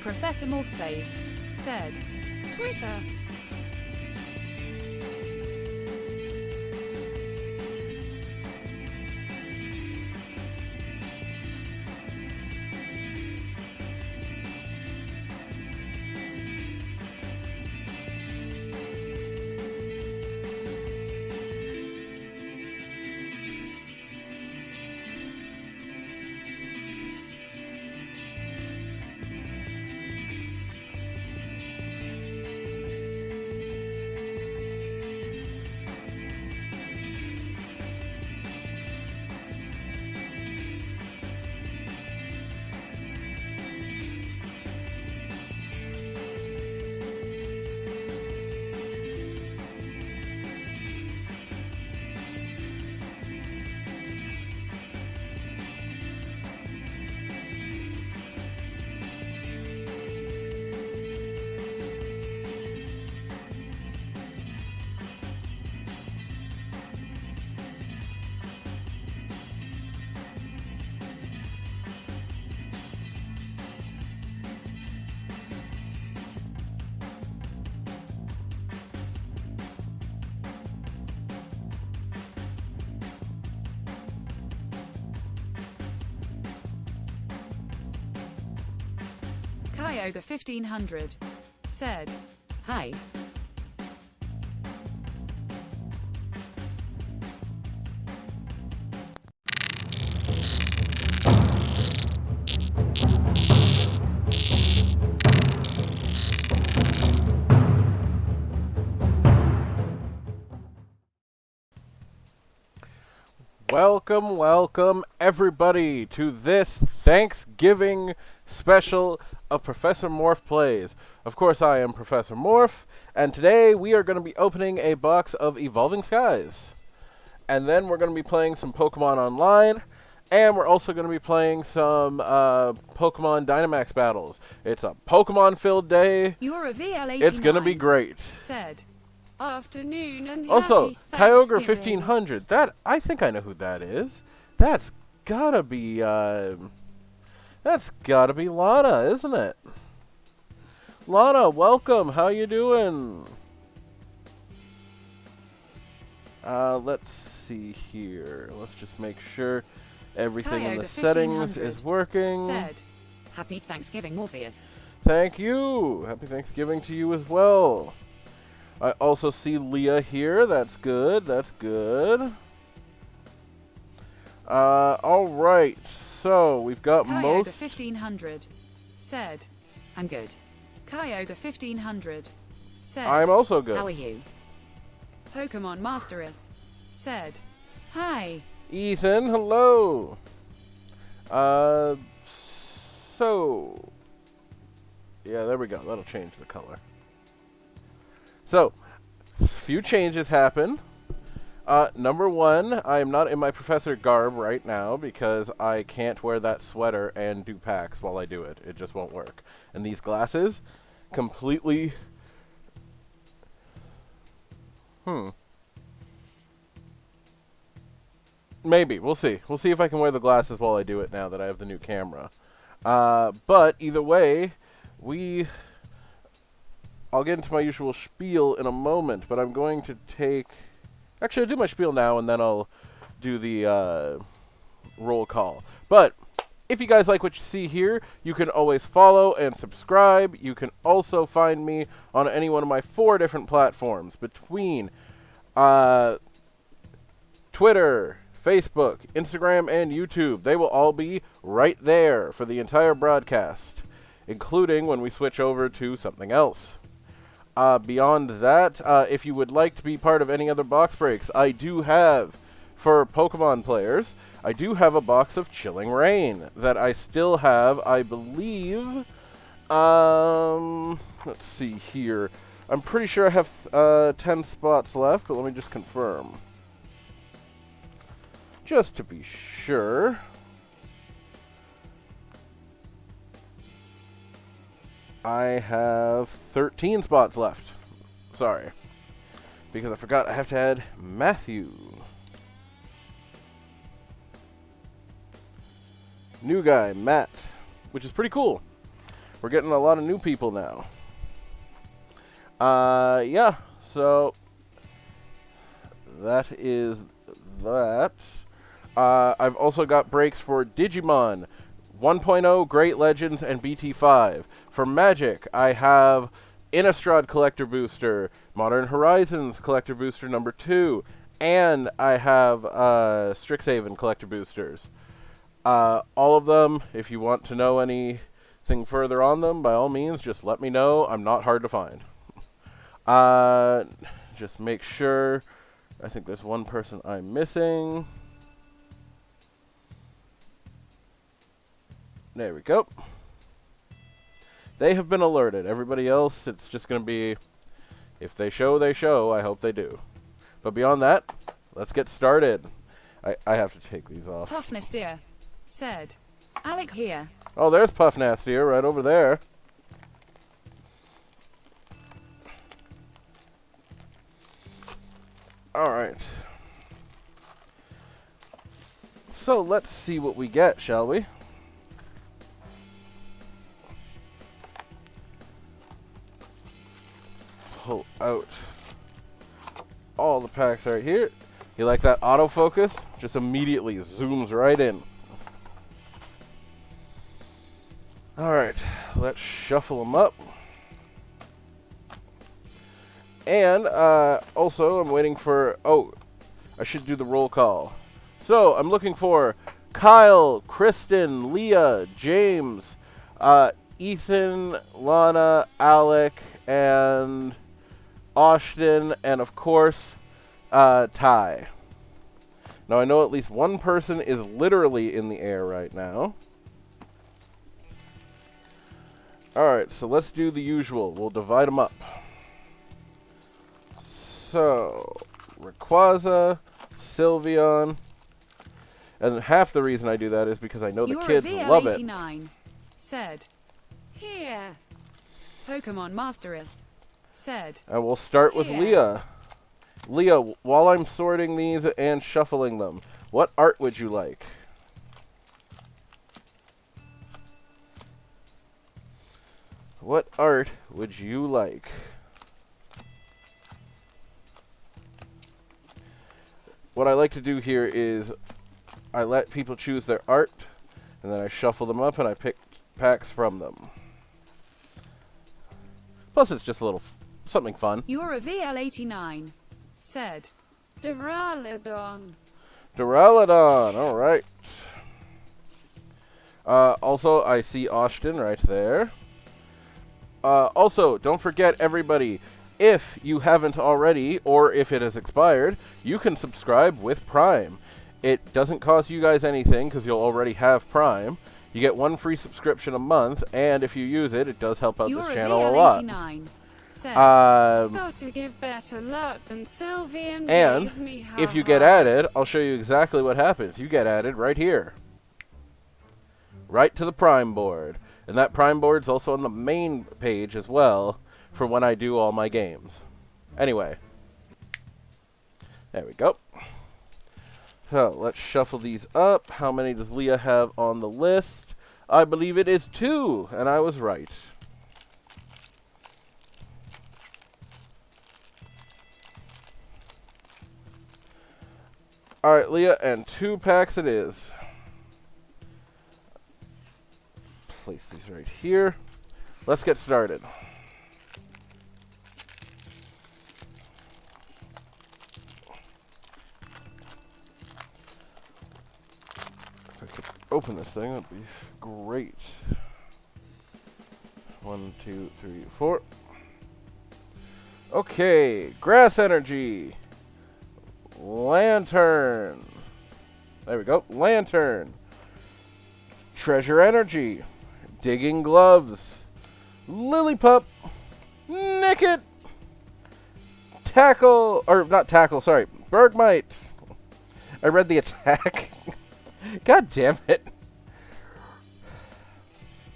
Professor Morphplays said, Twitter. Ptcgo 1500 said, Hi. Welcome everybody to this Thanksgiving special of Professor Morph Plays. Of course, I am Professor Morph, and today we are going to be opening a box of Evolving Skies. And then we're going to be playing some Pokemon Online, and we're also going to be playing some Pokemon Dynamax battles. It's a Pokemon-filled day. You're a VL89 It's going to be great. said, Afternoon and Also, happy Kyogre Thanksgiving. 1500. That I think I know who that is. That's gotta be Lana, isn't it? Lana, welcome. How you doing? Let's see here. Let's just make sure everything in Kyogre the settings 1500 is working. said, Happy Thanksgiving, Morpheus. Thank you. Happy Thanksgiving to you as well. I also see Leah here. That's good. That's good. Alright. So, we've got Kyogre most... 1500 said, I'm good. Kyogre 1500 said, I'm also good. How are you? Pokemon Masterer said, Hi. Ethan, hello. So... Yeah, there we go. That'll change the color. So, a few changes happen. Number one, I am not in my professor garb right now because I can't wear that sweater and do packs while I do it. It just won't work. And these glasses, completely... Maybe. We'll see. We'll see if I can wear the glasses while I do it now that I have the new camera. But either way, I'll get into my usual spiel in a moment, but I'm going to take... Actually, I'll do my spiel now, and then I'll do the roll call. But if you guys like what you see here, you can always follow and subscribe. You can also find me on any one of my 4 different platforms between Twitter, Facebook, Instagram, and YouTube. They will all be right there for the entire broadcast, including when we switch over to something else. Beyond that, if you would like to be part of any other box breaks, I do have, for Pokemon players, I do have a box of Chilling Rain that I still have, I believe. Let's see here. I'm pretty sure I have 10 spots left, but let me just confirm. Just to be sure. I have 13 spots left. Sorry. Because I forgot I have to add Matthew. New guy, Matt. Which is pretty cool. We're getting a lot of new people now. Yeah, so that is that. I've also got breaks for Digimon 1.0, Great Legends, and BT5. For Magic, I have Innistrad Collector Booster, Modern Horizons Collector Booster number 2, and I have Strixhaven Collector Boosters. All of them, if you want to know anything further on them, by all means, just let me know. I'm not hard to find. Just make sure. I think there's one person I'm missing. There we go. They have been alerted. Everybody else, it's just going to be, if they show, they show. I hope they do. But beyond that, let's get started. I have to take these off. Puff Nastier said, Alec here. Oh, there's Puff Nastier right over there. Alright. So let's see what we get, shall we? Pull out all the packs right here. You like that autofocus? Just immediately zooms right in. Alright, let's shuffle them up. And also, I'm waiting for... Oh, I should do the roll call. So, I'm looking for Kyle, Kristen, Leah, James, Ethan, Lana, Alec, and Austin, and of course, Ty. Now, I know at least one person is literally in the air right now. Alright, so let's do the usual. We'll divide them up. So, Rayquaza, Sylveon, and half the reason I do that is because I know the kids love it. Said, here. Pokemon Masterer said, and we'll start with Leah. Leah, while I'm sorting these and shuffling them, what art would you like? What art would you like? What I like to do here is I let people choose their art, and then I shuffle them up and I pick packs from them. Plus, it's just a little something fun. You're a VL89 said, Duraludon. Duraludon, alright. Also, I see Austin right there. Also, don't forget, everybody, if you haven't already, or if it has expired, you can subscribe with Prime. It doesn't cost you guys anything, because you'll already have Prime. You get one free subscription a month, and if you use it, it does help out this channel a lot. Got to give better luck than Sylveon gave me, if you get added, I'll show you exactly what happens. You get added right here. Right to the Prime board. And that Prime board's also on the main page as well for when I do all my games. Anyway. There we go. So, let's shuffle these up. How many does Leah have on the list? I believe it is 2, and I was right. Alright, Leah, and 2 packs it is. Place these right here. Let's get started. If I could open this thing, that'd be great. 1, 2, 3, 4. Okay, Grass Energy. Lantern. There we go. Lantern. Treasure Energy. Digging Gloves. Lillipup. Nickit. Tackle. Or not Tackle, sorry. Bergmite. I read the attack. God damn it.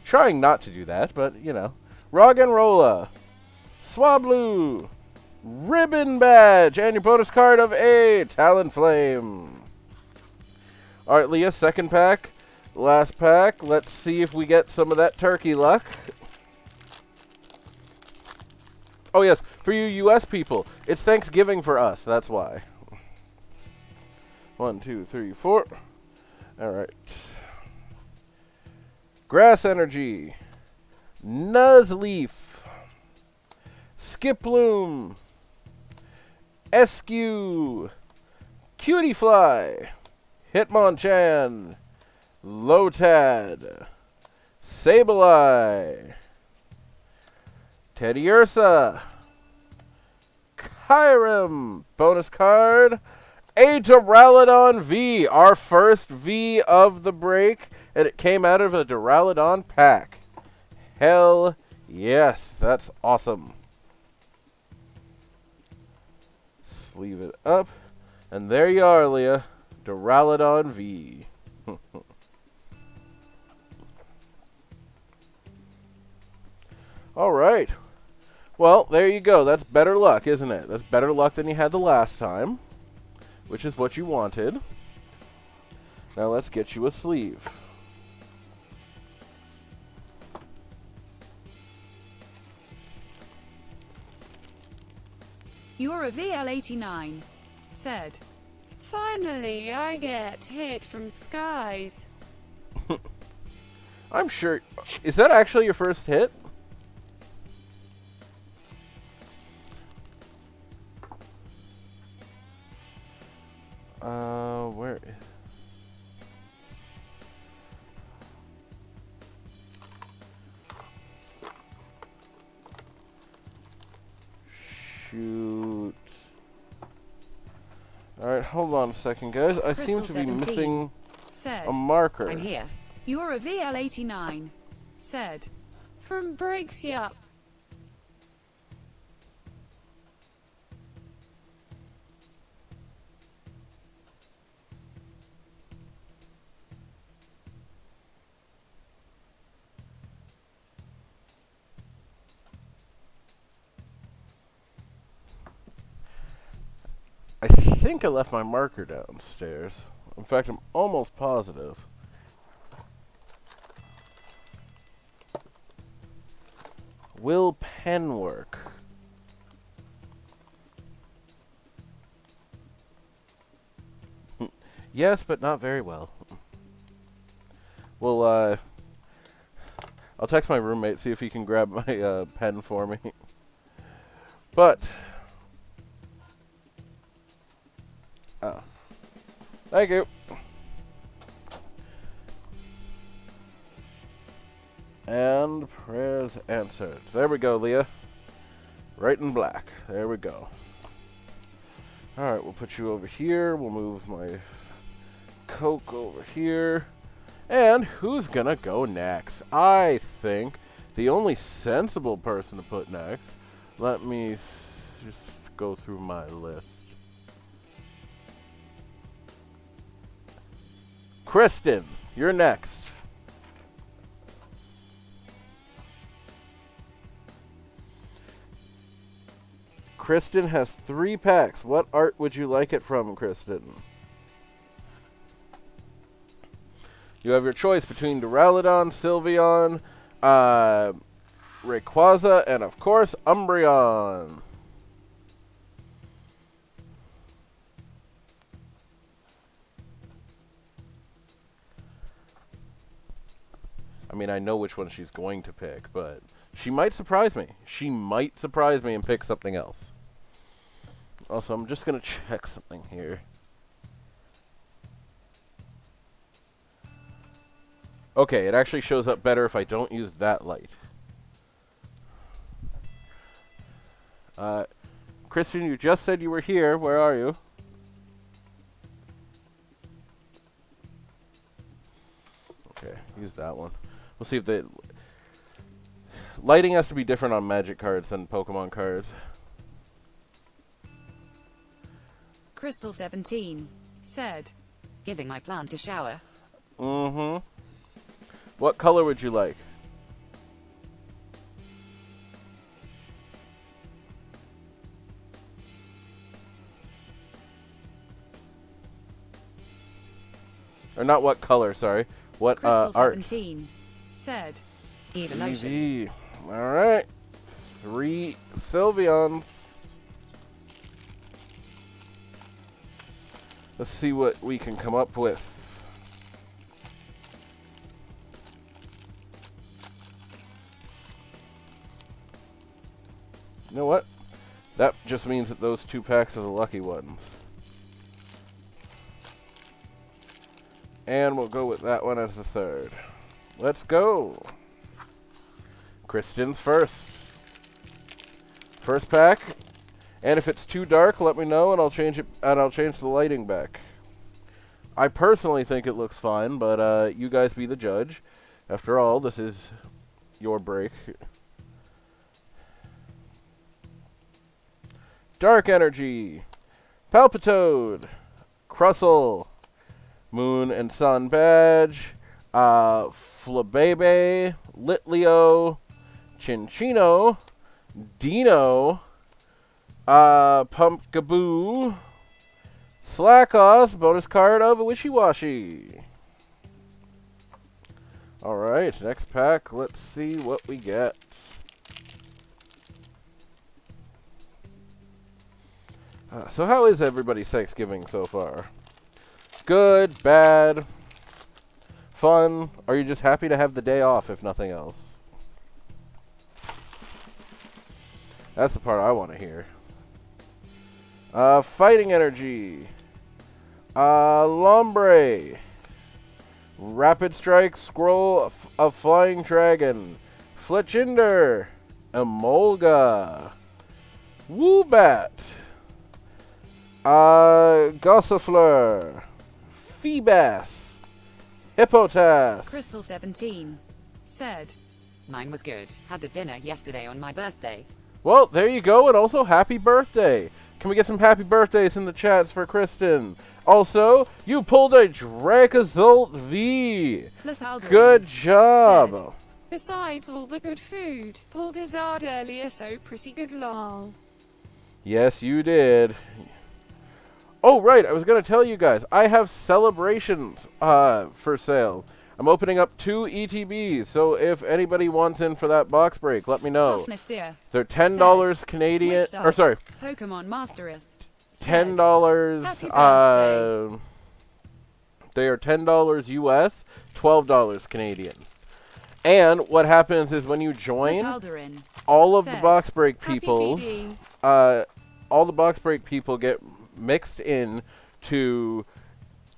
Trying not to do that, but, you know. Roggenrola. Swablu. Ribbon Badge. And your bonus card of a Talonflame. Alright, Leah, second pack. Last pack. Let's see if we get some of that turkey luck. Oh, yes, for you U.S. people. It's Thanksgiving for us. That's why. 1, 2, 3, 4. All right. Grass Energy. Nuzleaf. Skiploom. Eskew. Cutiefly. Hitmonchan. Lotad. Sableye. Teddiursa. Kyurem. Bonus card. A Duraludon V. Our first V of the break. And it came out of a Duraludon pack. Hell yes. That's awesome. Sleeve it up. And there you are, Leah. Duraludon V. All right. Well, there you go. That's better luck, isn't it? That's better luck than you had the last time, which is what you wanted. Now let's get you a sleeve. You're a VL89, said. Finally, I get hit from skies. I'm sure. Is that actually your first hit? Where? Shoot. Alright, hold on a second, guys. I seem to be missing a marker. I'm here. You're a VL89, said. From Breaks Yup. I think I left my marker downstairs. In fact, I'm almost positive. Will pen work? Yes, but not very well. Well, I'll text my roommate, see if he can grab my pen for me. But... oh. Thank you. And prayers answered. There we go, Leah. Right in black. There we go. Alright, we'll put you over here. We'll move my Coke over here. And who's gonna go next? I think the only sensible person to put next. Let me just go through my list. Kristen, you're next. Kristen has 3 packs. What art would you like it from, Kristen? You have your choice between Duraludon, Sylveon, Rayquaza, and of course, Umbreon. I mean, I know which one she's going to pick, but she might surprise me. She might surprise me and pick something else. Also, I'm just going to check something here. Okay, it actually shows up better if I don't use that light. Kristen, you just said you were here. Where are you? Okay, use that one. We'll see if the lighting has to be different on Magic cards than Pokemon cards. Crystal 17 said, giving my plant a shower. Mm-hmm. What color would you like? Or not what color, sorry. What Crystal art? 17 said, evolutions. Alright. 3 Sylveons. Let's see what we can come up with. You know what? That just means that those 2 packs are the lucky ones. And we'll go with that one as the 3rd. Let's go. Kristen's first. First pack. And if it's too dark, let me know and I'll change it, and I'll change the lighting back. I personally think it looks fine, but you guys be the judge. After all, this is your break. Dark Energy, Palpitoad, Crustle, Moon and Sun Badge, Flabebe, Litleo, Chinchino, Dino, Pumpkaboo, Slackoth, bonus card of Wishy-Washy. Alright, next pack, let's see what we get. So how is everybody's Thanksgiving so far? Good, bad, fun? Are you just happy to have the day off, if nothing else? That's the part I want to hear. Fighting Energy. Lombre. Rapid Strike, Scroll of Flying Dragon. Fletchinder. Emolga. Woobat. Gossifleur. Feebas. Hippotas. Crystal 17 said, Mine was good. Had the dinner yesterday on my birthday. Well, there you go, and also happy birthday. Can we get some happy birthdays in the chats for Kristen? Also, you pulled a Dracozolt V. Lethaldarin Good job. said, besides all the good food, pulled his art earlier, so pretty good lol. Yes, you did. Oh, right, I was going to tell you guys, I have celebrations for sale. I'm opening up 2 ETBs, so if anybody wants in for that box break, let me know. Steer They're $10 said, Canadian, "Which or sorry, Pokemon Mastereth $10. said, Happy birthday." They are $10 US, $12 Canadian. And what happens is when you join, Lethaldarin all of the said, box break "Happy peoples, feeding." all the box break people get mixed in to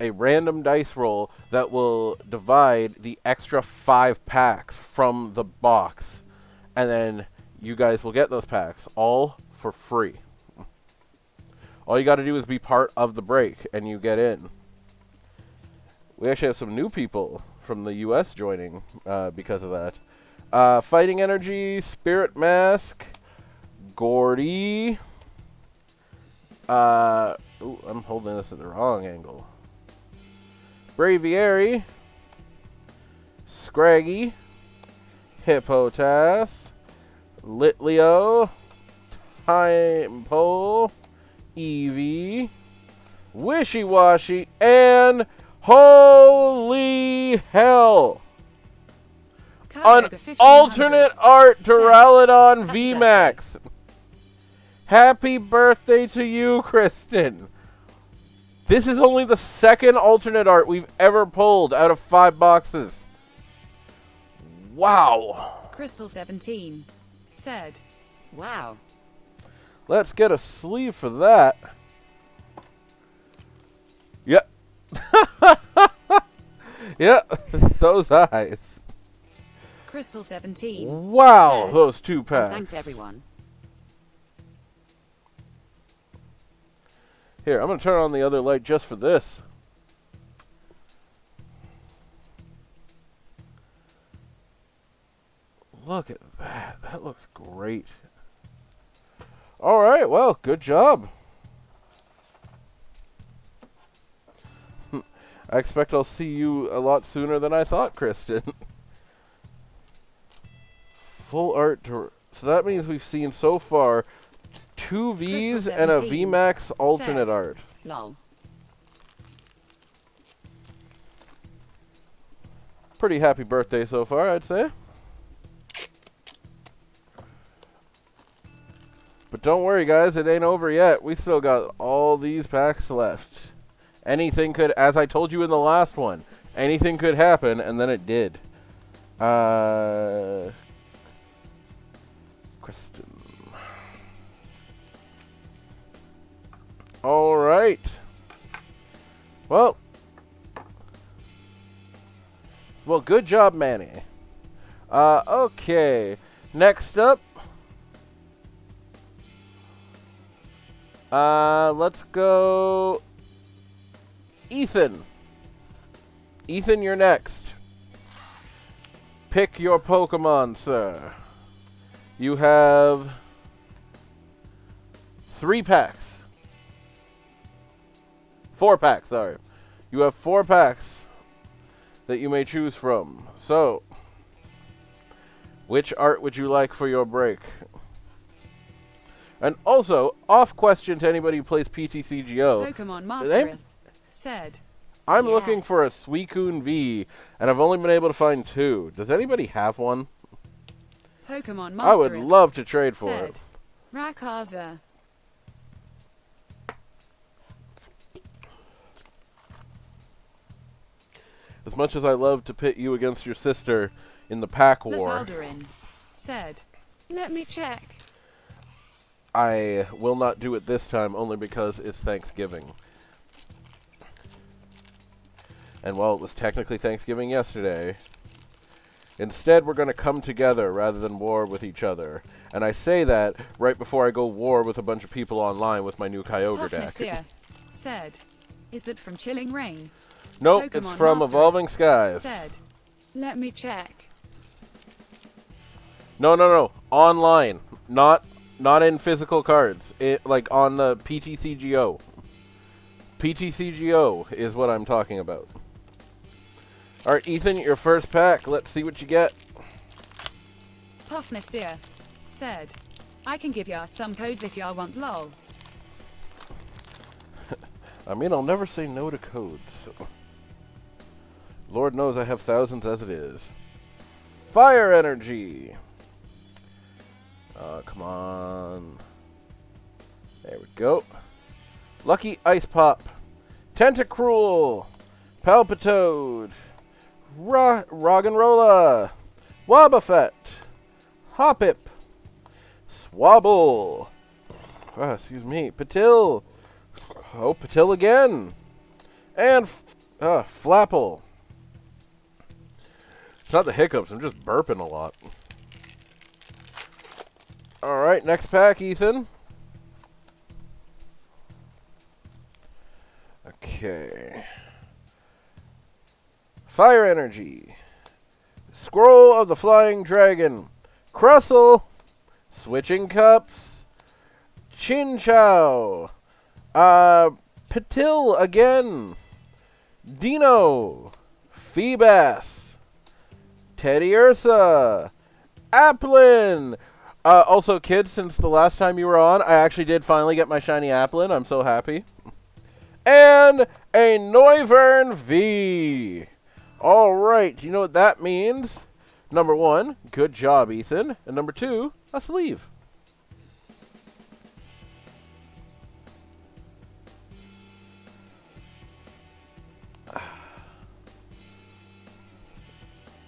a random dice roll that will divide the extra 5 packs from the box. And then you guys will get those packs all for free. All you got to do is be part of the break and you get in. We actually have some new people from the US joining because of that. Fighting Energy, Spirit Mask, Gordy. Ooh, I'm holding this at the wrong angle. Braviary, Scraggy, Hippotas, Litleo, Timepole, Eevee, Wishy-Washy, and holy hell! An Kyogre 1500 alternate art said, Duraludon "Happy VMAX. Happy birthday to you, Kristen. This is only the 2nd alternate art we've ever pulled out of 5 boxes. Wow. Crystal 17 said, Wow. Let's get a sleeve for that. Yep. Yep. Those eyes. Crystal 17 Wow, said, those 2 packs. Thanks, everyone. Here, I'm going to turn on the other light just for this. Look at that. That looks great. All right, well, good job. I expect I'll see you a lot sooner than I thought, Kristen. Full art. So that means we've seen so far 2 Vs Crystal and a 17 VMAX alternate said, art. Lol. Pretty happy birthday so far, I'd say. don't worry, guys. It ain't over yet. We still got all these packs left. Anything could, as I told you in the last one, anything could happen, and then it did. Kristen. All right. Well, good job, Manny. Okay. Next up, let's go Ethan. Ethan, you're next. Pick your Pokemon, sir. You have 3 packs. 4 packs, sorry. You have 4 packs that you may choose from. So, which art would you like for your break? And also, off question to anybody who plays Ptcgo. Pokemon Master said, I'm looking for a Suicune V, and I've only been able to find 2. Does anybody have one? Pokemon Master I would love to trade for it. Rakaza. As much as I love to pit you against your sister in the pack war, Alderin said, let me check. I will not do it this time only because it's Thanksgiving. And while it was technically Thanksgiving yesterday, instead we're going to come together rather than war with each other. And I say that right before I go war with a bunch of people online with my new Kyogre deck. Said, is that from Chilling Rain? Nope, Pokemon it's from Master Evolving Skies. Said, let me check. No. Online. Not in physical cards. Like on the Ptcgo. Ptcgo is what I'm talking about. Alright, Ethan, your first pack. Let's see what you get. Puffnestier said, I can give ya some codes if y'all want lol. I mean, I'll never say no to codes. Lord knows I have thousands as it is. Fire Energy. Come on. There we go. Lucky Ice Pop. Tentacruel. Palpitoad. Roggenrola. Wobbuffet. Hoppip. Swabble. Excuse me. Patil. Oh, Patil again. And Flapple. It's not the hiccups. I'm just burping a lot. Alright, next pack, Ethan. Okay. Fire Energy. Scroll of the Flying Dragon. Crustle. Switching Cups. Chinchou. Patil again. Dino. Feebas. Teddiursa. Applin. Also, kids, since the last time you were on, I actually did finally get my shiny Applin. I'm so happy. And a Noivern V. All right, you know what that means? Number 1, good job, Ethan. And number 2, a sleeve.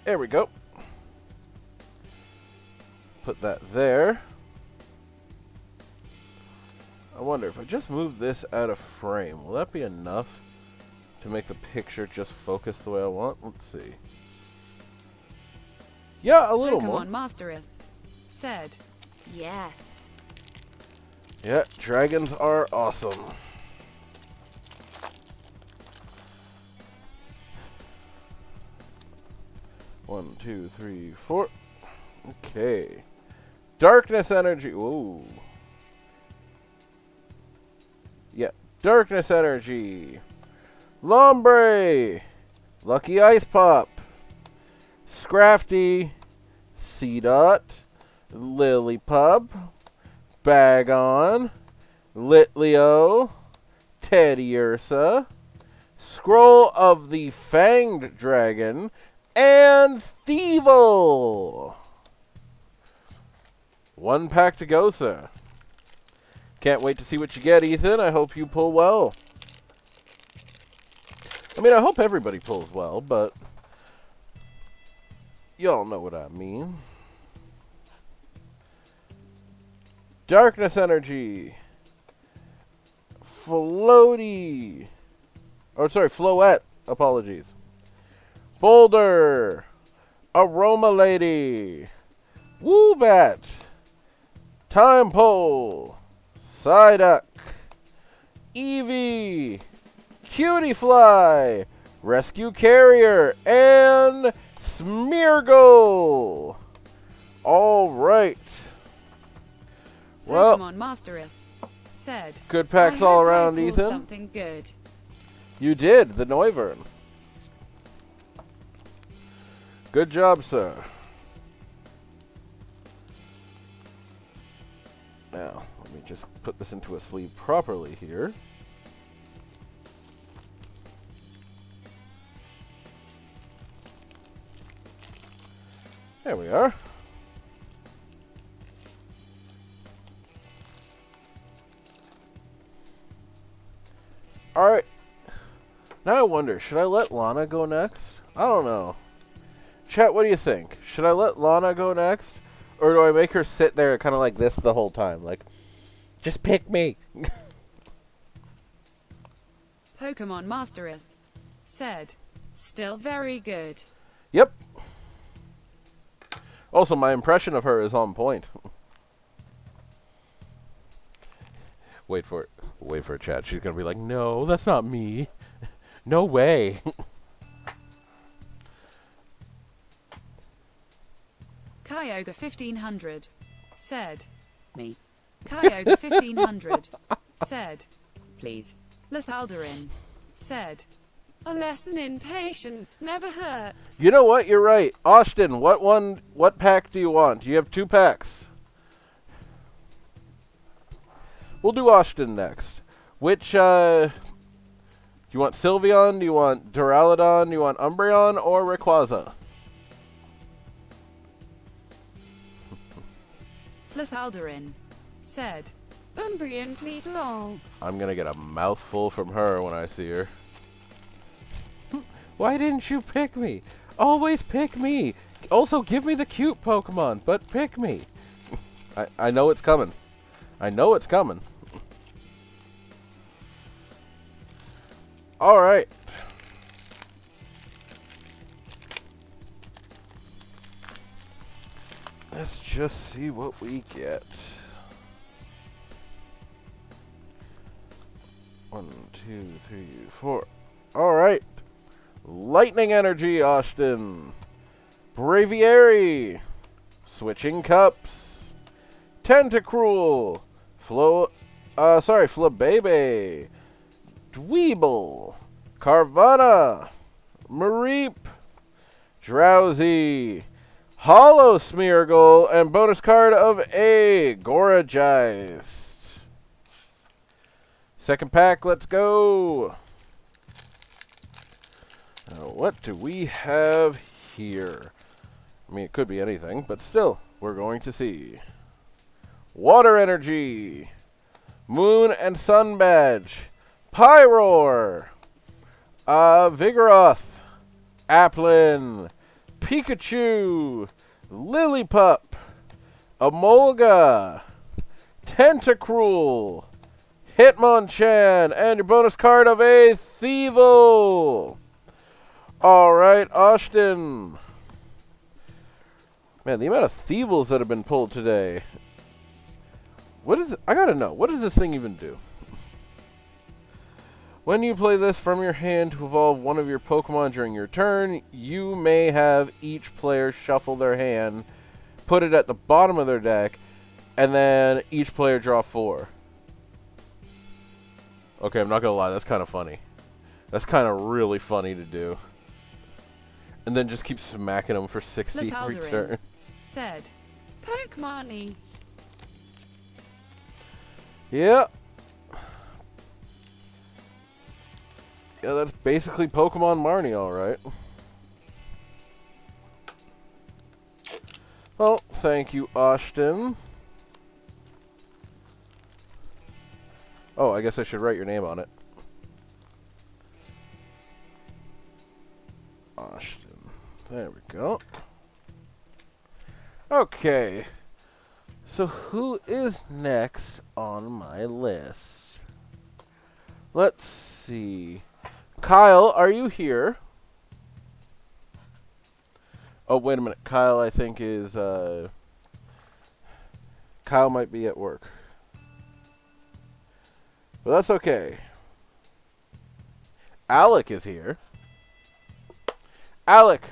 There we go. Put that there. I wonder if I just move this out of frame, will that be enough to make the picture just focus the way I want? Let's see. Yeah, a little more. Pokemon Mastereth said, yes. Yeah, dragons are awesome. One, two, three, 4. Okay. Darkness Energy. Ooh. Yeah. Darkness Energy. Lombre. Lucky Ice Pop. Scrafty. Seedot. Lillipup. Bagon. Litleo. Teddiursa. Scroll of the Fanged Dragon. And Thievul. 1 pack to go, sir. Can't wait to see what you get, Ethan. I hope you pull well. I mean, I hope everybody pulls well, but y'all know what I mean. Darkness Energy. Floaty. Or, sorry, Floette. Apologies. Boulder. Aroma Lady. Woobat. Time Pole. Psyduck. Eevee. Cutie Fly. Rescue Carrier. And Smeargle. All right. Well, Pokemon Master said, good packs I all hope I around, pull Ethan. Something good. You did, the Noivern. Good job, sir. Now, let me just put this into a sleeve properly here. There we are. Alright. Now I wonder, should I let Lana go next? I don't know. Chat, what do you think? Should I let Lana go next? Or do I make her sit there kind of like this the whole time? Like, just pick me. Pokemon Master said, still very good. Yep. Also, my impression of her is on point. Wait for it. Wait for it, chat. She's going to be like, no, that's not me. No way. Kyogre 1500 said, Me. Kyogre 1500 said, Please. Lethaldarin said, a lesson in patience never hurts. You know what? You're right. Austin, what pack do you want? You have 2 packs. We'll do Austin next. Which, do you want Sylveon? Do you want Duraludon? Do you want Umbreon or Rayquaza? Lethaldarin said, Umbreon please long. I'm gonna get a mouthful from her when I see her. Why didn't you pick me? Always pick me. Also, give me the cute Pokemon, but pick me. I know it's coming. I know it's coming. All right. Let's just see what we get. 1, 2, 3, 4. All right. Lightning Energy, Austin. Braviary. Switching Cups. Tentacruel. Flabebe. Dweeble. Carvana. Mareep. Drowsy. Hollow Smeargle. And bonus card of a Gorageist. Second pack, let's go. Now, what do we have here? I mean, it could be anything, but still, we're going to see. Water Energy. Moon and Sun Badge. Pyroar. Vigoroth. Applin. Pikachu. Lillipup. Emolga. Tentacruel. Hitmonchan. And your bonus card of a Thievul. Alright, Austin. Man, the amount of Thievuls that have been pulled today. What is it? I gotta know. What does this thing even do? When you play this from your hand to evolve one of your Pokemon during your turn, you may have each player shuffle their hand, put it at the bottom of their deck, and then each player draw 4. Okay, I'm not gonna lie. That's kind of funny. That's kind of really funny to do. And then just keep smacking them for 60 every turn. Said, Pokemon-y. Yeah. Yeah, that's basically Pokemon Marnie, alright. Well, thank you, Austin. Oh, I guess I should write your name on it. Ashton. There we go. Okay. So who is next on my list? Let's see. Kyle, are you here? Oh, wait a minute. Kyle, I think is, Kyle might be at work. But that's okay. Alec is here. Alec!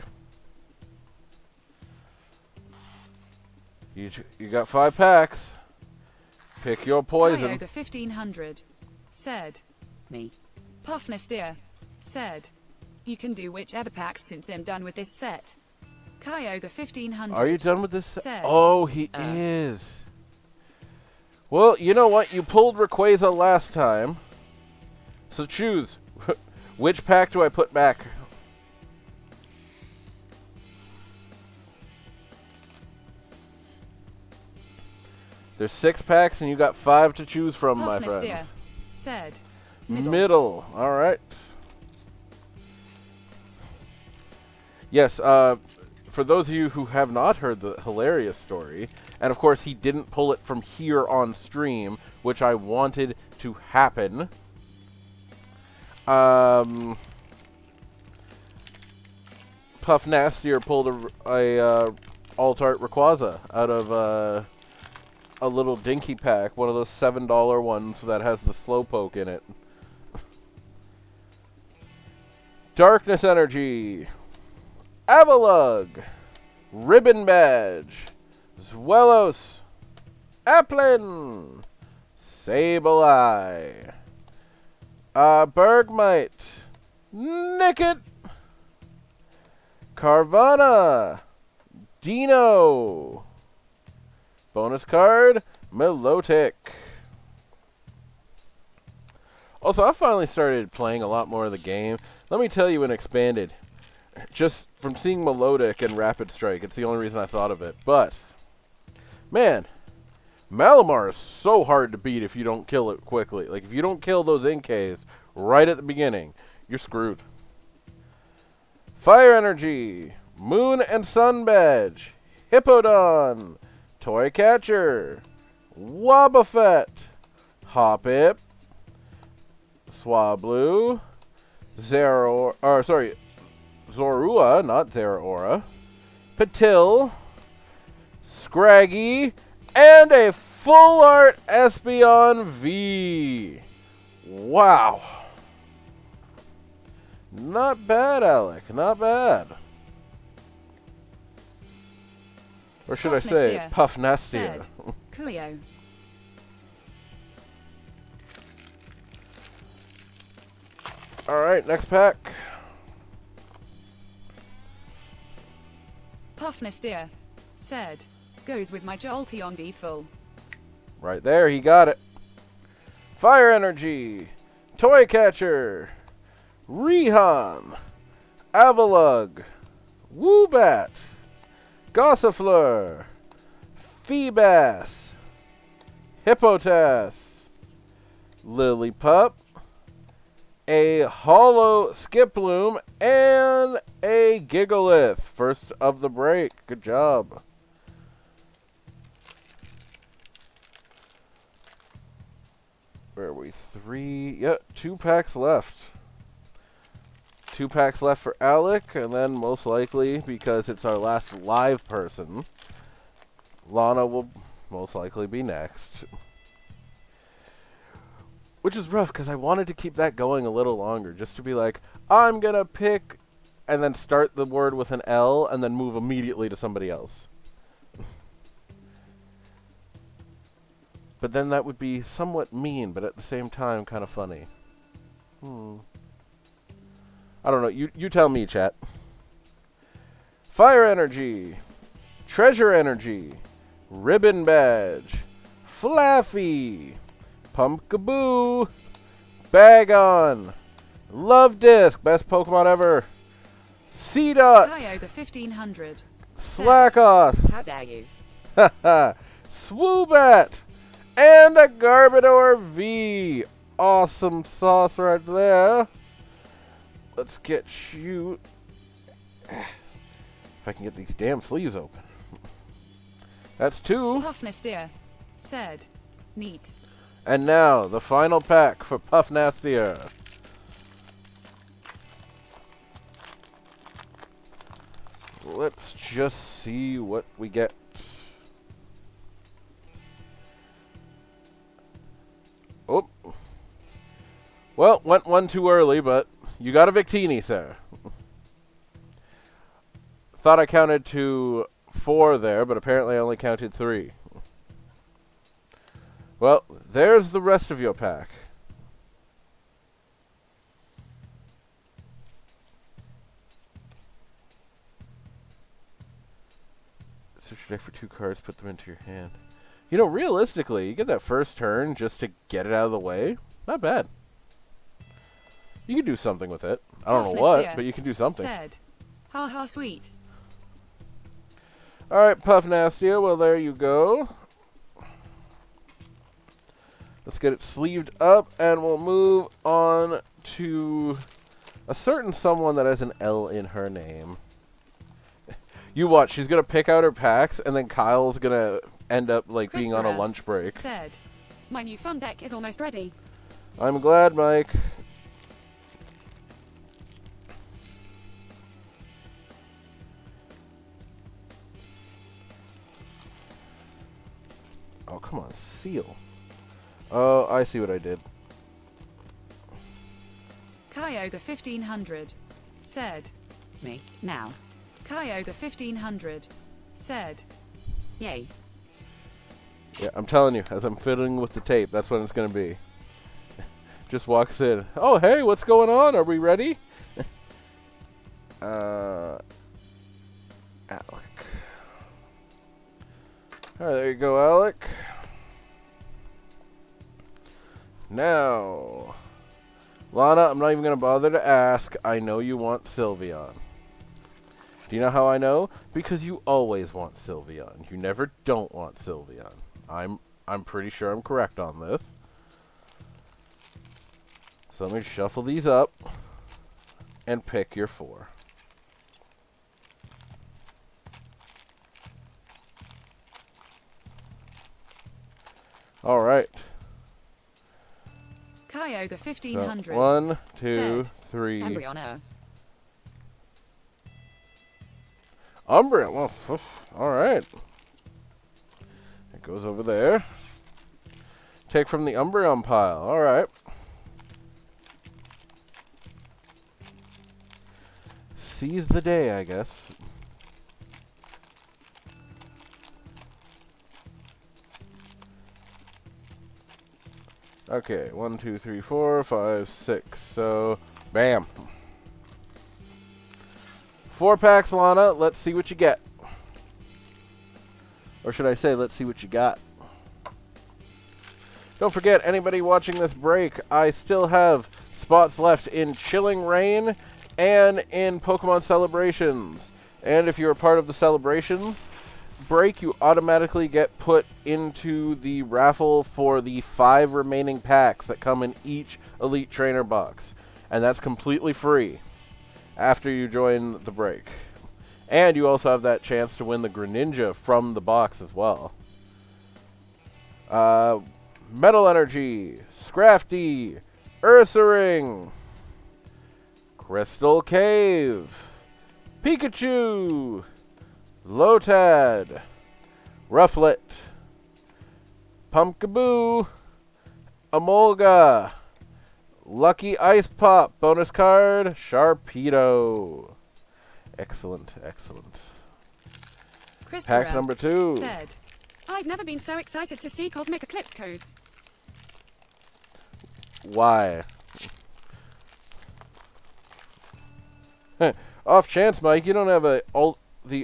You got 5 packs. Pick your poison. Kyogre 1500 said. Me. Puffnestier said. You can do whichever packs since I'm done with this set. Kyogre 1500. Are you done with this set? Said. Oh, he is. Well, you know what? You pulled Rayquaza last time. So choose. Which pack do I put back? There's 6 packs and you got 5 to choose from, my friend. Puffnestier said. Middle. All right. Yes, for those of you who have not heard the hilarious story, and of course he didn't pull it from here on stream, which I wanted to happen. Puffnastier pulled a Alt-Art Rayquaza out of a little dinky pack, one of those $7 ones that has the Slowpoke in it. Darkness Energy, Avalugg, Ribbon Badge, Zwelos, Applin, Sableye, Bergmite, Nickit, Carvana, Dino. Bonus card, Milotic. Also, I finally started playing a lot more of the game. Let me tell you, in Expanded, just from seeing Milotic and Rapid Strike, it's the only reason I thought of it. But, man, Malamar is so hard to beat if you don't kill it quickly. Like, if you don't kill those Inkays right at the beginning, you're screwed. Fire Energy, Moon and Sun Badge, Hippowdon, Toy Catcher, Wobbuffet, Hoppip, Swablu, Zorua, not Zeraora, Patil, Scraggy, and a full art Espeon V. Wow. Not bad, Alec. Not bad. Or should I say, Puffnestier. Coolio. Alright, next pack. Puffnestier said. Goes with my Jolteon V full. Right there, he got it. Fire Energy, Toy Catcher, Rihan, Avalugg, Woobat, Gossifleur, Feebas, Hippotas, Lillipup, a Hollow Skiploom, and a Gigalith. First of the break. Good job. Where are we? 3. Yeah, 2 packs left. 2 packs left for Alec, and then most likely, because it's our last live person, Lana will most likely be next. Which is rough, because I wanted to keep that going a little longer, just to be like, I'm going to pick, and then start the word with an L, and then move immediately to somebody else. But then that would be somewhat mean, but at the same time kind of funny. I don't know. You tell me, chat. Fire Energy, Treasure Energy, Ribbon Badge, Flaffy, Pumpkaboo, Bagon, Love Disc, best Pokemon ever, Seedot, Kyogre 1500 Slackoth, How dare you? Swoobat, and a Garbodor V. awesome sauce right there. Let's get you... If I can get these damn sleeves open. That's 2. Puffnastier said, neat. And now, the final pack for Puffnastier. Let's just see what we get. Oh. Well, went one too early, but you got a Victini, sir. Thought I counted to 4 there, but apparently I only counted 3. Well, there's the rest of your pack. Search your deck for 2 cards, put them into your hand. You know, realistically, you get that first turn just to get it out of the way. Not bad. You can do something with it. I don't know what, but you can do something. Said, ha ha sweet. Alright, Puffnastier, well there you go. Let's get it sleeved up, and we'll move on to a certain someone that has an L in her name. You watch, she's going to pick out her packs, and then Kyle's going to end up like being on a lunch break. Said, my new fun deck is almost ready. I'm glad, Mike. Oh, come on, seal. Oh, I see what I did. Kyogre 1500 said, Me, now. Kyogre 1500 said, Yay. Yeah, I'm telling you, as I'm fiddling with the tape, that's what it's going to be. Just walks in. Oh, hey, what's going on? Are we ready? Alec. Alright, there you go, Alec. Now, Lana, I'm not even going to bother to ask. I know you want Sylveon. Do you know how I know? Because you always want Sylveon. You never don't want Sylveon. I'm pretty sure I'm correct on this. So let me shuffle these up and pick your 4. All right. Kyogre 1500 So 1, 2, said, 3. Embryono. Umbreon. Well, all right. It goes over there. Take from the Umbreon pile. All right. Seize the day, I guess. Okay, 1, 2, 3, 4, 5, 6. So, bam. 4 packs, Lana. Let's see what you get. Or should I say, let's see what you got. Don't forget, anybody watching this break, I still have spots left in Chilling Reign and in Pokemon Celebrations. And if you're a part of the Celebrations break, you automatically get put into the raffle for the 5 remaining packs that come in each Elite Trainer box. And that's completely free after you join the break. And you also have that chance to win the Greninja from the box as well. Metal Energy, Scrafty, Ursaring, Crystal Cave, Pikachu, Lotad, Rufflet, Pumpkaboo, Emolga, Lucky Ice Pop, bonus card, Sharpedo. Excellent, excellent. Pack number 2. Said, I've never been so excited to see Cosmic Eclipse codes. Why? Off chance, Mike, you don't have the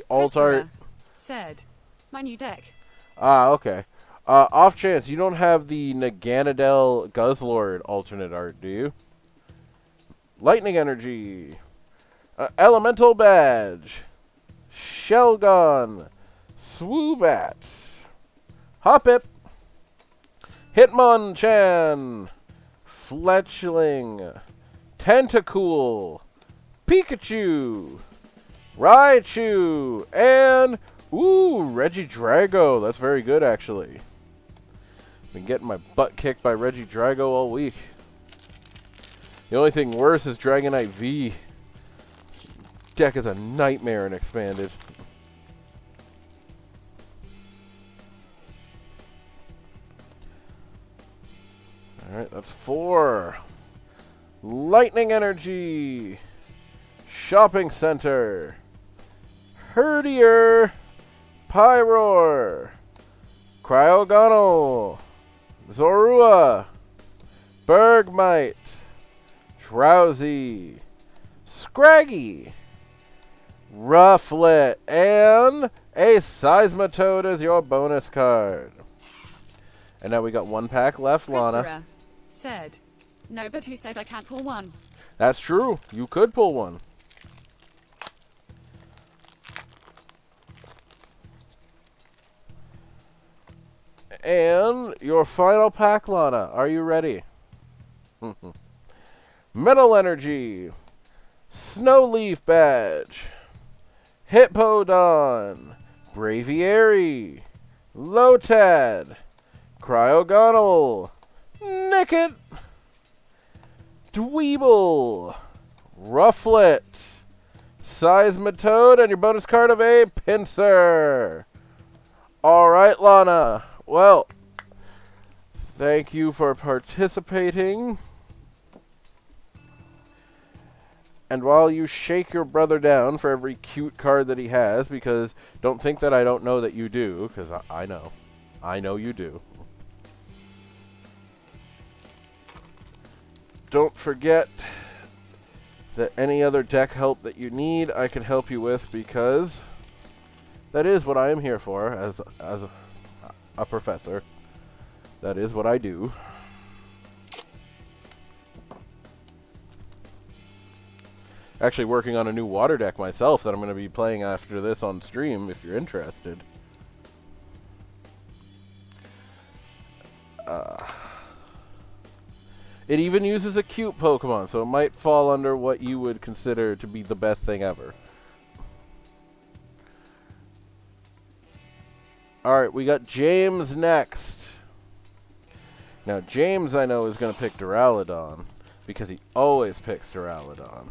alt art. Said, my new deck. Ah, okay. Off chance, you don't have the Naganadel Guzzlord alternate art, do you? Lightning Energy. Elemental Badge. Shelgon. Swoobat. Hoppip. Hitmonchan. Fletchling, Tentacool, Pikachu, Raichu, and Regidrago. That's very good, actually. Been getting my butt kicked by Regidrago all week. The only thing worse is Dragonite V. Deck is a nightmare in Expanded. Alright, that's 4. Lightning Energy. Shopping Center. Herdier. Pyroar. Cryogonal. Zorua. Bergmite. Drowsy. Scraggy. Rufflet. And a Seismitoad as your bonus card. And now we got 1 pack left, Lana. Christopher said, no, but who said I can't pull one? That's true. You could pull one. And your final pack, Lana. Are you ready? Metal Energy. Snowleaf Badge. Hippowdon. Braviary. Lotad. Cryogonal. Nickit. Dweeble. Rufflet. Seismitoad, and your bonus card of a Pinsir. Alright, Lana. Well, thank you for participating. And while you shake your brother down for every cute card that he has, because don't think that I don't know that you do, because I know. I know you do. Don't forget that any other deck help that you need, I can help you with, because that is what I am here for as a professor. That is what I do. Actually working on a new water deck myself that I'm going to be playing after this on stream if you're interested. It even uses a cute Pokemon, so it might fall under what you would consider to be the best thing ever. Alright, we got James next. Now, James, I know, is going to pick Duraludon, because he always picks Duraludon.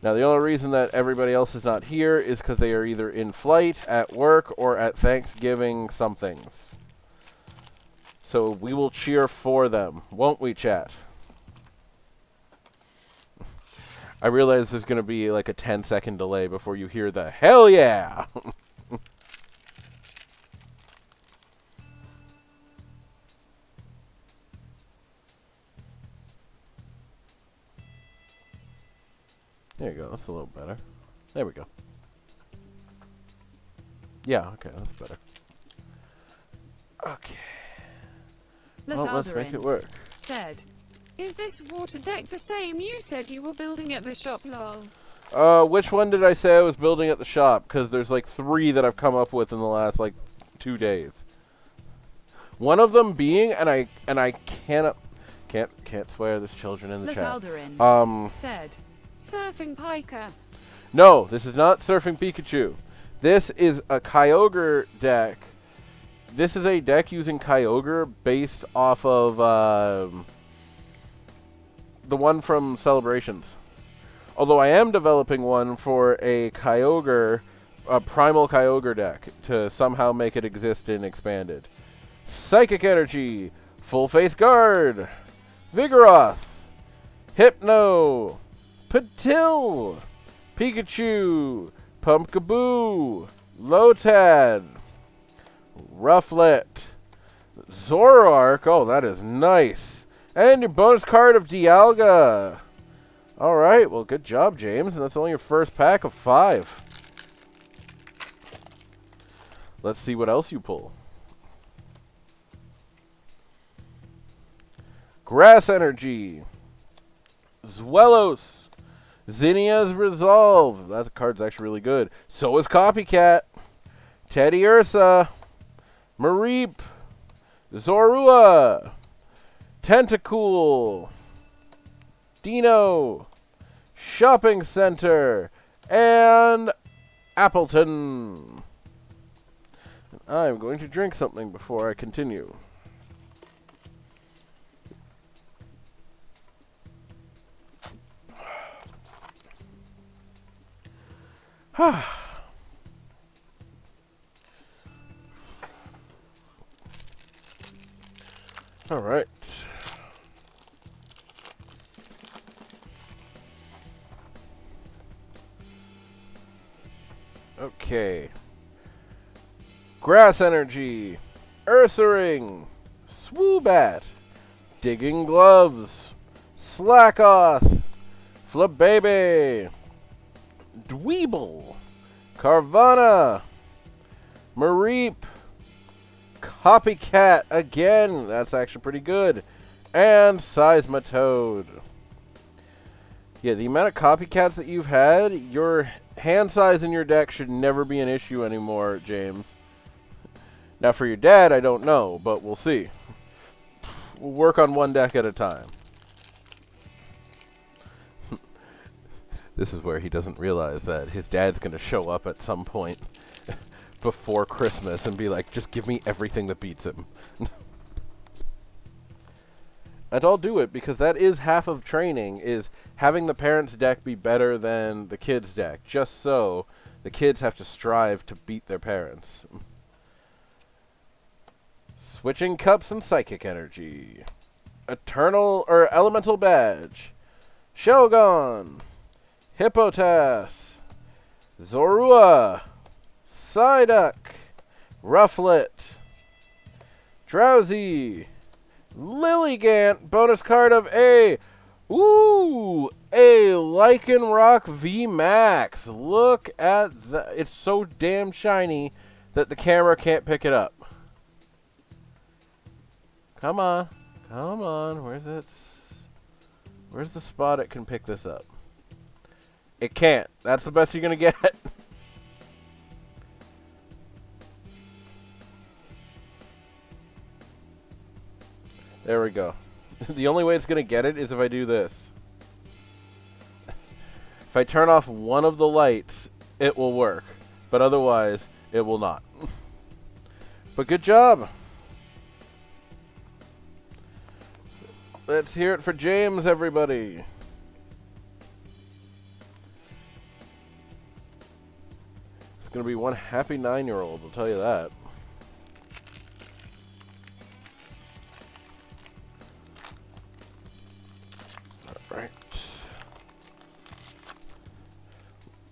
Now, the only reason that everybody else is not here is because they are either in flight, at work, or at Thanksgiving somethings. So we will cheer for them, won't we, chat? I realize there's going to be like a 10-second delay before you hear the hell yeah! There you go, that's a little better. There we go. Yeah, okay, that's better. Okay. Well, let's make it work. Said, is this water deck the same you said you were building at the shop, lol? Which one did I say I was building at the shop? Because there's like 3 that I've come up with in the last like 2 days. One of them being, and I can't swear, there's children in the chat. Said, surfing Pika. No, this is not Surfing Pikachu. This is a Kyogre deck. This is a deck using Kyogre based off of the one from Celebrations. Although I am developing one for a Kyogre, a Primal Kyogre deck to somehow make it exist in Expanded. Psychic Energy, Full Face Guard, Vigoroth, Hypno, Patil, Pikachu, Pumpkaboo, Lotad, Rufflet, Zoroark, oh that is nice, and your bonus card of Dialga. Alright, well good job James, and that's only your first pack of 5. Let's see what else you pull. Grass Energy, Zwelos, Zinnia's Resolve, that card's actually really good. So is Copycat, Teddy Ursa, Mareep, Zorua, Tentacool, Dino, Shopping Center, and Appleton. I'm going to drink something before I continue. All right. Okay. Grass Energy, Ursaring, Swoobat, Digging Gloves, Slackoth, Flababy, Dweeble, Carvana, Mareep, Copycat again, that's actually pretty good, and Seismitoad. Yeah, the amount of copycats that you've had, your hand size in your deck should never be an issue anymore, James. Now for your dad, I don't know, but we'll see. We'll work on one deck at a time. This is where he doesn't realize that his dad's going to show up at some point before Christmas and be like, just give me everything that beats him. And I'll do it, because that is half of training, is having the parents' deck be better than the kids' deck, just so the kids have to strive to beat their parents. Switching Cups and Psychic Energy. Elemental Badge. Shogun. Hippotas. Zorua. Psyduck. Rufflet. Drowsy. Lilligant. Bonus card of a Lycanroc VMAX. Look at that. It's so damn shiny that the camera can't pick it up. Come on. Come on. Where's the spot it can pick this up? It can't. That's the best you're going to get. There we go. The only way it's going to get it is if I do this. If I turn off one of the lights, it will work. But otherwise, it will not. But good job. Let's hear it for James, everybody. It's going to be one happy 9-year-old, I'll tell you that. All right.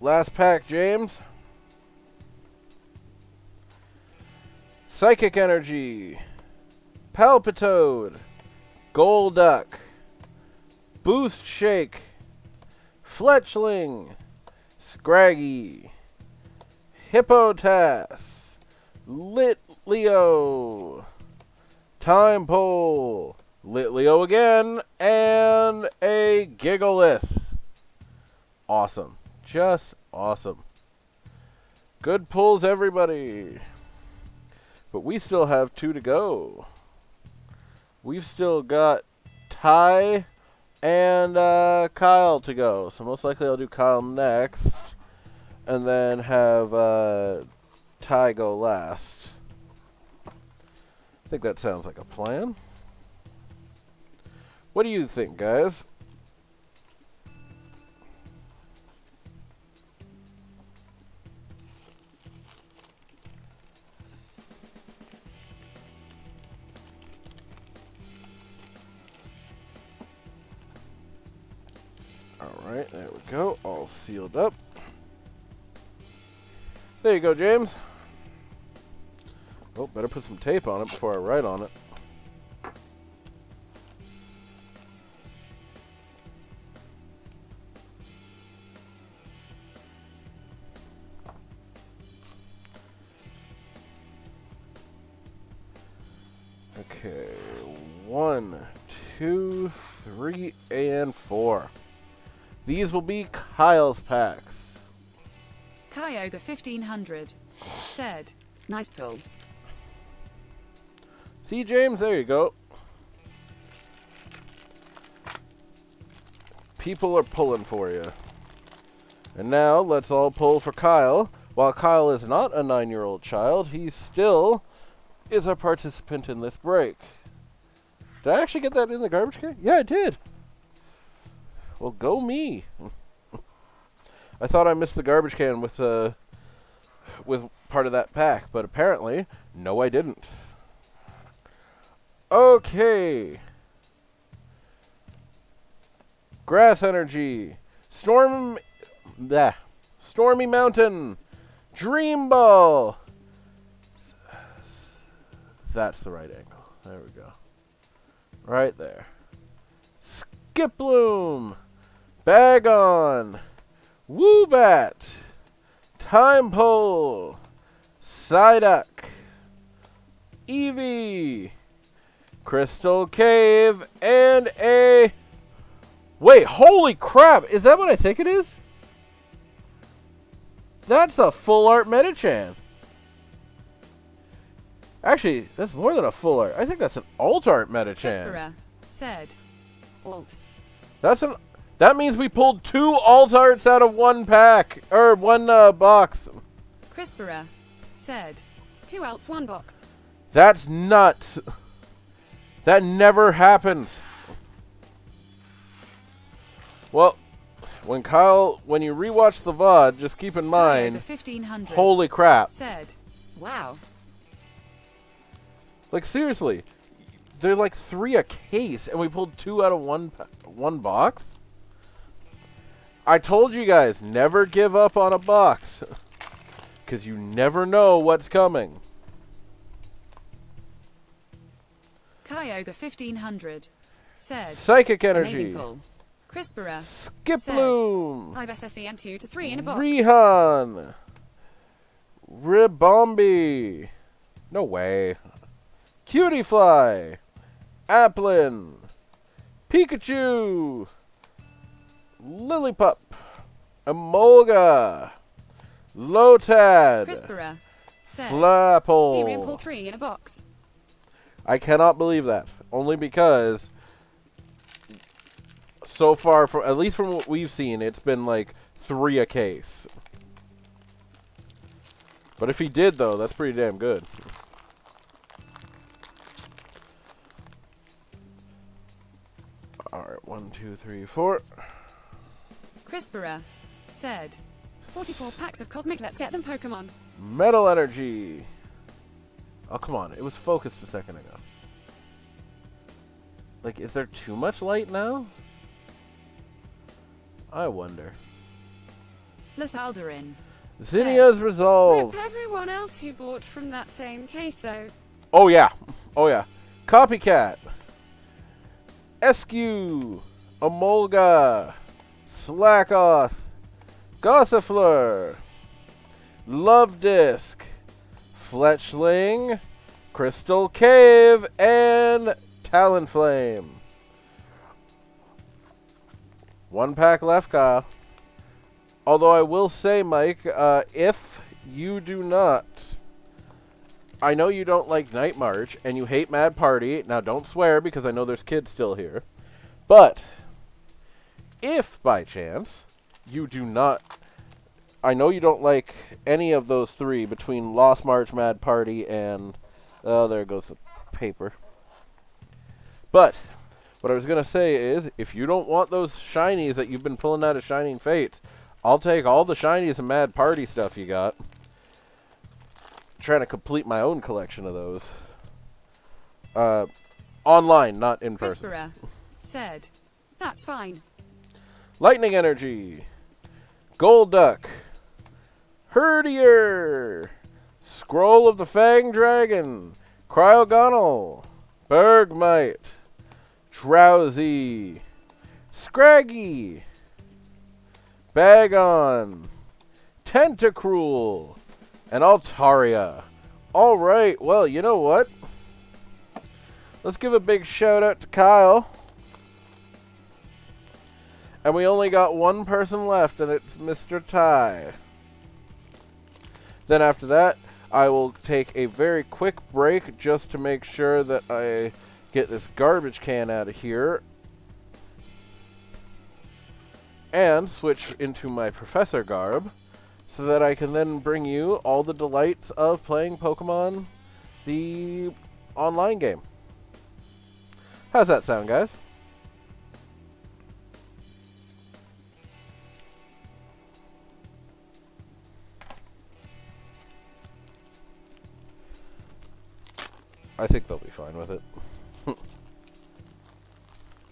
Last pack, James. Psychic Energy. Palpitoad. Golduck, Boost Shake, Fletchling, Scraggy, Hippotas, Litleo, Time Pole, Litleo again, and a Gigalith. Awesome. Just awesome. Good pulls, everybody. But we still have 2 to go. We've still got Ty and Kyle to go. So most likely I'll do Kyle next. And then have Ty go last. I think that sounds like a plan. What do you think, guys? Alright, there we go. All sealed up. There you go, James. Oh, better put some tape on it before I write on it. Okay, 1, 2, 3, and 4. These will be Kyle's packs. Kyogre 1500 said, Nice pull. See, James? There you go. People are pulling for you. And now, let's all pull for Kyle. While Kyle is not a 9-year-old child, he still is a participant in this break. Did I actually get that in the garbage can? Yeah, I did. Well, go me. I thought I missed the garbage can with part of that pack, but apparently, no, I didn't. Okay. Grass Energy. Stormy Mountain. Dream Ball. That's the right angle. There we go. Right there. Skip Bloom. Bag On. Woobat. Time Pole. Psyduck. Eevee. Crystal Cave. And a... Wait, holy crap! Is that what I think it is? That's a full art Metachan. Actually, that's more than a full art. I think that's an alt art Metachan. Crispera said. Alt. That means we pulled 2 alt arts out of one pack or one box. Crispera said. 2 alts, 1 box. That's nuts. That never happens. Well, when you rewatch the VOD, just keep in mind, 1500 holy crap. Said. Wow. Like, seriously, they're like 3 a case, and we pulled 2 out of one box? I told you guys, never give up on a box, because you never know what's coming. Kyogre 1500 said. Psychic Energy. Amazing pull. Crispera Skip said. Bloom. 5 SSE and 2 to 3 in a box. Rihan. Ribombi. No way. Cutie Fly. Applin. Pikachu. Lillipup. Emolga. Lotad. Crispera said. Flapple. Darian pull 3 in a box. I cannot believe that. Only because so far, at least from what we've seen, it's been like 3 a case. But if he did, though, that's pretty damn good. Alright, 1, 2, 3, 4. Crispera said. 44 packs of Cosmic Let's Get Them Pokemon. Metal Energy. Oh, come on. It was focused a second ago. Like, is there too much light now? I wonder. Lethaldarin. Zinnia's Resolve. Rip everyone else who bought from that same case, though. Oh, yeah. Oh, yeah. Copycat. Eskew. Emolga. Slackoth. Gossifleur. Love Disc. Fletchling. Crystal Cave. And Talonflame. 1 pack left, Kyle. Although I will say, Mike, if you do not... I know you don't like Night March, and you hate Mad Party. Now, don't swear, because I know there's kids still here. But, if, by chance, you do not... I know you don't like any of those 3 between Lost March, Mad Party, and... Oh, there goes the paper. But... what I was going to say is, if you don't want those shinies that you've been pulling out of Shining Fates, I'll take all the shinies and Mad Party stuff you got. Trying to complete my own collection of those. Online, not in person. Crispera said. That's fine. Lightning Energy. Golduck. Herdier. Scroll of the Fang Dragon. Cryogonal. Bergmite. Drowsy. Scraggy. Bagon. Tentacruel. And Altaria. Alright, well, you know what? Let's give a big shout out to Kyle. And we only got 1 person left, and it's Mr. Ty. Then after that, I will take a very quick break just to make sure that I get this garbage can out of here. and switch into my professor garb so that I can then bring you all the delights of playing Pokemon, the online game. How's that sound, guys? I think they'll be fine with it.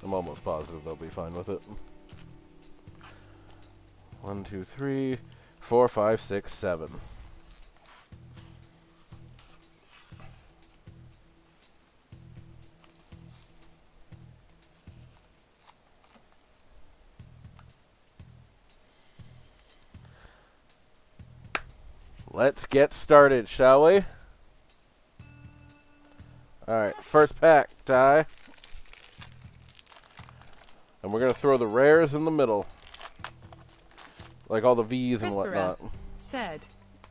I'm almost positive they'll be fine with it. 1, 2, 3, 4, 5, 6, 7. Let's get started, shall we? Alright, first pack, Ty. And we're going to throw the rares in the middle. Like all the V's and whatnot. Said,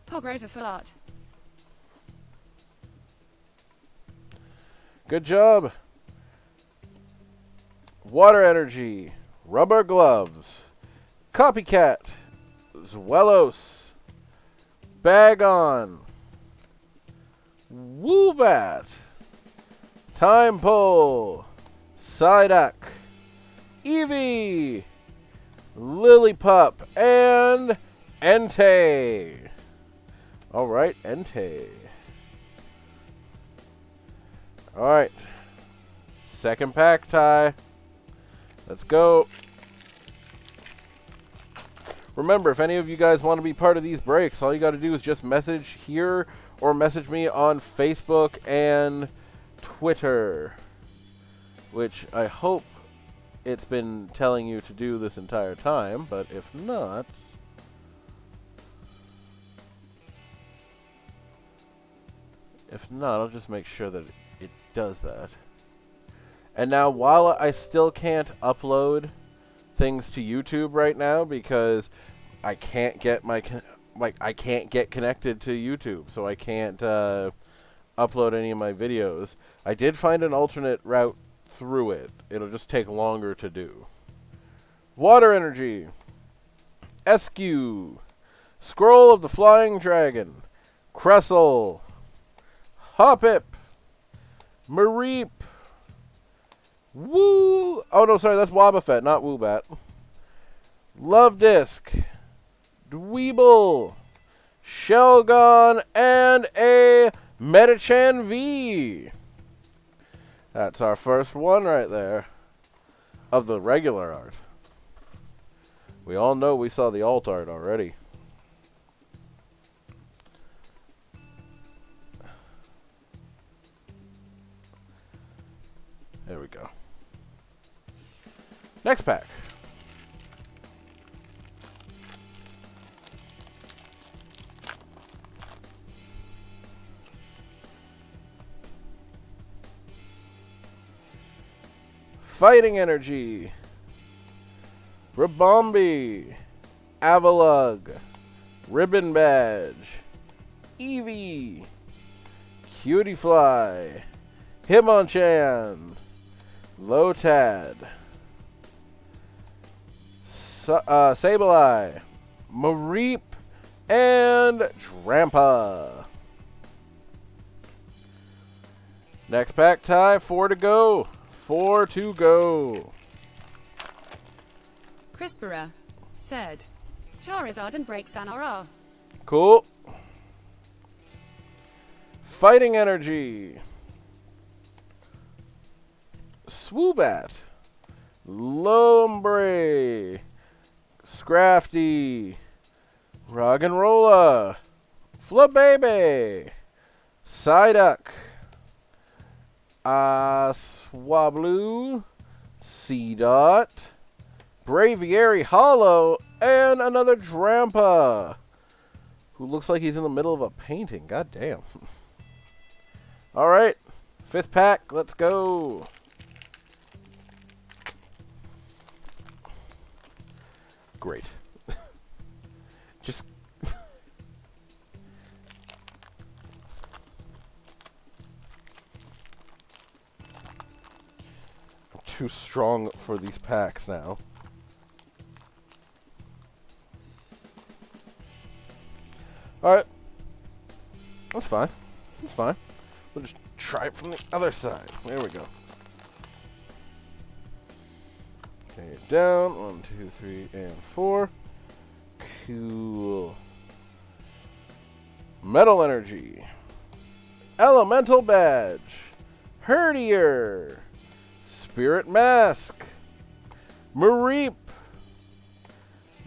Pogros a full art. Good job. Water Energy. Rubber Gloves. Copycat. Zwelos. Bagon. Woobat. Time Pull. Psyduck. Eevee. Lillipup. And Entei. Alright, Entei. Alright. Second pack, Ty. Let's go. Remember, if any of you guys want to be part of these breaks, all you got to do is just message here or message me on Facebook and Twitter, which I hope it's been telling you to do this entire time, but if not, I'll just make sure that it does that. And now, while I still can't upload things to YouTube right now because I can't get I can't get connected to YouTube, so I can't upload any of my videos. I did find an alternate route through it. It'll just take longer to do. Water Energy. Eskew. Scroll of the Flying Dragon. Cressel. Hoppip. Mareep. Woo! Oh, no, sorry, that's Wobbuffet, not Woobat. Love Disc. Dweeble. Shelgon. And a Metachan V. That's our first one right there. Of the regular art. We all know we saw the alt art already. There we go. Next pack. Fighting Energy. Rabombi. Avalugg. Ribbon Badge. Eevee. Cutiefly. Hitmonchan. Lotad. Sableye. Mareep. And Drampa. Next pack, Ty. 4 to go. 4 to go. Crispera said, Charizard and Break Sanara. Cool. Fighting Energy. Swoobat. Lombre. Scrafty. Roggenrola. Flababy. Psyduck. Swablu. Seedot. Braviary Hollow. And another Drampa, who looks like he's in the middle of a painting. God damn. Alright. 5th pack. Let's go. Great. Just... I'm too strong for these packs now. Alright. That's fine. That's fine. We'll just try it from the other side. There we go. Okay, down. 1, 2, 3, and 4. Cool. Metal Energy. Elemental Badge. Herdier. Spirit Mask. Mareep.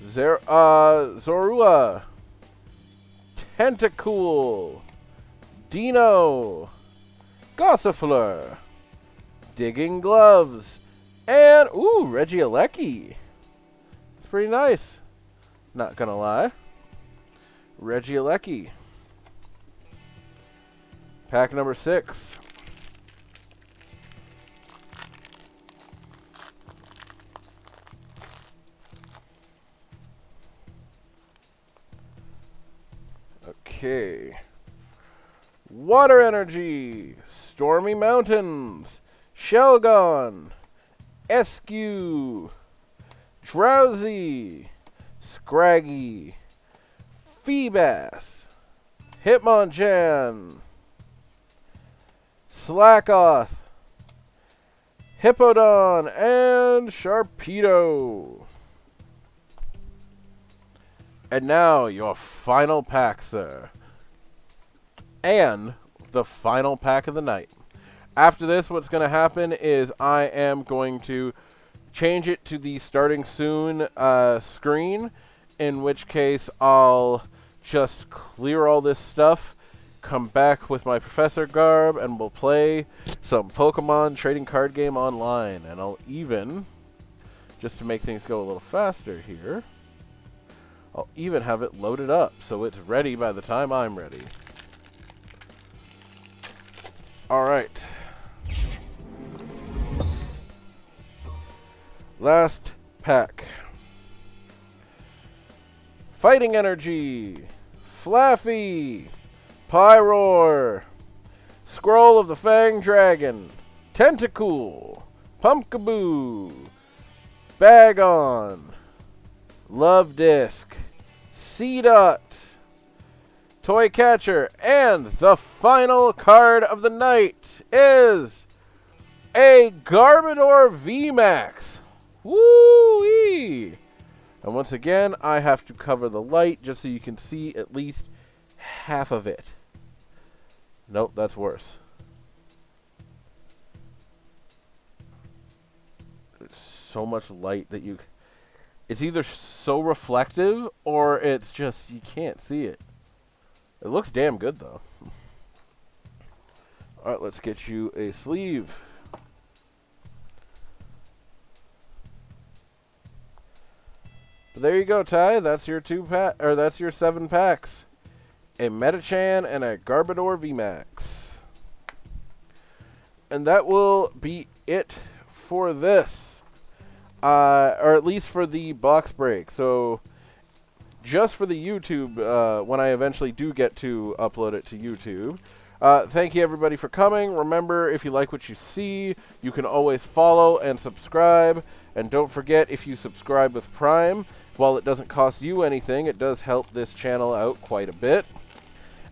Zorua. Tentacool. Dino. Gossifleur. Digging Gloves. And, ooh, Regieleki. It's pretty nice. Not gonna lie. Regieleki. Pack number 6. Okay. Water Energy. Stormy Mountains. Shelgon. Eskew. Drowsy. Scraggy. Feebas. Hitmonchan. Slackoth. Hippodon. And Sharpedo. And now your final pack, sir. And the final pack of the night. After this, what's going to happen is I am going to change it to the starting soon screen, in which case I'll just clear all this stuff, come back with my professor garb, and we'll play some Pokemon trading card game online. And I'll even, just to make things go a little faster here, I'll even have it loaded up so it's ready by the time I'm ready. Alright. Last pack. Fighting Energy. Flaffy. Pyroar. Scroll of the Fang Dragon. Tentacool. Pumpkaboo. Bagon. Love Disc. Seedot. Toy Catcher. And the final card of the night is a Garbodor VMAX. Woo-wee! And once again, I have to cover the light just so you can see at least half of it. Nope, that's worse. There's so much light that you... It's either so reflective or it's just you can't see it. It looks damn good, though. Alright, let's get you a sleeve. But there you go, Ty. That's your that's your 7 packs. A Metachan and a Garbodor VMAX. And that will be it for this. Or at least for the box break. So just for the YouTube, when I eventually do get to upload it to YouTube. Thank you, everybody, for coming. Remember, if you like what you see, you can always follow and subscribe. And don't forget, if you subscribe with Prime, while it doesn't cost you anything, it does help this channel out quite a bit.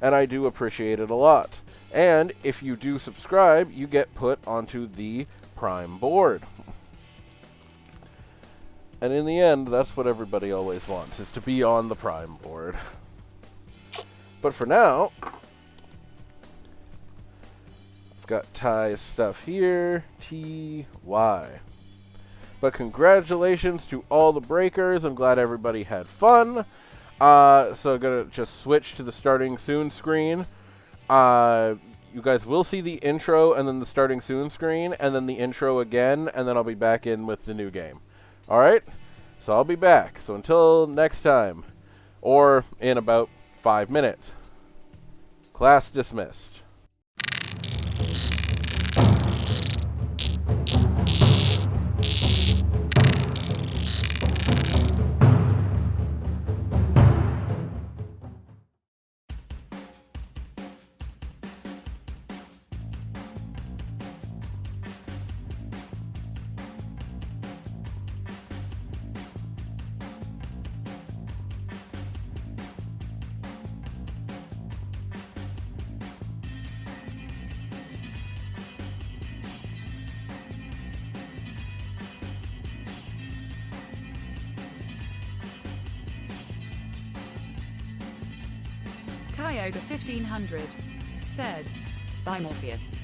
And I do appreciate it a lot. And if you do subscribe, you get put onto the Prime board. And in the end, that's what everybody always wants, is to be on the Prime board. But for now, I've got Ty's stuff here. TY. But congratulations to all the breakers. I'm glad everybody had fun. So I'm going to just switch to the starting soon screen. You guys will see the intro and then the starting soon screen and then the intro again, and then I'll be back in with the new game. Alright? So I'll be back. So until next time, or in about 5 minutes. Class dismissed. Kyogre 1500 said, Bye Morpheus.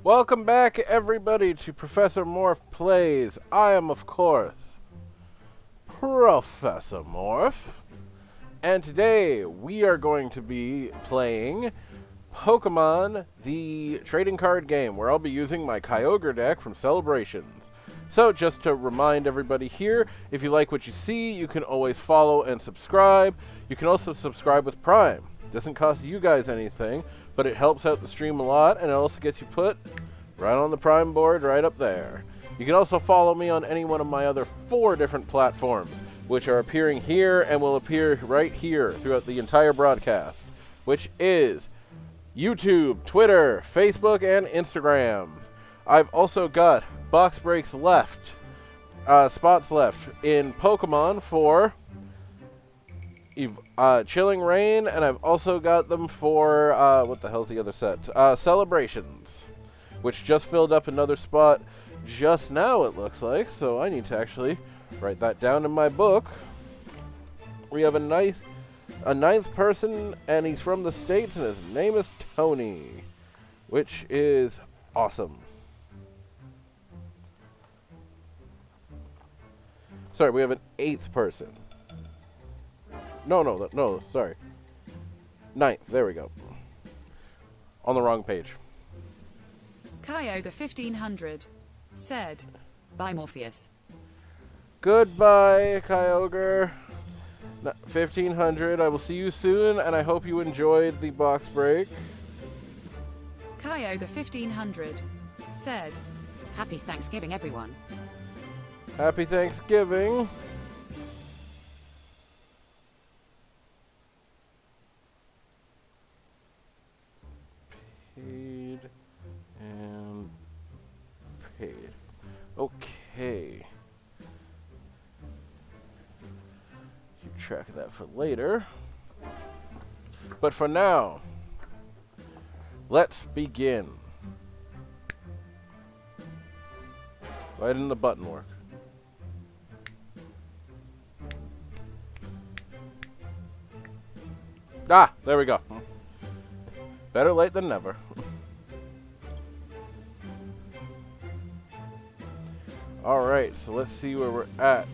Welcome back, everybody, to Professor Morph Plays. I am, of course, Professor Morph. And today, we are going to be playing Pokemon, the trading card game, where I'll be using my Kyogre deck from Celebrations. So, just to remind everybody here, if you like what you see, you can always follow and subscribe. You can also subscribe with Prime. Doesn't cost you guys anything, but it helps out the stream a lot, and it also gets you put right on the Prime board right up there. You can also follow me on any one of my other 4 different platforms, which are appearing here and will appear right here throughout the entire broadcast, which is YouTube, Twitter, Facebook, and Instagram. I've also got box breaks left, spots left in Pokemon for Chilling Reign, and I've also got them for, what the hell's the other set? Celebrations, which just filled up another spot just now, it looks like, so I need to actually write that down in my book. We have a 9th person, and he's from the States, and his name is Tony, which is awesome. Sorry, we have an 8th person. No, sorry. 9th, there we go. On the wrong page. Kyogre 1500 said, Bye, Morpheus. Goodbye, Kyogre. 1500, I will see you soon, and I hope you enjoyed the box break. Kyogre 1500 said, Happy Thanksgiving, everyone. Happy Thanksgiving. Paid and paid. Okay. Keep track of that for later. But for now, let's begin. Why didn't the button work? Ah, there we go. Better late than never. Alright, so let's see where we're at.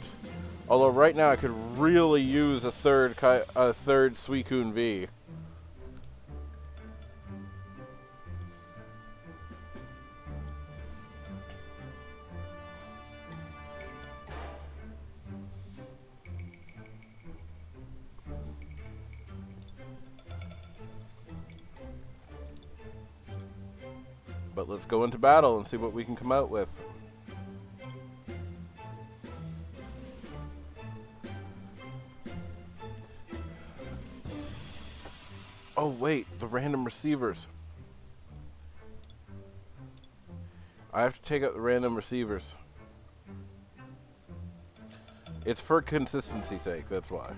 Although right now I could really use a third Suicune V. But let's go into battle and see what we can come out with. Oh wait, the random receivers. I have to take out the random receivers. It's for consistency's sake, that's why.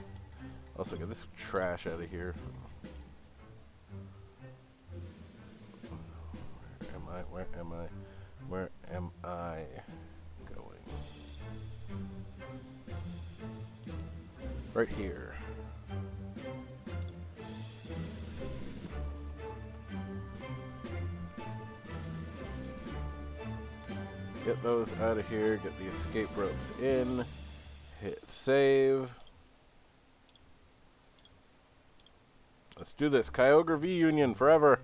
Also get this trash out of here. Where am I going? Right here. Get those out of here, get the escape ropes in, hit save. Let's do this. Kyogre V Union forever.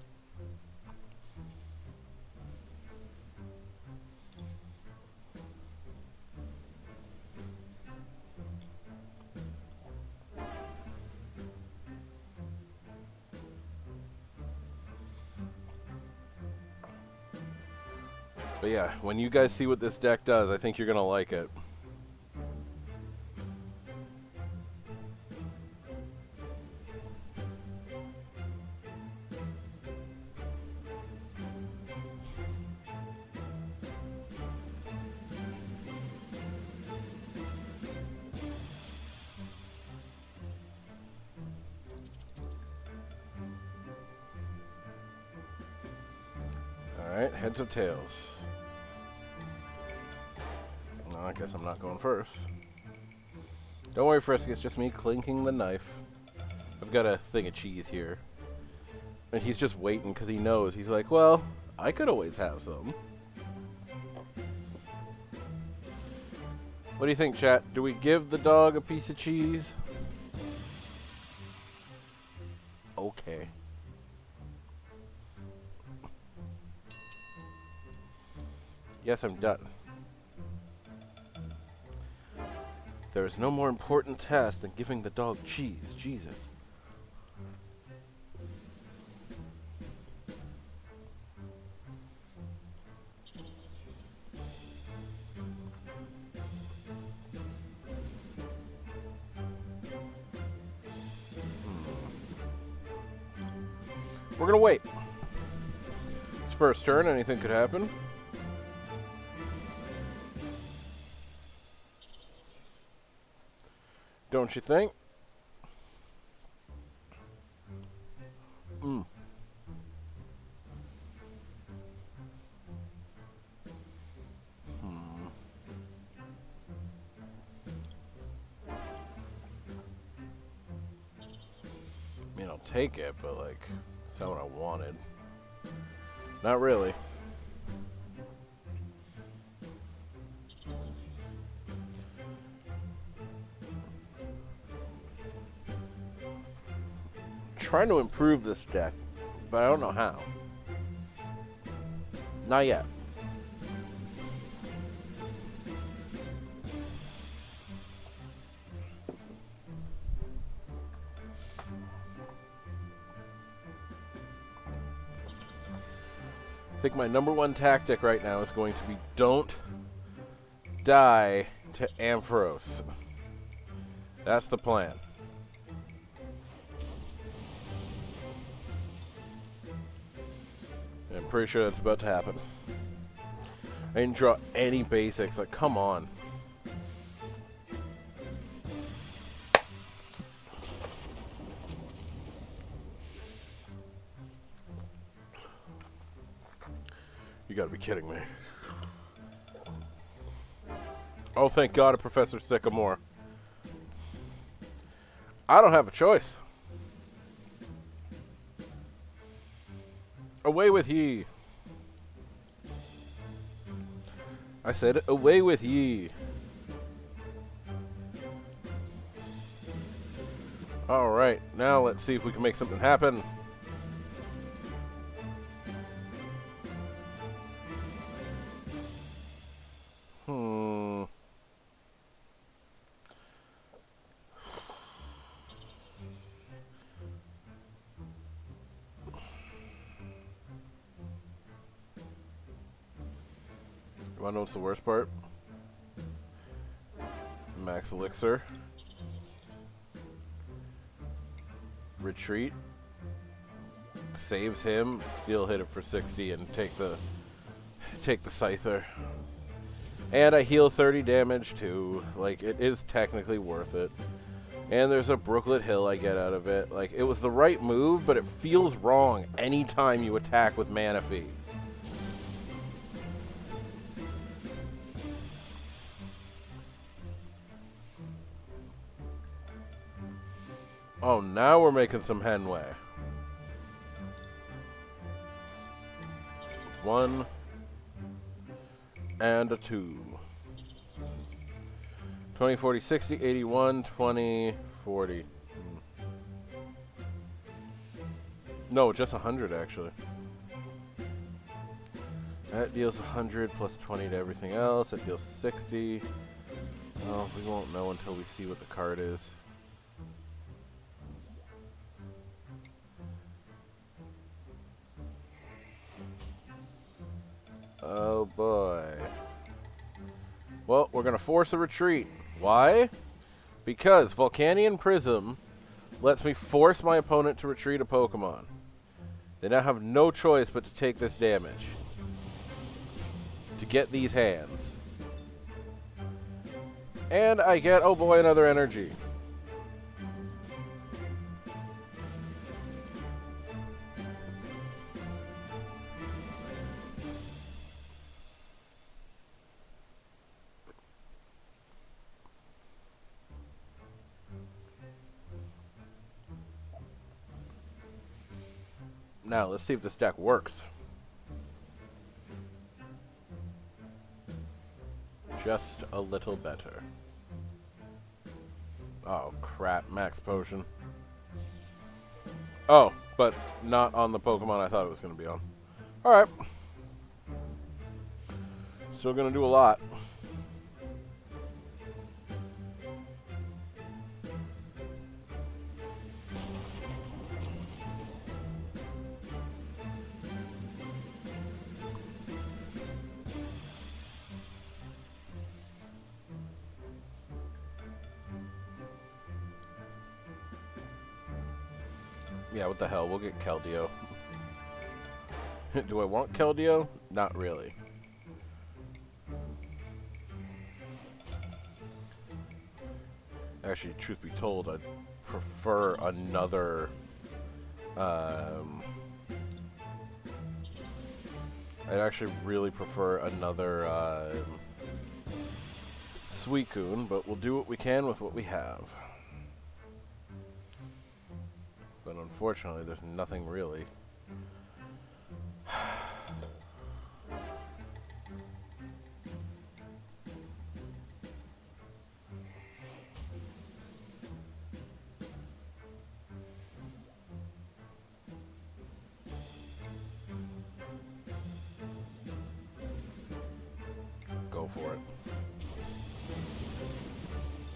But yeah, when you guys see what this deck does, I think you're going to like it. Alright, heads or tails? No, I guess I'm not going first. Don't worry, Frisky, it's just me clinking the knife. I've got a thing of cheese here. And he's just waiting because he knows. He's like, well, I could always have some. What do you think, chat? Do we give the dog a piece of cheese? Okay. Yes, I'm done. There is no more important task than giving the dog cheese. Jesus. We're gonna wait. It's first turn, anything could happen. Don't you think? Mm. I mean, I'll take it, but like, it's not what I wanted. Not really. Trying to improve this deck, but I don't know how. Not yet. I think my number one tactic right now is going to be don't die to Ampharos. That's the plan. I'm pretty sure that's about to happen. I didn't draw any basics. Like, come on. You gotta be kidding me. Oh, thank God, a Professor Sycamore. I don't have a choice. Away with ye. I said, away with ye. Alright, now let's see if we can make something happen. You wanna know what's the worst part? Max Elixir. Retreat. Saves him, still hit it for 60 and take the Scyther. And I heal 30 damage too. Like, it is technically worth it. And there's a Brooklet Hill I get out of it. Like, it was the right move, but it feels wrong anytime you attack with Manaphy. Oh, now we're making some headway. 1 and a 2. 20, 40, 60, 81, 20, 40. No, just 100 actually. That deals 100 plus 20 to everything else. That deals 60. Oh, we won't know until we see what the card is. Oh boy. Well, we're going to force a retreat. Why? Because Volcanion Prism lets me force my opponent to retreat a Pokemon. They now have no choice but to take this damage to get these hands. And I get, oh boy, another energy. Now, let's see if this deck works. just a little better. Oh, crap. Max potion. Oh, but not on the Pokemon I thought it was going to be on. Alright. Still going to do a lot. Yeah, what the hell? We'll get Keldeo. Do I want Keldeo? Not really. Actually, truth be told, I'd prefer another... I'd actually really prefer another Suicune, but we'll do what we can with what we have. But unfortunately, there's nothing really. Go for it.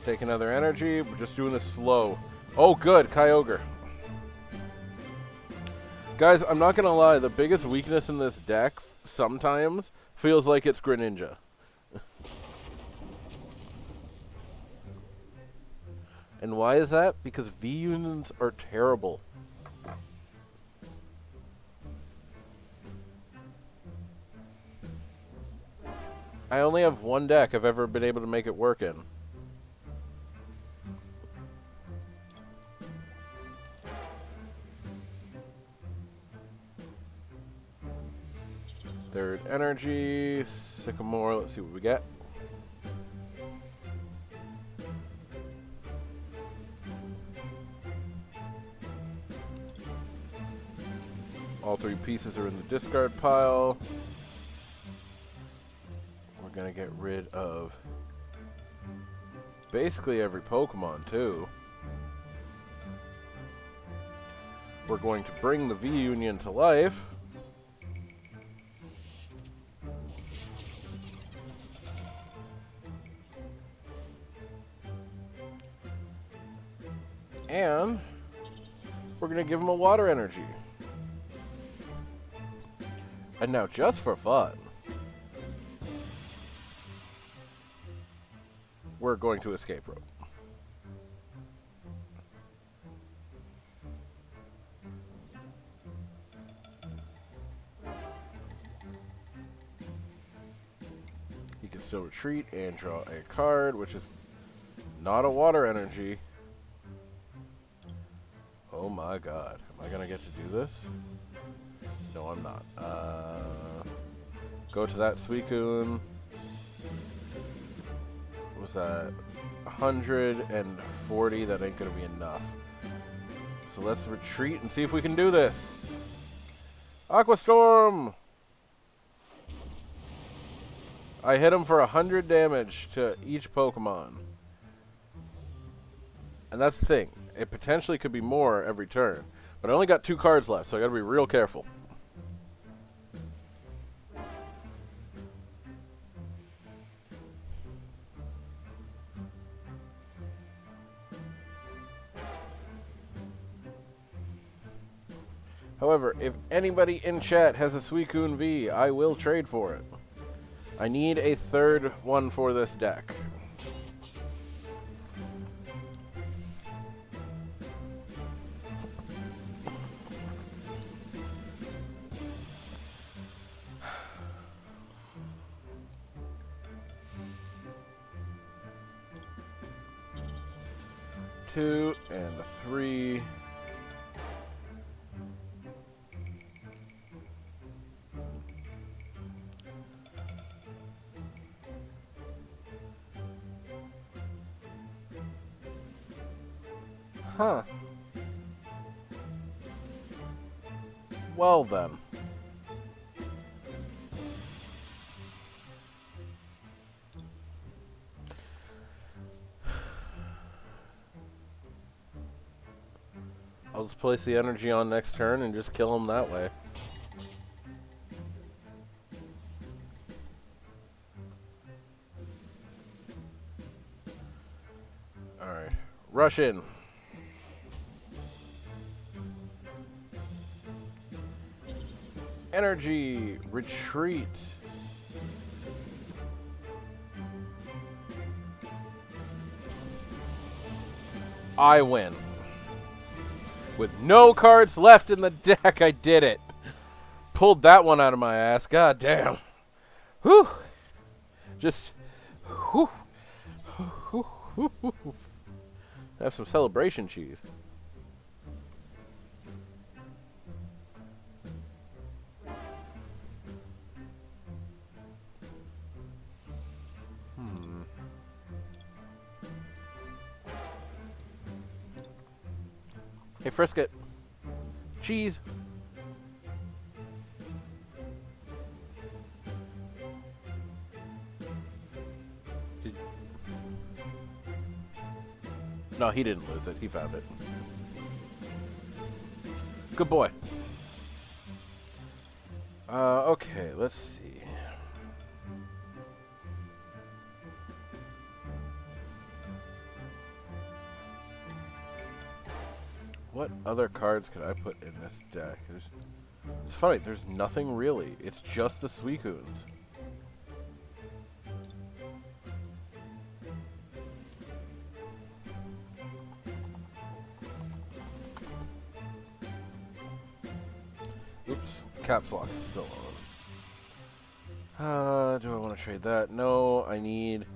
Take another energy. We're just doing this slow. Oh, good. Kyogre. Guys, I'm not going to lie. The biggest weakness in this deck sometimes feels like it's Greninja. And why is that? Because V-Unions are terrible. I only have one deck I've ever been able to make it work in. Third energy, Sycamore, let's see what we get. All three pieces are in the discard pile. We're gonna get rid of basically every Pokemon too. We're going to bring the V-Union to life. And we're going to give him a water energy. And now, just for fun, we're going to escape rope. He can still retreat and draw a card, which is not a water energy. Oh my god. Am I going to get to do this? No, I'm not. Go to that Suicune. What was that? 140. That ain't going to be enough. So let's retreat and see if we can do this. Aqua Storm! I hit him for 100 damage to each Pokemon. And that's the thing. It potentially could be more every turn. But I only got 2 cards left, so I gotta be real careful. However, if anybody in chat has a Suicune V, I will trade for it. I need a third one for this deck. Two and a 3. Huh. Well then. I'll just place the energy on next turn and just kill him that way. Alright. Rush in. Energy. Retreat. I win. With no cards left in the deck, I did it. Pulled that one out of my ass. God damn. Whew. Just. Whew. Whew. Whew. Whew. Have some celebration cheese. Hey, Frisket. Cheese. No, he didn't lose it. He found it. Good boy. Okay, let's see. What other cards could I put in this deck? It's funny, there's nothing really. It's just the Suicunes. Oops, caps lock is still on. Do I want to trade that? No, I need...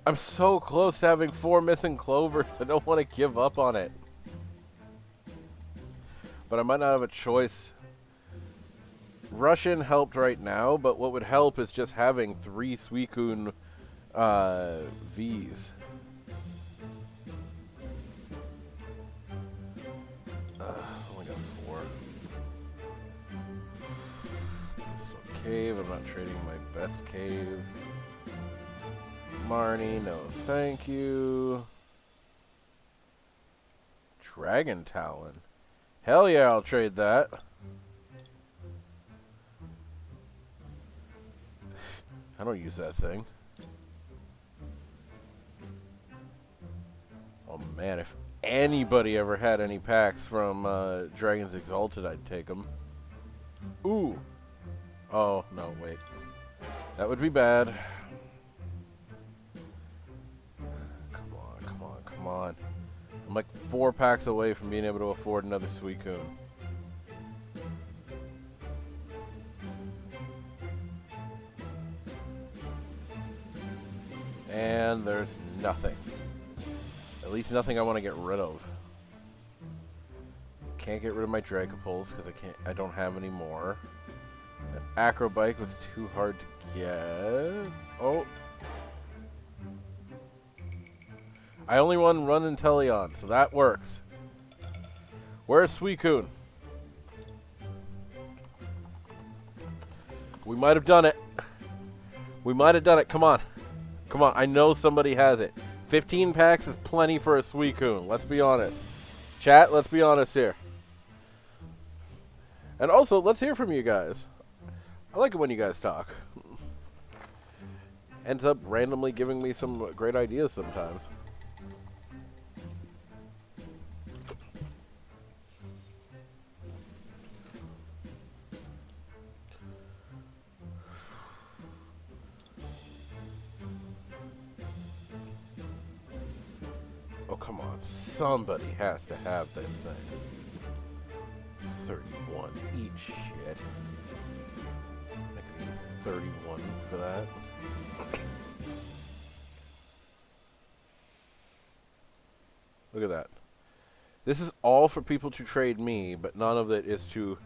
I'm so close to having 4 missing clovers. I don't want to give up on it. But I might not have a choice. Russian helped right now, but what would help is just having 3 Suicune Vs. Only got 4. So cave, I'm not trading my best cave. Marnie, no thank you. Dragon Talon. Hell yeah, I'll trade that. I don't use that thing. Oh man, if anybody ever had any packs from Dragons Exalted, I'd take them. Ooh. Oh, no, wait. That would be bad. Come on. I'm like 4 packs away from being able to afford another Suicune. And there's nothing. At least nothing I want to get rid of. Can't get rid of my Dragapults because I don't have any more. That Acrobike was too hard to get. Oh. I only won Run and Teleon, so that works. Where's Suicune? We might have done it. We might have done it. Come on. Come on. I know somebody has it. 15 packs is plenty for a Suicune. Let's be honest. Chat, let's be honest here. And also, let's hear from you guys. I like it when you guys talk. Ends up randomly giving me some great ideas sometimes. Come on, somebody has to have this thing. 31 each shit. I could need 31 for that. Look at that. This is all for people to trade me, but none of it is to,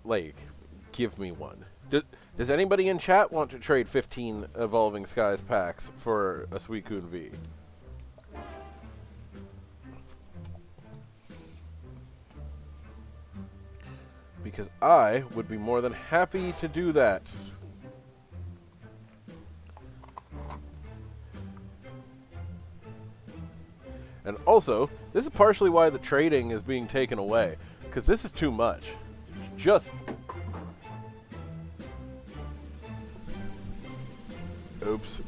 like, give me one. Does anybody in chat want to trade 15 Evolving Skies packs for a Suicune V? Because I would be more than happy to do that. And also, this is partially why the trading is being taken away, because this is too much. Just... Oops.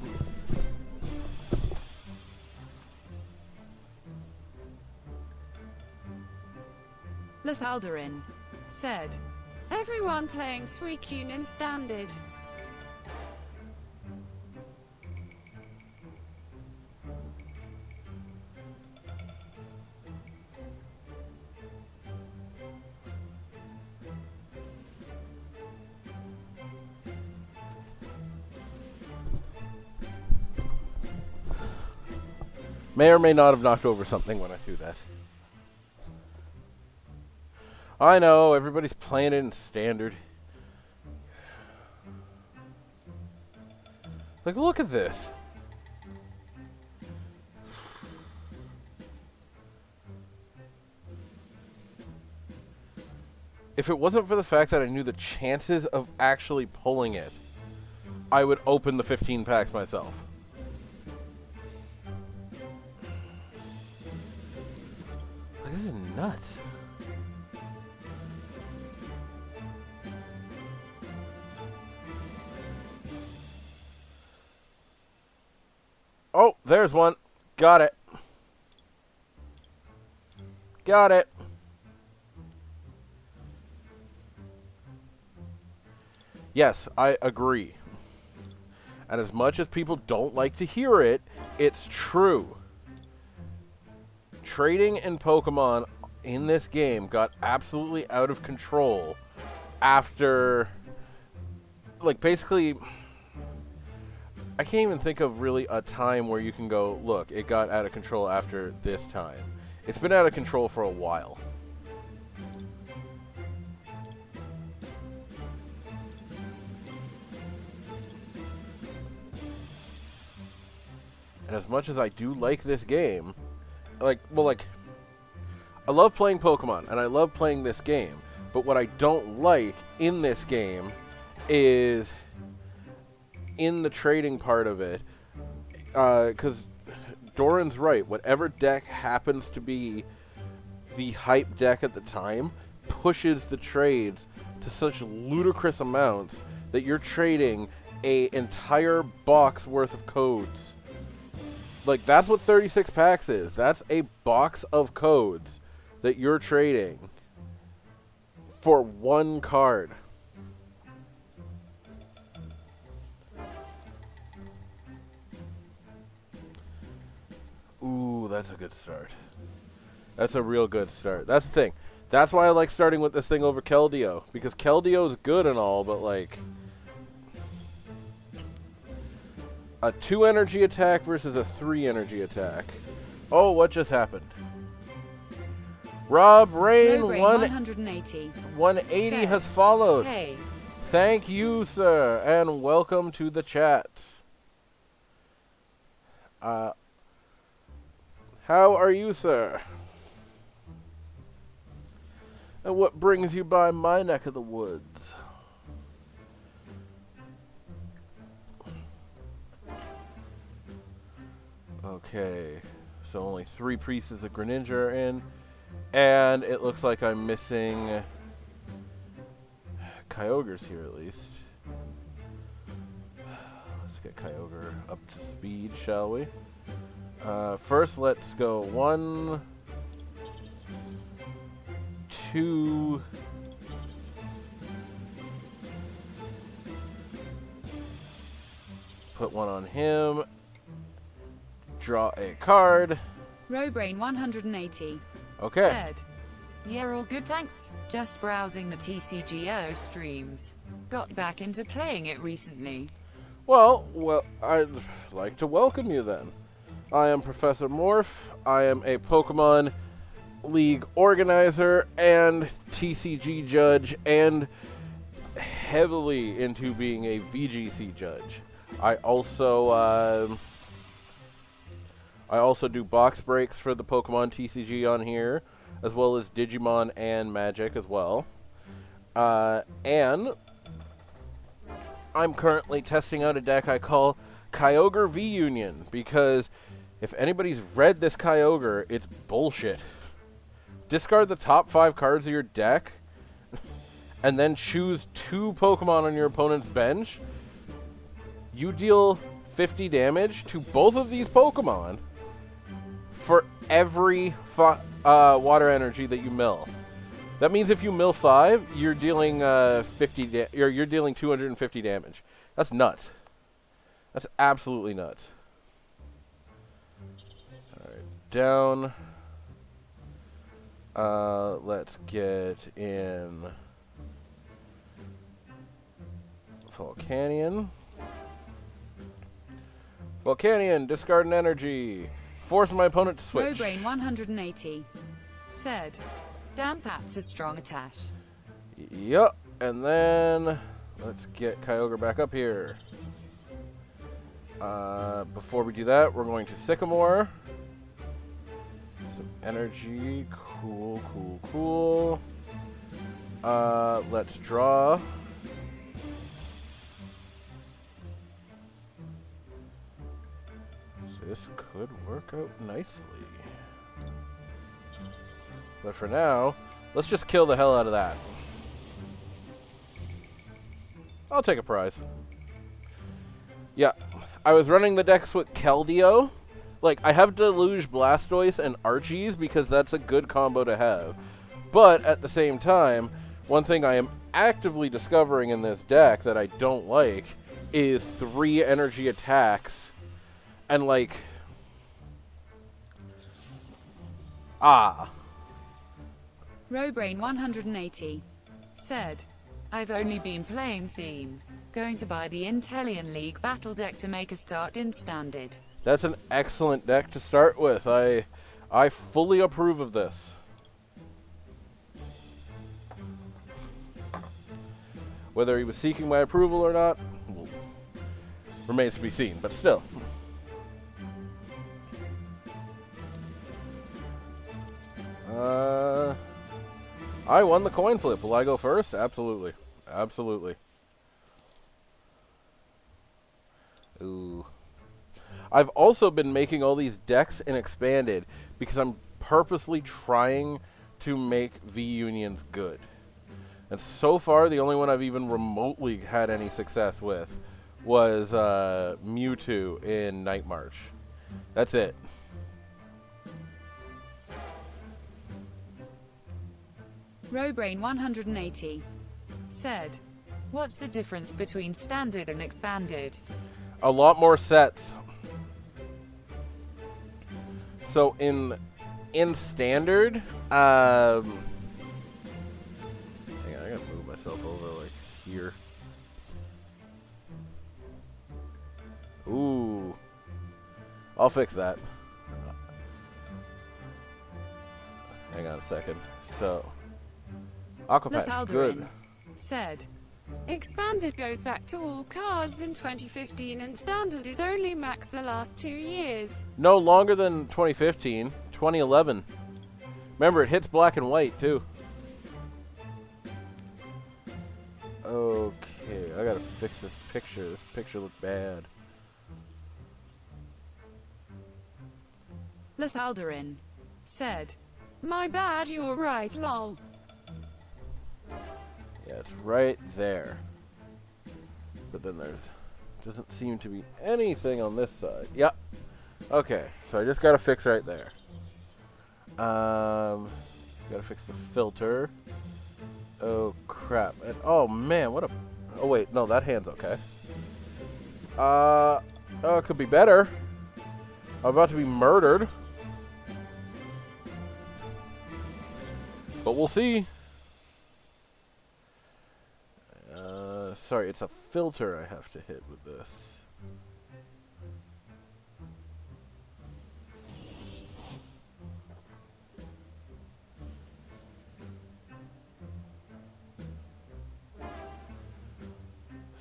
Lethaldarin said, Everyone playing Suicune Standard. May or may not have knocked over something when I threw that. I know, everybody's playing it in Standard. Like, look at this. If it wasn't for the fact that I knew the chances of actually pulling it, I would open the 15 packs myself. Like, this is nuts. Oh, there's one. Got it. Got it. Yes, I agree. And as much as people don't like to hear it, it's true. Trading in Pokemon in this game got absolutely out of control after, like, basically, I can't even think of really a time where you can go, look, it got out of control after this time. It's been out of control for a while. And as much as I do like this game, I love playing Pokemon, and I love playing this game, but what I don't like in this game is in the trading part of it, because Doran's right, whatever deck happens to be the hype deck at the time pushes the trades to such ludicrous amounts that you're trading an entire box worth of codes. Like, that's what 36 packs is. That's a box of codes that you're trading for one card. Ooh, that's a good start. That's a real good start. That's the thing. That's why I like starting with this thing over Keldeo. Because Keldeo is good and all, but like... a 2 energy attack versus a 3 energy attack. Oh, what just happened? Rob Rain 180. 180 has followed. Hey. Thank you, sir, and welcome to the chat. How are you, sir? And what brings you by my neck of the woods? Okay, so only 3 pieces of Greninja are in, and it looks like I'm missing Kyogre's here at least. Let's get Kyogre up to speed, shall we? First, let's go 1, 2, put 1 on him. Draw a card. Robrain 180 Okay. said, Yeah, all good, thanks. Just browsing the Tcgo streams. Got back into playing it recently. Well, I'd like to welcome you then. I am Professor Morph. I am a Pokemon League organizer and TCG judge, and heavily into being a VGC judge. I also do box breaks for the Pokemon TCG on here, as well as Digimon and Magic as well. And I'm currently testing out a deck I call Kyogre V-Union, because If anybody's read this Kyogre, it's bullshit. Discard the top 5 cards of your deck, and then choose 2 Pokemon on your opponent's bench. You deal 50 damage to both of these Pokemon for every water energy that you mill. That means if you mill 5, you're dealing you're dealing 250 damage. That's nuts. That's absolutely nuts. All right, down. Let's get in Volcanion. Volcanion, discard an energy. Force my opponent to switch. Robrain 180 said, damn, that's a strong attack. Yup. And then let's get Kyogre back up here. Before we do that, we're going to Sycamore. Some energy. Cool, cool, cool. Let's draw. This could work out nicely. But for now, let's just kill the hell out of that. I'll take a prize. Yeah, I was running the decks with Keldeo. Like, I have Deluge, Blastoise, and Archies because that's a good combo to have. But at the same time, one thing I am actively discovering in this deck that I don't like is 3 energy attacks. And like, Robrain 180 said, I've only been playing Theme. Going to buy the Intellion League battle deck to make a start in Standard. That's an excellent deck to start with. I fully approve of this. Whether he was seeking my approval or not remains to be seen, but still. I won the coin flip. Will I go first? Absolutely. Absolutely. Ooh. I've also been making all these decks in Expanded because I'm purposely trying to make V-Unions good. And so far, the only one I've even remotely had any success with was Mewtwo in Night March. That's it. Robrain 180 said, What's the difference between Standard and Expanded? A lot more sets. So in Standard, hang on, I gotta move myself over like here. Ooh, I'll fix that. Hang on a second. So, Aquapatch, good. said, Expanded goes back to all cards in 2015 and Standard is only max the last 2 years. No longer than 2015, 2011. Remember, it hits black and white too. Okay, I gotta fix this picture. This picture looked bad. Lethaldarin said, My bad, you're right, lol. Yeah, it's right there. But then doesn't seem to be anything on this side. Yep. Okay, so I just gotta fix right there. Gotta fix the filter. Oh crap. And, oh man, what a... Oh wait, no, that hand's okay. Oh, it could be better. I'm about to be murdered. But we'll see. Sorry, it's a filter I have to hit with this.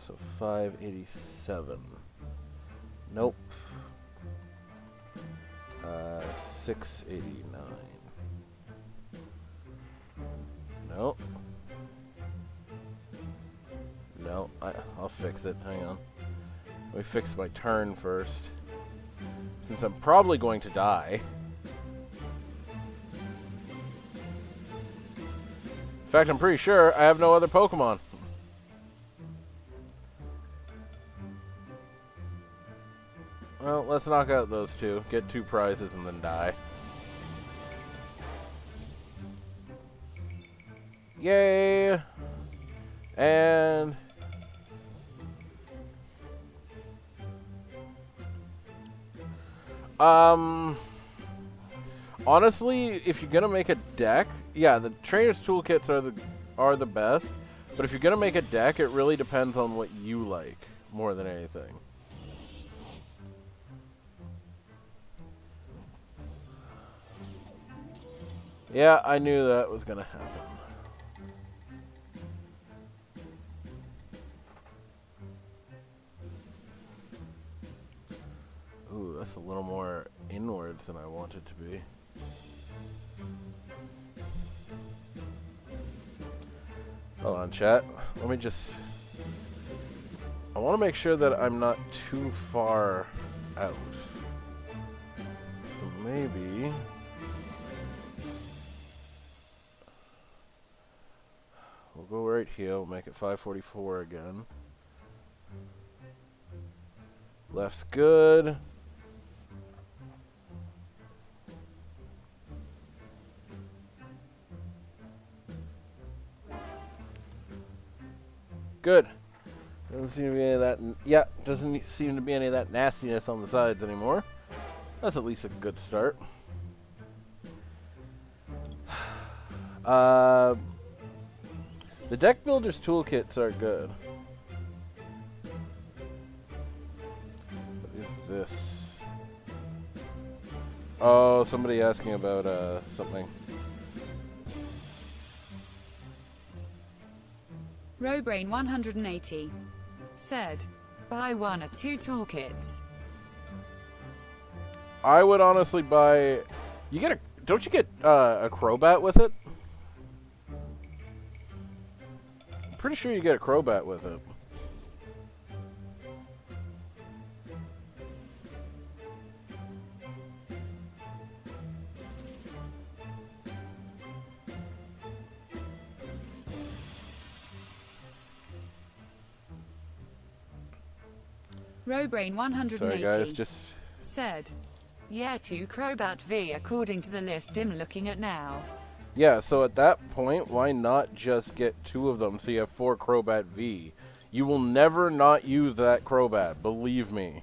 So 587. Nope. 689. Nope. No, I'll fix it. Hang on. Let me fix my turn first. since I'm probably going to die. In fact, I'm pretty sure I have no other Pokemon. Well, let's knock out those two, get 2 prizes, and then die. Yay! And... honestly, if you're gonna make a deck, yeah, the trainer's toolkits are the best. But if you're gonna make a deck, it really depends on what you like more than anything. Yeah, I knew that was gonna happen. Ooh, that's a little more inwards than I want it to be. Hold on, chat. Let me just... I want to make sure that I'm not too far out. So maybe... we'll go right here. We'll make it 544 again. Left's good. Good. Doesn't seem to be any of that. Yeah, doesn't seem to be any of that nastiness on the sides anymore. That's at least a good start. The deck builder's toolkits are good. What is this? Oh, somebody asking about something. Robrain 180 said, Buy 1 or 2 toolkits. I would honestly buy. You get a. Don't you get a Crobat with it? I'm pretty sure you get a Crobat with it. Robrain 180 Sorry guys, just said, Yeah, 2 Crobat V according to the list I'm looking at now. yeah. So at that point, why not just get 2 of them so you have 4 Crobat V? You will never not use that Crobat, believe me.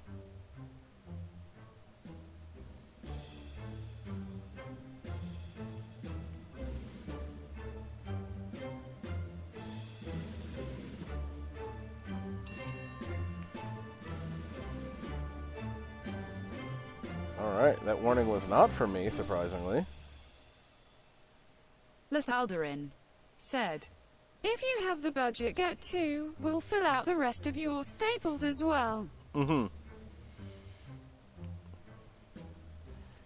Alright, that warning was not for me, surprisingly. Lethaldarin said, If you have the budget, get 2. We'll fill out the rest of your staples as well. Yeah,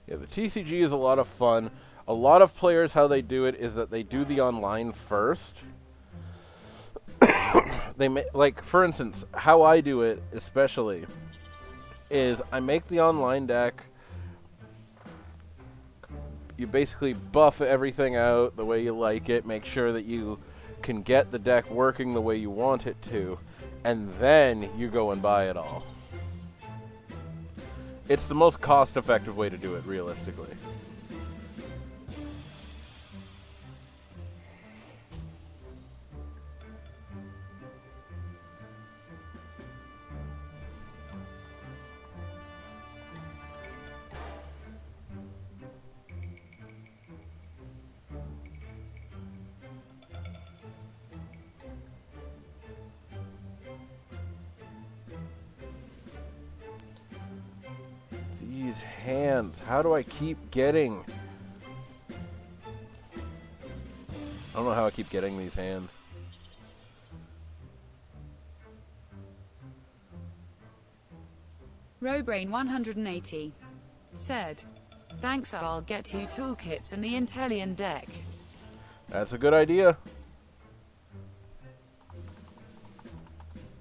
the TCG is a lot of fun. A lot of players, how they do it is that they do the online first. Like, for instance, how I do it especially is I make the online deck. You basically buff everything out the way you like it, make sure that you can get the deck working the way you want it to, and then you go and buy it all. It's the most cost-effective way to do it, realistically. These hands, how do I keep getting? I don't know how I keep getting these hands. Robrain 180 said, Thanks, I'll get 2 toolkits and the Intellion deck. That's a good idea.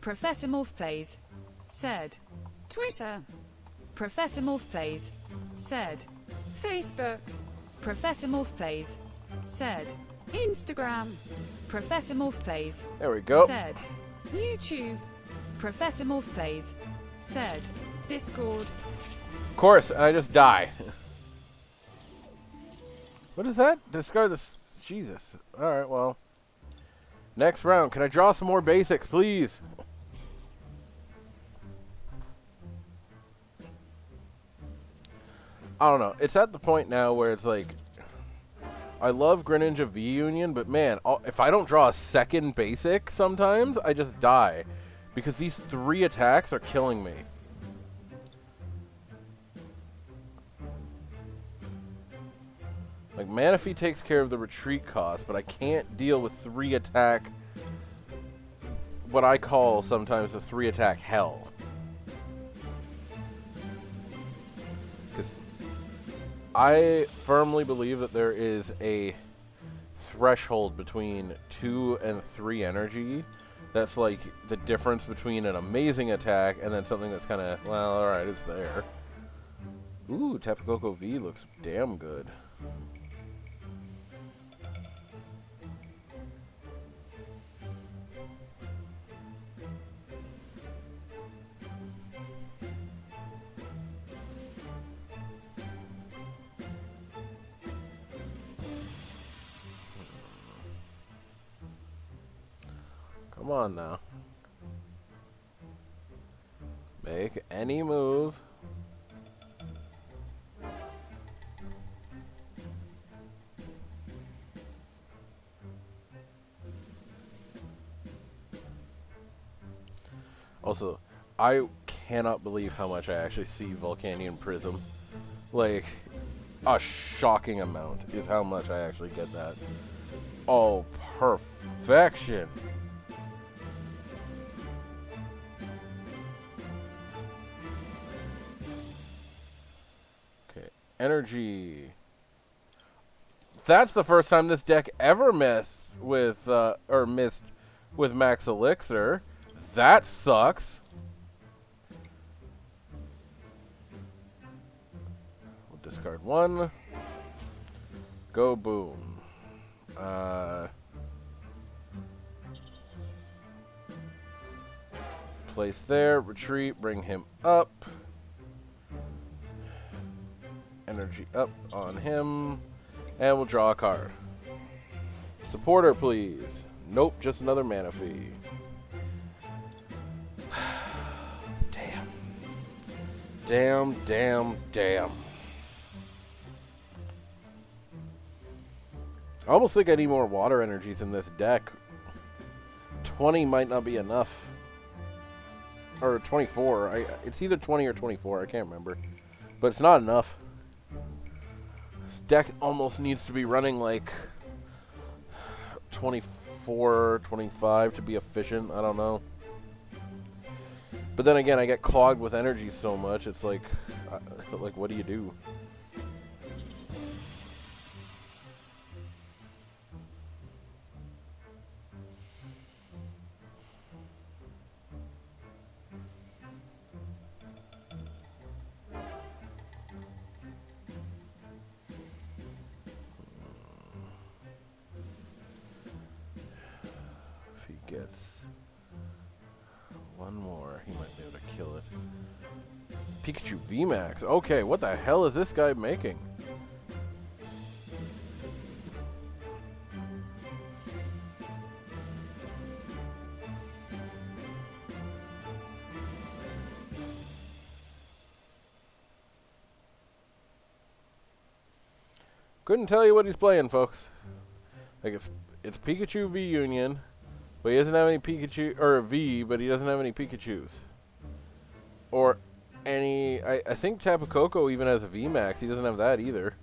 Professor Morphplays said, Twitter. Professor Morph Plays said. Facebook, Professor Morph Plays said. Instagram, Professor Morph Plays There we go. said. YouTube, Professor Morph Plays said. Discord. Of course, and I just die. What is that? Discard this. Jesus. Alright, well. Next round. Can I draw some more basics, please? I don't know. It's at the point now where it's like, I love Greninja V Union, but man, if I don't draw a second basic sometimes, I just die. Because these 3 attacks are killing me. Like, Manaphy takes care of the retreat cost, but I can't deal with 3 attack, what I call sometimes the 3 attack hell. Because I firmly believe that there is a threshold between 2 and 3 energy that's like the difference between an amazing attack and then something that's kind of, well, alright, it's there. Ooh, Ptcgo V looks damn good. Come on now. Make any move. Also, I cannot believe how much I actually see Volcanion Prism. Like, a shocking amount is how much I actually get that. Oh, perfection. Energy. That's the first time this deck ever missed with Max Elixir. That sucks. We'll discard 1. Go boom. Place there. Retreat. Bring him up. Energy up on him, and we'll draw a card. Supporter, please. Nope, just another Manaphy. Damn. Damn, damn, damn. I almost think I need more water energies in this deck. 20 might not be enough. Or 24. It's either 20 or 24, I can't remember. But it's not enough. This deck almost needs to be running like 24, 25 to be efficient. I don't know. But then again, I get clogged with energy so much. It's like what do you do? Gets one more, he might be able to kill it. Pikachu VMAX. Okay, what the hell is this guy making? Couldn't tell you what he's playing, folks. Like it's Pikachu V Union. But he doesn't have any Pikachu, or V, but he doesn't have any Pikachus. Or any, I think Ptcgo even has a VMAX. He doesn't have that either.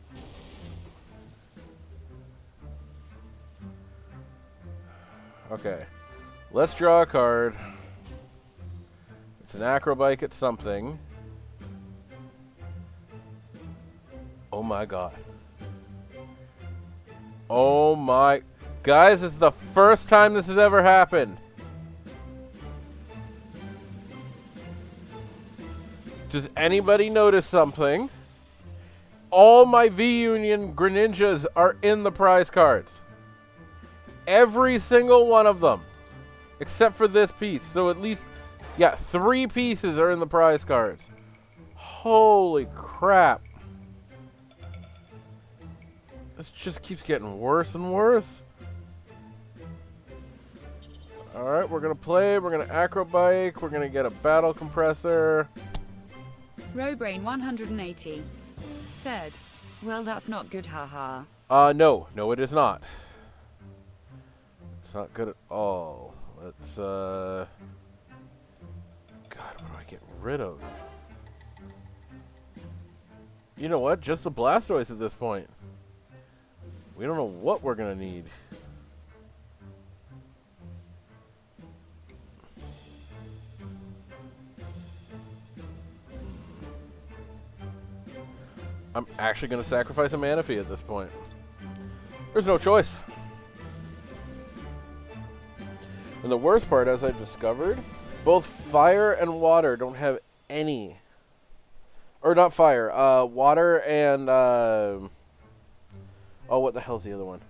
Okay. Let's draw a card. It's an Acrobike at something. Oh my god. Oh my... Guys, this is the first time this has ever happened. Does anybody notice something? All my V-Union Greninjas are in the prize cards. Every single one of them. Except for this piece. So at least, yeah, 3 pieces are in the prize cards. Holy crap. This just keeps getting worse and worse. Alright, we're going to play. We're going to acrobike. We're going to get a battle compressor. Robrain 180 said, Well, that's not good, haha. No. No, it is not. It's not good at all. Let's, God, what do I get rid of? You know what? Just the Blastoise at this point. We don't know what we're going to need. I'm actually going to sacrifice a Manaphy at this point. There's no choice. And the worst part, as I've discovered, both fire and water don't have any. Or not fire. Water and... oh, what the hell's the other one?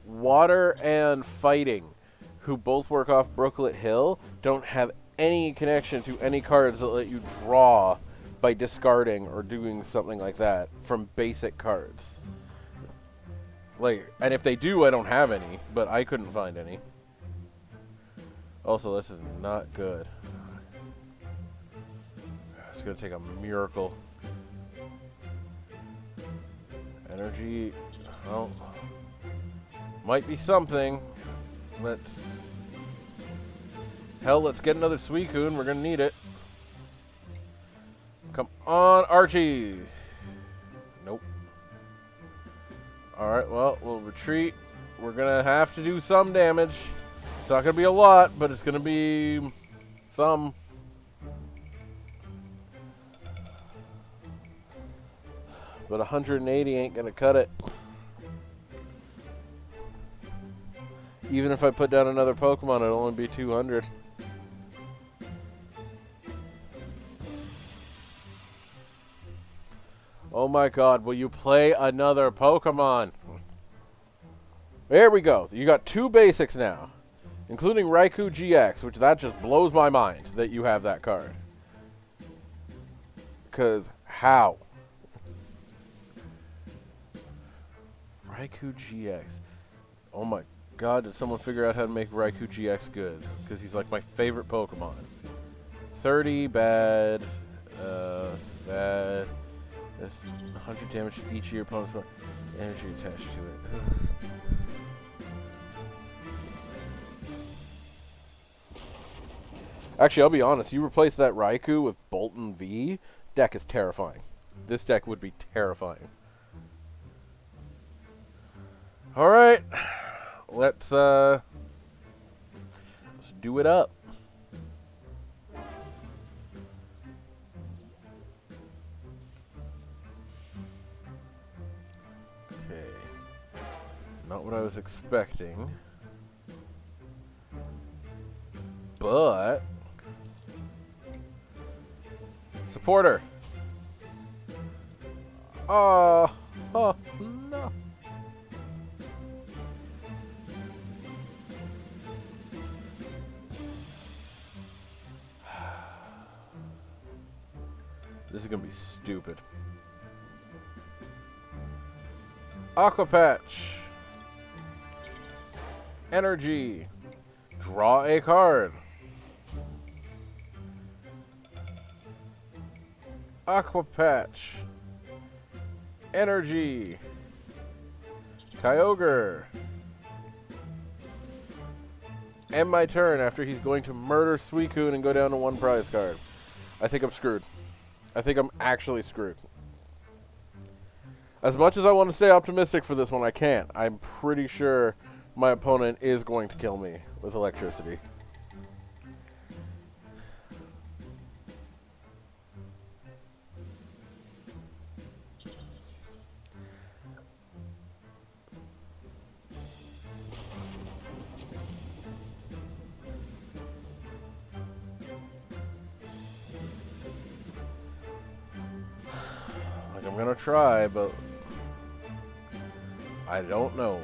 Water and fighting, who both work off Brooklet Hill, don't have any connection to any cards that let you draw by discarding or doing something like that from basic cards. Like, and if they do, I don't have any, but I couldn't find any. Also, this is not good. It's gonna take a miracle. Energy, well, might be something. Let's get another Suicune. We're gonna need it. Come on, Archie. Nope. Alright, well, we'll retreat. We're gonna have to do some damage. It's not gonna be a lot, but it's gonna be some. But 180 ain't gonna cut it. Even if I put down another Pokemon, it'll only be 200. Oh my god, will you play another Pokemon? There we go. You got 2 basics now, including Raikou GX, which that just blows my mind that you have that card. Because how? Raikou GX. Oh my god, did someone figure out how to make Raikou GX good? Because he's like my favorite Pokemon. 30, bad. Bad. That's 100 damage to each of your opponent's energy attached to it. Actually, I'll be honest. You replace that Raikou with Bolton V, deck is terrifying. This deck would be terrifying. Alright. Let's do it up. Okay. Not what I was expecting. But supporter. Oh, no. This is gonna be stupid. Aqua Patch. Energy. Draw a card. Aqua Patch. Energy. Kyogre. End my turn after he's going to murder Suicune and go down to 1 prize card. I think I'm screwed. I think I'm actually screwed. As much as I want to stay optimistic for this one, I can't. I'm pretty sure my opponent is going to kill me with electricity. gonna try, but I don't know.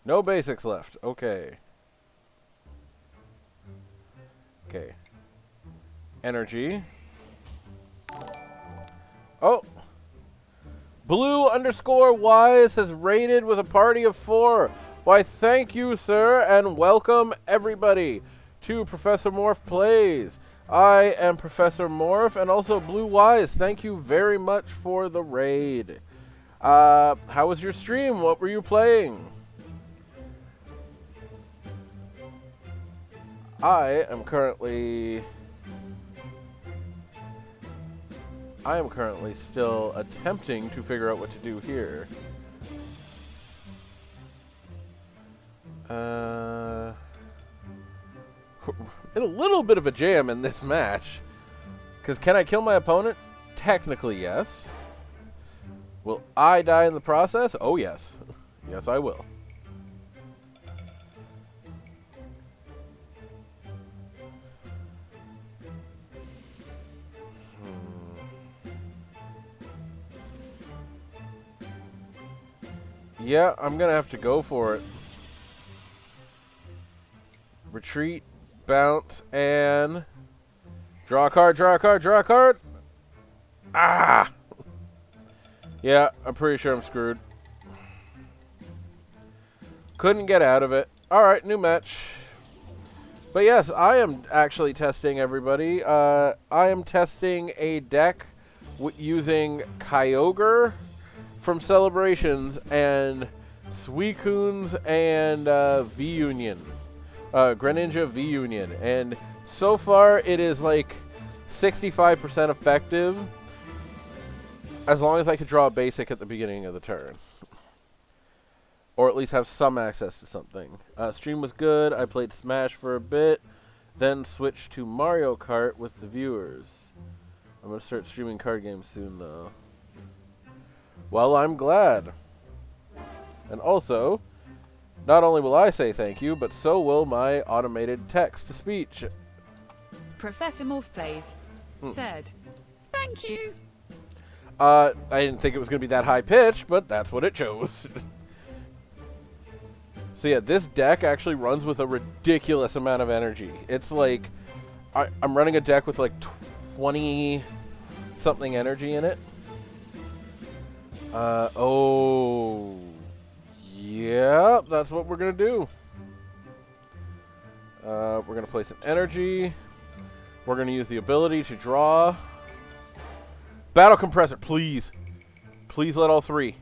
No basics left. Okay. Okay. Energy. Oh! Blue_Wise has raided with a party of 4. Why, thank you, sir, and welcome everybody to Professor Morph Plays. I am Professor Morph, and also Blue Wise. Thank you very much for the raid. How was your stream? What were you playing? I am currently still attempting to figure out what to do here. In a little bit of a jam in this match. Because can I kill my opponent? Technically, yes. Will I die in the process? Oh, yes. Yes, I will. Yeah, I'm going to have to go for it. Retreat, bounce, and draw a card, draw a card, draw a card. Ah! Yeah, I'm pretty sure I'm screwed. Couldn't get out of it. Alright, new match. But yes, I am actually testing everybody. I am testing a deck using Kyogre from Celebrations and Suicunes and V-Union. Greninja V-Union. And so far, it is like 65% effective as long as I could draw a basic at the beginning of the turn. Or at least have some access to something. Stream was good. I played Smash for a bit. Then switched to Mario Kart with the viewers. I'm going to start streaming card games soon, though. Well, I'm glad. And also, not only will I say thank you, but so will my automated text-to-speech. Professor Morph Plays said, Thank you. I didn't think it was going to be that high pitch, but that's what it chose. So yeah, this deck actually runs with a ridiculous amount of energy. It's like, I'm running a deck with like 20-something energy in it. Oh, yeah, that's what we're going to do. We're going to play some energy. We're going to use the ability to draw. Battle Compressor, please. Please let all 3.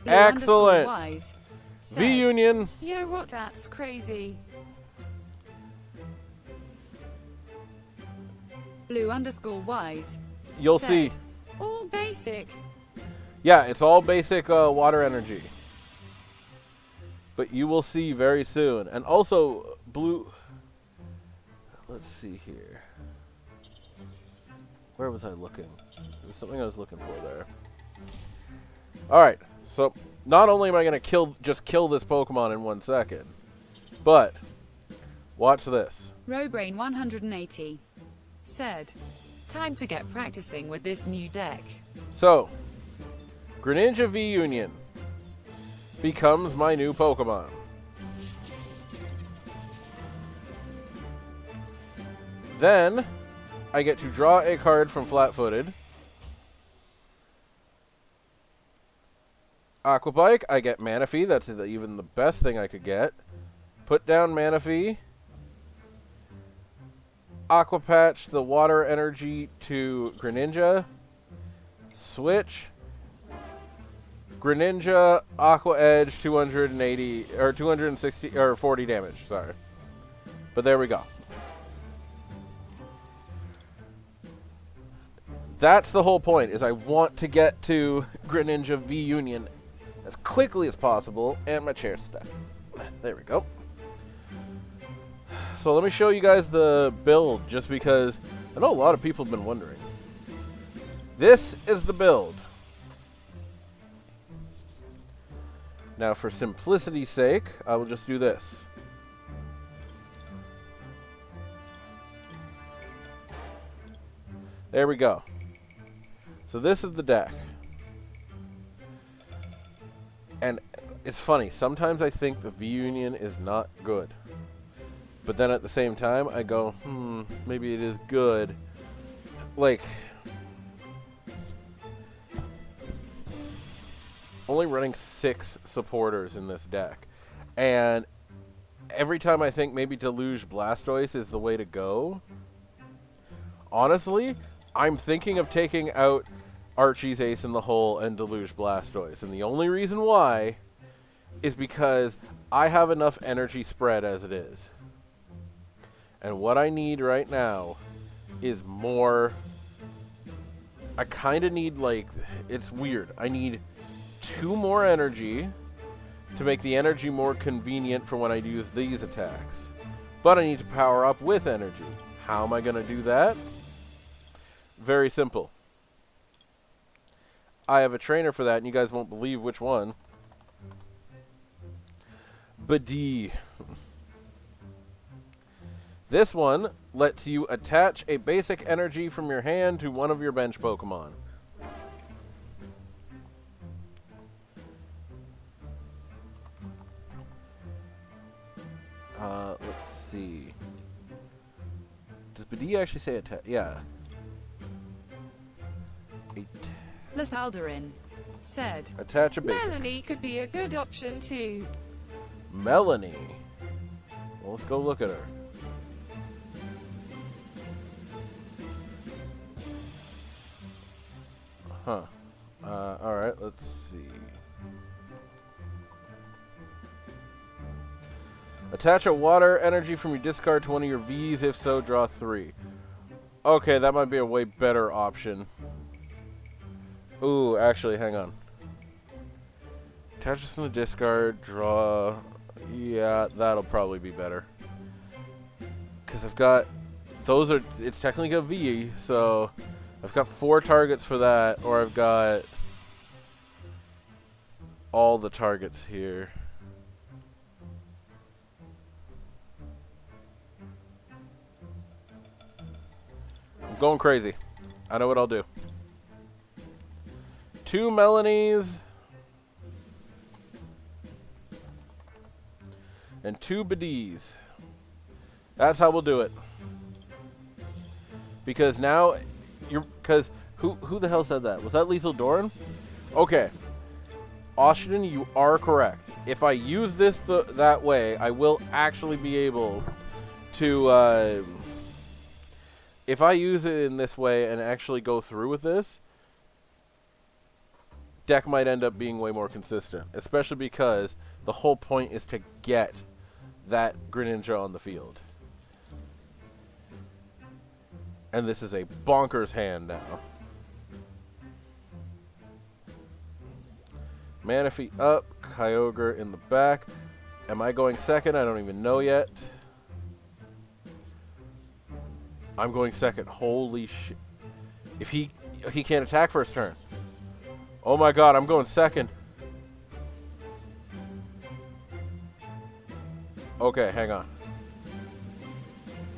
Excellent. Wise said, V-Union. You know what? That's crazy. Blue_Wise. You'll said, see. All basic. Yeah, it's all basic water energy. But you will see very soon. And also, blue... Let's see here. Where was I looking? There was something I was looking for there. Alright, so not only am I going to just kill this Pokemon in 1 second, but watch this. Robrain 180 said, Time to get practicing with this new deck. So, Greninja V-Union becomes my new Pokemon. Then, I get to draw a card from Flat-Footed. Aquabike, I get Manaphy. That's even the best thing I could get. Put down Manaphy. Aqua Patch the water energy to Greninja. Switch. Greninja, Aqua Edge, 280 or 260 or 40 damage. Sorry, but there we go. That's the whole point. Is I want to get to Greninja V-Union as quickly as possible, and my chair's stuck. There we go. So let me show you guys the build, just because I know a lot of people have been wondering. This is the build. Now, for simplicity's sake, I will just do this. There we go. So this is the deck. And it's funny. Sometimes I think the V-Union is not good. But then at the same time, I go, maybe it is good. Like, only running 6 supporters in this deck. And every time I think maybe Deluge Blastoise is the way to go, honestly, I'm thinking of taking out Archie's Ace in the Hole and Deluge Blastoise. And the only reason why is because I have enough energy spread as it is. And what I need right now is more. I kind of need, like, it's weird. I need 2 more energy to make the energy more convenient for when I use these attacks. But I need to power up with energy. How am I going to do that? Very simple. I have a trainer for that, and you guys won't believe which one. Bdee. This one lets you attach a basic energy from your hand to one of your bench Pokemon. Let's see. Does Bdee actually say attach? Yeah. 8. Lethaldarin said, Attach a basic. Melanie could be a good option too. Melanie. Well, let's go look at her. Huh. Alright, let's see. Attach a water energy from your discard to one of your Vs. If so, draw 3. Okay, that might be a way better option. Ooh, actually, hang on. Attach this from the discard, draw. Yeah, that'll probably be better. Because I've got. Those are. It's technically a V, so I've got 4 targets for that, or I've got all the targets here. I'm going crazy. I know what I'll do. 2 Melanies and 2 Bdees. That's how we'll do it. Because now because who the hell said that? Was that Lethal Doran? Okay. Austin, you are correct. If I use this that way, I will actually be able to if I use it in this way and actually go through with this, deck might end up being way more consistent, especially because the whole point is to get that Greninja on the field. And this is a bonkers hand now. Manaphy up, Kyogre in the back. Am I going second? I don't even know yet. I'm going second. Holy shit. If he can't attack first turn. Oh my god, I'm going second. Okay, hang on.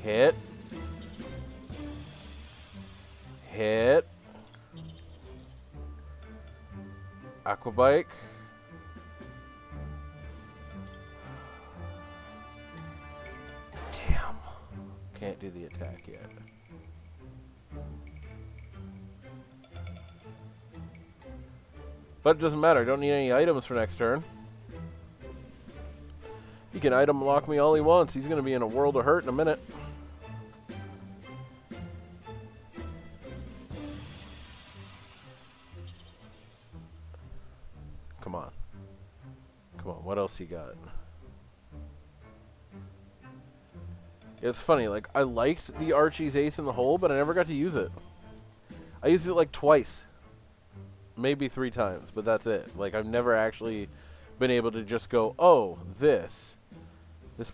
Hit. Hit. Aqua Bike. Damn. Can't do the attack yet. But it doesn't matter. I don't need any items for next turn. He can item lock me all he wants. He's going to be in a world of hurt in a minute. Come on. Come on. What else he got? It's funny. Like, I liked the Archie's Ace in the Hole, but I never got to use it. I used it like twice. Maybe 3 times, but that's it. Like, I've never actually been able to just go, oh, this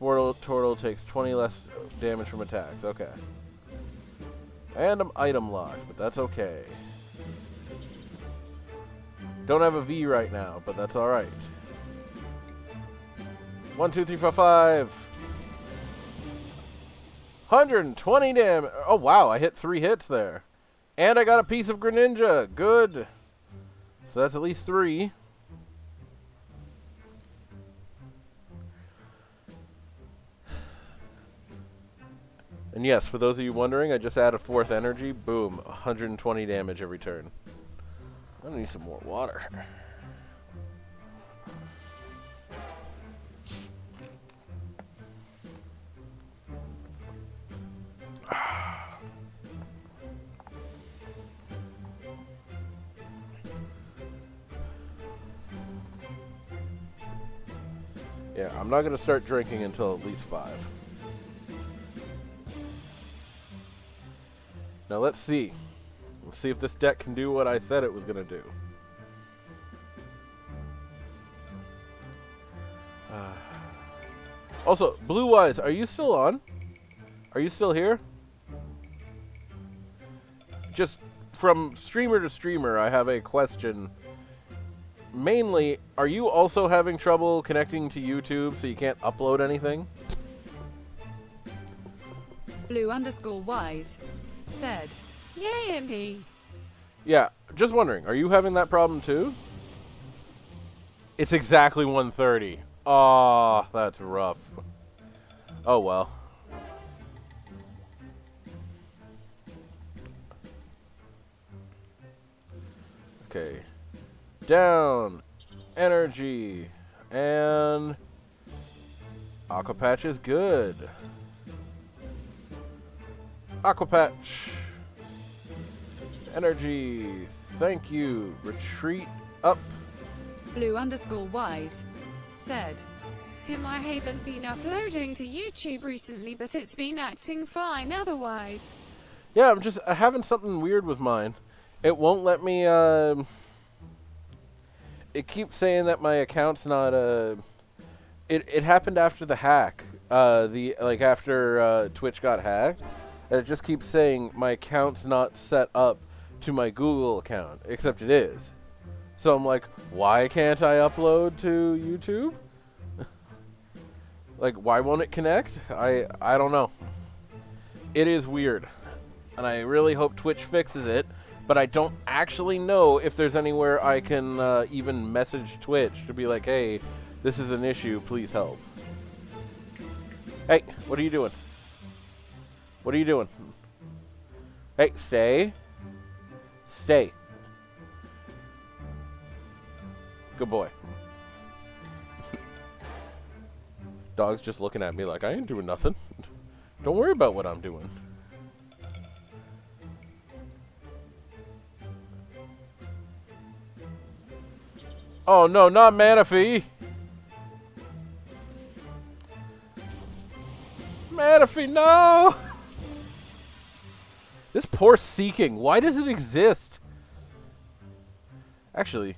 mortal turtle takes 20 less damage from attacks. Okay. And I'm item locked, but that's okay. Don't have a V right now, but that's alright. 1, 2, 3, 4, 5. 120 damage. Oh, wow. I hit 3 hits there. And I got a piece of Greninja. Good. So that's at least 3. And yes, for those of you wondering, I just added 4th energy. Boom. 120 damage every turn. I need some more water. Yeah, I'm not going to start drinking until at least 5. Now let's see. Let's see if this deck can do what I said it was going to do. Also, Blue Eyes, are you still on? Are you still here? Just from streamer to streamer, I have a question. Mainly, are you also having trouble connecting to YouTube so you can't upload anything? Blue_wise said. Yay, me. Yeah, just wondering, are you having that problem too? It's exactly 1:30. Aw, that's rough. Oh well. Okay. Down. Energy. And Aqua Patch is good. Aqua Patch. Energy. Thank you. Retreat up. Blue_wise said. I haven't been uploading to YouTube recently, but it's been acting fine otherwise. Yeah, I'm just having something weird with mine. It won't let me, it keeps saying that my account's not, it happened after the hack. After Twitch got hacked. And it just keeps saying my account's not set up to my Google account, except it is. So I'm like, why can't I upload to YouTube? Like, why won't it connect? I don't know. It is weird. And I really hope Twitch fixes it. But I don't actually know if there's anywhere I can even message Twitch to be like, hey, this is an issue, please help. Hey, what are you doing? What are you doing? Hey, stay. Stay. Good boy. Dog's just looking at me like, I ain't doing nothing. Don't worry about what I'm doing. Oh no, not Manaphy! Manaphy, no! This poor Seeking, why does it exist? Actually,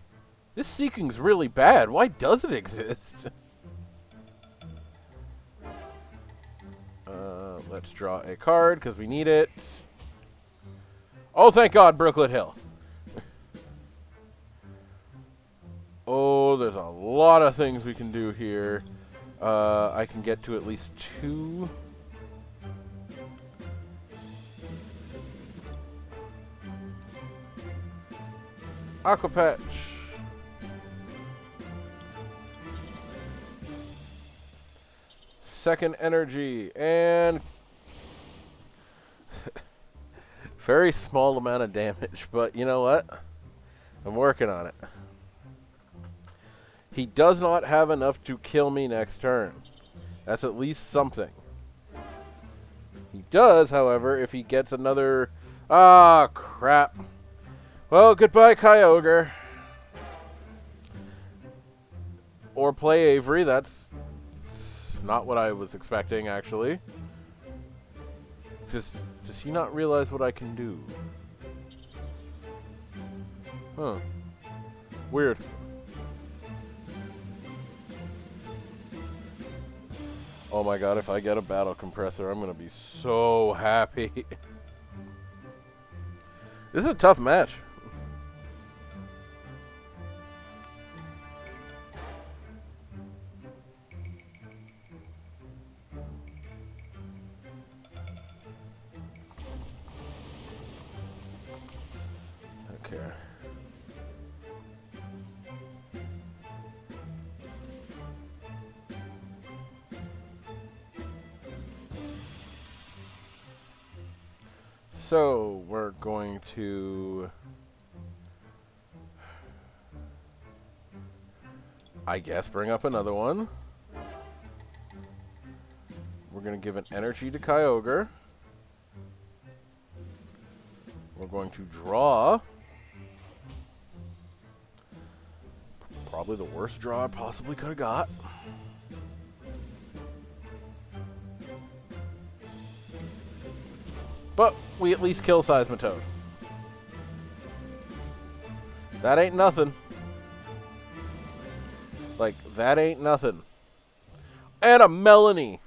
this Seeking's really bad. Why does it exist? Let's draw a card, because we need it. Oh, thank God, Brooklet Hill. Oh, there's a lot of things we can do here. I can get to at least 2. Aqua Patch. Second energy. And very small amount of damage, but you know what? I'm working on it. He does not have enough to kill me next turn. That's at least something. He does, however, if he gets another... Ah, crap. Well, goodbye, Kyogre. Or play Avery. That's not what I was expecting, actually. Does he not realize what I can do? Huh. Weird. Oh my God, if I get a battle compressor, I'm going to be so happy. This is a tough match. So we're going to, I guess, bring up another one. We're going to give an energy to Kyogre. We're going to draw. Probably the worst draw I possibly could have got. But we at least kill Seismitoad. That ain't nothing. Like, that ain't nothing. And a Melanie.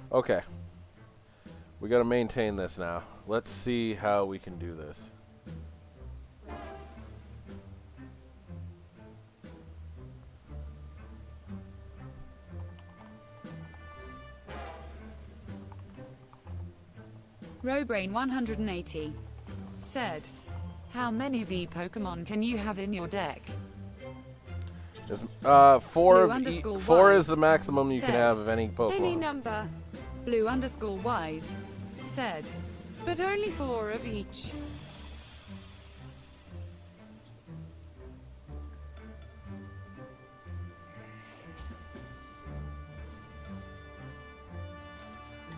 Okay. We gotta maintain this now. Let's see how we can do this. Robrain 180 said, How many V Pokemon can you have in your deck? Four Blue is the maximum you can said, have of any Pokemon. Any number, Blue_Wise said, but only 4 of each.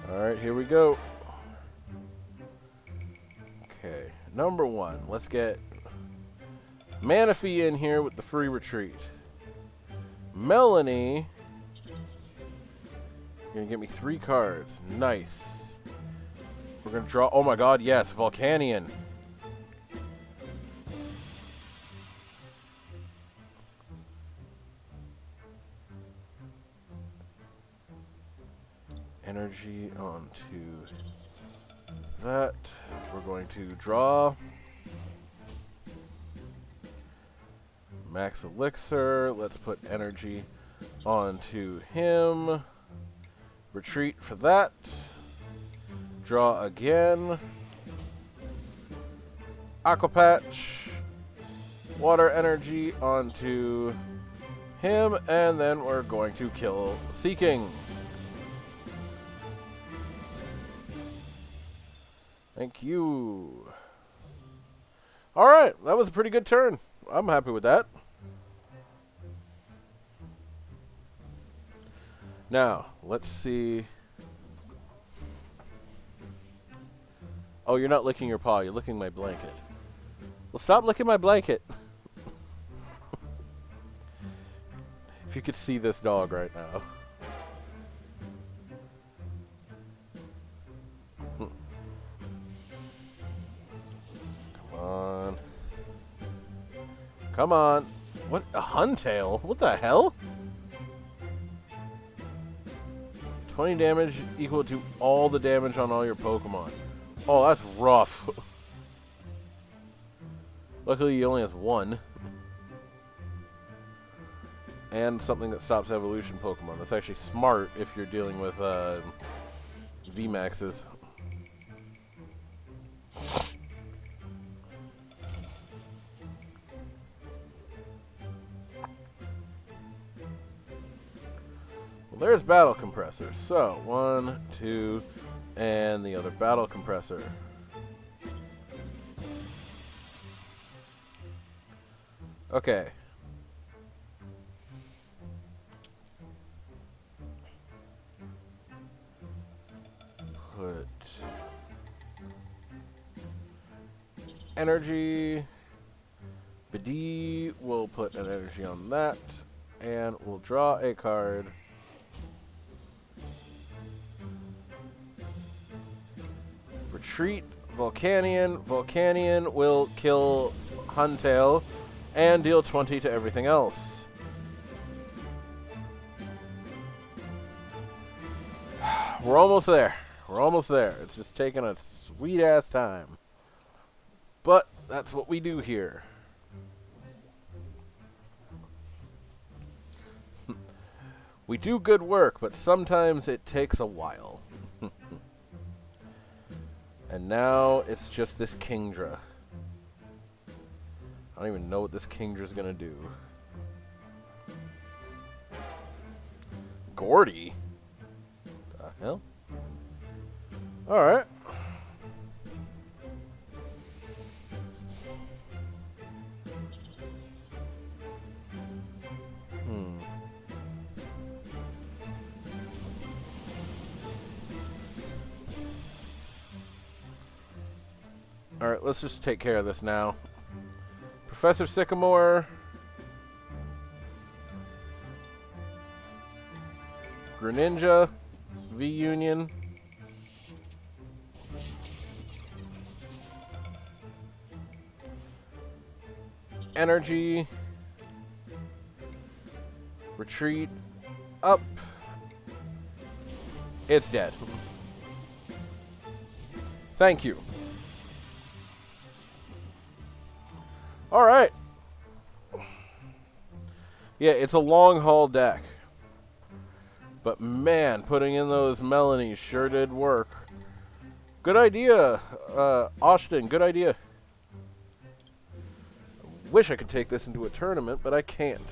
Alright, here we go. Okay, number 1. Let's get Manaphy in here with the free retreat. Melanie. You're going to get me 3 cards. Nice. We're going to draw. Oh my god, yes. Volcanion. Energy onto that. We're going to draw. Max Elixir. Let's put energy onto him. Retreat for that. Draw again. Aqua Patch. Water energy onto him. And then we're going to kill Seeking. Thank you. Alright, that was a pretty good turn. I'm happy with that. Now, let's see. Oh, you're not licking your paw. You're licking my blanket. Well, stop licking my blanket. If you could see this dog right now. Come on. Come on. What? A Huntail? What the hell? 20 damage equal to all the damage on all your Pokemon. Oh, that's rough. Luckily, he only has 1. And something that stops evolution Pokemon. That's actually smart if you're dealing with VMAXs. Well, there's Battle Compressor. So, 1, 2, and the other Battle Compressor. Okay. Put energy. Bidee will put an energy on that. And we'll draw a card. Retreat, Volcanion. Volcanion will kill Huntail and deal 20 to everything else. We're almost there. We're almost there. It's just taking a sweet-ass time. But that's what we do here. We do good work, but sometimes it takes a while. And now it's just this Kingdra. I don't even know what this Kingdra's gonna do. Gordy? The hell? Alright. Alright, let's just take care of this now. Professor Sycamore. Greninja. V-Union. Energy. Retreat. Up. It's dead. Thank you. Alright. Yeah, it's a long haul deck. But man, putting in those Melanies sure did work. Good idea, Austin, good idea. Wish I could take this into a tournament, but I can't.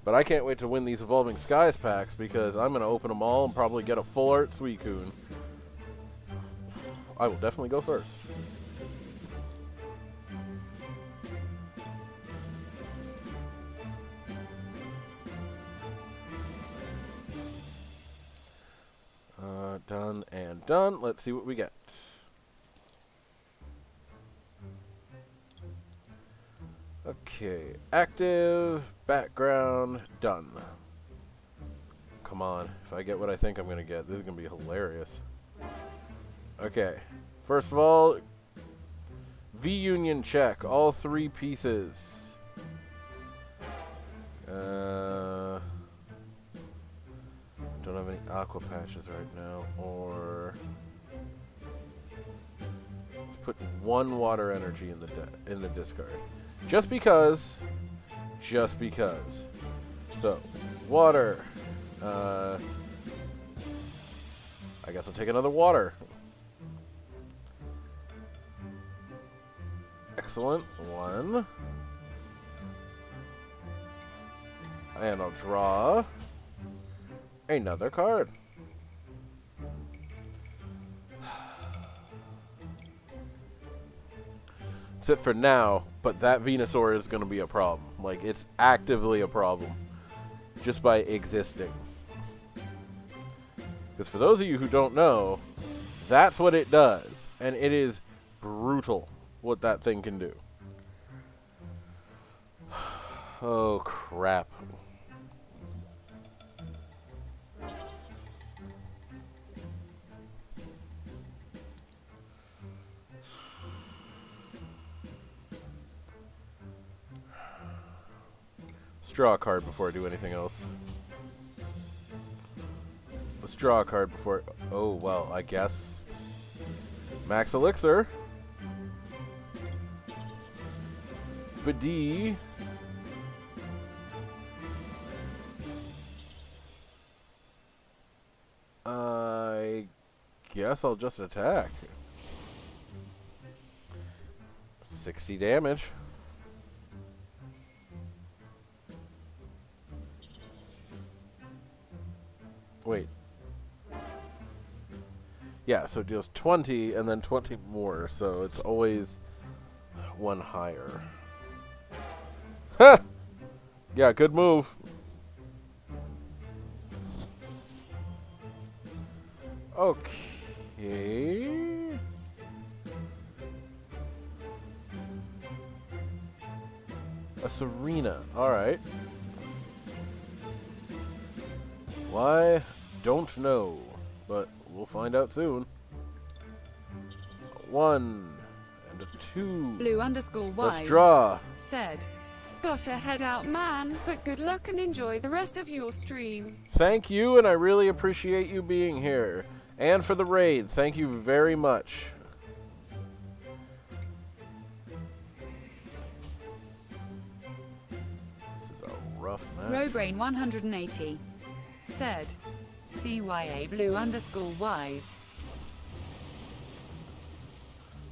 But I can't wait to win these Evolving Skies packs because I'm going to open them all and probably get a full art Suicune. I will definitely go first. Done and done. Let's see what we get. Okay, active, background, done. Come on, if I get what I think I'm going to get, this is going to be hilarious. Okay, first of all, V-Union check, all 3 pieces. Don't have any aqua patches right now, or let's put 1 water energy in the discard, just because. So, water. I guess I'll take another water. Excellent. 1, and I'll draw another card. That's it for now, but that Venusaur is going to be a problem. Like, it's actively a problem just by existing. Because for those of you who don't know, that's what it does. And it is brutal what that thing can do. Oh, crap. Let's draw a card before I do anything else. Let's draw a card before... Oh, well, I guess... Max Elixir. Bidee. I guess I'll just attack. 60 damage. Wait. Yeah, so it deals 20 and then 20 more, so it's always 1 higher. Ha! Yeah, good move. Okay. A Serena. Alright. Why? Don't know. But we'll find out soon. 1 and a 2. Blue_wise. Let's draw. Said. Gotta head out, man, but good luck and enjoy the rest of your stream. Thank you, and I really appreciate you being here. And for the raid, thank you very much. This is a rough match. Robrain 180. Said. CYA blue_wise.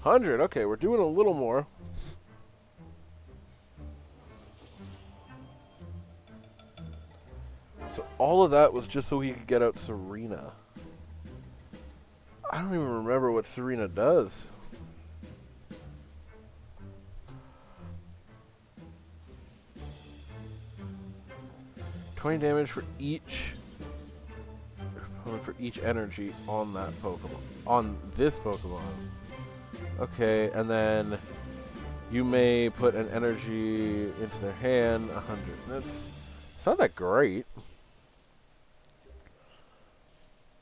100, okay, we're doing a little more. So all of that was just so he could get out Serena. I don't even remember what Serena does. $20 damage for each energy on that Pokemon. On this Pokemon. Okay, and then you may put an energy into their hand, 100. It's not that great.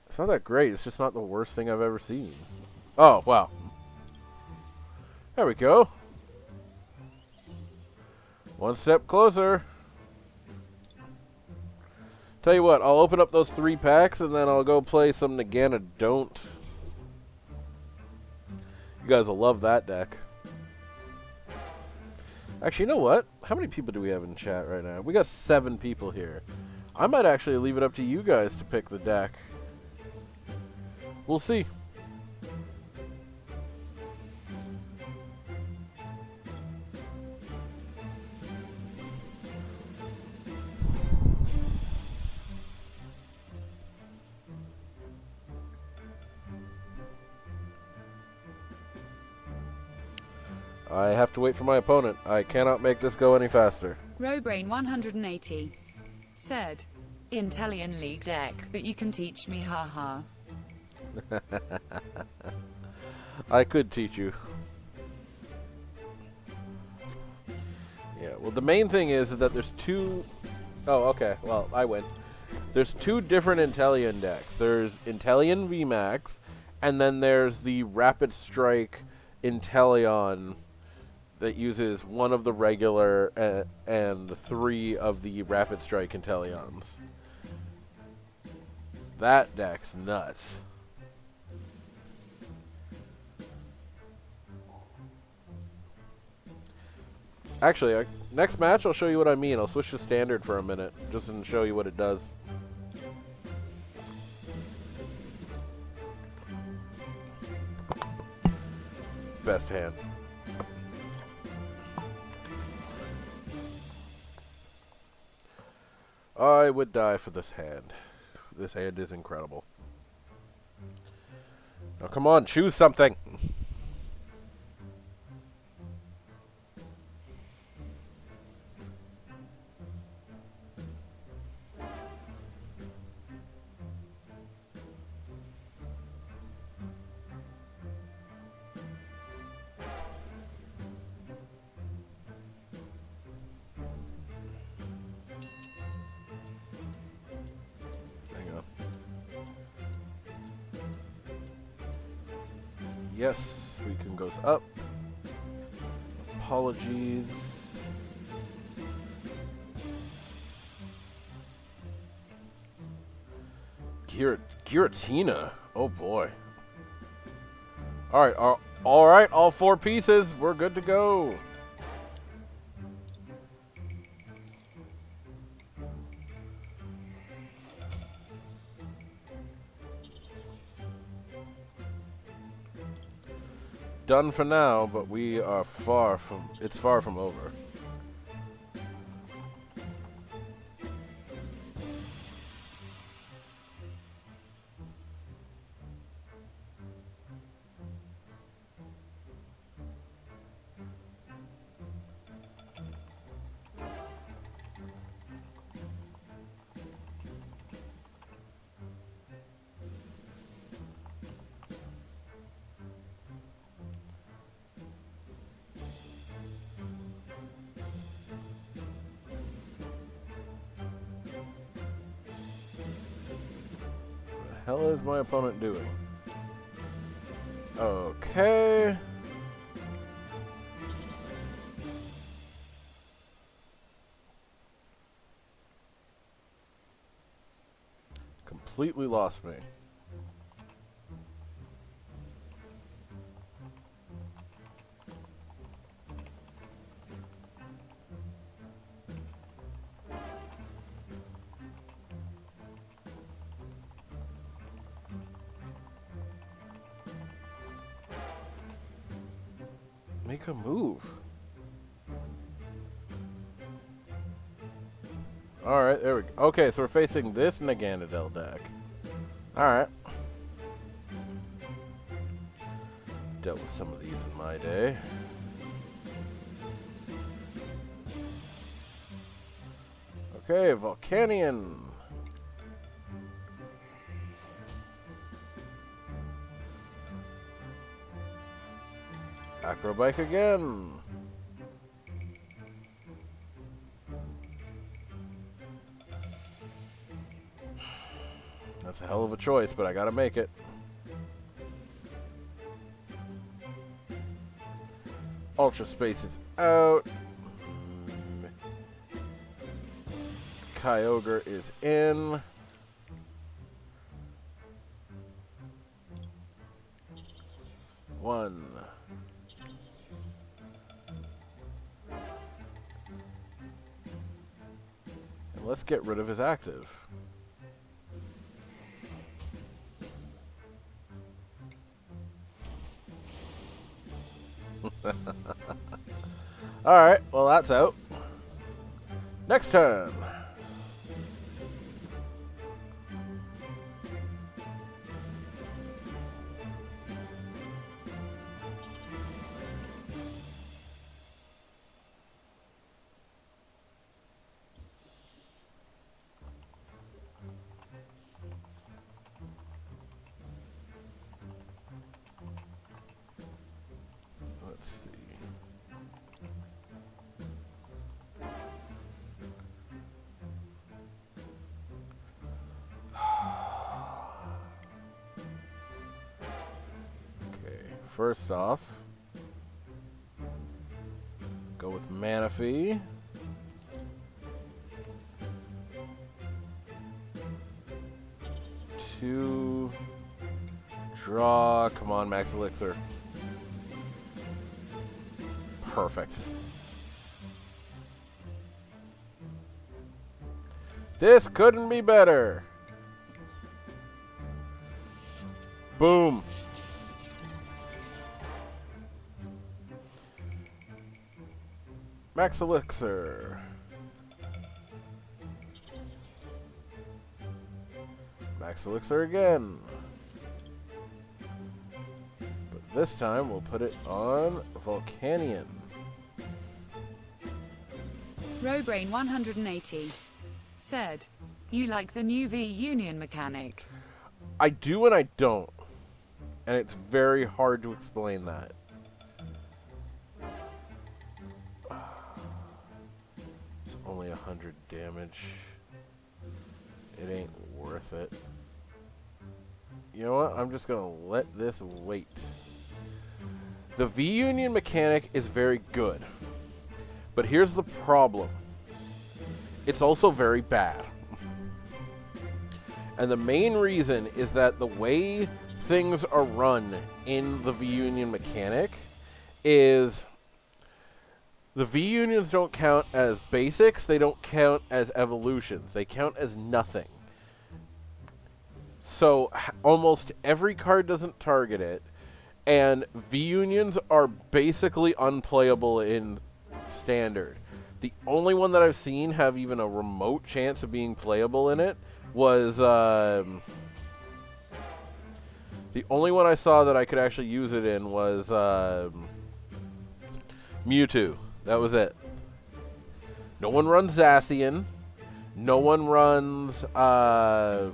It's not that great. It's just not the worst thing I've ever seen. Oh, wow. There we go. One step closer. Tell you what, I'll open up those 3 packs and then I'll go play some Naganadont. You guys will love that deck. Actually, you know what? How many people do we have in chat right now? We got 7 people here. I might actually leave it up to you guys to pick the deck. We'll see. I have to wait for my opponent. I cannot make this go any faster. Robrain 180 said, Intellion League deck, but you can teach me, haha. I could teach you. Yeah, well, the main thing is that there's 2... Oh, okay. Well, I win. There's 2 different Intellion decks. There's Intellion VMAX, and then there's the Rapid Strike Intellion that uses 1 of the regular and 3 of the Rapid Strike Intellions. That deck's nuts. Actually, next match I'll show you what I mean. I'll switch to standard for a minute, just to show you what it does. Best hand. I would die for this hand. This hand is incredible. Now come on, choose something. Yes, Suicune goes up. Apologies. Giratina. Oh boy. All right, all 4 pieces. We're good to go. Done for now, but we are far from over. What the hell is my opponent doing? Okay. Completely lost me. Make a move. Alright, there we go. Okay, so we're facing this Naganadel deck. Alright. Dealt with some of these in my day. Okay, Volcanion. Acrobike again. That's a hell of a choice, but I gotta make it. Ultra Space is out. Kyogre is in. One. And let's get rid of his active. Alright, well that's out. Next turn. Let's see. Okay, first off, go with Manaphy. Two. Draw. Come on, Max Elixir. Perfect. This couldn't be better. Boom. Max Elixir. Max Elixir again. But this time we'll put it on Volcanion. Robrain 180 said, You like the new V-Union mechanic? I do and I don't. And it's very hard to explain that. It's only 100 damage. It ain't worth it. You know what? I'm just gonna let this wait. The V-Union mechanic is very good. But here's the problem. It's also very bad. And the main reason is that the way things are run in the V-Union mechanic is the V-Unions don't count as basics, they don't count as evolutions, they count as nothing. So almost every card doesn't target it, and V-Unions are basically unplayable in Standard. The only one that I've seen have even a remote chance of being playable in it was the only one I saw that I could actually use it in was Mewtwo. That was it. No one runs Zacian. No one runs yeah,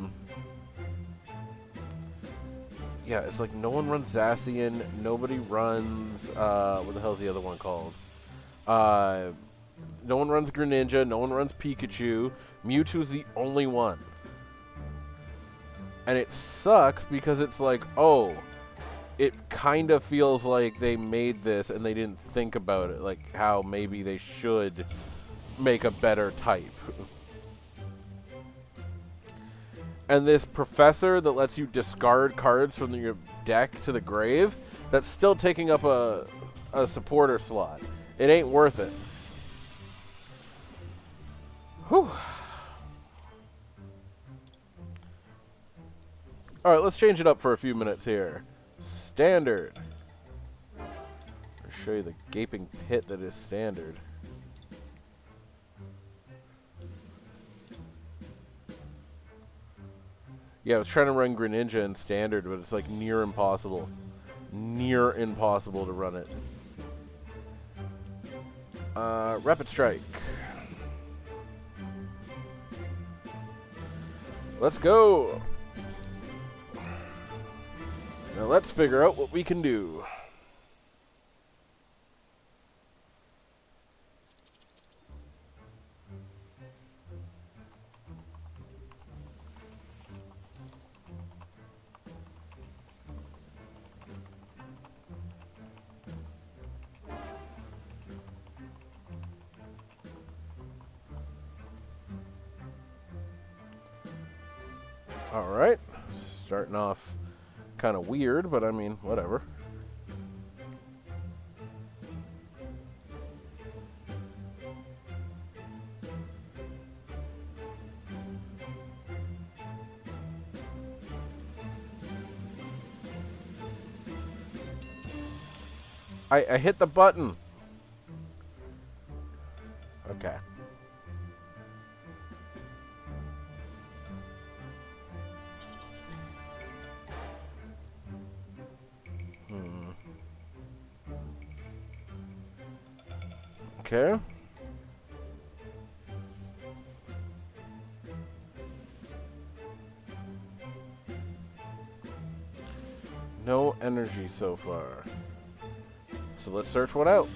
it's like no one runs Zacian. Nobody runs what the hell's the other one called? No one runs Greninja. No one runs Pikachu. Mewtwo's the only one. And it sucks because it's like, oh, it kind of feels like they made this and they didn't think about it, like how maybe they should make a better type. And this professor that lets you discard cards from your deck to the grave, that's still taking up a supporter slot. It ain't worth it. Whew. Alright, let's change it up for a few minutes here. Standard. I'll show you the gaping pit that is Standard. Yeah, I was trying to run Greninja in Standard, but it's like near impossible. Near impossible to run it. Rapid Strike. Let's go! Now let's figure out what we can do. Alright, starting off kind of weird, but I mean, whatever. I hit the button. Okay. Okay. No energy so far. So let's search one out.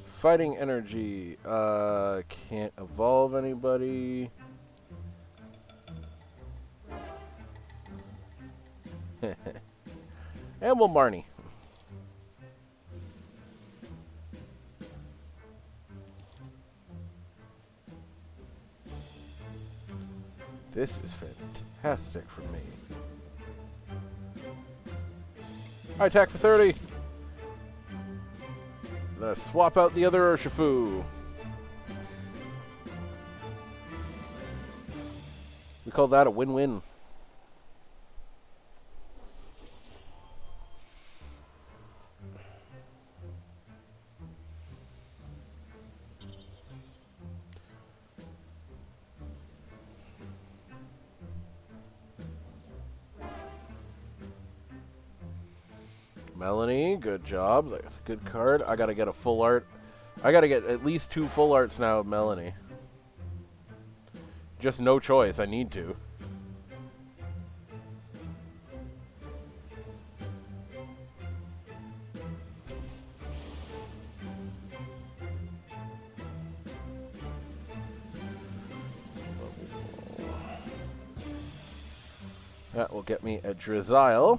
Fighting energy. Can't evolve anybody. And we'll Marnie. This is fantastic for me. I attack for 30. Then I swap out the other Urshifu. We call that a win-win. Melanie, good job. That's a good card. I gotta get a full art. I gotta get at least 2 full arts now of Melanie. Just no choice. I need to. That will get me a Drizzile.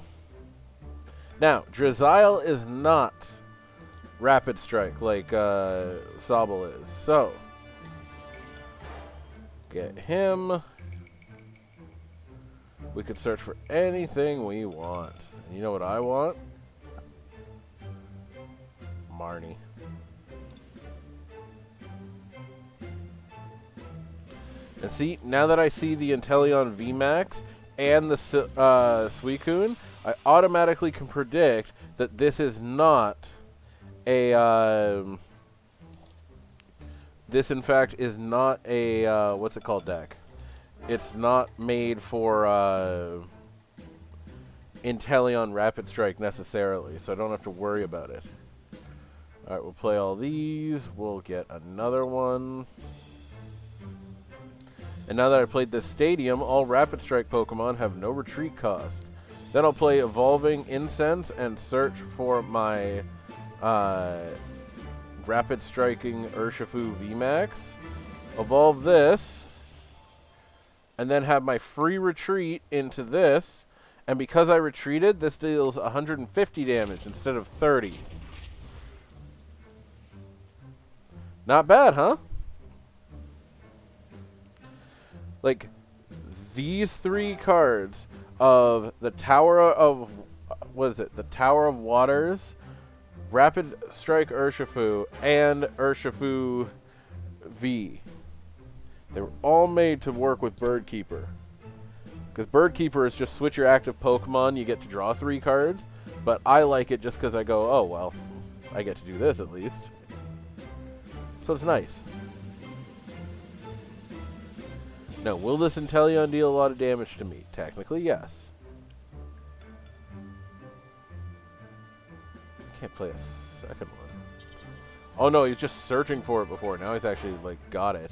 Now, Drizzile is not Rapid Strike like Sobble is. So, get him. We could search for anything we want. And you know what I want? Marnie. And see, now that I see the Inteleon VMAX and the Suicune, I automatically can predict that this is not a, this in fact is not a, what's it called, deck? It's not made for, Inteleon Rapid Strike necessarily, so I don't have to worry about it. Alright, we'll play all these, we'll get another one. And now that I played this stadium, all Rapid Strike Pokemon have no retreat cost. Then I'll play Evolving Incense and search for my Rapid Striking Urshifu VMAX. Evolve this. And then have my free retreat into this. And because I retreated, this deals 150 damage instead of 30. Not bad, huh? Like, these 3 cards of the Tower of, what is it? The Tower of Waters, Rapid Strike Urshifu, and Urshifu V. They were all made to work with Bird Keeper. Because Bird Keeper is just switch your active Pokemon, you get to draw 3 cards. But I like it just because I go, oh, well, I get to do this at least. So it's nice. No, will this Inteleon deal a lot of damage to me? Technically, yes. Can't play a second one. Oh no, he's just searching for it before. Now he's actually, like, got it.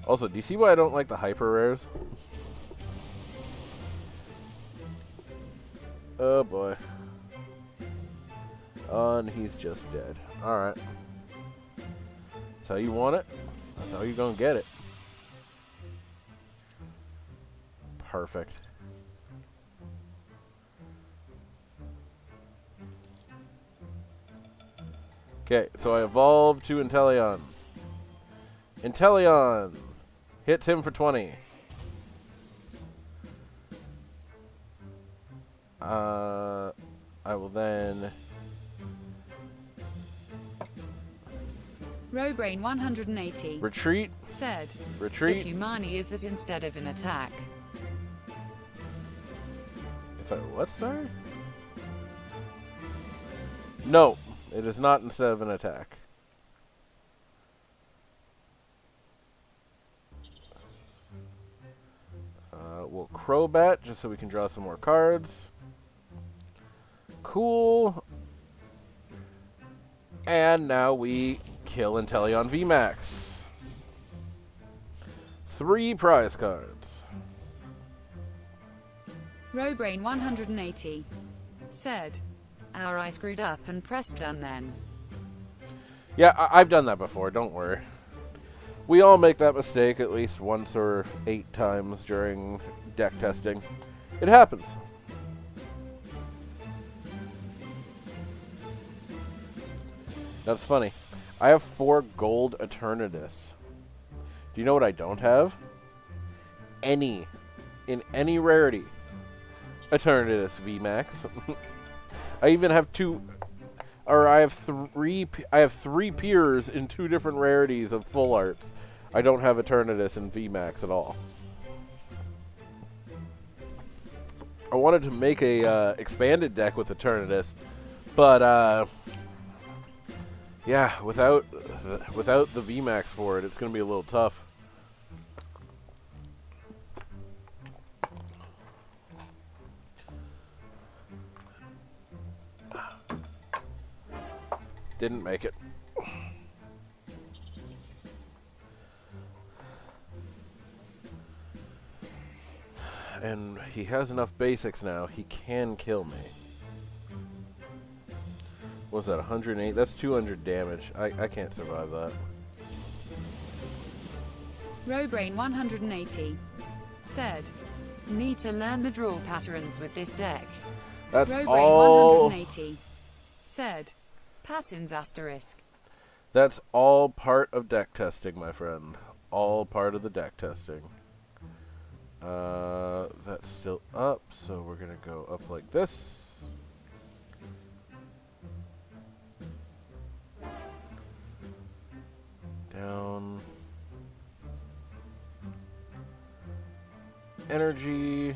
Also, do you see why I don't like the hyper rares? Oh boy. And he's just dead. Alright. That's how you want it. That's how you're gonna get it. Perfect. Okay, so I evolved to Inteleon. Inteleon hits him for 20. I will then... Robrain 180 retreat. said, Retreat. "If Humani is that instead of an attack." If I what, sorry? No, it is not instead of an attack. We'll Crobat just so we can draw some more cards. Cool. And now we kill Inteleon VMAX. 3 prize cards. Robrain 180 said, I screwed up and pressed done then. Yeah, I've done that before, don't worry. We all make that mistake at least once or 8 times during deck testing. It happens. That's funny. I have 4 gold Eternatus. Do you know what I don't have? In any rarity. Eternatus VMAX. I even have 2... Or I have 3 peers in 2 different rarities of full arts. I don't have Eternatus and VMAX at all. I wanted to make a expanded deck with Eternatus, but yeah, without the VMAX for it, it's going to be a little tough. Didn't make it. And he has enough basics now. He can kill me. What was that, 108? That's 200 damage. I can't survive that. Robrain 180 said, Need to learn the draw patterns with this deck. That's Robrain all. 180 said, Patterns asterisk. That's all part of deck testing, my friend. All part of the deck testing. That's still up, so we're gonna go up like this. Down. Energy.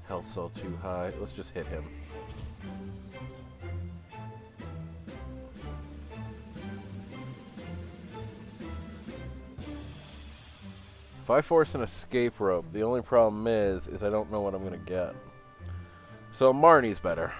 Health's all too high. Let's just hit him. If I force an escape rope, the only problem is I don't know what I'm going to get. So Marnie's better.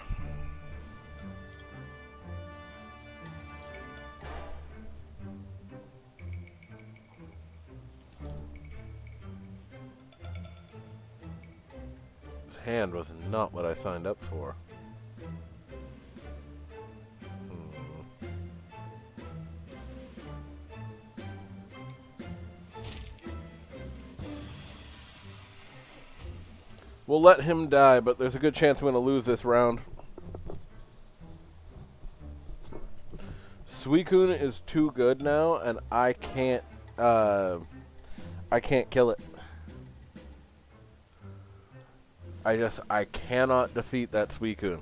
His hand was not what I signed up for. We'll let him die, but there's a good chance I'm going to lose this round. Suicune is too good now, and I can't kill it. I cannot defeat that Suicune.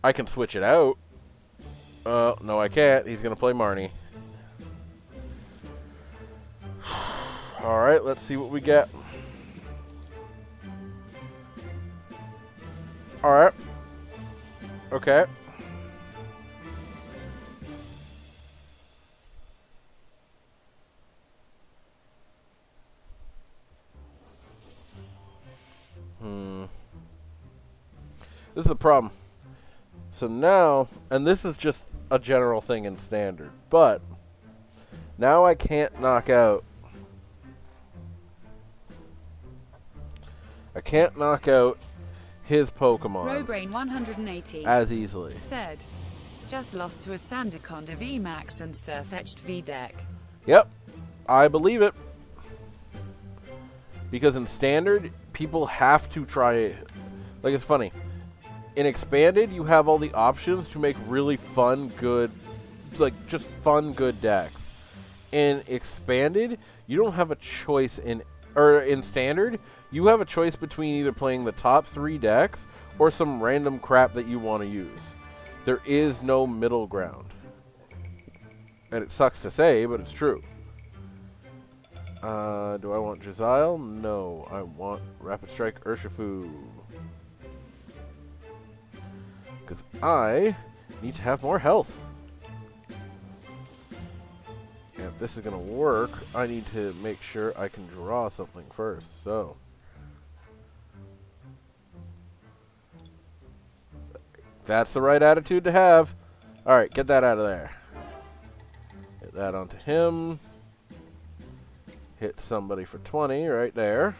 I can switch it out. No, I can't. He's going to play Marnie. Alright, let's see what we get. Alright. Okay. This is the problem. So now, and this is just a general thing in Standard, but now I can't knock out. I can't knock out his Pokemon Robrain 180 as easily. said, Just lost to a Sandaconda VMAX and Surf-etched V-Deck. Yep, I believe it. Because in Standard, people have to try it. Like, it's funny. In Expanded, you have all the options to make really fun, good, like, just fun, good decks. In Expanded, you don't have a choice or in Standard, you have a choice between either playing the top 3 decks or some random crap that you want to use. There is no middle ground. And it sucks to say, but it's true. Do I want Jezile? No, I want Rapid Strike Urshifu. Because I need to have more health. And if this is going to work, I need to make sure I can draw something first. So, that's the right attitude to have. Alright, get that out of there. Get that onto him. Hit somebody for 20 right there.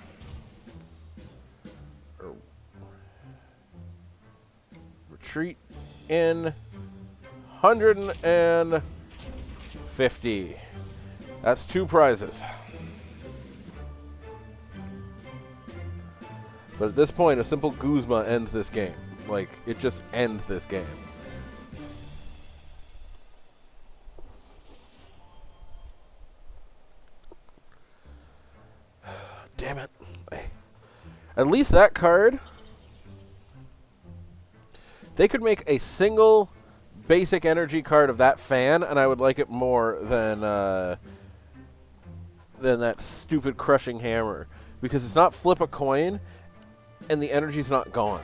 Retreat in 150. That's 2 prizes. But at this point, a simple Guzma ends this game. Like, it just ends this game. Damn it. At least that card, they could make a single basic energy card of that fan, and I would like it more than that stupid crushing hammer. Because it's not flip a coin, and the energy's not gone.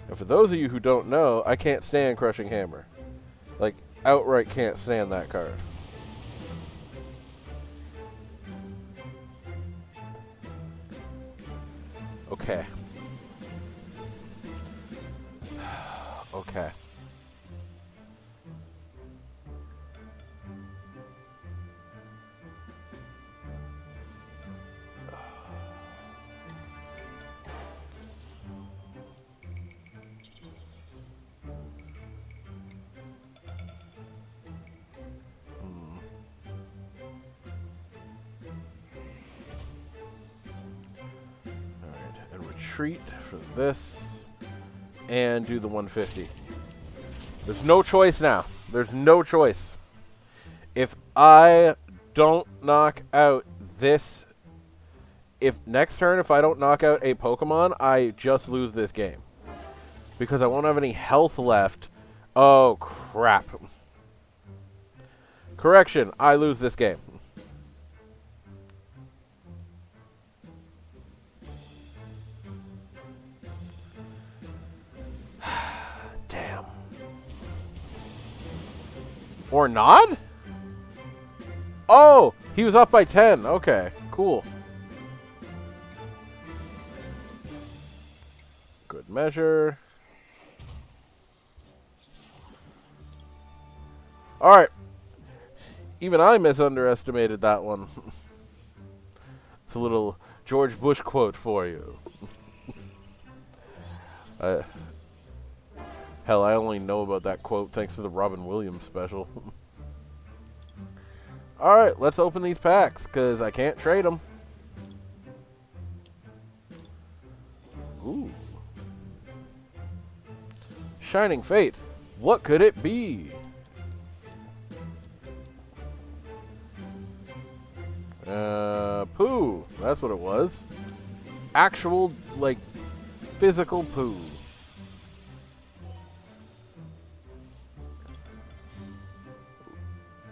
And for those of you who don't know, I can't stand crushing hammer. Like, outright can't stand that card. Okay. Okay. Retreat for this and do the 150. There's no choice now. There's no choice. If I don't knock out this, if next turn, if I don't knock out a Pokemon, I just lose this game. Because I won't have any health left. Oh, crap. Correction, I lose this game. Damn. Or not? Oh, he was up by 10. Okay, cool. Good measure. All right. Even I misunderestimated that one. It's a little George Bush quote for you. Hell, I only know about that quote thanks to the Robin Williams special. Alright, let's open these packs, because I can't trade them. Ooh. Shining Fates. What could it be? Poo. That's what it was. Actual, like, physical poo.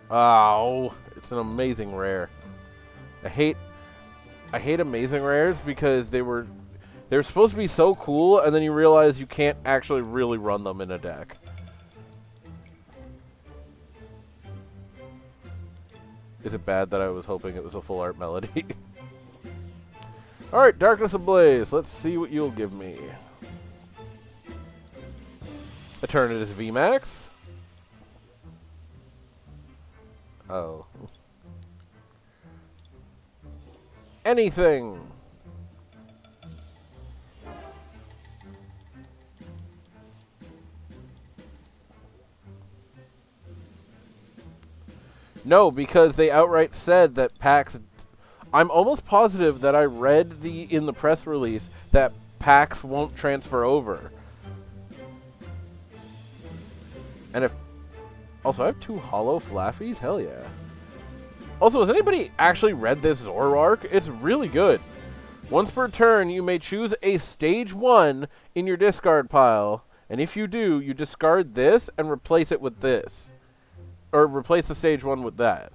Oh, it's an amazing rare. I hate amazing rares because they're supposed to be so cool, and then you realize you can't actually really run them in a deck. Is it bad that I was hoping it was a full art melody? Alright, Darkness Ablaze. Let's see what you'll give me. Eternatus VMAX. Oh. Anything. No, because they outright said that packs... I'm almost positive that I read in the press release that packs won't transfer over. And if... Also, I have 2 hollow Flaffies? Hell yeah. Also, has anybody actually read this Zoroark? It's really good. Once per turn, you may choose a stage 1 in your discard pile. And if you do, you discard this and replace it with this. Or replace the stage 1 with that.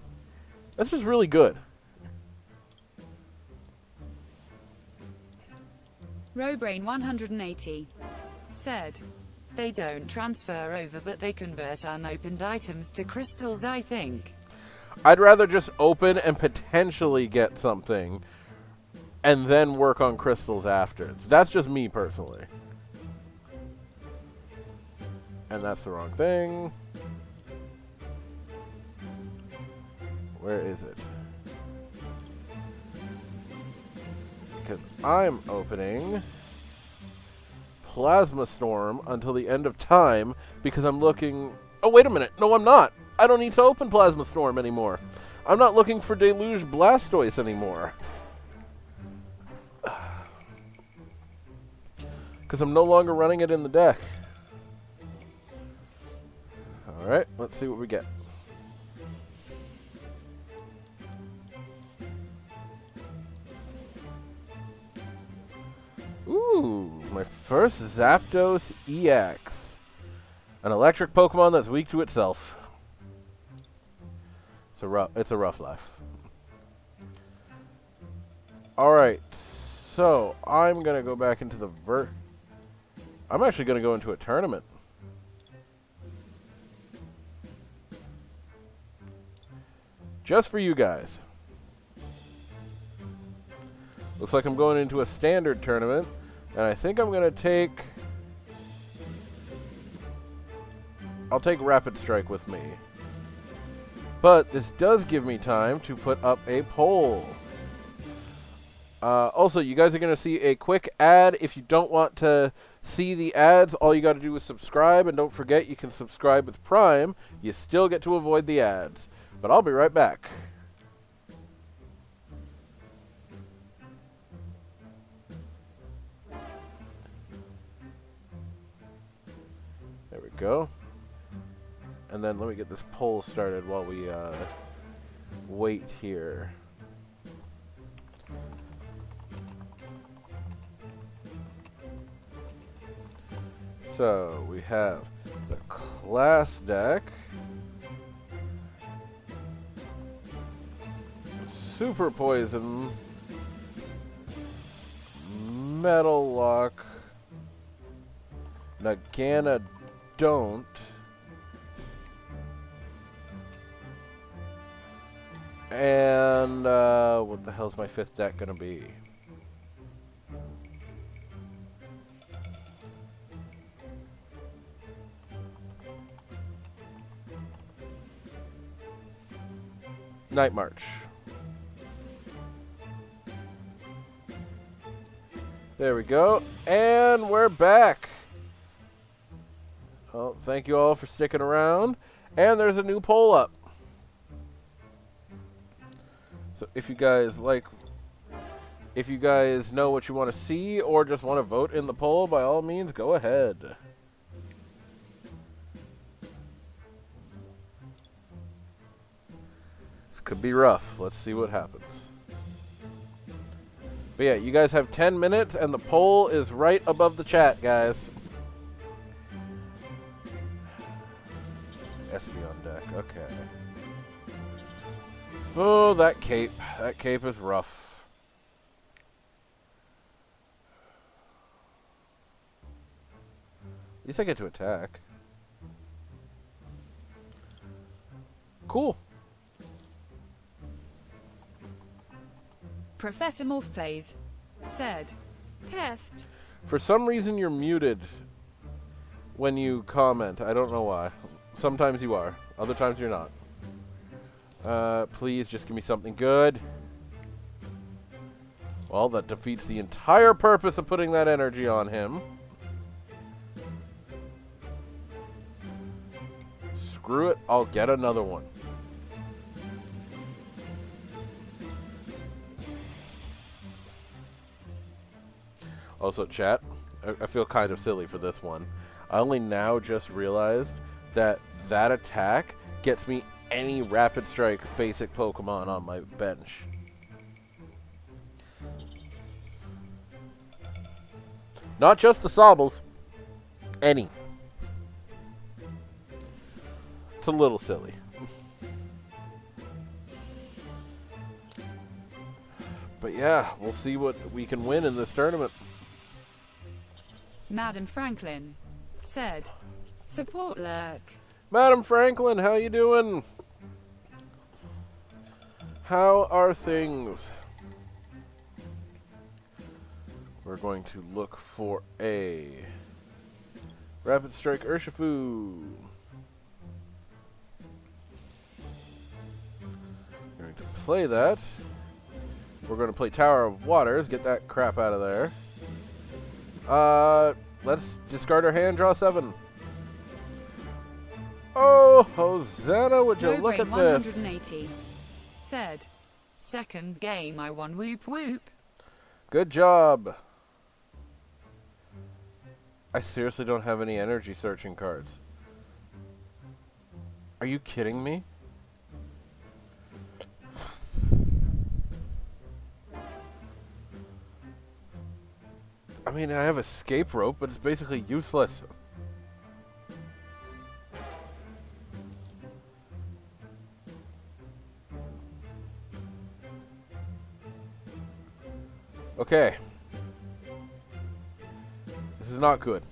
That's just really good. Robrain 180 said, They don't transfer over, but they convert unopened items to crystals, I think. I'd rather just open and potentially get something and then work on crystals after. That's just me personally. And that's the wrong thing. Where is it? Because I'm opening Plasma Storm until the end of time because I'm looking... Oh, wait a minute. No, I'm not. I don't need to open Plasma Storm anymore. I'm not looking for Deluge Blastoise anymore. Because I'm no longer running it in the deck. Alright, let's see what we get. Ooh, my first Zapdos EX. An electric Pokemon that's weak to itself. It's a rough life. Alright, so I'm going to go back into the I'm actually going to go into a tournament. Just for you guys. Looks like I'm going into a standard tournament, and I think I'm going to take... I'll take Rapid Strike with me. But this does give me time to put up a poll. Also, you guys are going to see a quick ad. If you don't want to see the ads, all you got to do is subscribe. And don't forget, you can subscribe with Prime. You still get to avoid the ads. But I'll be right back. There we go. And then let me get this poll started while we wait here. So we have the class deck, Super Poison, Metal Lock, Nagana Don't, and what the hell's my 5th deck gonna be? Night March. There we go. And we're back. Well, thank you all for sticking around. And there's a new poll up. So if you guys know what you want to see or just want to vote in the poll, by all means, go ahead. This could be rough. Let's see what happens. But yeah, you guys have 10 minutes, and the poll is right above the chat, guys. Espy on deck. Okay. Oh, that cape. That cape is rough. At least I get to attack. Cool. Professor Morph Plays said, Test. For some reason, you're muted when you comment. I don't know why. Sometimes you are. Other times you're not. Please just give me something good. Well, that defeats the entire purpose of putting that energy on him. Screw it. I'll get another one. Also, chat, I feel kind of silly for this one. I only now just realized that that attack gets me any Rapid Strike basic Pokemon on my bench. Not just the Sobbles. Any. It's a little silly. But yeah, we'll see what we can win in this tournament. Madam Franklin said, Support lurk. Madam Franklin, how you doing? How are things? We're going to look for a Rapid Strike Urshifu. Going to play that. We're going to play Tower of Waters, get that crap out of there. Let's discard our hand, draw 7. Oh, Hosanna, would you look at this? 180 said, second game I won, whoop whoop. Good job. I seriously don't have any energy searching cards. Are you kidding me? I mean, I have escape rope, but it's basically useless. Okay. This is not good.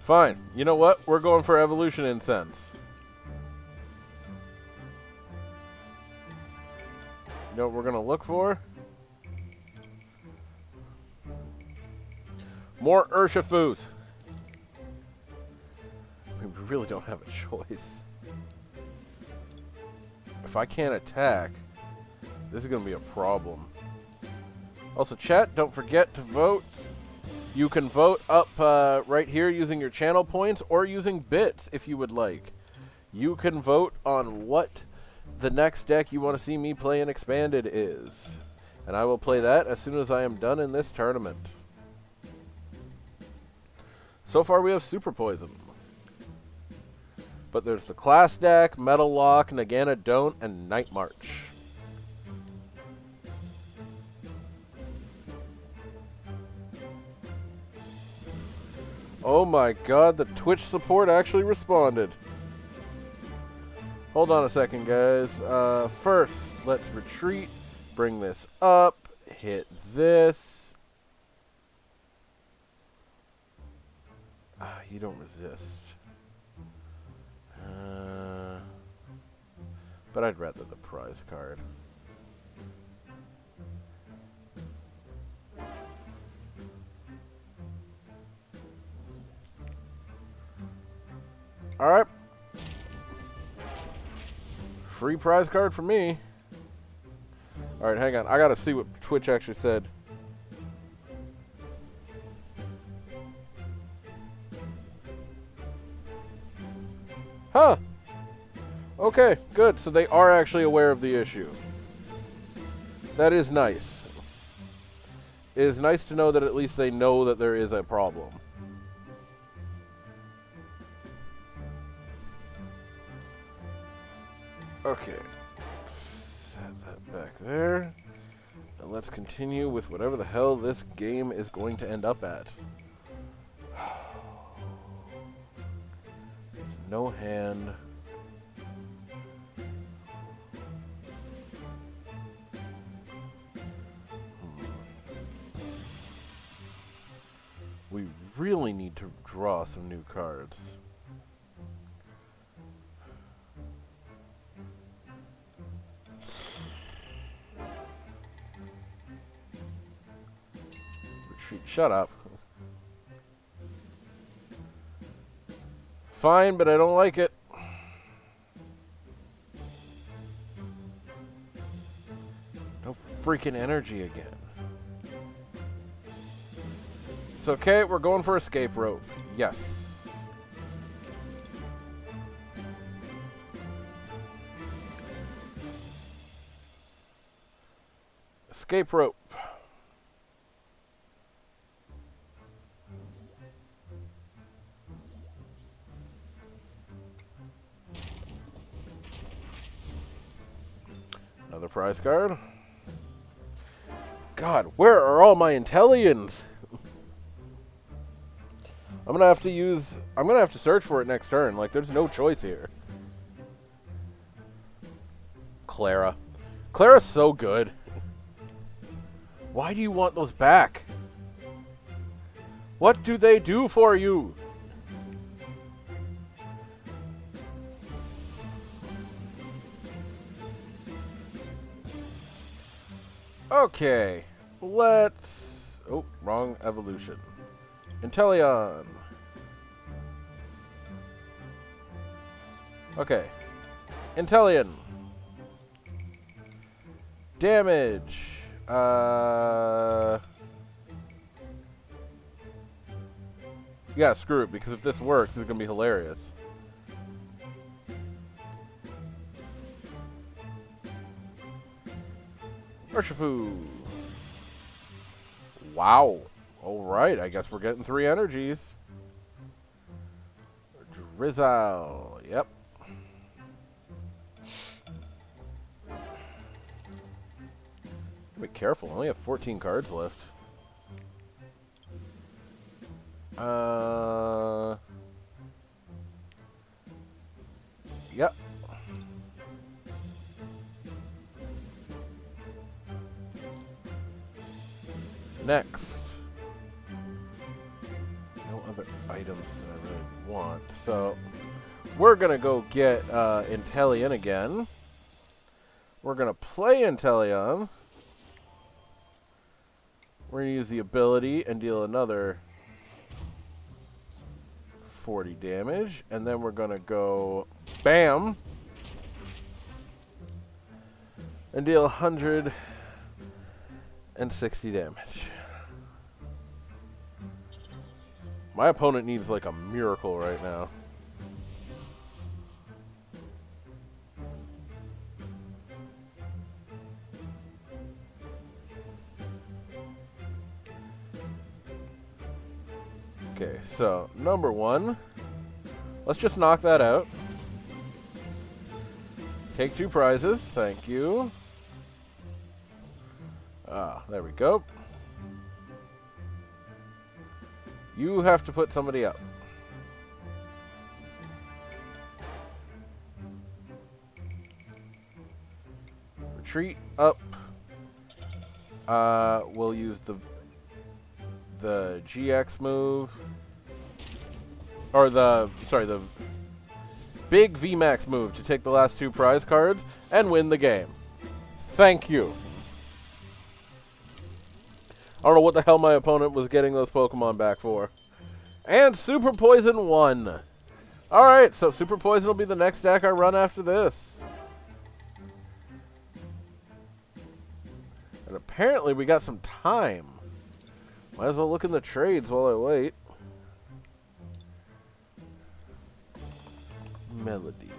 Fine. You know what? We're going for Evolution Incense. You know what we're going to look for? More Urshifus. We really don't have a choice. If I can't attack, this is going to be a problem. Also, chat, don't forget to vote. You can vote up right here using your channel points or using bits if you would like. You can vote on what the next deck you want to see me play in Expanded is. And I will play that as soon as I am done in this tournament. So far we have Super Poison. But there's the Class deck, Metal Lock, Nagana Don't, and Night March. Oh my god, the Twitch support actually responded. Hold on a second, guys. First, let's retreat. Bring this up. Hit this. You don't resist. But I'd rather the prize card. Alright. Free prize card for me. Alright, hang on. I gotta see what Twitch actually said. Huh. Okay, good. So they are actually aware of the issue. That is nice. It is nice to know that at least they know that there is a problem. Okay. Set that back there. And let's continue with whatever the hell this game is going to end up at. It's no hand. We really need to draw some new cards. Retreat. Shut up. Fine, but I don't like it. No freaking energy again. It's okay, we're going for escape rope. Yes. Escape rope. Another prize card. God, where are all my Intellions? I'm gonna have to search for it next turn. Like, there's no choice here. Clara. Clara's so good. Why do you want those back? What do they do for you? Okay. Let's... Oh, wrong evolution. Intellion. Okay. Intellion. Damage. Yeah, screw it, because if this works, it's gonna be hilarious. Urshifu. Wow. Alright, I guess we're getting 3 energies. Drizzle. Yep. Be careful, I only have 14 cards left. Yep. Next. No other items that I really want. So, we're going to go get Intellion again. We're going to play Intellion. We're going to use the ability and deal another 40 damage. And then we're going to go BAM! And deal 160 damage. My opponent needs like a miracle right now. Okay, so number 1. Let's just knock that out. Take 2 prizes, thank you. Ah, there we go. You have to put somebody up. Retreat up. We'll use the GX move. Or the big VMAX move to take the last 2 prize cards and win the game. Thank you. I don't know what the hell my opponent was getting those Pokemon back for. And Super Poison 1. Alright, so Super Poison will be the next deck I run after this. And apparently we got some time. Might as well look in the trades while I wait. Melody.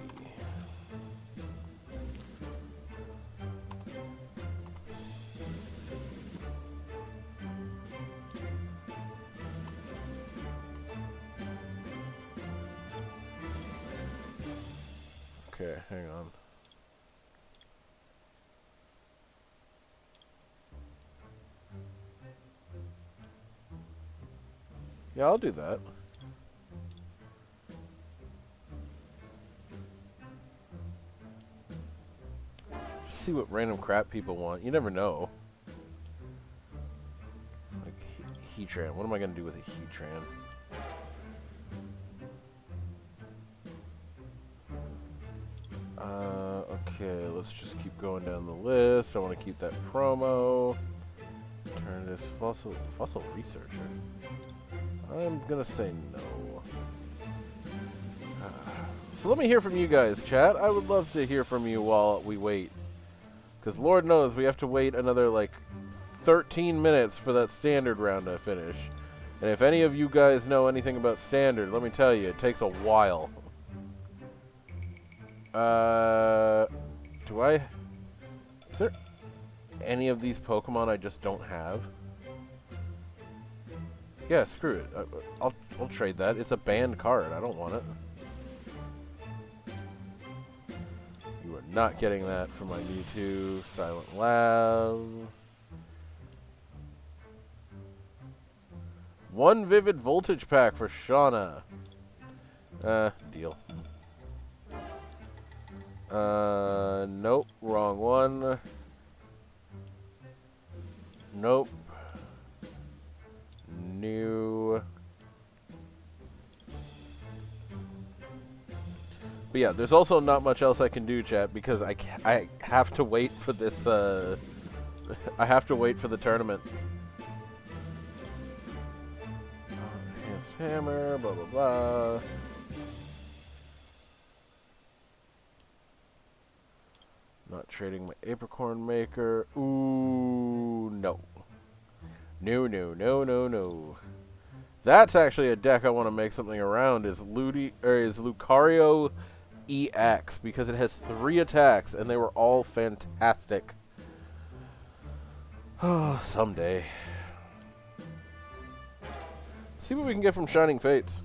Okay, hang on. Yeah, I'll do that. Just see what random crap people want. You never know. Like, Heatran. What am I going to do with a Heatran? Okay, let's just keep going down the list. I want to keep that promo. Turn this fossil researcher. I'm gonna say no. So let me hear from you guys, chat. I would love to hear from you while we wait, because Lord knows we have to wait another like 13 minutes for that standard round to finish. And if any of you guys know anything about standard, let me tell you, it takes a while. Is there any of these Pokemon I just don't have? Yeah, screw it. I'll trade that. It's a banned card. I don't want it. You are not getting that from my Mewtwo. Silent Lab. One Vivid Voltage Pack for Shauna. Deal. Nope. Wrong one. Nope. New. But yeah, there's also not much else I can do, chat, because I have to wait for this, I have to wait for the tournament. Enhanced Hammer, blah, blah, blah. Not trading my Apricorn Maker. Ooh, no. No, no, no, no, no. That's actually a deck I want to make something around, is Lucario EX, because it has 3 attacks, and they were all fantastic. Oh, someday. See what we can get from Shining Fates.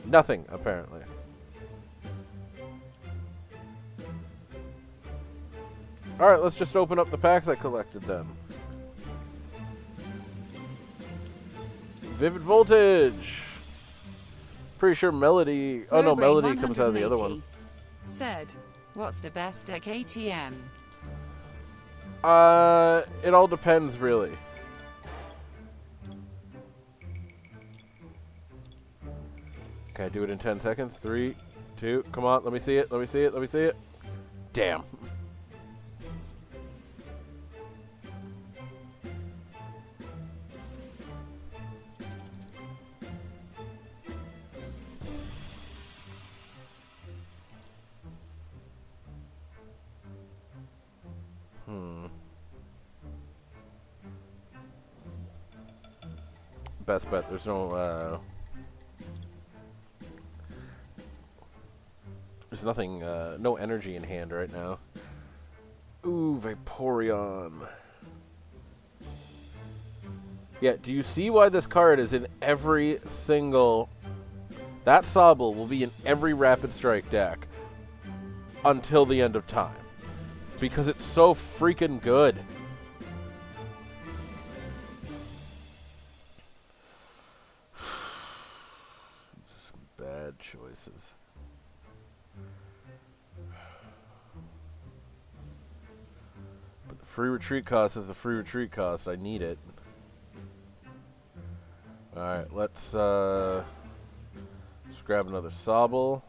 Nothing, apparently. Alright, let's just open up the packs I collected then. Vivid Voltage! Pretty sure Melody... Oh no, Melody comes out of the other one. Said, what's the best deck ATM? It all depends, really. Can I do it in 10 seconds? 3, 2, come on, let me see it, let me see it, let me see it. Damn. Best bet. There's no, there's nothing, no energy in hand right now. Ooh, Vaporeon. Yeah, do you see why this card is in every single... That Sobble will be in every Rapid Strike deck until the end of time. Because it's so freaking good. Some bad choices. But the free retreat cost is a free retreat cost. I need it. Alright, let's grab another Sobble.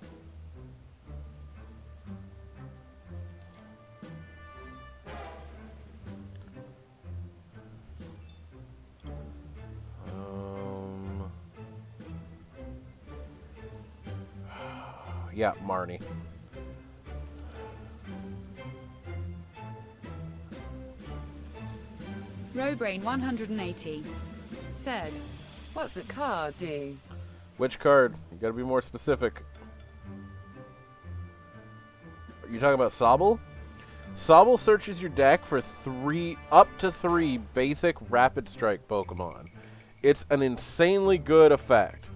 Yeah, Marnie. Robrain 180 said, What's the card do? Which card? You gotta be more specific. Are you talking about Sobble? Sobble searches your deck for up to three basic Rapid Strike Pokemon. It's an insanely good effect.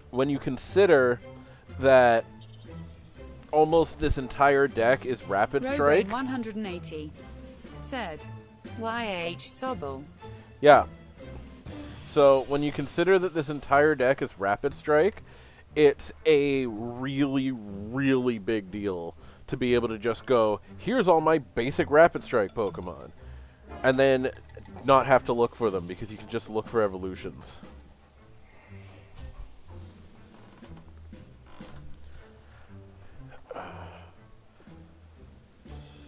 When you consider that almost this entire deck is Rapid Strike. Robrain 180 said. YH Sobble. Yeah. So when you consider that this entire deck is Rapid Strike, it's a really, really big deal to be able to just go, here's all my basic Rapid Strike Pokemon, and then not have to look for them because you can just look for evolutions.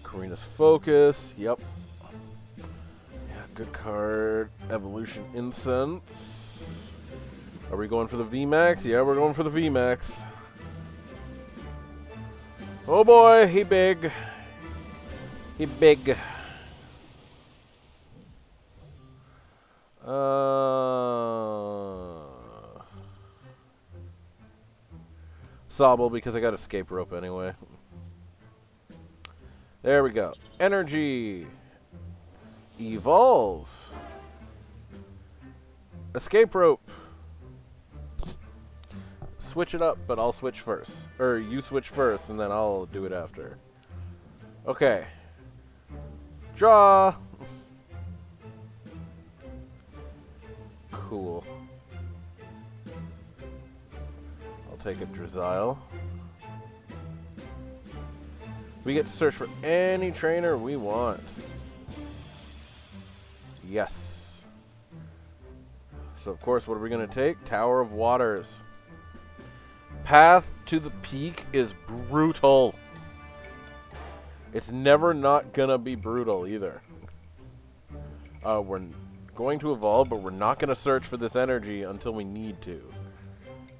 Karina's Focus, yep. Yeah, good card. Evolution Incense. Are we going for the VMAX? Yeah, we're going for the VMAX. Oh boy, he big. He big. Sobble, because I got Escape Rope anyway. There we go. Energy. Evolve. Escape Rope. Switch it up, but I'll switch first. Or you switch first, and then I'll do it after. Okay. Draw. Cool. I'll take a Drizzile. We get to search for any trainer we want. Yes. So, of course, what are we going to take? Tower of Waters. Path to the Peak is brutal. It's never not going to be brutal either. We're going to evolve, but we're not going to search for this energy until we need to.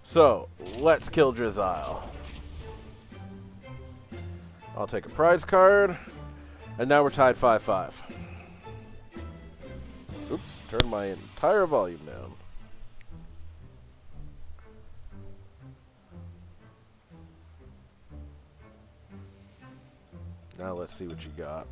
So, let's kill Drizzile. I'll take a prize card. And now we're tied 5-5. Oops, turn my entire volume down. Now let's see what you got.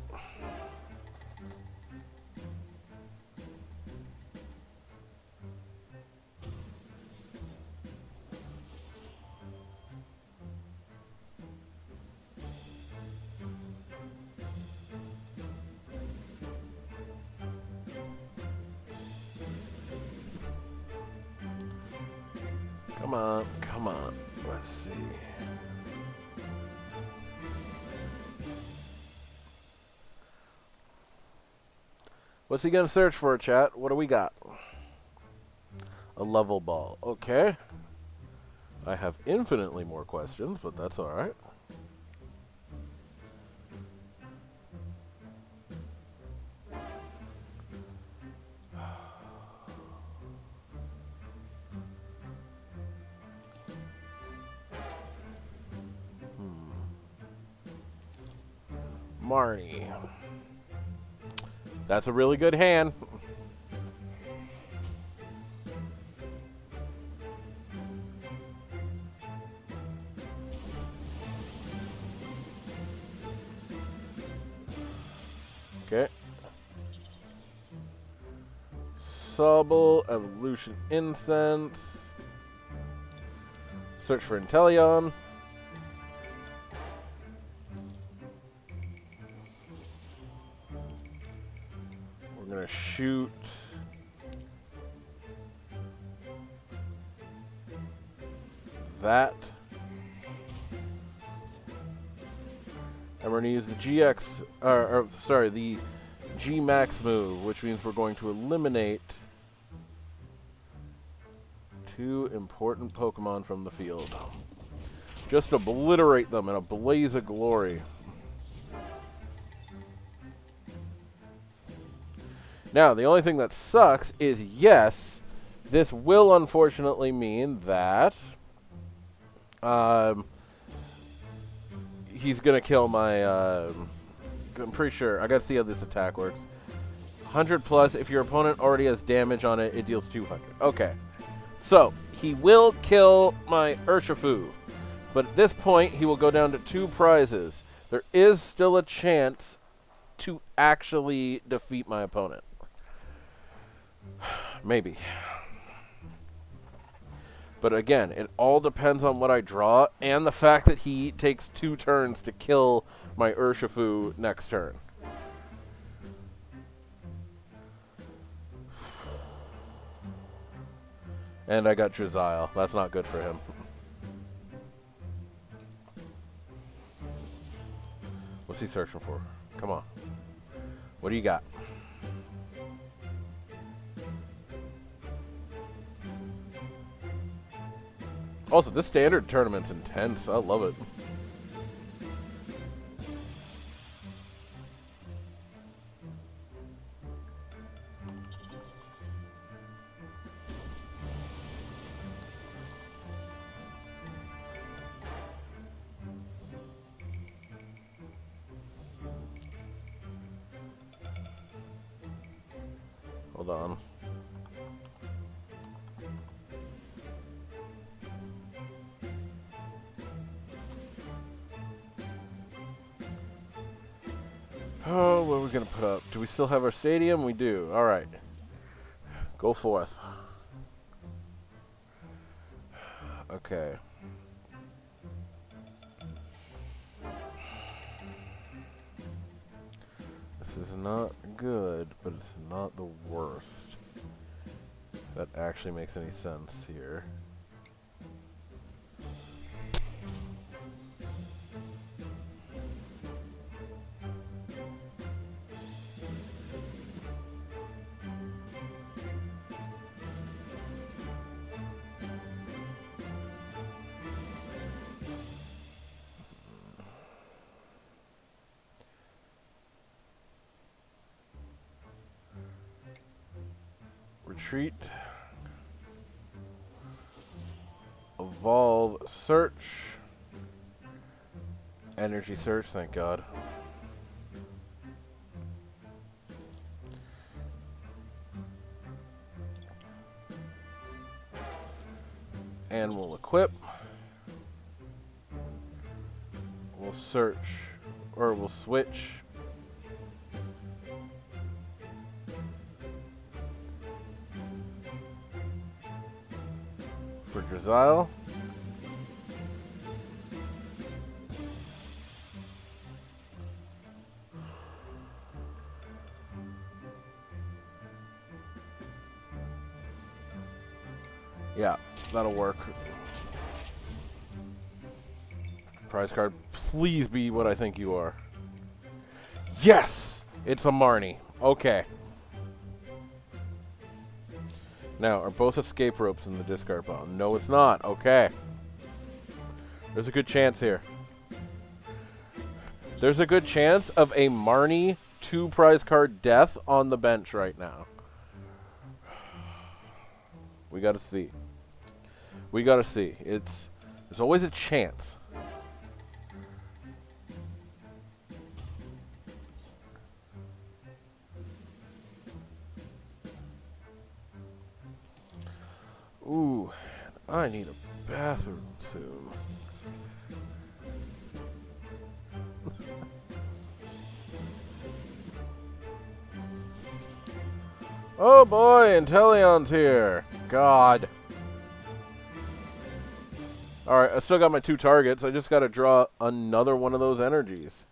Come on, come on. Let's see. What's he gonna search for, chat? What do we got? A level ball. Okay. I have infinitely more questions, but that's alright. Marnie. That's a really good hand. Okay. Sobble, Evolution Incense. Search for Inteleon. We're gonna shoot that. And we're gonna use the GX, sorry, the G Max move, which means we're going to eliminate 2 important Pokemon from the field. Just obliterate them in a blaze of glory. Now, the only thing that sucks is, yes, this will unfortunately mean that he's going to kill my... I'm pretty sure. I got to see how this attack works. 100 plus. If your opponent already has damage on it, it deals 200. Okay. So, he will kill my Urshifu. But at this point, he will go down to 2 prizes. There is still a chance to actually defeat my opponent. Maybe. But again, it all depends on what I draw and the fact that he takes 2 turns to kill my Urshifu next turn. And I got Jezile. That's not good for him. What's he searching for? Come on. What do you got? Also, this standard tournament's intense. I love it. Hold on. Oh, what are we going to put up? Do we still have our stadium? We do. All right. Go forth. Okay. This is not good, but it's not the worst. If that actually makes any sense here. Retreat. Evolve. Search. Energy search, thank God. And we'll equip. We'll search. Or we'll switch. For Jezile. Yeah, that'll work. Prize card, please be what I think you are. Yes! It's a Marnie. Okay. Now, are both escape ropes in the discard pile? No, it's not. Okay. There's a good chance here. There's a good chance of a Marnie 2 prize card death on the bench right now. We gotta see. We gotta see. There's always a chance. Ooh, I need a bathroom soon. Oh boy, Intellion's here. God. Alright, I still got my 2 targets. I just gotta draw another one of those energies.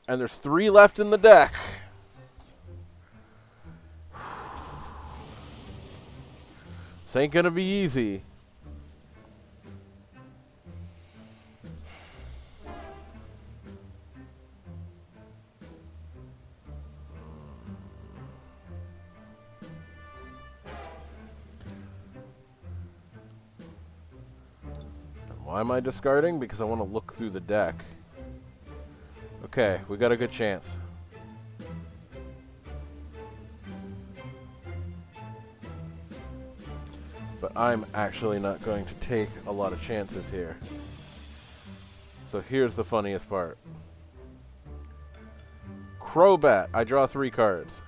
And there's 3 left in the deck. This ain't gonna be easy. Why am I discarding? Because I want to look through the deck. Okay, we got a good chance. But I'm actually not going to take a lot of chances here. So here's the funniest part. Crobat. I draw 3 cards.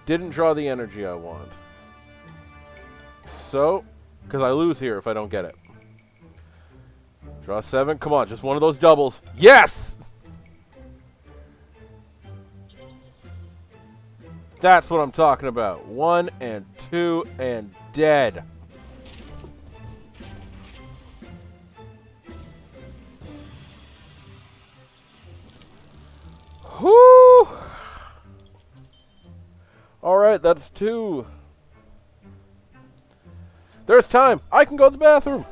Didn't draw the energy I want. So, because I lose here if I don't get it. Draw 7. Come on, just one of those doubles. Yes! That's what I'm talking about. 1 and 2 and dead. Whoo! Alright, that's 2. There's time. I can go to the bathroom.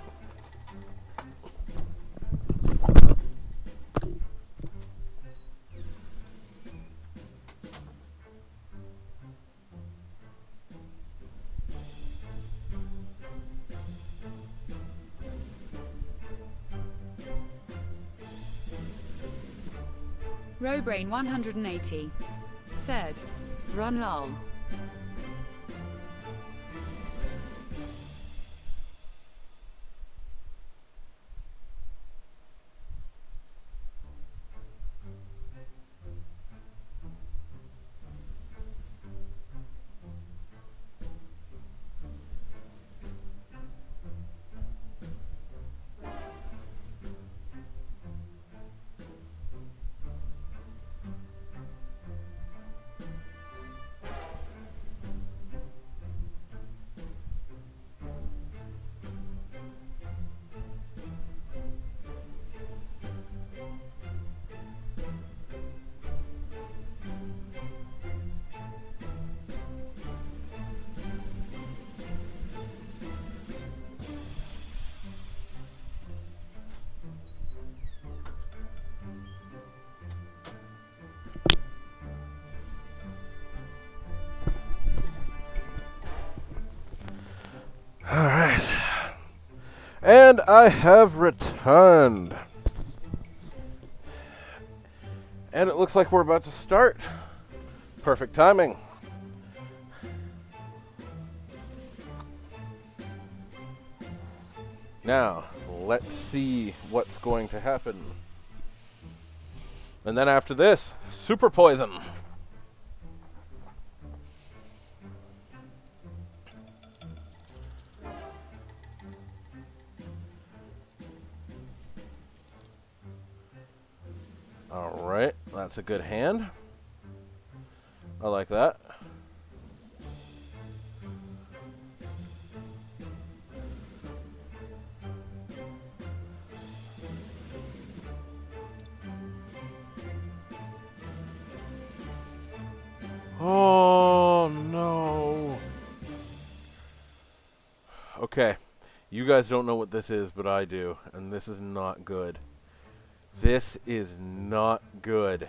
Robrain 180 said, "Run lol." Alright. And I have returned. And it looks like we're about to start. Perfect timing. Now, let's see what's going to happen. And then after this, super poison. Alright, that's a good hand. I like that. Oh, no. Okay, you guys don't know what this is, but I do, and this is not good. This is not good.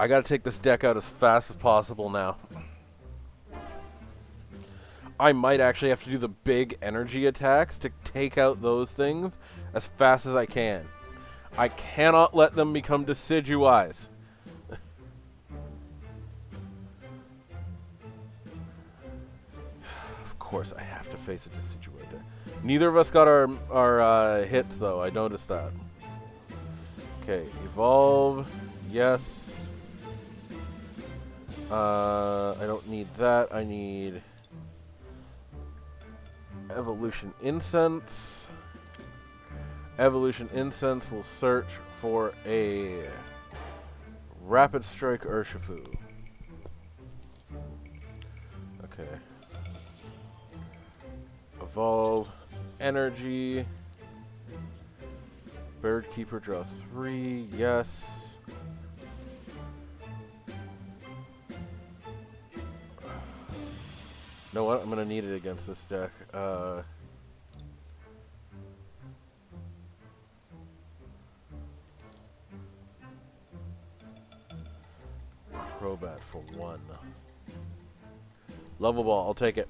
I gotta take this deck out as fast as possible now. I might actually have to do the big energy attacks to take out those things as fast as I can. I cannot let them become Decidueyes. Of course I have to face a Decidueye deck. Neither of us got our hits, though. I noticed that. Okay, evolve. Yes. I don't need that. I need Evolution Incense. Evolution Incense will search for a Rapid Strike Urshifu. Okay. Evolve. Energy. Bird Keeper, draw 3. Yes. Know what? I'm gonna need it against this deck. Crobat for 1. Level Ball, I'll take it.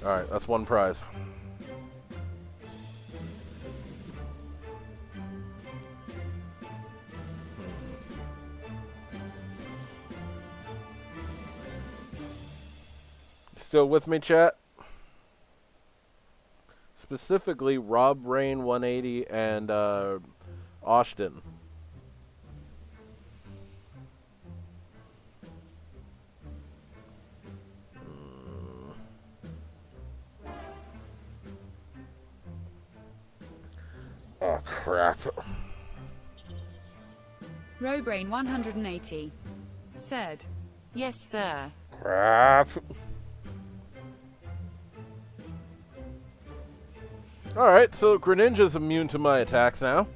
Alright, that's one prize. Still with me, chat? Specifically, Rob Rain 180 and Austin. Oh, crap. Robrain 180 said, Yes, sir. Crap. Alright, so Greninja's immune to my attacks now.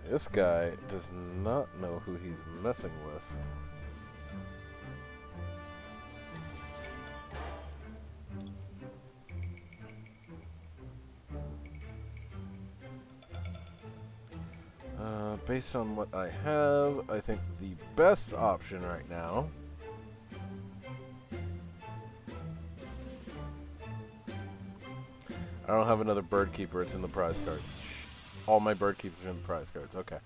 This guy does not know who he's messing with. Based on what I have, I think the best option right now I don't have another bird keeper, it's in the prize cards. All my bird keepers are in the prize cards, okay.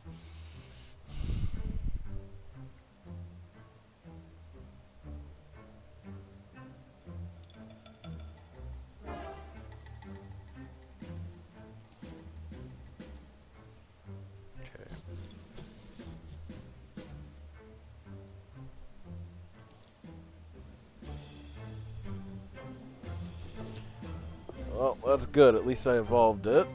Well, that's good. At least I evolved it.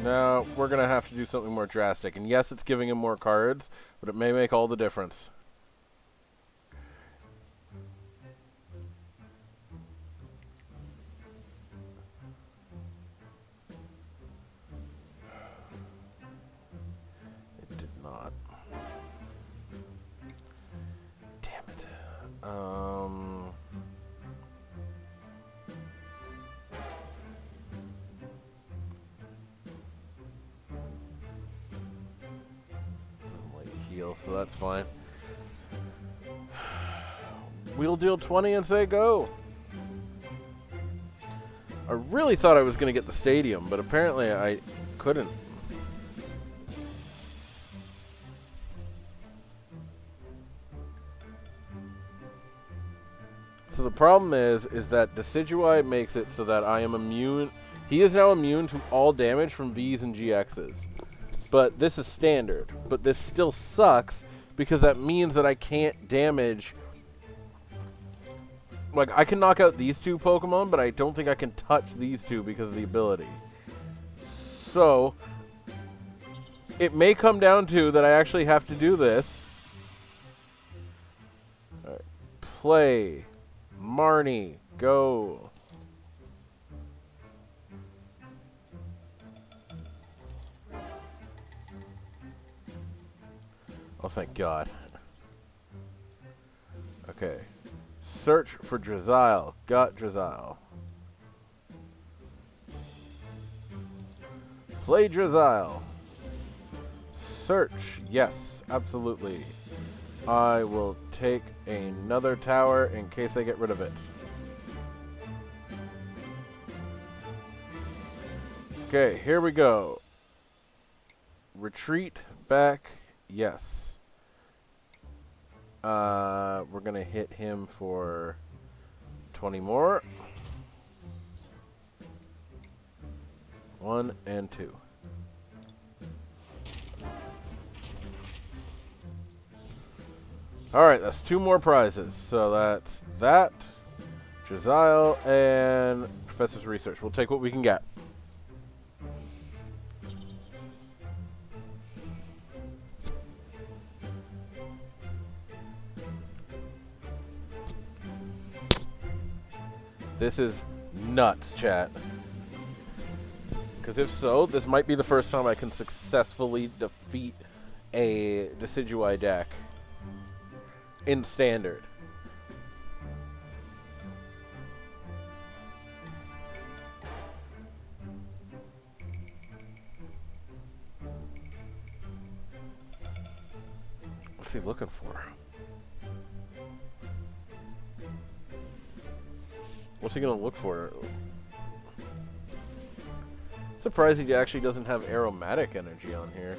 Now, we're going to have to do something more drastic. And yes, it's giving him more cards, but it may make all the difference. So that's fine. We'll deal 20 and say go. I really thought I was going to get the stadium, but apparently I couldn't. So the problem is that Decidueye makes it so that I am immune. He is now immune to all damage from Vs and GXs. But this is standard. But this still sucks because that means that I can't damage. Like, I can knock out these two Pokemon, but I don't think I can touch these two because of the ability. So, it may come down to that I actually have to do this. All right. Play. Marnie. Go. Oh, thank God. Okay. Search for Drizzile. Got Drizzile. Play Drizzile. Search. Yes, absolutely. I will take another tower in case I get rid of it. Okay, here we go. Retreat back. Yes. We're going to hit him for 20 more. 1 and 2. Alright, that's 2 more prizes. So that's that, Drizzile, and Professor's Research. We'll take what we can get. This is nuts, chat. Because if so, this might be the first time I can successfully defeat a Decidueye deck in Standard. What's he looking for? What's he gonna look for? Surprised he actually doesn't have aromatic energy on here.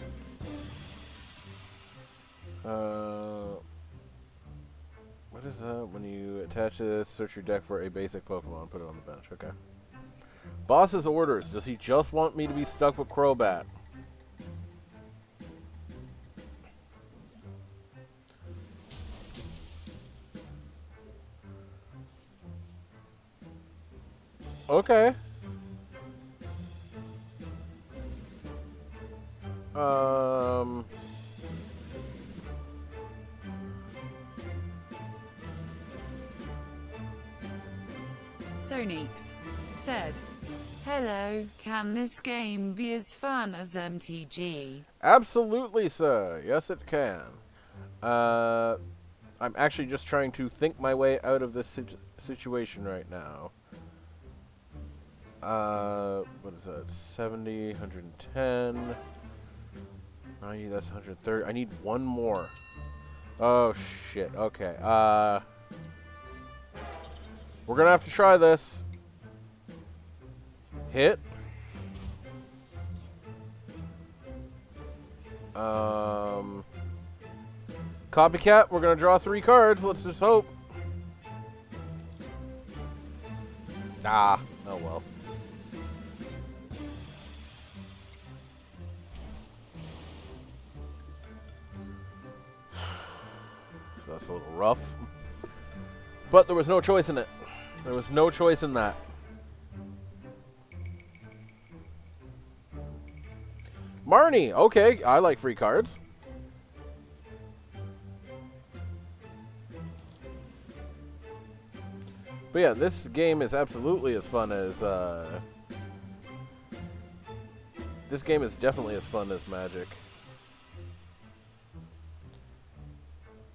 What is that? When you attach this, search your deck for a basic Pokemon, put it on the bench. Okay. Boss's orders. Does he just want me to be stuck with Crobat? Okay. Um... Sonix said, Hello, can this game be as fun as MTG? Absolutely, sir. Yes, it can. I'm actually just trying to think my way out of this situation right now. What is that? 70, 110. 90, that's 130. I need one more. Oh, shit. Okay. We're gonna have to try this. Hit. Copycat, we're gonna draw 3 cards. Let's just hope. Ah, oh well. That's a little rough. But there was no choice in it. There was no choice in that. Marnie, okay, I like free cards. But yeah, this game is absolutely as fun as, this game is definitely as fun as Magic.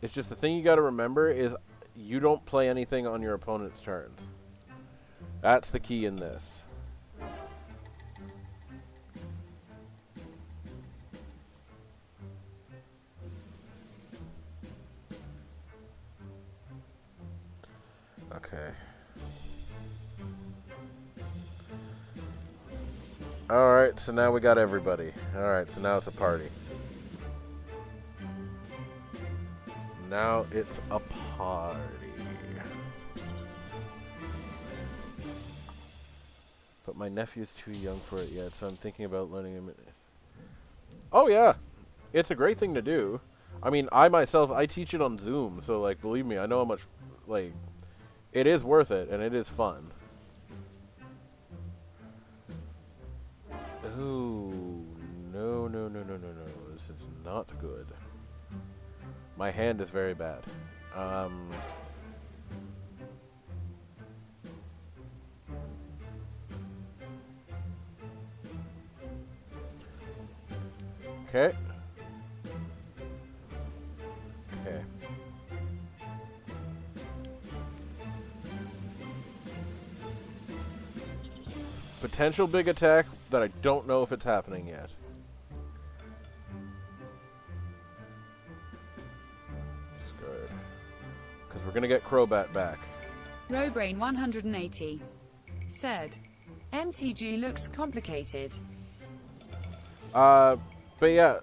It's just the thing you gotta remember is you don't play anything on your opponent's turns. That's the key in this. Okay. Alright, so now we got everybody. Alright, so now it's a party. Now it's a party. But my nephew's too young for it yet, so I'm thinking about letting him... Oh, yeah. It's a great thing to do. I mean, I myself, I teach it on Zoom, so, like, believe me, I know how much, like... It is worth it, and it is fun. Ooh, no, no, no, no, no, no. This is not good. My hand is very bad. Okay. Okay. Potential big attack that I don't know if it's happening yet. Discard. Because we're going to get Crobat back. Robrain 180 said, MTG looks complicated. But yeah.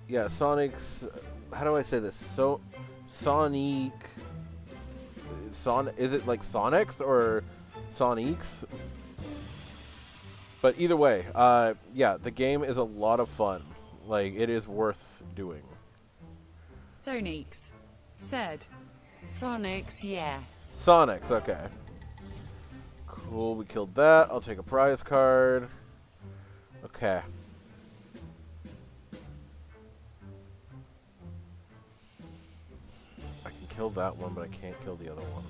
Yeah, Sonic's... How do I say this? So, Sonic... Is it like Sonics or Sonics? But either way, yeah, the game is a lot of fun. Like, it is worth doing. Sonix said, Sonics, yes. Sonics, okay. Cool, we killed that. I'll take a prize card. Okay. I can kill that one, but I can't kill the other one.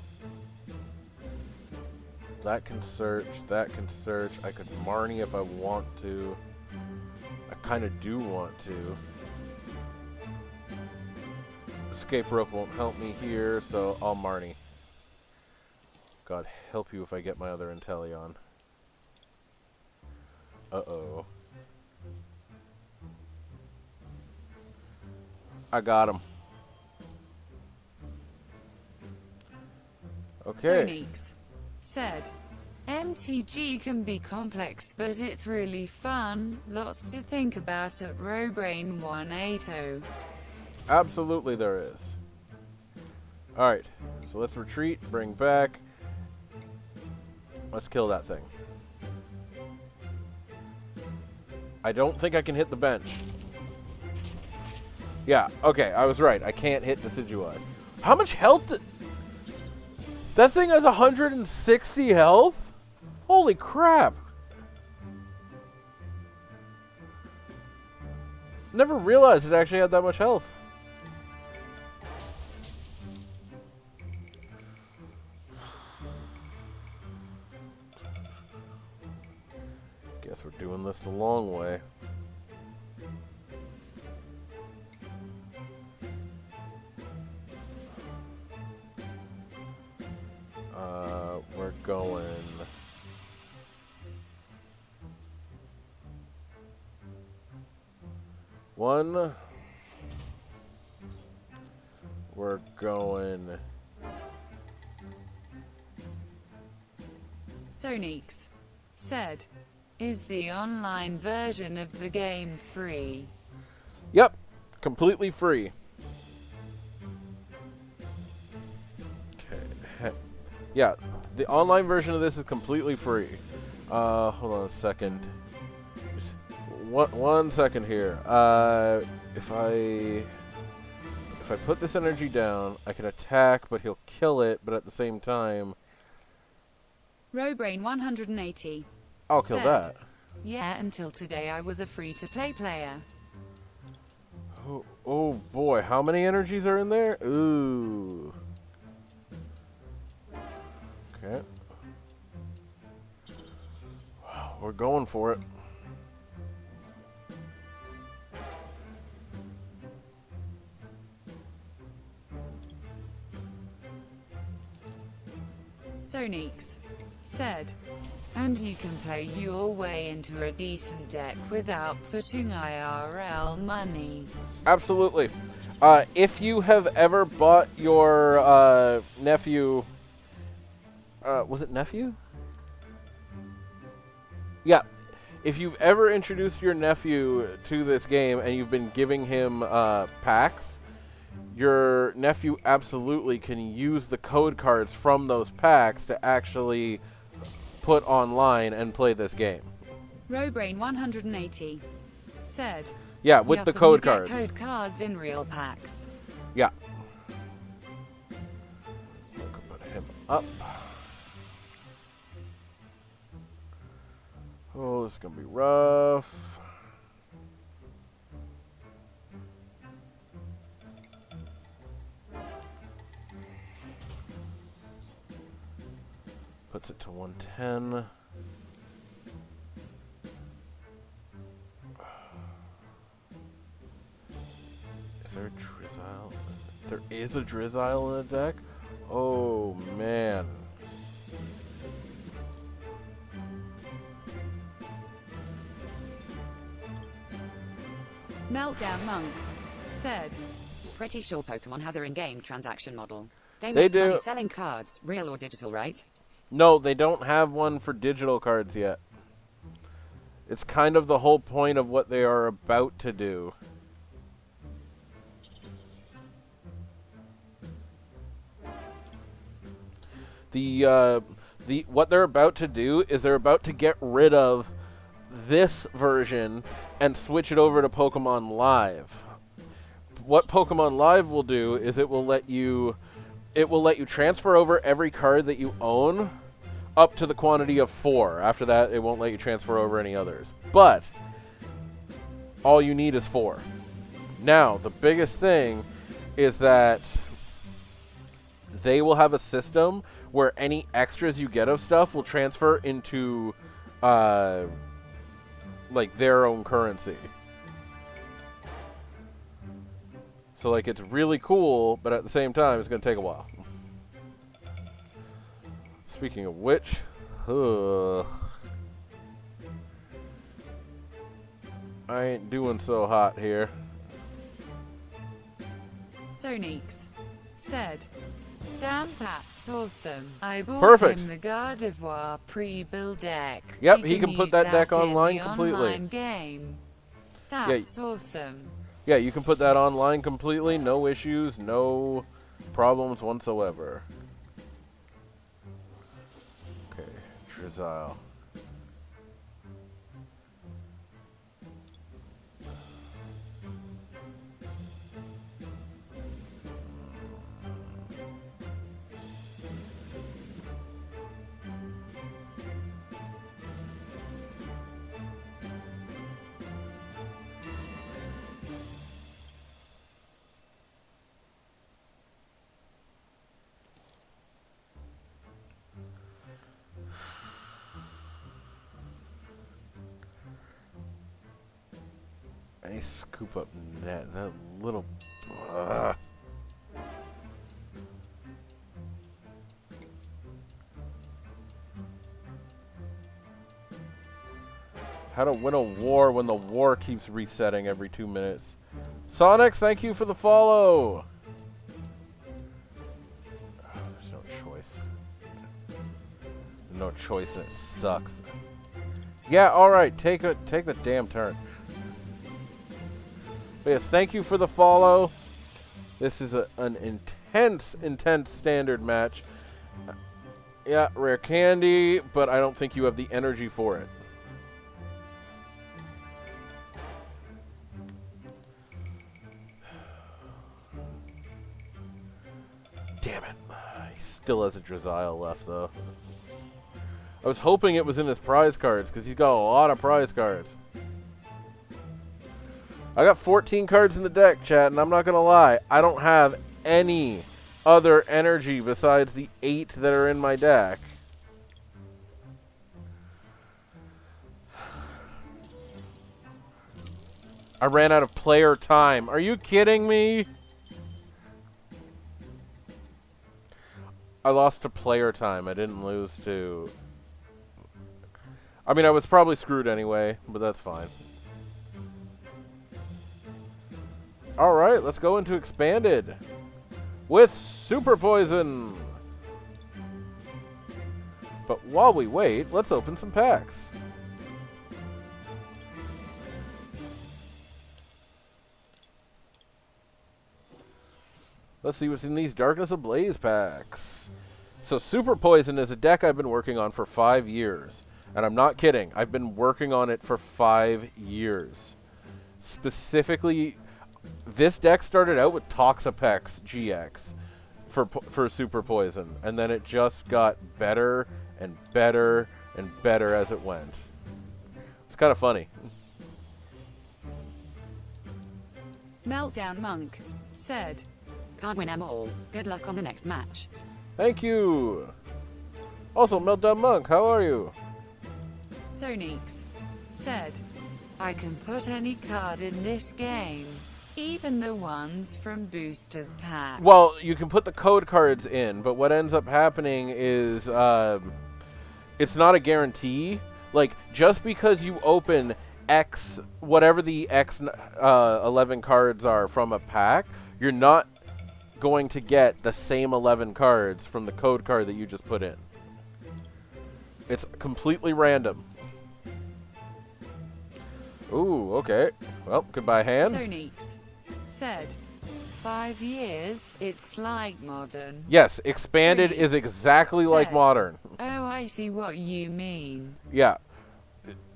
That can search, that can search. I could Marnie if I want to. I kind of do want to. Escape rope won't help me here, so I'll Marnie. God help you if I get my other Inteleon. Uh-oh. I got him. Okay. Sonix said, MTG can be complex, but it's really fun. Lots to think about at Robrain 180. Absolutely there is. Alright, so let's retreat, bring back. Let's kill that thing. I don't think I can hit the bench. Yeah, okay, I was right. I can't hit Decidueye. How much health That thing has 160 health? Holy crap. Never realized it actually had that much health. Guess we're doing this the long way. We're going... One. We're going... Sonics said, Is the online version of the game free? Yep, completely free. Okay. Yeah, the online version of this is completely free. Hold on a second. Just one second here. If I put this energy down, I can attack, but he'll kill it. But at the same time, Robrain 180 I'll kill said, that. Yeah, until today I was a free-to-play player. Oh boy, how many energies are in there? Ooh. Okay. Wow, we're going for it. Sonics said, And you can play your way into a decent deck without putting IRL money. Absolutely. If you have ever bought your nephew... was it nephew? Yeah. If you've ever introduced your nephew to this game and you've been giving him packs, your nephew absolutely can use the code cards from those packs to actually put online and play this game. Robrain 180 said, Yeah, with the code You get cards. code cards in real packs. Yeah. We'll put him up. Oh, this is going to be rough. Puts it to 110. Is there a Drizzile? There is a Drizzile in the deck? Oh, man. Meltdown Monk said, Pretty sure Pokemon has a in-game transaction model. They They make money do. selling cards, real or digital, right? No, they don't have one for digital cards yet. It's kind of the whole point of what they are about to do. What they're about to do is they're about to get rid of this version and switch it over to Pokemon Live. What Pokemon Live will do is it will let you transfer over every card that you own up to the quantity of 4. After that, it won't let you transfer over any others. But all you need is 4. Now, the biggest thing is that they will have a system where any extras you get of stuff will transfer into like their own currency. So like it's really cool, but at the same time it's going to take a while. Speaking of which, I ain't doing so hot here. Sonics said, Damn, that's awesome. I bought Perfect. him the Gardevoir pre-build deck. Yep, he can put use that deck in online the completely. Online game. That's awesome. Yeah, you can put that online completely, no issues, no problems whatsoever. Okay, Drizzile. Nice scoop up net. That little... Ugh. How to win a war when the war keeps resetting every 2 minutes. Sonics, thank you for the follow. Oh, there's no choice. No choice and it sucks. Yeah, alright, take the damn turn. But yes, thank you for the follow. This is an intense standard match. Yeah, rare candy, but I don't think you have the energy for it. Damn it. He still has a Draziel left, though. I was hoping it was in his prize cards, because he's got a lot of prize cards. I got 14 cards in the deck, chat, and I'm not going to lie. I don't have any other energy besides the 8 that are in my deck. I ran out of player time. Are you kidding me? I lost to player time. I didn't lose to... I mean, I was probably screwed anyway, but that's fine. Alright, let's go into Expanded with Super Poison. But while we wait, let's open some packs. Let's see what's in these Darkness Ablaze packs. So Super Poison is a deck I've been working on for 5 years. And I'm not kidding. I've been working on it for 5 years. Specifically, this deck started out with Toxapex GX for Super Poison. And then it just got better and better and better as it went. It's kind of funny. Meltdown Monk said, Can't win them all. Good luck on the next match. Thank you. Also, Meltdown Monk, how are you? Sonix said, I can put any card in this game, even the ones from boosters packs. Well, you can put the code cards in, but what ends up happening is it's not a guarantee. Like, just because you open X, whatever the X 11 cards are from a pack, you're not going to get the same 11 cards from the code card that you just put in. It's completely random. Ooh, okay. Well, goodbye, hand. Sonix said, 5 years, it's like modern. Yes, Expanded Sonix is exactly like said, Modern. Oh, I see what you mean. Yeah.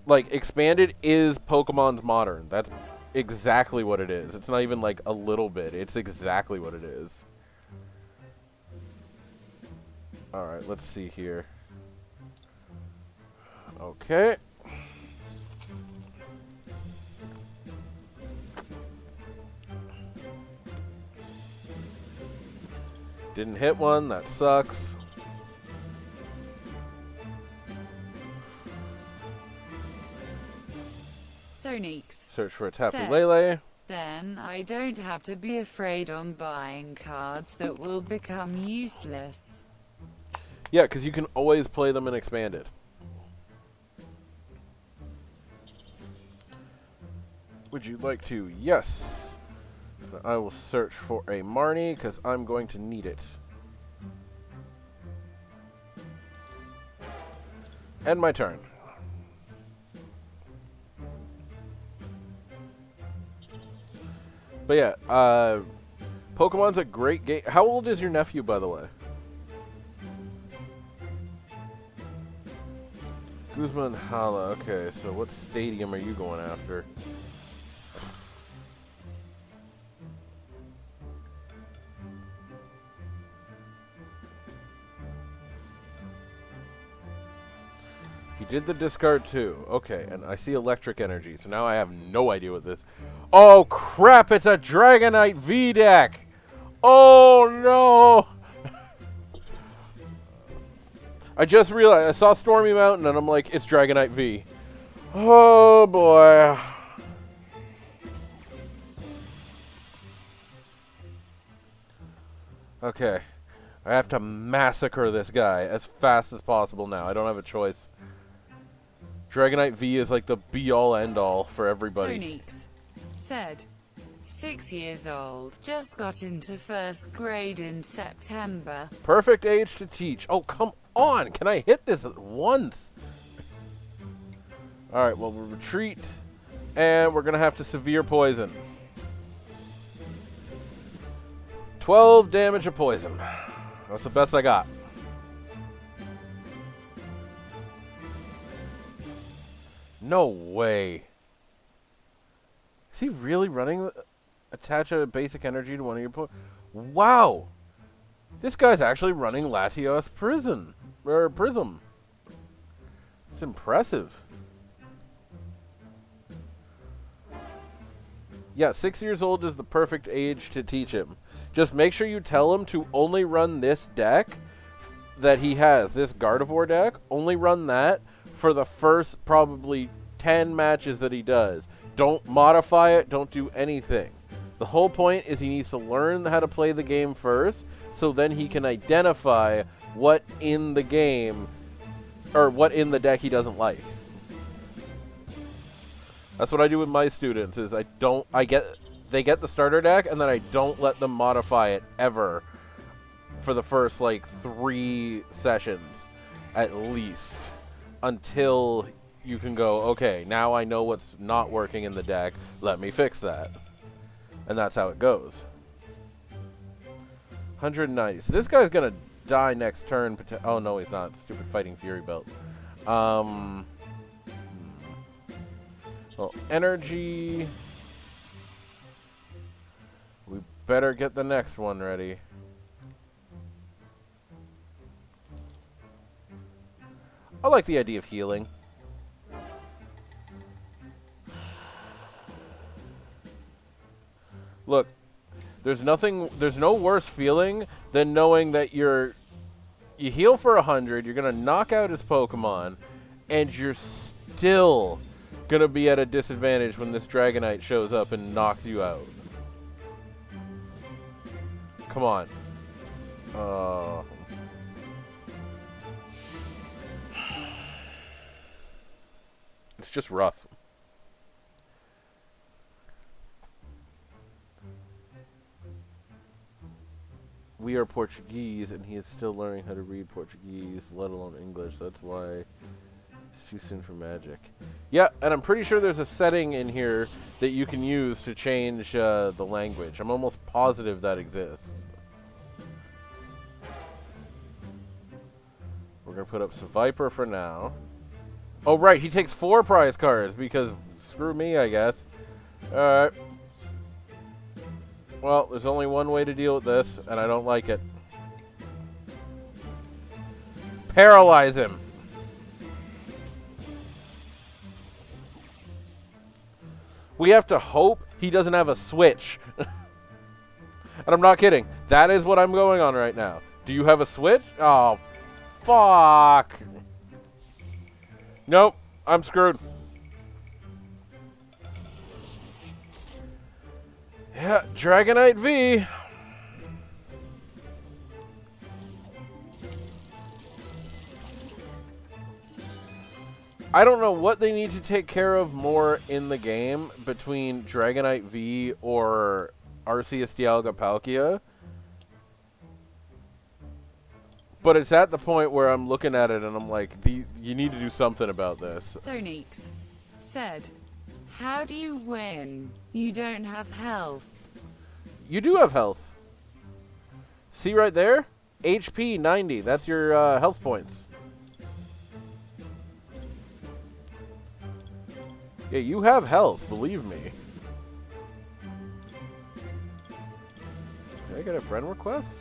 Like, Expanded is Pokemon's Modern. That's exactly what it is. It's not even like a little bit. It's exactly what it is. Alright, let's see here. Okay. Didn't hit one. That sucks. Sonix Search for a Tapu said, Lele. Then I don't have to be afraid on buying cards that will become useless. Yeah, because you can always play them in Expanded. Would you like to? Yes. So I will search for a Marnie because I'm going to need it. End my turn. But yeah, Pokemon's a great game. How old is your nephew, by the way? Guzman Hala. Okay, so what stadium are you going after? He did the discard too. Okay, and I see electric energy, so now I have no idea what this... Oh crap, it's a Dragonite V deck! Oh no! I just realized, I saw Stormy Mountain and I'm like, it's Dragonite V. Oh boy. Okay. I have to massacre this guy as fast as possible now. I don't have a choice. Dragonite V is like the be-all, end-all for everybody. Sonics said, 6 years old, just got into 1st grade in September. Perfect age to teach. Oh, come on. Can I hit this once? All right, well, we'll retreat. And we're going to have to severe poison. 12 damage of poison. That's the best I got. No way. Is he really running? Attach a basic energy to one of your Wow. This guy's actually running Latios Prism. It's impressive. Yeah, 6 years old is the perfect age to teach him. Just make sure you tell him to only run this deck that he has, this Gardevoir deck. Only run that for the first probably 10 matches that he does. Don't modify it. Don't do anything. The whole point is he needs to learn how to play the game first, so then he can identify what in the game, or what in the deck he doesn't like. That's what I do with my students, is they get the starter deck, and then I don't let them modify it ever for the first, like, 3 sessions, at least, until you can go, okay, now I know what's not working in the deck, let me fix that. And that's how it goes. 190. So this guy's going to die next turn. Oh, no, he's not. Stupid Fighting Fury Belt. Well, energy. We better get the next one ready. I like the idea of healing. Look, there's no worse feeling than knowing that you heal for 100, you're going to knock out his Pokemon, and you're still going to be at a disadvantage when this Dragonite shows up and knocks you out. Come on. It's just rough. We are Portuguese, and he is still learning how to read Portuguese, let alone English. That's why it's too soon for magic. Yeah, and I'm pretty sure there's a setting in here that you can use to change the language. I'm almost positive that exists. We're going to put up Viper for now. Oh, right, he takes 4 prize cards, because screw me, I guess. Alright. Well, there's only one way to deal with this, and I don't like it. Paralyze him. We have to hope he doesn't have a switch. And I'm not kidding. That is what I'm going on right now. Do you have a switch? Oh, fuck. Nope, I'm screwed. Yeah, Dragonite V. I don't know what they need to take care of more in the game between Dragonite V or Arceus Dialga Palkia. But it's at the point where I'm looking at it and I'm like, you need to do something about this. Sonics said, How do you win? You don't have health. You do have health. See right there? HP 90. That's your health points. Yeah, you have health, believe me. Did I get a friend request?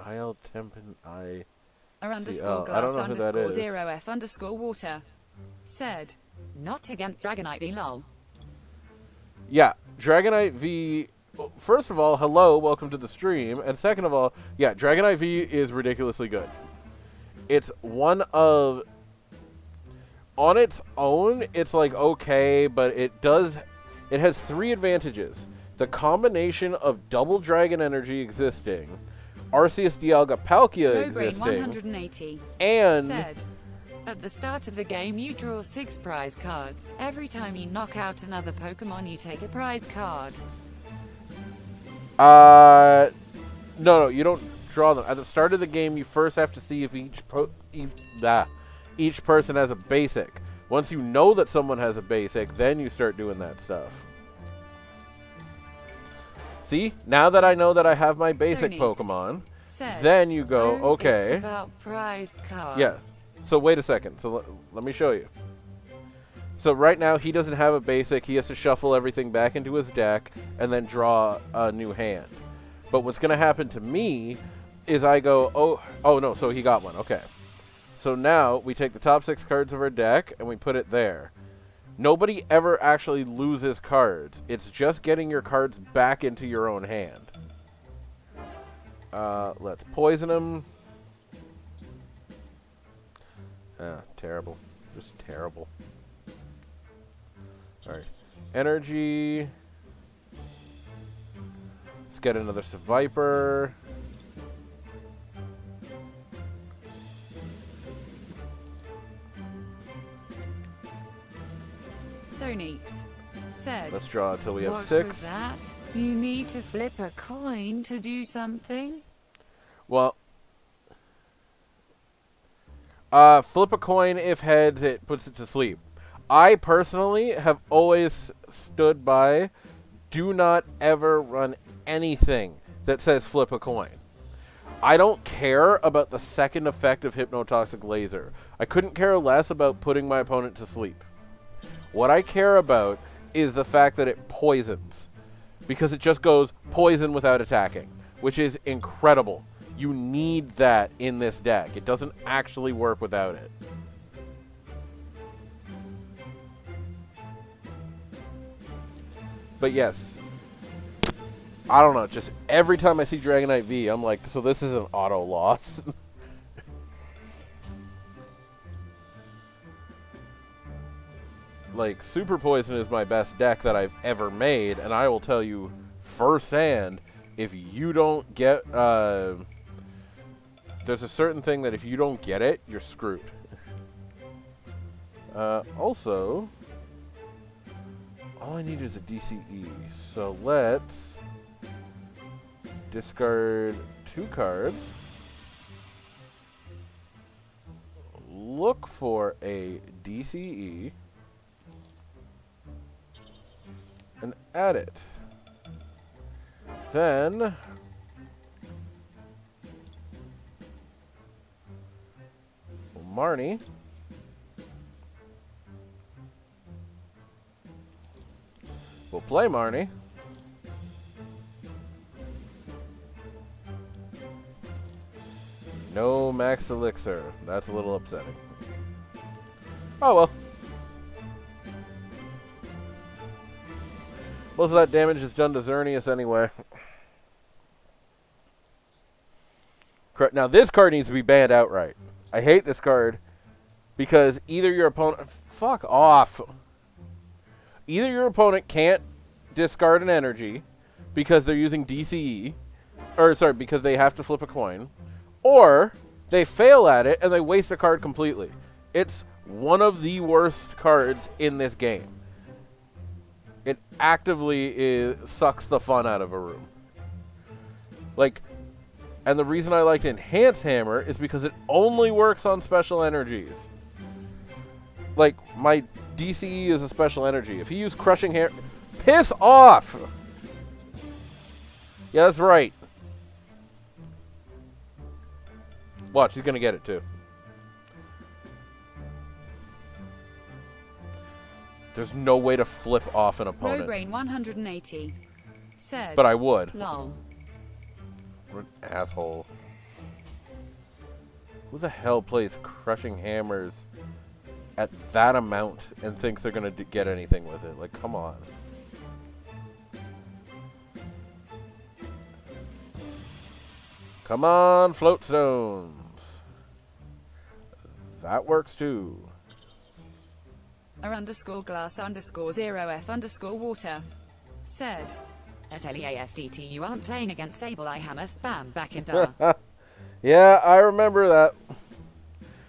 IL Tempin I R underscore I don't glass know who that underscore is. 0F underscore water said, not against Dragonite V lol. Yeah, Dragonite V. First of all, hello, welcome to the stream. And second of all, yeah, Dragonite V is ridiculously good. It's one of, on its own, it's like okay, but it It has 3 advantages. The combination of double dragon energy existing, Arceus Dialga Palkia Robrain existing, 180 and said, at the start of the game you draw 6 prize cards. Every time you knock out another Pokemon you take a prize card. no, you don't draw them. At the start of the game, you first have to see if each person has a basic. Once you know that someone has a basic, then you start doing that stuff. See? Now that I know that I have my basic Pokemon, then you go, okay. It's about prize cards. Yes. So wait a second. So let me show you. So right now, he doesn't have a basic. He has to shuffle everything back into his deck and then draw a new hand. But what's going to happen to me is I go, oh no, so he got one. Okay. So now we take the top 6 cards of our deck and we put it there. Nobody ever actually loses cards. It's just getting your cards back into your own hand. Let's poison him. Terrible. Just terrible. Alright. Energy. Let's get another Seviper. Sonix said, Let's draw until we have what 6. was that? You need to flip a coin to do something? Well, flip a coin. If heads, it puts it to sleep. I personally have always stood by, do not ever run anything that says flip a coin. I don't care about the second effect of Hypnotoxic Laser. I couldn't care less about putting my opponent to sleep. What I care about is the fact that it poisons. Because it just goes poison without attacking, which is incredible. You need that in this deck. It doesn't actually work without it. But yes, I don't know, just every time I see Dragonite V, I'm like, so this is an auto loss. Like, Super Poison is my best deck that I've ever made, and I will tell you firsthand, if you don't get, there's a certain thing that if you don't get it, you're screwed. Also, all I need is a DCE, so let's discard 2 cards, look for a DCE, and add it. Then Marnie. We'll play Marnie. No Max Elixir. That's a little upsetting. Oh well. Most of that damage is done to Xerneas anyway. Now this card needs to be banned outright. I hate this card because either your opponent... Fuck off. Either your opponent can't discard an energy because they're using DCE, or sorry, because they have to flip a coin, or they fail at it and they waste a card completely. It's one of the worst cards in this game. It actively sucks the fun out of a room. Like, and the reason I liked Enhance Hammer is because it only works on special energies. Like, my DCE is a special energy. If he used Crushing Hammer... Piss off! Yeah, that's right. Watch, he's going to get it, too. There's no way to flip off an opponent. Robrain 180 said, But I would. lol. What an asshole. Who the hell plays Crushing Hammers at that amount and thinks they're going to get anything with it? Like, come on. Come on, Float Stones. That works too. r_glass_0f_water said, At LEASDT you aren't playing against Sableye Hammer spam back in dar. Yeah, I remember that.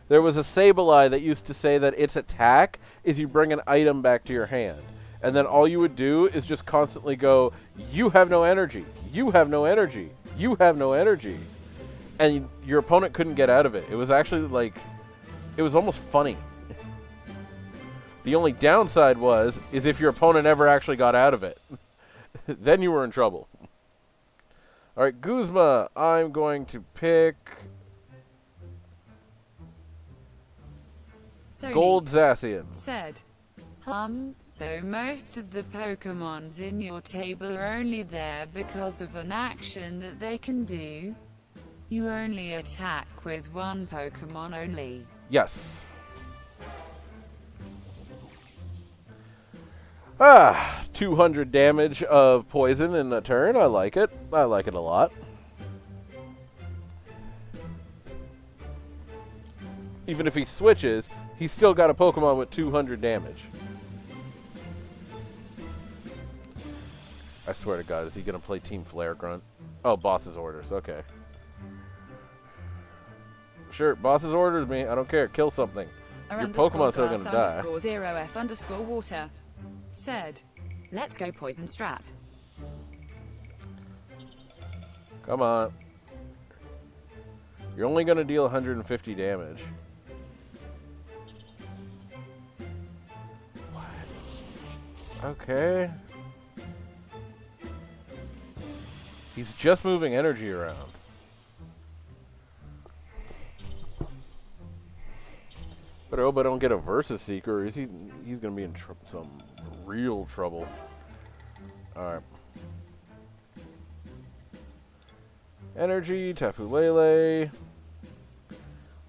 There was a Sableye that used to say that its attack is you bring an item back to your hand. And then all you would do is just constantly go, you have no energy, you have no energy, you have no energy. And your opponent couldn't get out of it. It was actually like, it was almost funny. The only downside is if your opponent ever actually got out of it. Then you were in trouble. Alright, Guzma, I'm going to pick Sony Gold Zacian. said, So most of the Pokemons in your table are only there because of an action that they can do? You only attack with one Pokemon only? Yes. 200 damage of poison in a turn. I like it. I like it a lot. Even if he switches, he's still got a Pokemon with 200 damage. I swear to God, is he going to play Team Flare Grunt? Oh, boss's orders. Okay. Sure, boss's orders me. I don't care. Kill something. Your Pokemon's still going to die. r_0f_water said, Let's go Poison Strat. Come on. You're only going to deal 150 damage. What? Okay. He's just moving energy around. But I hope I don't get a Versus Seeker, or he's going to be in some real trouble. Alright. Energy, Tapu Lele.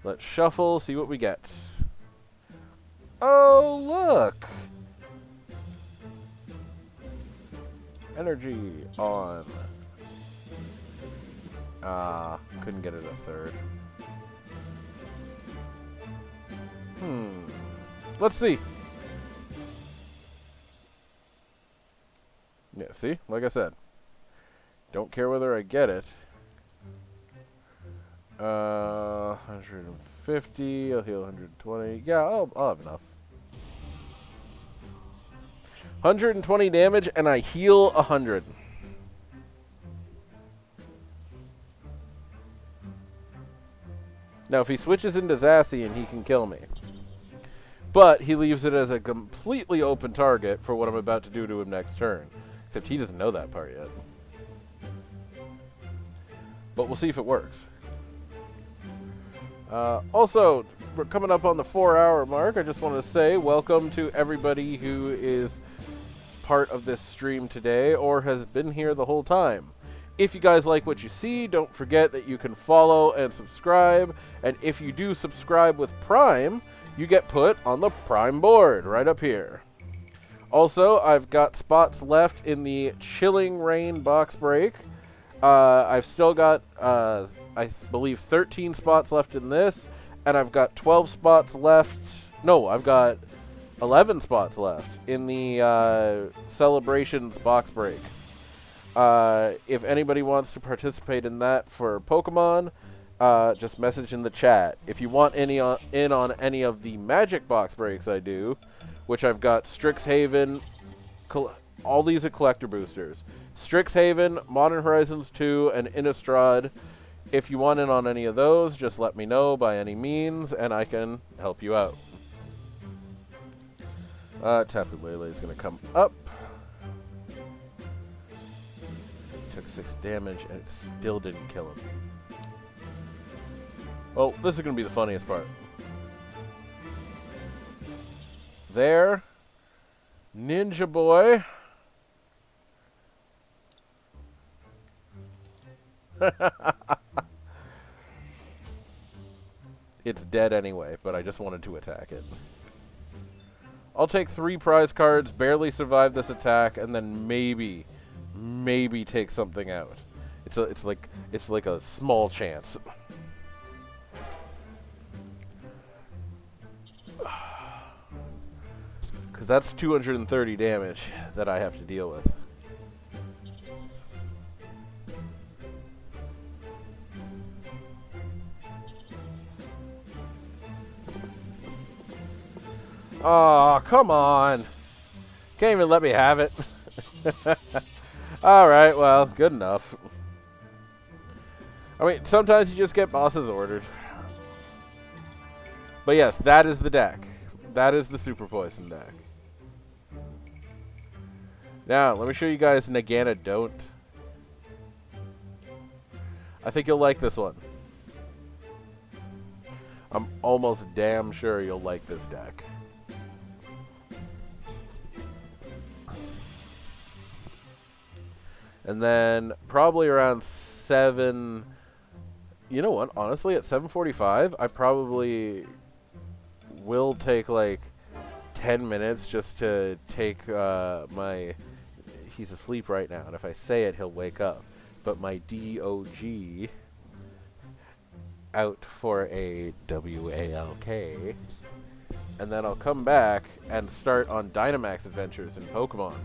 Let's shuffle, see what we get. Oh, look! Energy on. Couldn't get it a third. Let's see. Yeah, see? Like I said. Don't care whether I get it. 150. I'll heal 120. Yeah, I'll have enough. 120 damage, and I heal 100. Now, if he switches into Zacian, he can kill me. But he leaves it as a completely open target for what I'm about to do to him next turn. Except he doesn't know that part yet. But we'll see if it works. Also, we're coming up on the 4-hour mark. I just want to say welcome to everybody who is part of this stream today or has been here the whole time. If you guys like what you see, don't forget that you can follow and subscribe. And if you do subscribe with Prime, you get put on the Prime board right up here. Also, I've got spots left in the Chilling Rain box break. I've still got, I believe, 13 spots left in this. And I've got 12 spots left. No, I've got 11 spots left in the Celebrations box break. If anybody wants to participate in that for Pokemon, just message in the chat. If you want in on any of the Magic box breaks I do, which I've got Strixhaven, all these are collector boosters. Strixhaven, Modern Horizons 2, and Innistrad. If you want in on any of those, just let me know by any means, and I can help you out. Tapu Lele is going to come up. Took 6 damage, and it still didn't kill him. Well, this is going to be the funniest part. There. Ninja Boy. It's dead anyway, but I just wanted to attack it. I'll take 3 prize cards, barely survive this attack, and then maybe take something out. It's like a small chance. Because that's 230 damage that I have to deal with. Oh, come on. Can't even let me have it. Alright, well, good enough. I mean, sometimes you just get bosses ordered. But yes, that is the deck. That is the Super Poison deck. Now, let me show you guys Nagana Don't. I think you'll like this one. I'm almost damn sure you'll like this deck. And then probably around 7... You know what? Honestly, at 7:45, I probably will take like 10 minutes just to take my... He's asleep right now, and if I say it, he'll wake up. But my DOG out for a WALK. And then I'll come back and start on Dynamax adventures in Pokemon.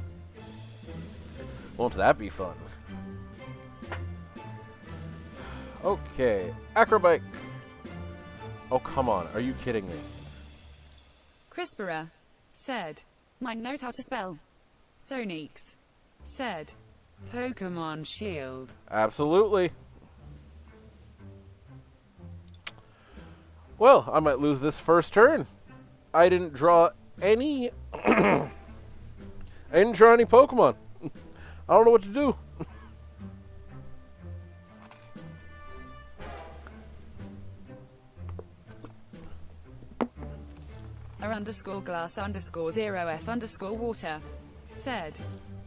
Won't that be fun? Okay, Acrobike. Oh, come on. Are you kidding me? Crispera said, Mine knows how to spell. Sonics said, Pokemon Shield. Absolutely. Well, I might lose this first turn. I didn't draw any... I didn't draw any Pokemon. I don't know what to do. R_glass_0F_water said,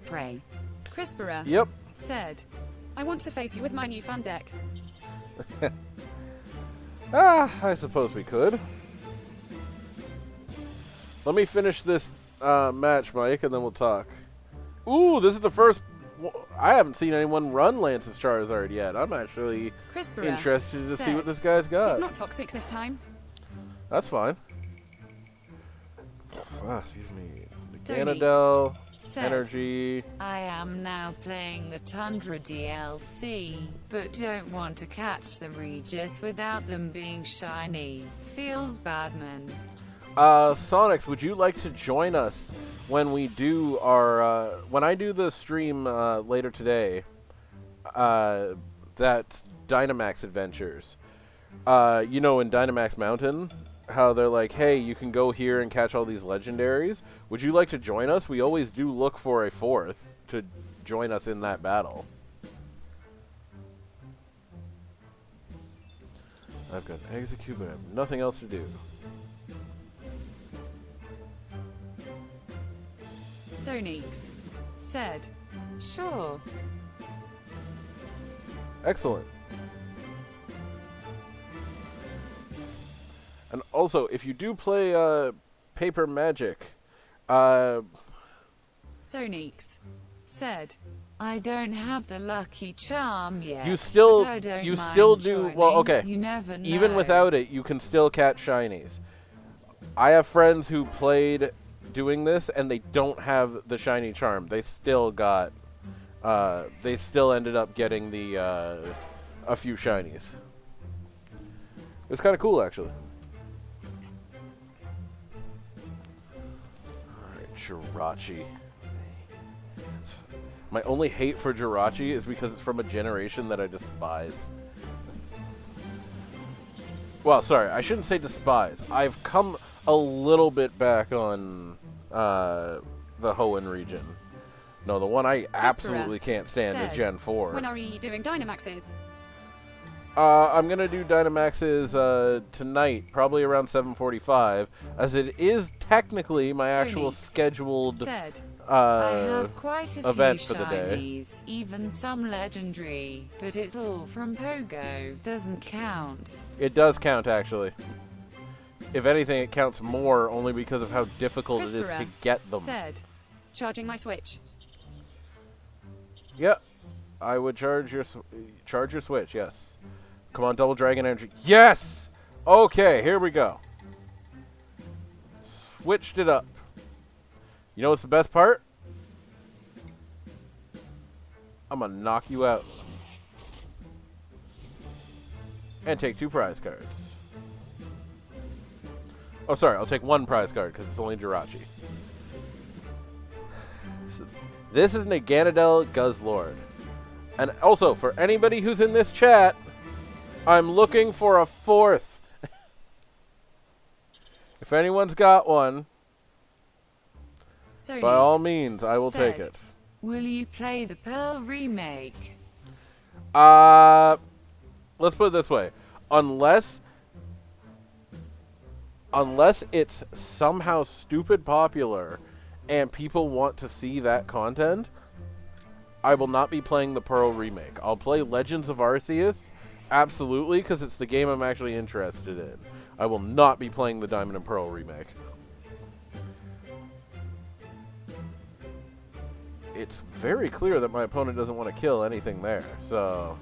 Pray. Crispera Yep. said, I want to face you with my new fun deck. I suppose we could. Let me finish this match, Mike, and then we'll talk. Ooh, this is the first... I haven't seen anyone run Lance's Charizard yet. I'm actually Crispera interested to see said, what this guy's got. It's not toxic this time. That's fine. Excuse me. Sonics Ganadel, said, Energy. I am now playing the Tundra DLC, but don't want to catch the Regis without them being shiny. Feels bad, man. Sonics, would you like to join us when we do our, when I do the stream later today, that's Dynamax Adventures. You know, in Dynamax Mountain, how they're like, hey, you can go here and catch all these legendaries. Would you like to join us? We always do look for a fourth to join us in that battle. I've got an Execute, but I have nothing else to do. Sonics said, Sure. Excellent. And also, if you do play Paper Magic, Sonics said, I don't have the lucky charm yet. you still but I don't you mind still do joining. well. Okay, You never know. even without it, you can still catch shinies. I have friends who played doing this, and they don't have the shiny charm. They still got. They still ended up getting the a few shinies. It was kind of cool, actually. Alright, Jirachi. My only hate for Jirachi is because it's from a generation that I despise. Well, sorry, I shouldn't say despise. I've come a little bit back on the Hoenn region. No, the one I absolutely can't stand is said, Gen 4. When are we doing Dynamaxes? I'm going to do Dynamaxes tonight, probably around 7:45, as it is technically my actual Sonics scheduled said, I have quite a event few for the day. shinies, even some legendary, but it's all from Pogo. Doesn't count. It does count, actually. If anything, it counts more only because of how difficult it is to Crispera get them. said, Charging my Switch. Yep. I would charge your Switch, yes. Come on, Double Dragon Energy. Yes! Okay, here we go. Switched it up. You know what's the best part? I'm gonna knock you out. And take 2 prize cards. Oh, sorry, I'll take 1 prize card because it's only Jirachi. So, this is Naganadel Guzzlord. And also, for anybody who's in this chat, I'm looking for a 4th. If anyone's got one, So by all means, I will take it. Will you play the Pearl remake? Let's put it this way. Unless it's somehow stupid popular and people want to see that content, I will not be playing the Pearl remake. I'll play Legends of Arceus, absolutely, because it's the game I'm actually interested in. I will not be playing the Diamond and Pearl remake. It's very clear that my opponent doesn't want to kill anything there, so...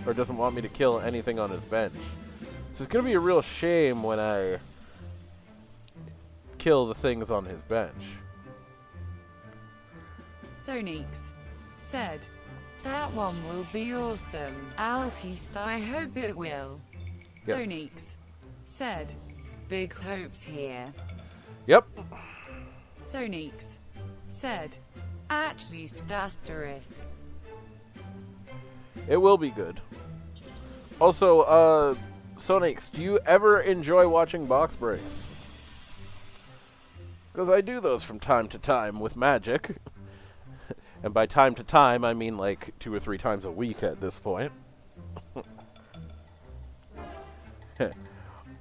Or doesn't want me to kill anything on his bench. So it's going to be a real shame when I kill the things on his bench. Sonix said, That one will be awesome. Altist, I hope it will. Yep. Sonix said, Big hopes here. Yep. Sonix said, At least asterisk. It will be good. Also, Sonix, do you ever enjoy watching box breaks? Because I do those from time to time with Magic. And by time to time, I mean like 2 or 3 times a week at this point.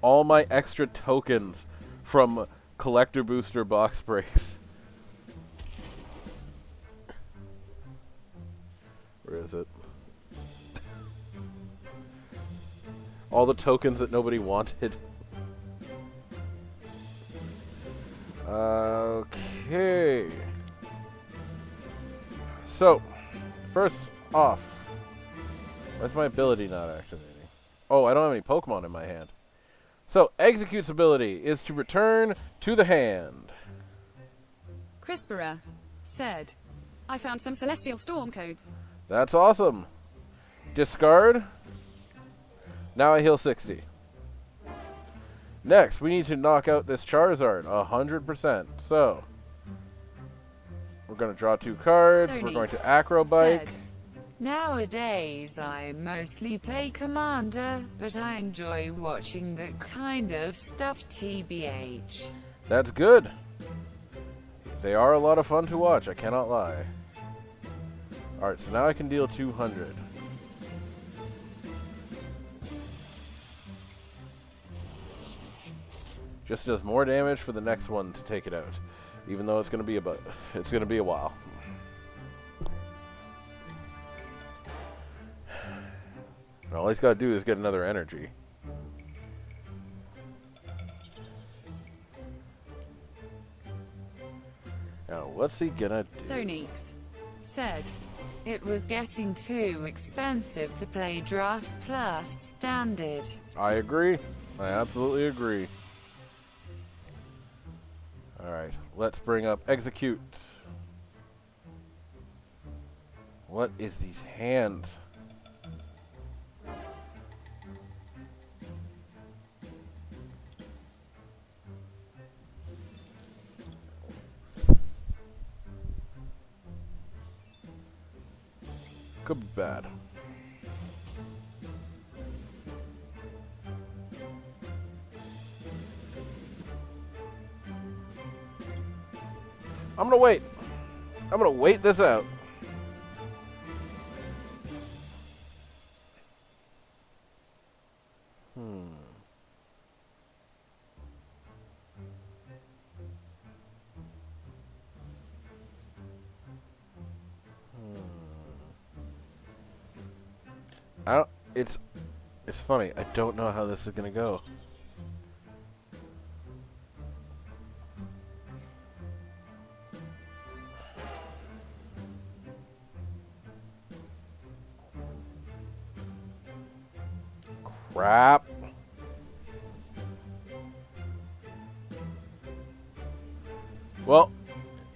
All my extra tokens from collector booster box breaks. Where is it? All the tokens that nobody wanted. Okay. So, first off, why's my ability not activating? Oh, I don't have any Pokemon in my hand. So, Execute's ability is to return to the hand. Crispera said, I found some Celestial Storm codes. That's awesome. Discard. Now I heal 60. Next, we need to knock out this Charizard 100%. So, we're going to draw 2 cards. We're going to Acrobike. Said, Nowadays, I mostly play Commander, but I enjoy watching that kind of stuff TBH. That's good. They are a lot of fun to watch, I cannot lie. Alright, so now I can deal 200. Just does more damage for the next one to take it out. Even though it's gonna be a while. And all he's gotta do is get another energy. Now, what's he gonna do? Sonix said, It was getting too expensive to play Draft Plus Standard. I agree. I absolutely agree. Alright, let's bring up Execute. What is these hands? Could be bad. I'm gonna wait. I'm gonna wait this out. I don't. It's funny. I don't know how this is gonna go. Crap. Well,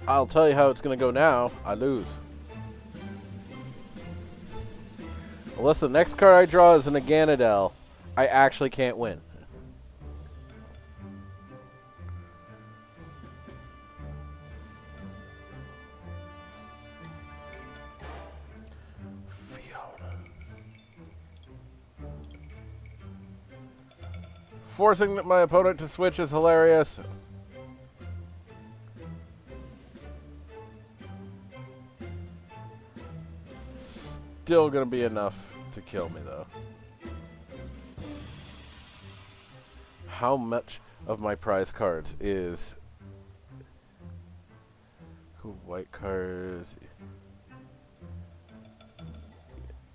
I'll tell you how it's going to go now. I lose. Unless the next card I draw is an Aganadel, I actually can't win. Forcing my opponent to switch is hilarious. Still gonna be enough to kill me, though. How much of my prize cards is cool white cards?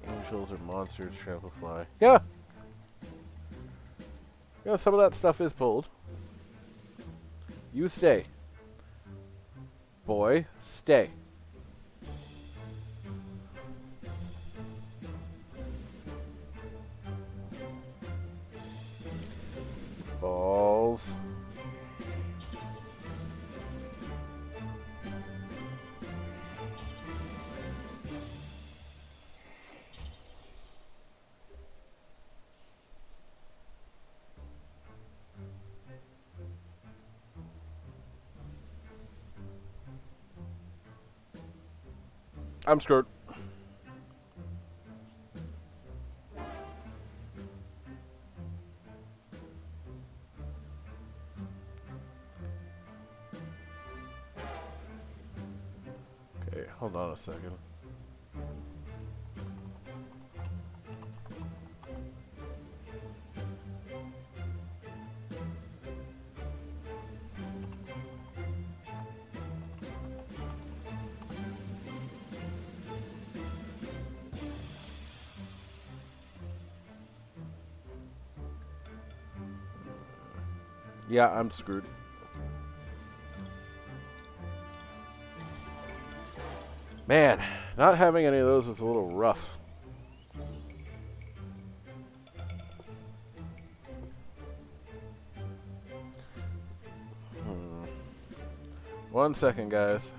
Angels or monsters, trample fly. Yeah. Yeah, some of that stuff is pulled. You stay. Boy, stay. Balls. I'm screwed. Okay, hold on a second. Yeah, I'm screwed. Man, not having any of those was a little rough. One second, guys.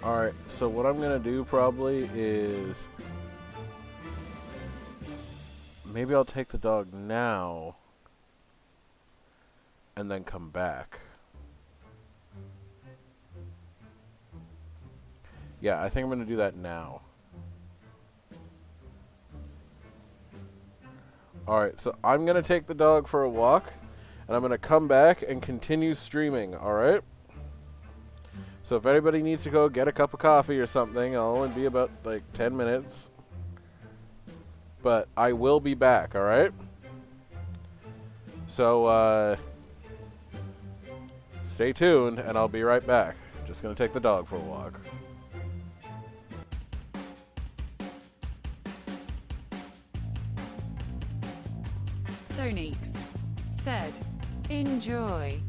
Alright, so what I'm going to do probably is maybe I'll take the dog now and then come back. Yeah, I think I'm going to do that now. Alright, so I'm going to take the dog for a walk and I'm going to come back and continue streaming, alright? So if anybody needs to go get a cup of coffee or something, I'll only be about like 10 minutes. But I will be back, alright? So, stay tuned and I'll be right back. Just gonna take the dog for a walk. Soneeks said, enjoy.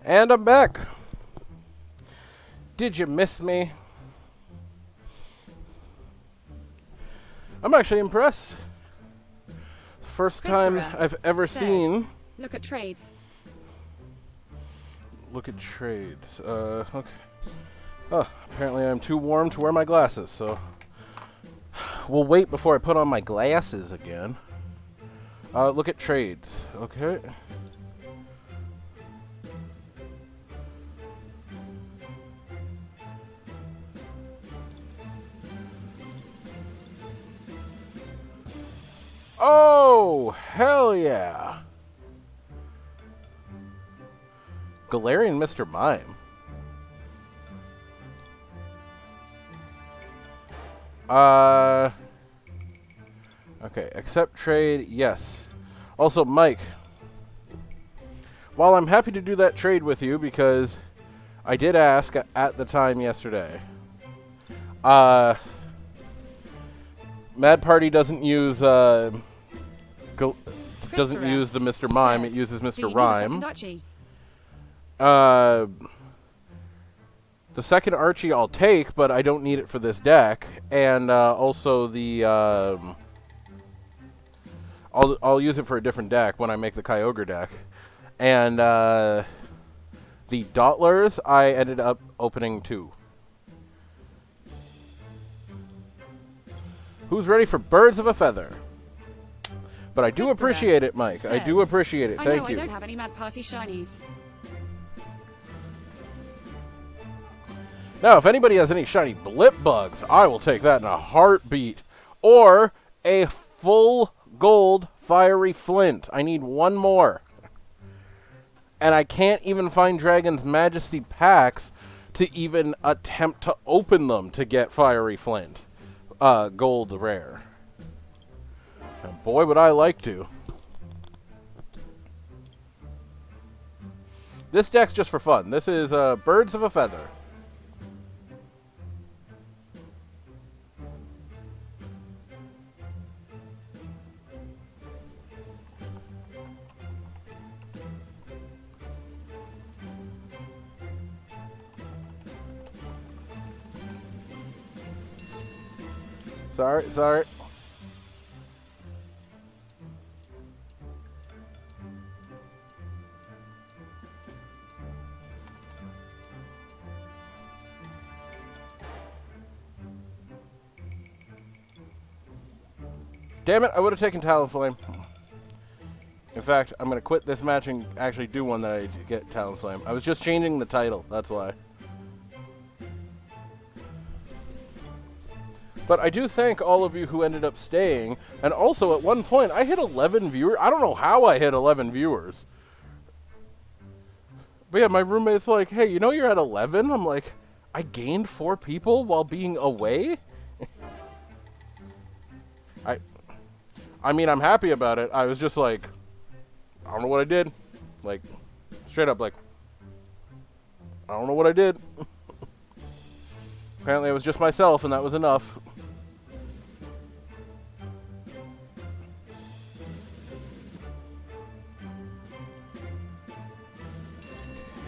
And I'm back. Did you miss me? I'm actually impressed. First time I've ever seen. Look at trades. Look at trades. Okay. Oh, apparently I'm too warm to wear my glasses, so we'll wait before I put on my glasses again. Look at trades. Okay. Oh, hell yeah. Galarian Mr. Mime. Okay, accept trade, yes. Also, Mike, while I'm happy to do that trade with you because I did ask at the time yesterday, Mad Party doesn't use doesn't use the Mr. Mime, it uses Mr. Rhyme. The second Archie I'll take, but I don't need it for this deck. And also the I'll use it for a different deck when I make the Kyogre deck. And the Dottlers I ended up opening 2. Who's ready for Birds of a Feather? But I do appreciate it, Mike. I do appreciate it. Thank you. I don't have any Mad Party shinies. Now, if anybody has any shiny Blip Bugs, I will take that in a heartbeat. Or a full gold Fiery Flint. I need one more. And I can't even find Dragon's Majesty packs to even attempt to open them to get Fiery Flint. Gold rare. And boy, would I like to. This deck's just for fun. This is Birds of a Feather. Sorry. Damn it, I would have taken Talonflame. In fact, I'm going to quit this match and actually do one that I get Talonflame. I was just changing the title, that's why. But I do thank all of you who ended up staying. And also, at one point, I hit 11 viewers. I don't know how I hit 11 viewers. But yeah, my roommate's like, hey, you know you're at 11? I'm like, I gained 4 people while being away? I mean, I'm happy about it. I was just like, I don't know what I did. Like, straight up, like, I don't know what I did. Apparently, it was just myself, and that was enough.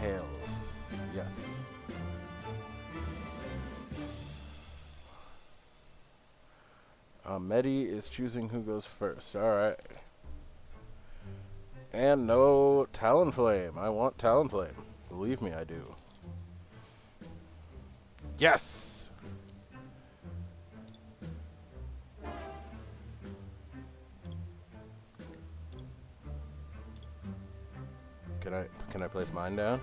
Tails. Yes. Medi is choosing who goes first. Alright. And no Talonflame. I want Talonflame. Believe me, I do. Yes! Can I place mine down?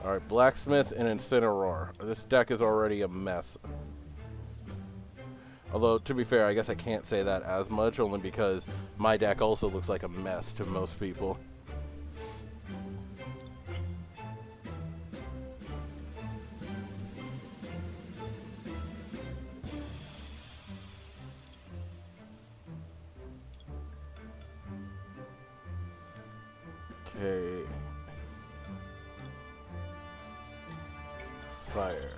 Alright, Blacksmith and Incineroar. This deck is already a mess. Although, to be fair, I guess I can't say that as much, only because my deck also looks like a mess to most people. Okay. Fire.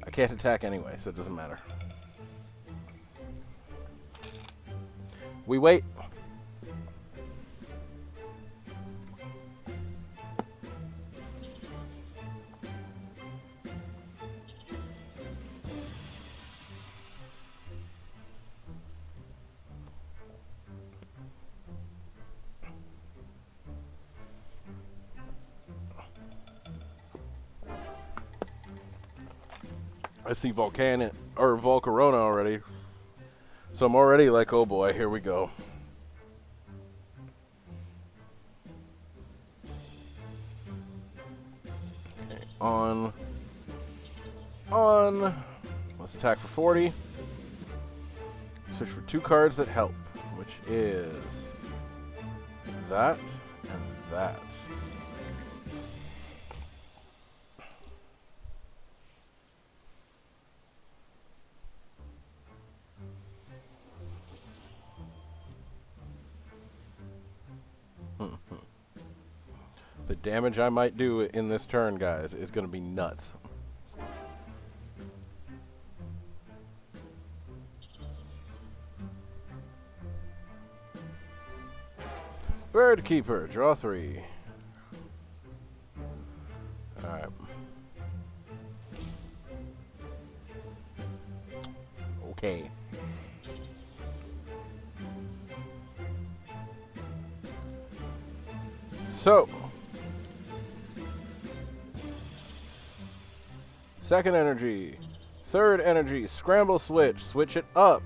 I can't attack anyway, so it doesn't matter. We wait. I see Volcanic or Volcarona already. So I'm already like, oh boy, here we go. Okay, on. Let's attack for 40. Search for 2 cards that help, which is that and that. The damage I might do in this turn, guys, is going to be nuts. Bird Keeper, draw 3. Alright. Okay. So, second energy, third energy, scramble switch, switch it up.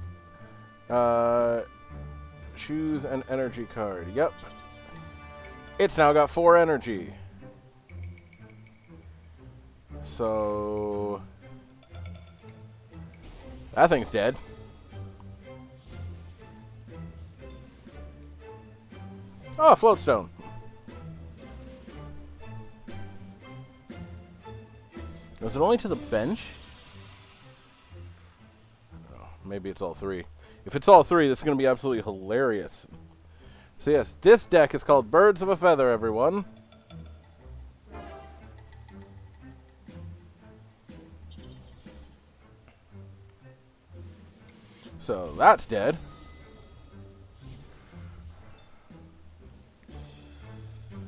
Choose an energy card. Yep. It's now got 4 energy. So that thing's dead. Oh, floatstone. Was it only to the bench? Oh, maybe it's all 3. If it's all 3, this is going to be absolutely hilarious. So yes, this deck is called Birds of a Feather, everyone. So that's dead.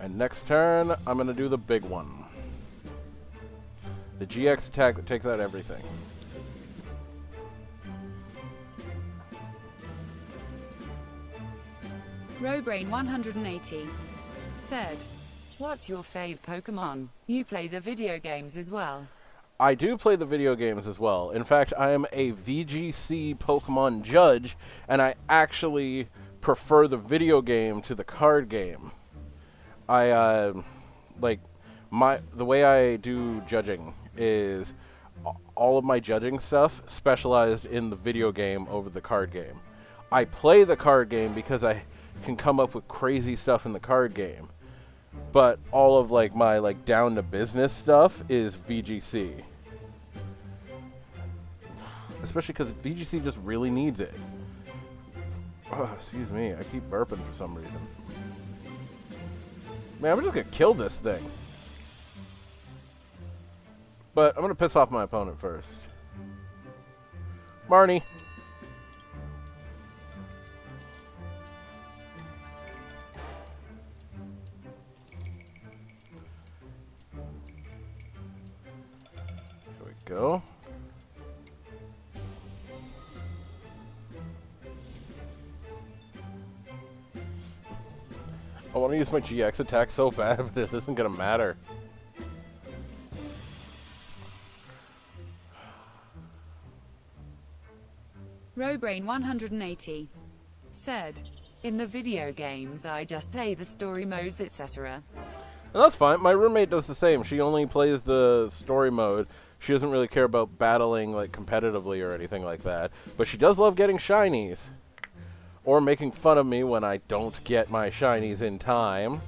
And next turn, I'm going to do the big one. The GX attack that takes out everything. Robrain 180 said, "What's your fave Pokemon? You play the video games as well." I do play the video games as well. In fact, I am a VGC Pokemon judge, and I actually prefer the video game to the card game. I the way I do judging is all of my judging stuff specialized in the video game over the card game. I play the card game because I can come up with crazy stuff in the card game, but all of my down to business stuff is VGC, especially because VGC just really needs it. Excuse me, I keep burping for some reason. Man, I'm just gonna kill this thing, but I'm gonna piss off my opponent first. Marnie. Go. I want to use my GX attack so bad, but it isn't going to matter. Robrain 180 said, "In the video games I just play the story modes, etc." And that's fine. My roommate does the same. She only plays the story mode. She doesn't really care about battling competitively or anything like that. But she does love getting shinies. Or making fun of me when I don't get my shinies in time.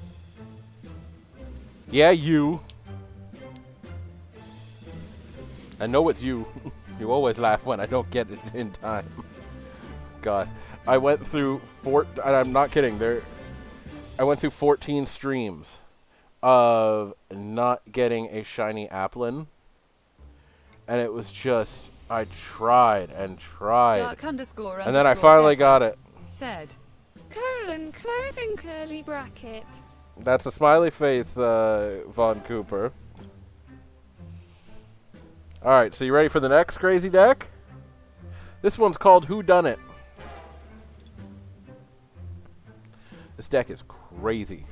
Yeah, you. I know it's you. You always laugh when I don't get it in time. God. I went through and I'm not kidding. I went through 14 streams of not getting a shiny Applin. And it was just, I tried and tried. And then I finally got it. Said, closing curly bracket. That's a smiley face, Von Cooper. Alright, so you ready for the next crazy deck? This one's called Who Done It. This deck is crazy.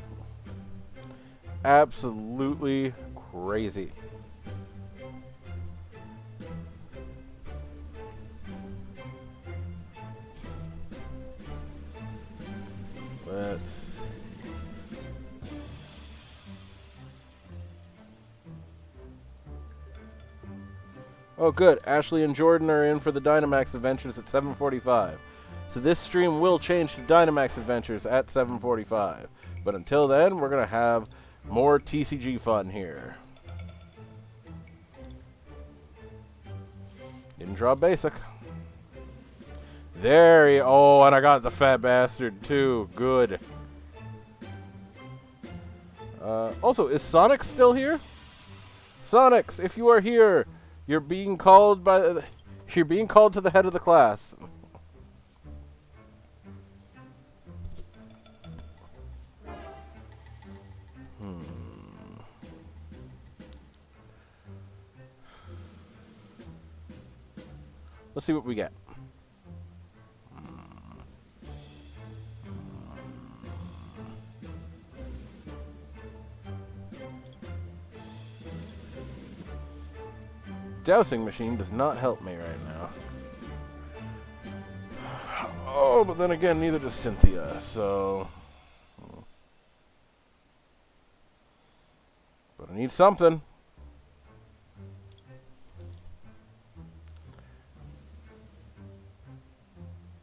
Absolutely crazy. Let's... Oh, good. Ashley and Jordan are in for the Dynamax Adventures at 7:45. So this stream will change to Dynamax Adventures at 7:45. But until then, we're going to have more TCG fun here. Didn't draw basic. There he... Oh, and I got the fat bastard, too. Good. Also, is Sonic still here? Sonics, if you are here... You're being called to the head of the class. Let's see what we get. Dowsing machine does not help me right now. Oh, but then again, neither does Cynthia, so... But I need something.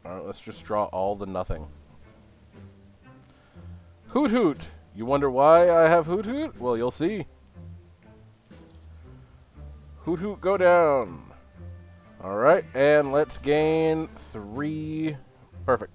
Alright, let's just draw all the nothing. Hoot Hoot! You wonder why I have Hoot Hoot? Well, you'll see. Hoot Hoot, go down. Alright, and let's gain 3. Perfect.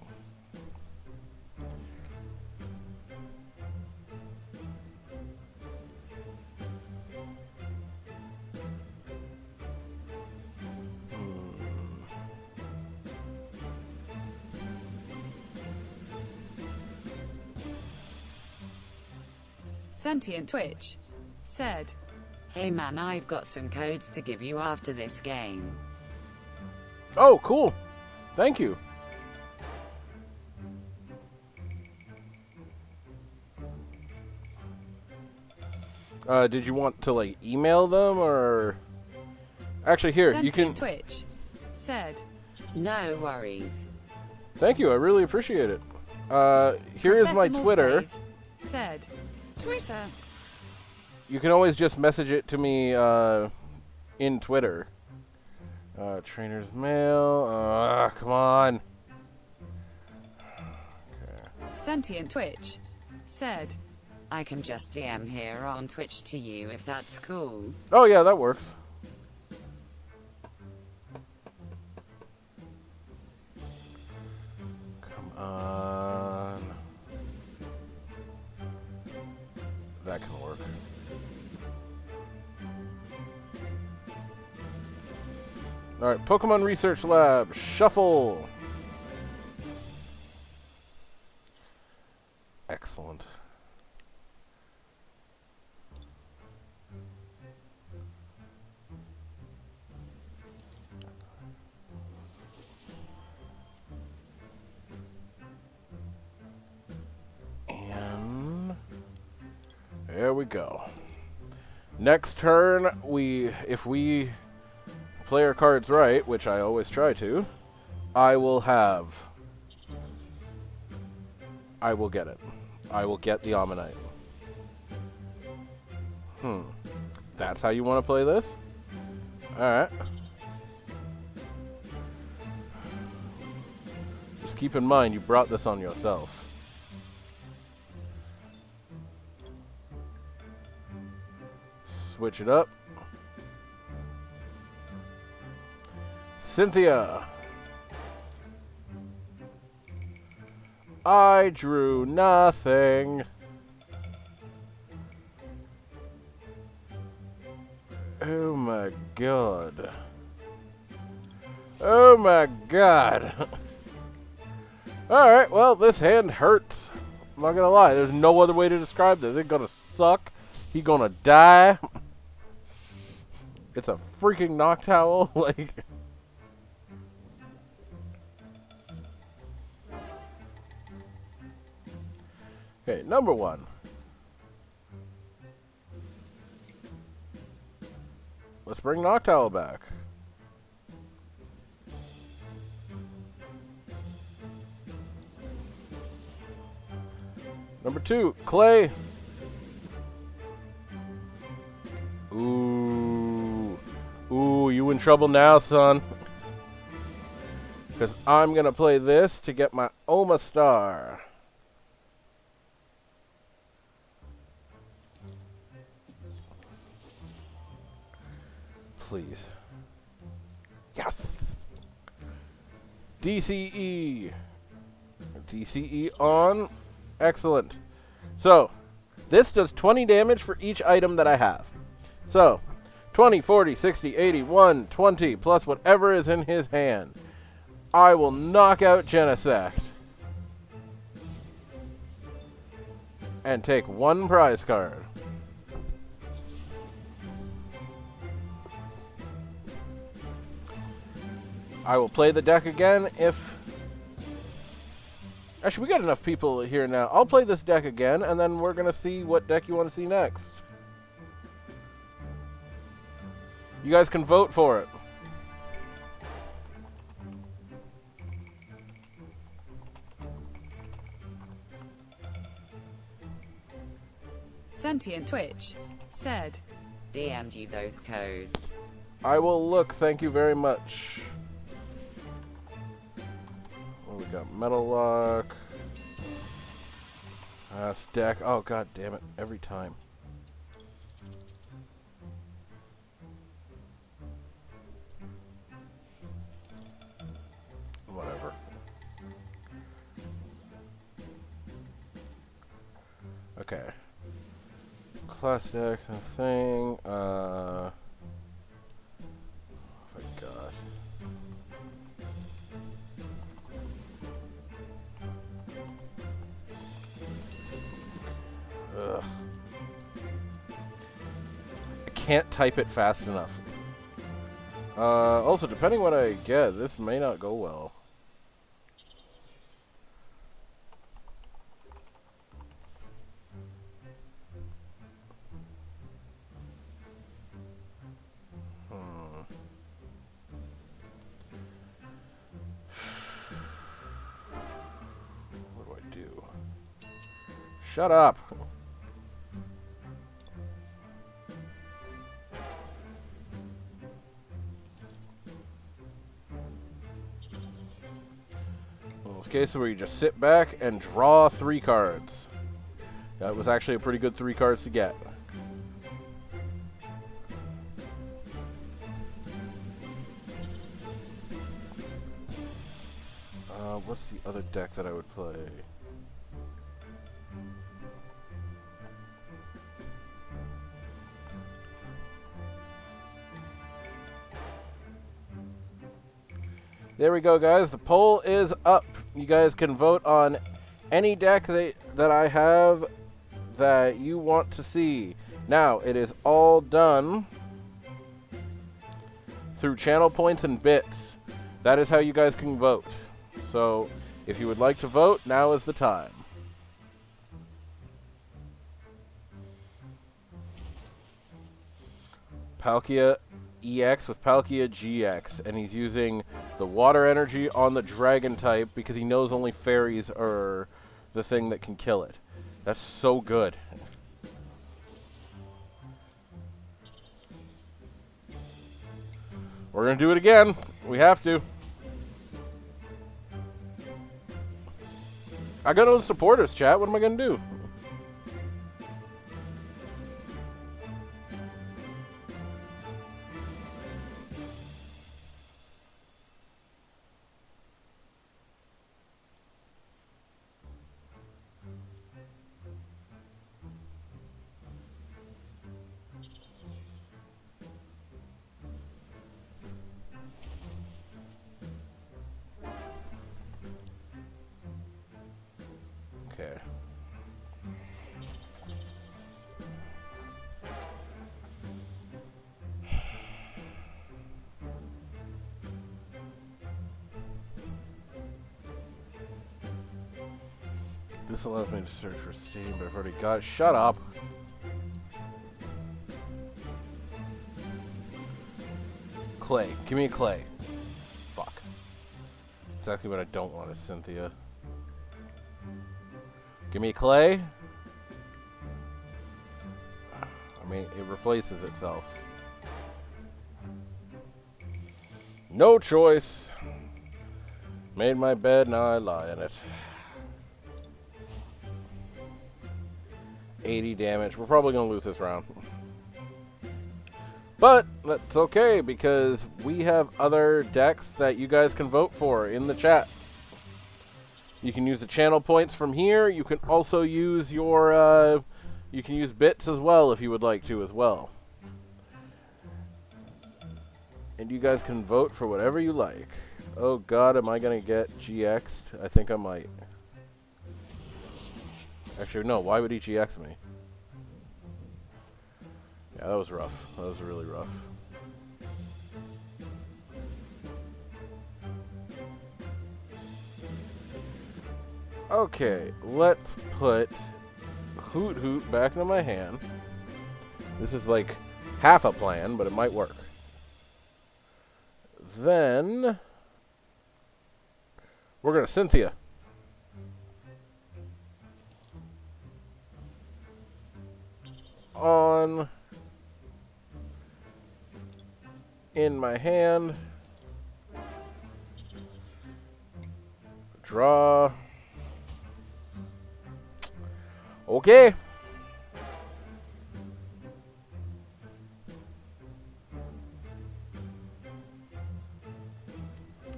Sentient Twitch said, Hey man, I've got some codes to give you after this game. Oh, cool. Thank you. Did you want to, like, email them, or... Actually, here, you can... Sentient Twitch said, No worries. Thank you, I really appreciate it. Here is my Professor Twitter. Morpheus said, Twitter. You can always just message it to me, in Twitter. Trainer's mail. Come on. Okay. Sentient Twitch said, I can just DM here on Twitch to you if that's cool. Oh, yeah, that works. Come on. That can work. Alright, Pokemon Research Lab, shuffle. Excellent. And there we go. Next turn, if we play our cards right, which I always try to, I will get it. I will get the Ammonite. That's how you want to play this? Alright. Just keep in mind, you brought this on yourself. Switch it up. Cynthia. I drew nothing. Oh my god. Oh my god. Alright, well, this hand hurts. I'm not gonna lie, there's no other way to describe this. It's gonna suck. He gonna die. It's a freaking Noctowl. Like... Okay, number 1. Let's bring Noctowl back. Number 2, Clay. Ooh. Ooh, you in trouble now, son. Because I'm going to play this to get my Oma Star. Please. Yes! DCE. DCE on. Excellent. So, this does 20 damage for each item that I have. So, 20, 40, 60, 80, 120, plus whatever is in his hand. I will knock out Genesect. And take 1 prize card. I will play the deck again if... Actually, we got enough people here now. I'll play this deck again, and then we're going to see what deck you want to see next. You guys can vote for it. Sentient Twitch said, DM'd you those codes. I will look, thank you very much. Oh, we got Metal Lock. Stack. Oh, god damn it. Every time. Whatever. Okay. Class deck thing. Oh my god. Ugh. I can't type it fast enough. Also, depending what I get, this may not go well. What do I do? Shut up! Well, this case where you just sit back and draw 3 cards. That was actually a pretty good 3 cards to get. What's the other deck that I would play? There we go, guys. The poll is up. You guys can vote on any deck that I have that you want to see. Now, it is all done through channel points and bits. That is how you guys can vote. So, if you would like to vote, now is the time. Palkia EX with Palkia GX, and he's using the water energy on the dragon type because he knows only fairies are the thing that can kill it. That's so good. We're gonna do it again. We have to. I got no supporters, chat. What am I gonna do? Okay. This allows me to search for Steam, but I've already got it. Shut up! Clay. Give me a clay. Fuck. Exactly what I don't want is Cynthia. Give me clay. I mean, it replaces itself. No choice. Made my bed, now I lie in it. 80 damage. We're probably going to lose this round. But that's okay, because we have other decks that you guys can vote for in the chat. You can use the channel points from here. You can also use your... you can use bits as well if you would like to as well. And you guys can vote for whatever you like. Oh god, am I going to get GX'd? I think I might. Actually, no, why would he GX me? Yeah, that was rough. That was really rough. Okay, let's put Hoot Hoot back into my hand. This is like half a plan, but it might work. Then we're going to Cynthia. On in my hand. Draw. Okay.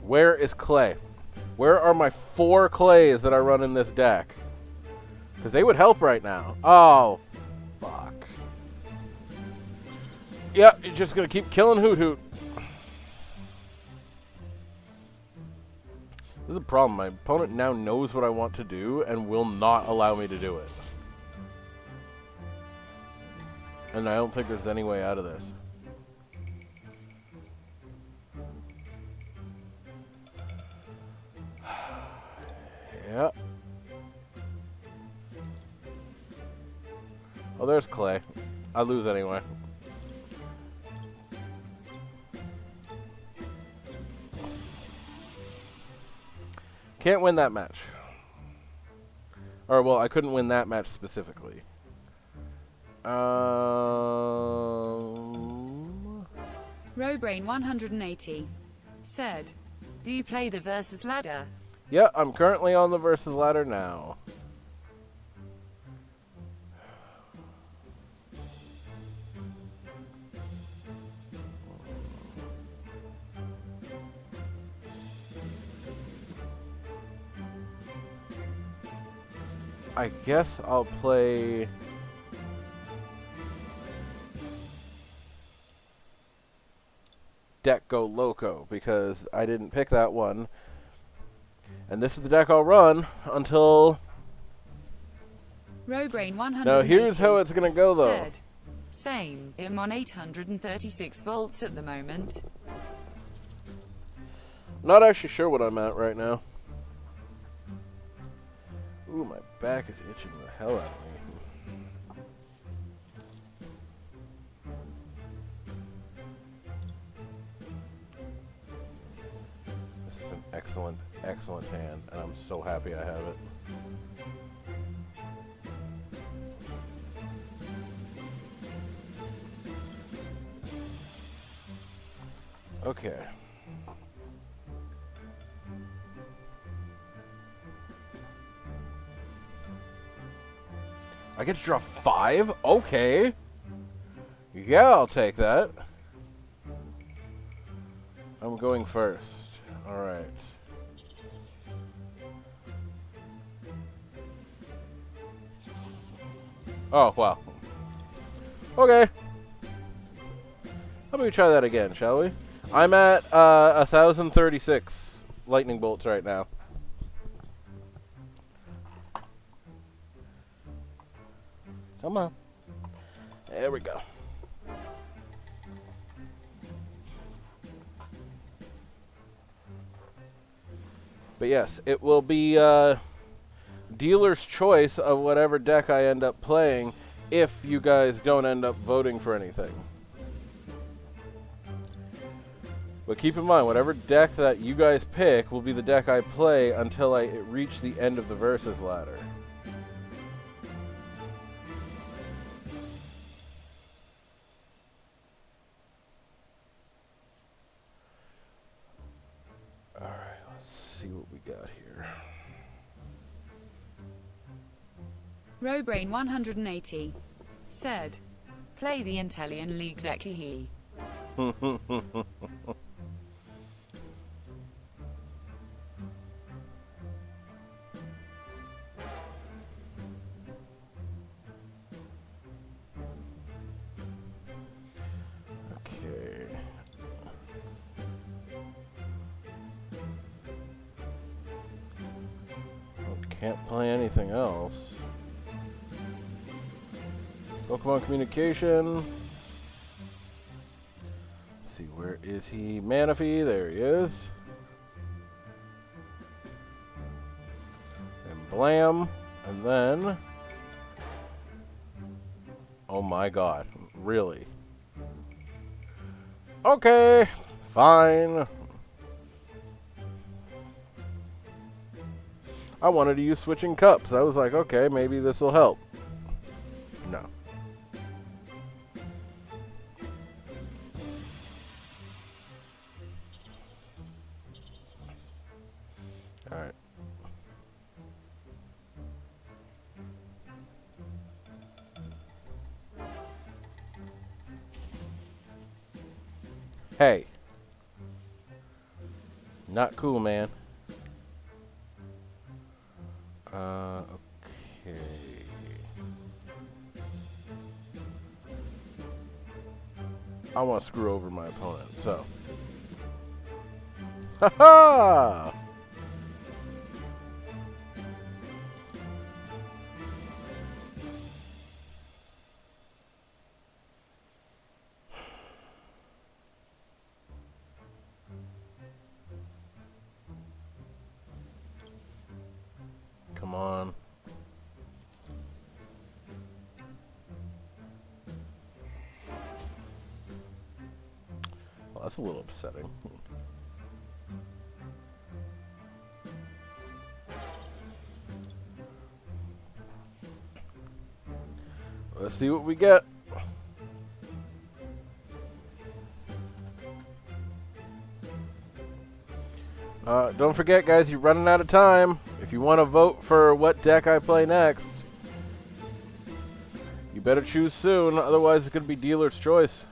Where is clay? Where are my 4 clays that I run in this deck? Because they would help right now. Oh, fuck. Yep, you're just going to keep killing Hoot Hoot. This is a problem. My opponent now knows what I want to do and will not allow me to do it. And I don't think there's any way out of this. Yep. Oh, there's clay. I lose anyway. Can't win that match. Or, well, I couldn't win that match specifically. Robrain 180 said, "Do you play the versus ladder?" Yeah, I'm currently on the versus ladder now. I guess I'll play... Deck Go Loco, because I didn't pick that one. And this is the deck I'll run until... Robrain 180 Now here's how it's going to go, though. said, "Same, I'm on 836 volts at the moment." Not actually sure what I'm at right now. Ooh, my back is itching the hell out of me. This is an excellent, excellent hand, and I'm so happy I have it. Okay. I get to draw 5? Okay. Yeah, I'll take that. I'm going first. Alright. Oh, wow. Okay. How about we try that again, shall we? I'm at 1,036 lightning bolts right now. Come on. There we go. But yes, it will be dealer's choice of whatever deck I end up playing if you guys don't end up voting for anything. But keep in mind, whatever deck that you guys pick will be the deck I play until I reach the end of the versus ladder. Robrain 180 said, Play the Intellion League deck hee. Okay. Can't play anything else. Pokemon communication. Let's see, where is he? Manaphy, there he is. And blam. And then... oh my god, really? Okay, fine. I wanted to use switching cups. I was like, okay, maybe this will help. No. All right. Hey. Not cool, man. Okay. I want to screw over my opponent, so. Ha-ha! Come on. Well, that's a little upsetting. Let's see what we get. Don't forget, guys, you're running out of time. If you want to vote for what deck I play next, you better choose soon, otherwise it's going to be dealer's choice.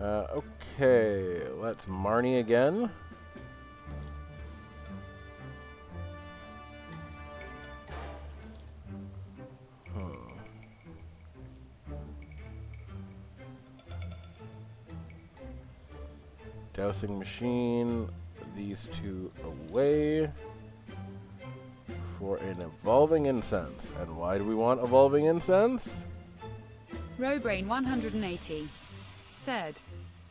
Okay, let's Marnie again. Dowsing machine, these two away for an evolving incense. And why do we want evolving incense? Robrain 180 said,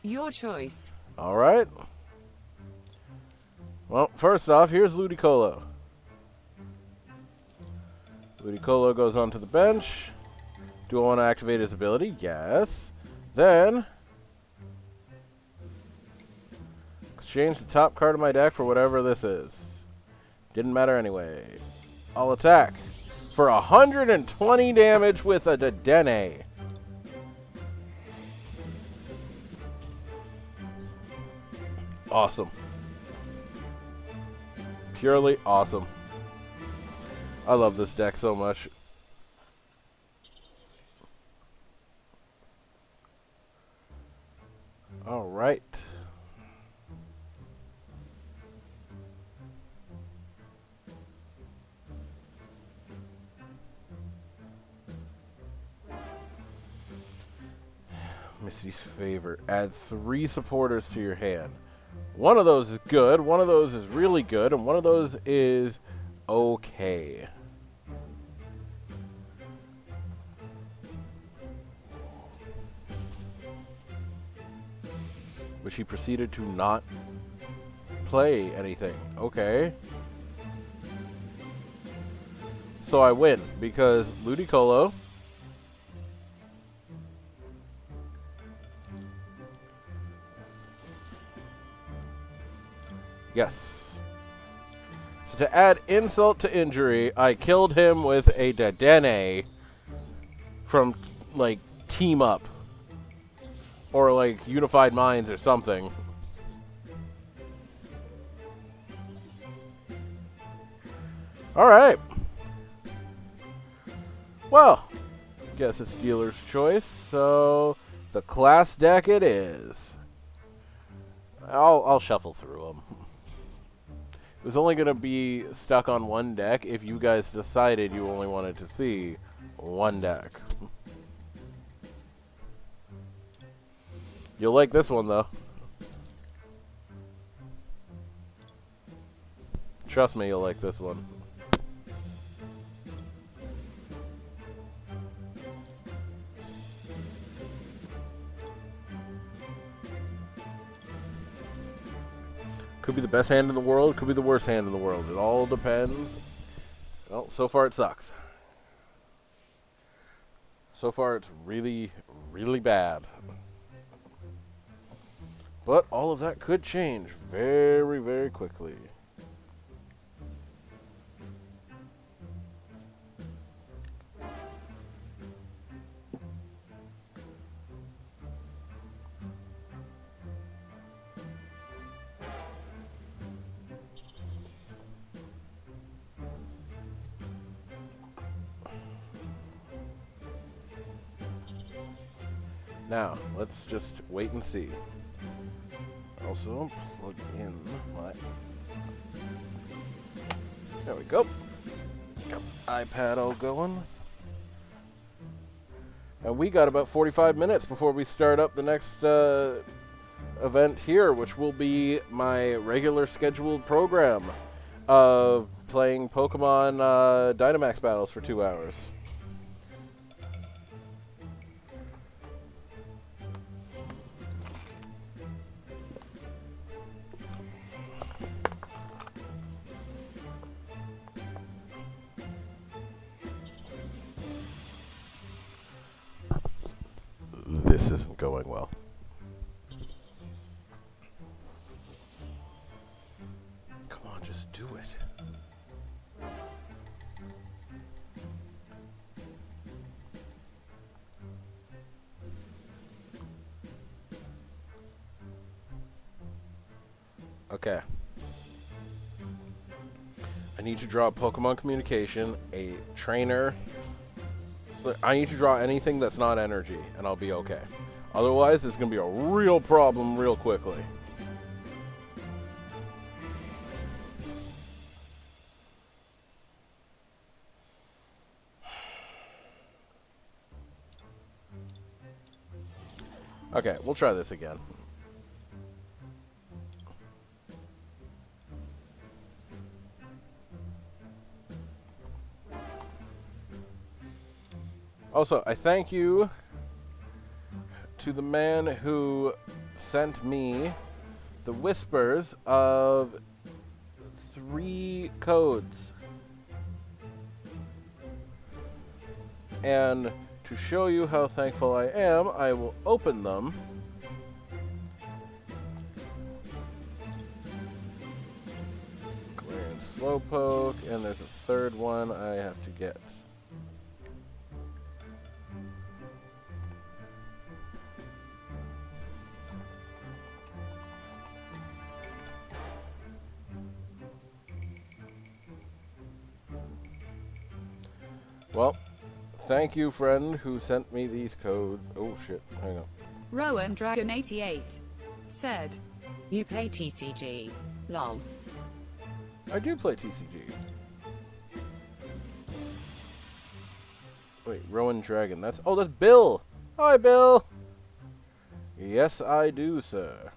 Your choice. All right. Well, first off, here's Ludicolo. Ludicolo goes onto the bench. Do I want to activate his ability? Yes. Then exchange the top card of my deck for whatever this is. Didn't matter anyway. I'll attack for 120 damage with a Dedenne. Awesome. Purely awesome. I love this deck so much. All right. Misty's favor. Add 3 supporters to your hand. One of those is good, one of those is really good, and one of those is okay. Which he proceeded to not play anything. Okay. So I win because Ludicolo yes. So to add insult to injury, I killed him with a Dedenne from, like, Team Up. Or, like, Unified Minds or something. Alright. Well, guess it's dealer's choice, so the class deck it is. I'll shuffle through them. It was only going to be stuck on one deck if you guys decided you only wanted to see one deck. You'll like this one, though. Trust me, you'll like this one. Could be the best hand in the world, could be the worst hand in the world. It all depends. Well, so far it sucks. So far it's really, really bad. But all of that could change very, very quickly. Now, let's just wait and see. Also, plug in my... There we go. Got my iPad all going. And we got about 45 minutes before we start up the next event here, which will be my regular scheduled program of playing Pokemon Dynamax battles for 2 hours. This isn't going well. Come on, just do it. Okay. I need to draw Pokemon Communication, a trainer. I need to draw anything that's not energy, and I'll be okay. Otherwise, it's going to be a real problem real quickly. Okay, we'll try this again. Also, I thank you to the man who sent me the whispers of 3 codes. And to show you how thankful I am, I will open them. Galarian Slowpoke, and there's a third one I have to get. Well, thank you, friend, who sent me these codes. Oh, shit. Hang on. Rowan Dragon 88 said, You play TCG. Lol. I do play TCG. Wait, Rowan Dragon. That's... Oh, that's Bill! Hi, Bill! Yes, I do, sir.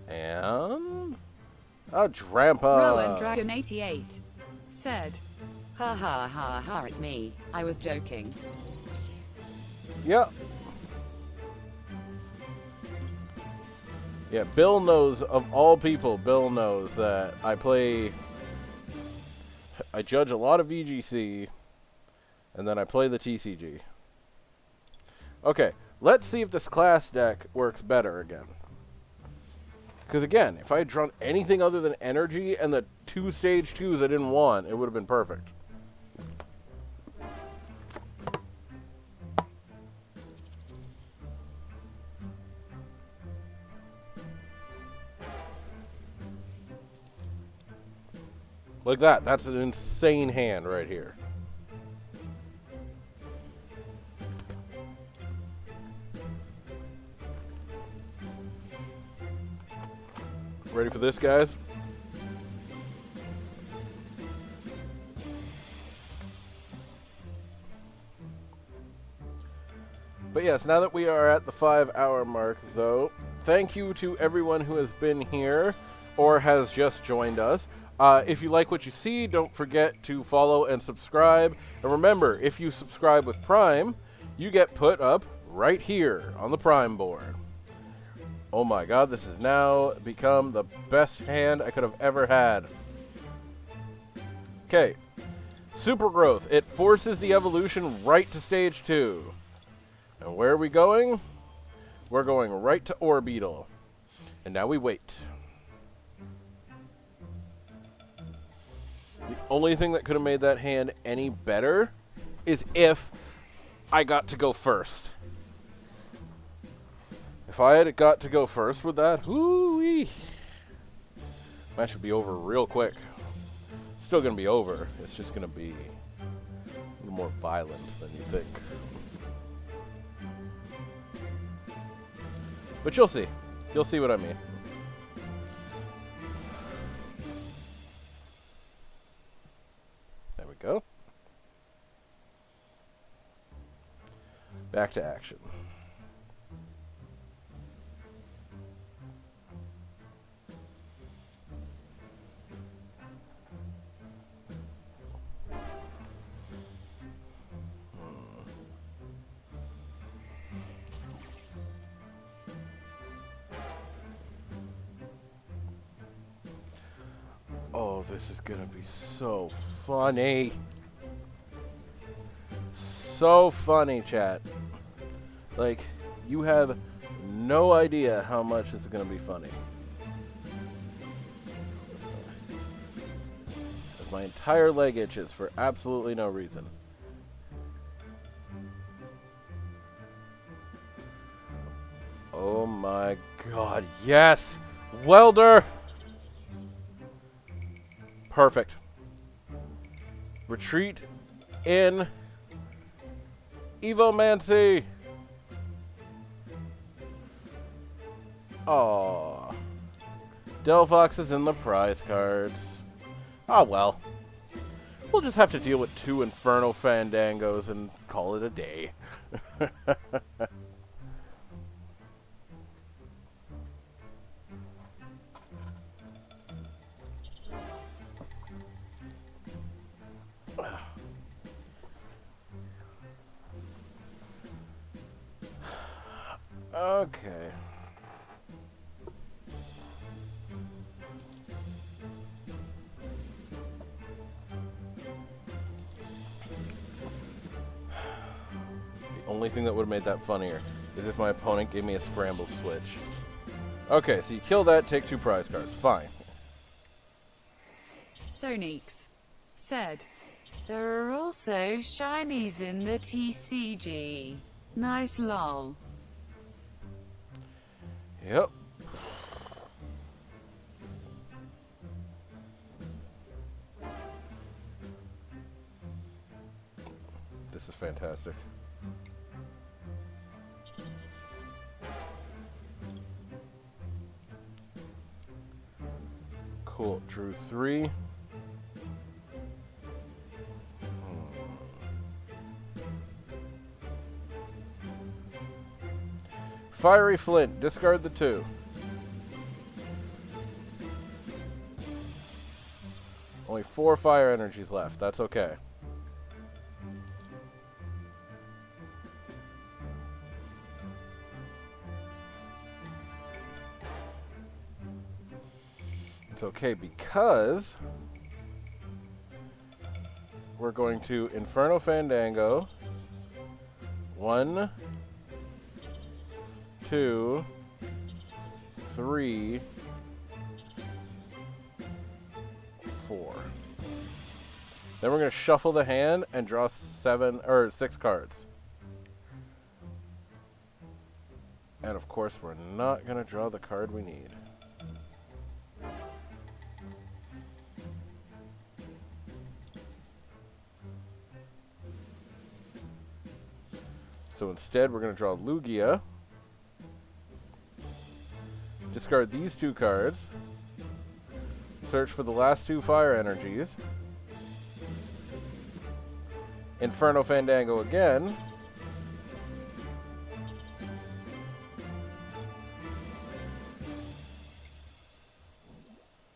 And... Oh, Drampa! Rowan Dragon 88 said, Ha ha ha ha, it's me. I was joking. Yep. Yeah, Bill knows, of all people, Bill knows that I judge a lot of VGC, and then I play the TCG. Okay, let's see if this class deck works better again. Because again, if I had drawn anything other than energy and the 2 stage 2s I didn't want, it would have been perfect. Like that. That's an insane hand right here. Ready for this, guys? But yes, now that we are at the 5-hour mark, though, thank you to everyone who has been here or has just joined us. If you like what you see, don't forget to follow and subscribe. And remember, if you subscribe with Prime, you get put up right here on the Prime board. Oh my god, this has now become the best hand I could have ever had. Okay. Super Growth. It forces the evolution right to stage 2. And where are we going? We're going right to Orbeetle. And now we wait. The only thing that could have made that hand any better is if I got to go first. If I had got to go first with that, whoo-wee. Match would be over real quick. Still going to be over. It's just going to be a little more violent than you think. But you'll see. You'll see what I mean. There we go. Back to action. Oh, this is gonna be so funny. So funny, chat. Like, you have no idea how much it's gonna be funny. As my entire leg itches for absolutely no reason. Oh my god, yes! Welder! Perfect. Retreat in Evomancy. Aww. Delphox is in the prize cards. Ah, well. We'll just have to deal with 2 Inferno Fandangos and call it a day. Okay. The only thing that would have made that funnier is if my opponent gave me a scramble switch. Okay, so you kill that, take 2 prize cards. Fine. Soneeks said, there are also shinies in the TCG. Nice lol. Yep. This is fantastic. Cool. Drew 3. Fiery Flint. Discard the 2. Only 4 fire energies left. That's okay. It's okay because we're going to Inferno Fandango. 1, 2, 3, 4. Then we're going to shuffle the hand and draw 6 cards. And of course, we're not going to draw the card we need. So instead, we're going to draw Lugia. Discard these 2 cards. Search for the last 2 fire energies. Inferno Fandango again.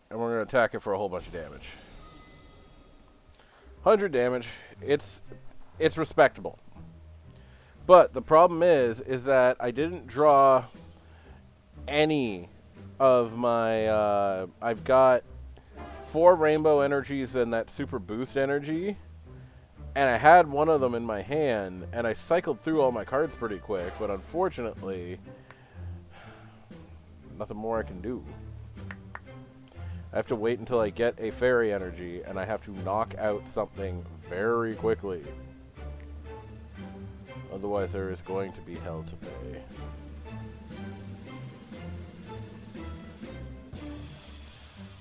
And we're going to attack it for a whole bunch of damage. 100 damage. It's respectable. But the problem is that I didn't draw any of my... I've got 4 rainbow energies and that super boost energy. And I had one of them in my hand, and I cycled through all my cards pretty quick. But unfortunately, nothing more I can do. I have to wait until I get a fairy energy, and I have to knock out something very quickly. Otherwise, there is going to be hell to pay.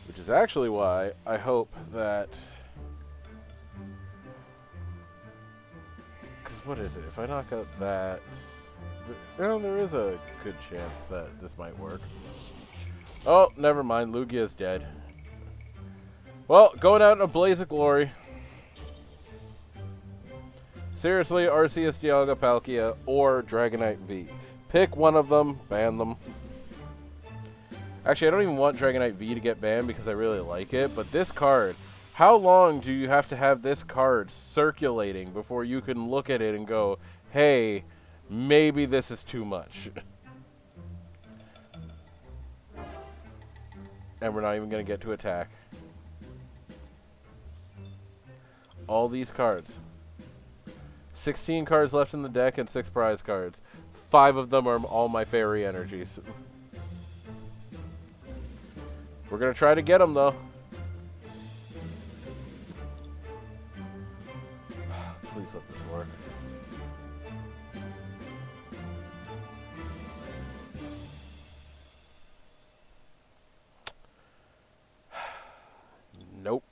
Which is actually why I hope that... Because what is it? If I knock out that... there is a good chance that this might work. Oh, never mind. Lugia is dead. Well, going out in a blaze of glory. Seriously, Arceus, Dialga, Palkia, or Dragonite V. Pick one of them, ban them. Actually, I don't even want Dragonite V to get banned because I really like it, but this card, how long do you have to have this card circulating before you can look at it and go, hey, maybe this is too much? And we're not even going to get to attack. All these cards. 16 cards left in the deck and 6 prize cards. 5 of them are all my fairy energies. We're going to try to get them, though. Please let this work. Nope.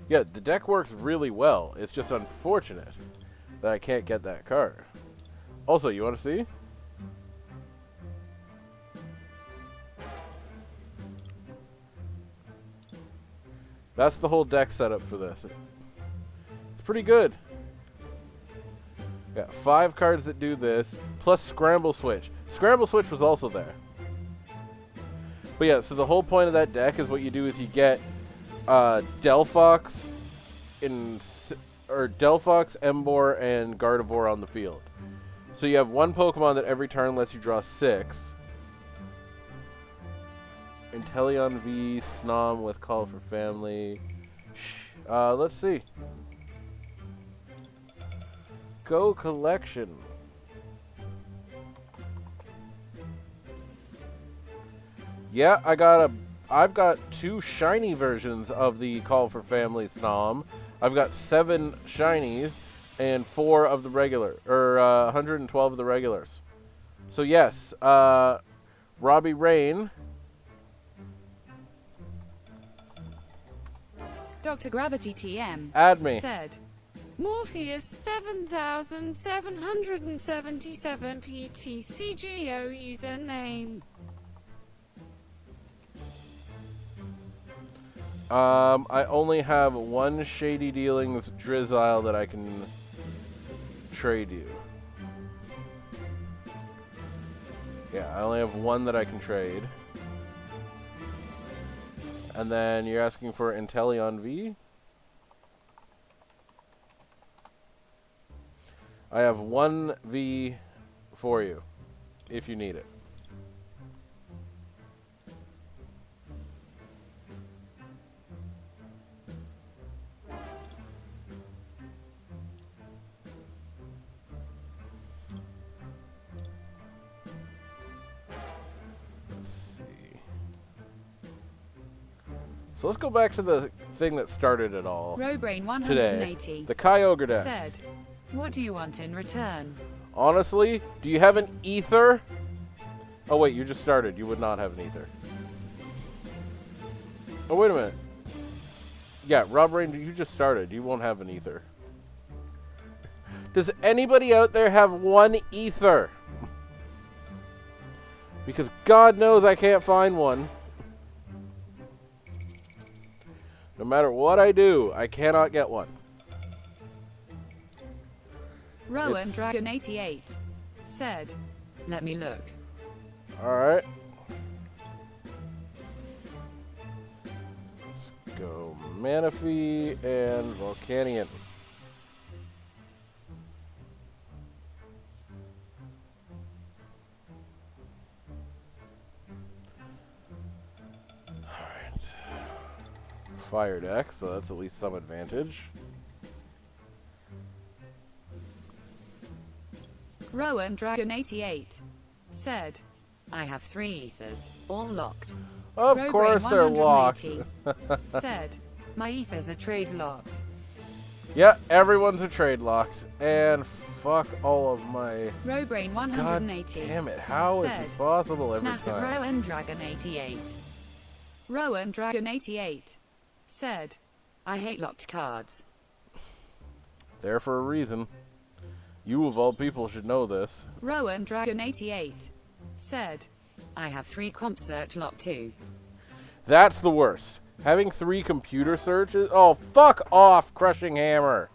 Yeah, the deck works really well. It's just unfortunate that I can't get that card. Also, you want to see? That's the whole deck setup for this. It's pretty good. Got 5 cards that do this, plus Scramble Switch. Scramble Switch was also there. But yeah, so the whole point of that deck is what you do is you get Delphox, Emboar, and Gardevoir on the field. So you have one Pokemon that every turn lets you draw 6. Inteleon V, Snom with Call for Family. Let's see. Go Collection. Yeah, I've got 2 shiny versions of the Call for Family Snom. I've got 7 shinies and 4 of the regular, or 112 of the regulars. So yes, Robbie Rain. Dr. Gravity TM Add me. said, Morpheus 7777 Ptcgo username. I only have 1 Shady Dealings Drizzile that I can trade you. Yeah, I only have 1 that I can trade. And then you're asking for Inteleon V? I have 1 V for you, if you need it. So let's go back to the thing that started it all Robrain today. 180 The Kyogre deck. said, what do you want in return? Honestly, do you have an Ether? Oh wait, you just started. You would not have an Ether. Oh, wait a minute. Yeah, Rob Ranger, you just started. You won't have an ether. Does anybody out there have one ether? Because God knows I can't find one. No matter what I do, I cannot get one. Rowan Dragon 88 said, Let me look. Alright. Let's go Manaphy and Volcanion. Alright. Fire deck, so that's at least some advantage. Rowan Dragon 88 said, I have 3 ethers, all locked. Of Robrain course they're locked. 180 said, My ethers are trade locked. Yeah, everyone's a trade locked. And fuck all of my... Robrain God 180 damn it, how is said, this possible every Snap at time? Rowan Dragon 88. Rowan Dragon 88 said, I hate locked cards. There for a reason. You of all people should know this. Rowan Dragon 88 said, I have 3 comp search locked too. That's the worst. Having 3 computer searches? Oh, fuck off, Crushing Hammer.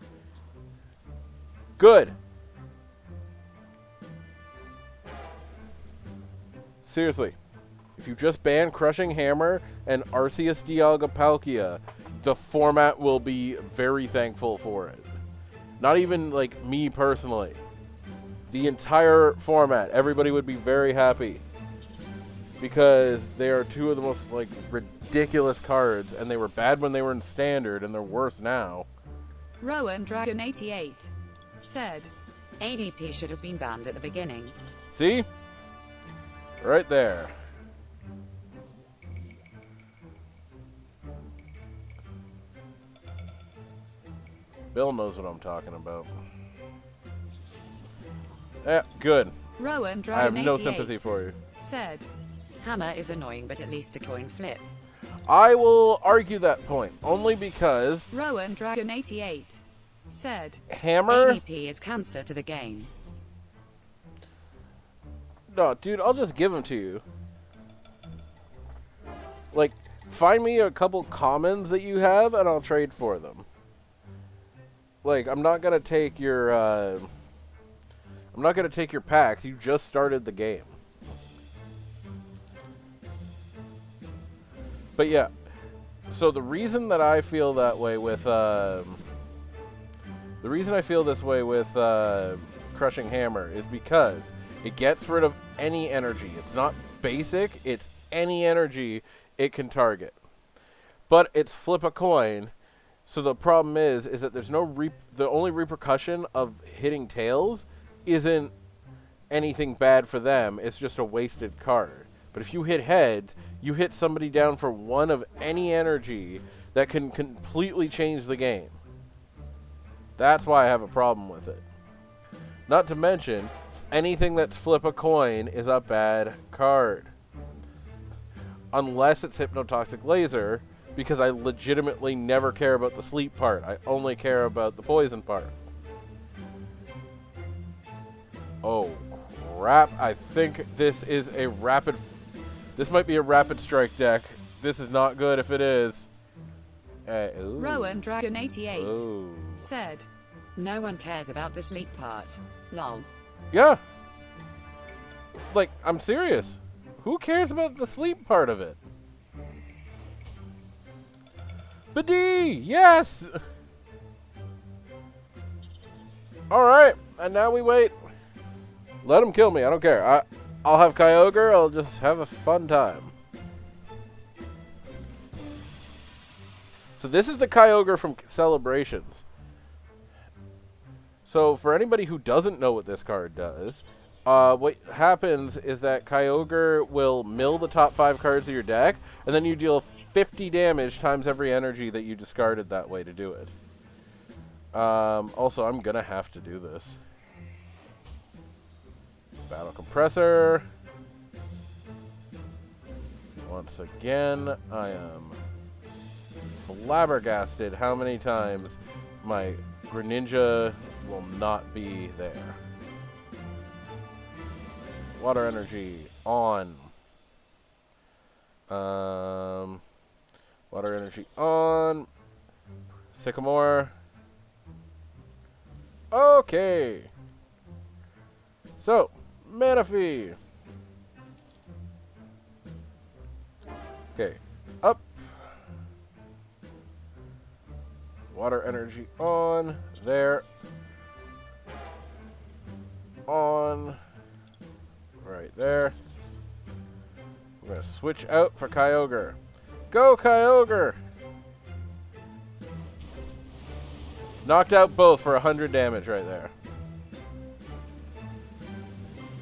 Good. Seriously. If you just ban Crushing Hammer and Arceus Dialga-Palkia, the format will be very thankful for it. Not even, like, me personally. The entire format, everybody would be very happy. Because they are 2 of the most, like, ridiculous cards, and they were bad when they were in Standard, and they're worse now. Rowan Dragon 88 said, ADP should have been banned at the beginning. See? Right there. Bill knows what I'm talking about. Yeah, good. Rowan I have Dragon 88 no sympathy for you. said, Hammer is annoying, but at least a coin flip. I will argue that point, only because Rowan Dragon 88 said, Hammer... ADP is cancer to the game. No, dude, I'll just give them to you. Like, find me a couple commons that you have, and I'll trade for them. Like, I'm not gonna take your, I'm not gonna take your packs. You just started the game. But yeah, so the reason that I feel that way with, the reason I feel this way with Crushing Hammer is because it gets rid of any energy. It's not basic, it's any energy it can target. But it's flip a coin, so the problem is that there's no, the only repercussion of hitting tails isn't anything bad for them, it's just a wasted card. But if you hit heads, you hit somebody down for 1 of any energy that can completely change the game. That's why I have a problem with it. Not to mention, anything that's flip a coin is a bad card. Unless it's Hypnotoxic Laser, because I legitimately never care about the sleep part. I only care about the poison part. Oh, crap. I think this is a rapid... This might be a rapid strike deck. This is not good if it is. Rowan Dragon 88 Ooh. said, No one cares about the sleep part. Lol. Yeah. Like, I'm serious. Who cares about the sleep part of it? Badee! Yes! Alright, and now we wait. Let him kill me, I don't care. I'll have Kyogre, I'll just have a fun time. So this is the Kyogre from Celebrations. So for anybody who doesn't know what this card does, what happens is that Kyogre will mill the top 5 cards of your deck, and then you deal 50 damage times every energy that you discarded that way to do it. Also, I'm gonna have to do this. Battle Compressor. Once again, I am flabbergasted how many times my Greninja will not be there. Water energy on. Water energy on. Sycamore. Okay. So, Manaphy. Okay. Up. Water energy on. There. On. Right there. We're going to switch out for Kyogre. Go, Kyogre! Knocked out both for 100 damage right there.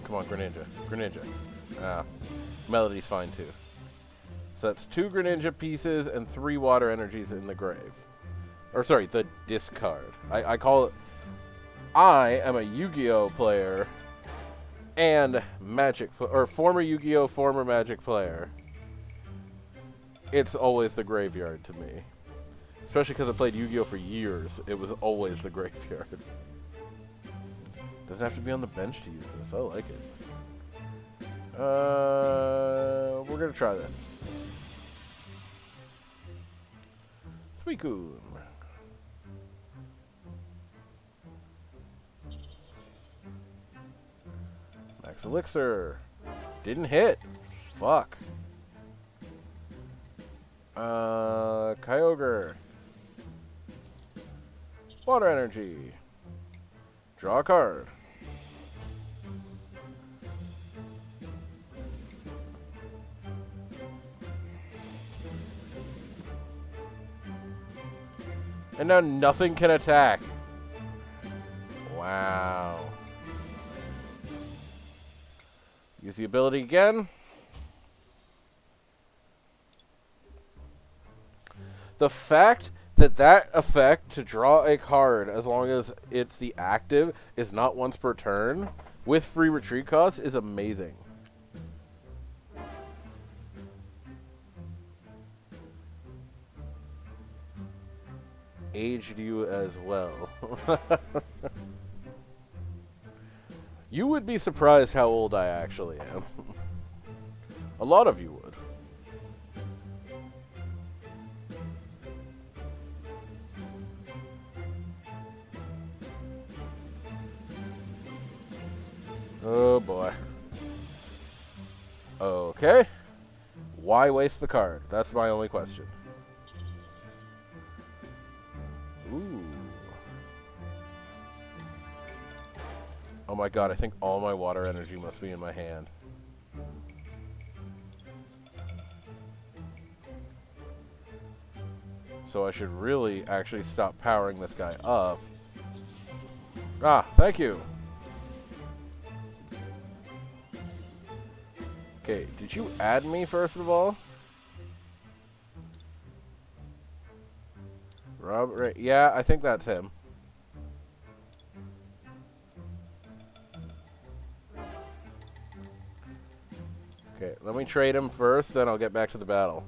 Come on, Greninja. Greninja. Ah. Melody's fine, too. So that's 2 Greninja pieces and 3 water energies in the grave. Or, sorry, the discard. I call it... I am a Yu-Gi-Oh! Player and Magic... Or former Yu-Gi-Oh! Former Magic player. It's always the graveyard to me. Especially because I played Yu-Gi-Oh! For years. It was always the graveyard. Doesn't have to be on the bench to use this. I like it. We're going to try this. Suicune. Max Elixir. Didn't hit. Fuck. Kyogre. Water energy. Draw a card. And now nothing can attack. Wow. Use the ability again. The fact that that effect to draw a card, as long as it's the active, is not once per turn, with free retreat cost, is amazing. Aged you as well. You would be surprised how old I actually am. A lot of you would. Oh boy. Okay. Why waste the card? That's my only question. Ooh. Oh my god, I think all my water energy must be in my hand. So I should really actually stop powering this guy up. Ah, thank you. Okay, did you add me first of all? Robert, yeah, I think that's him. Okay, let me trade him first, then I'll get back to the battle.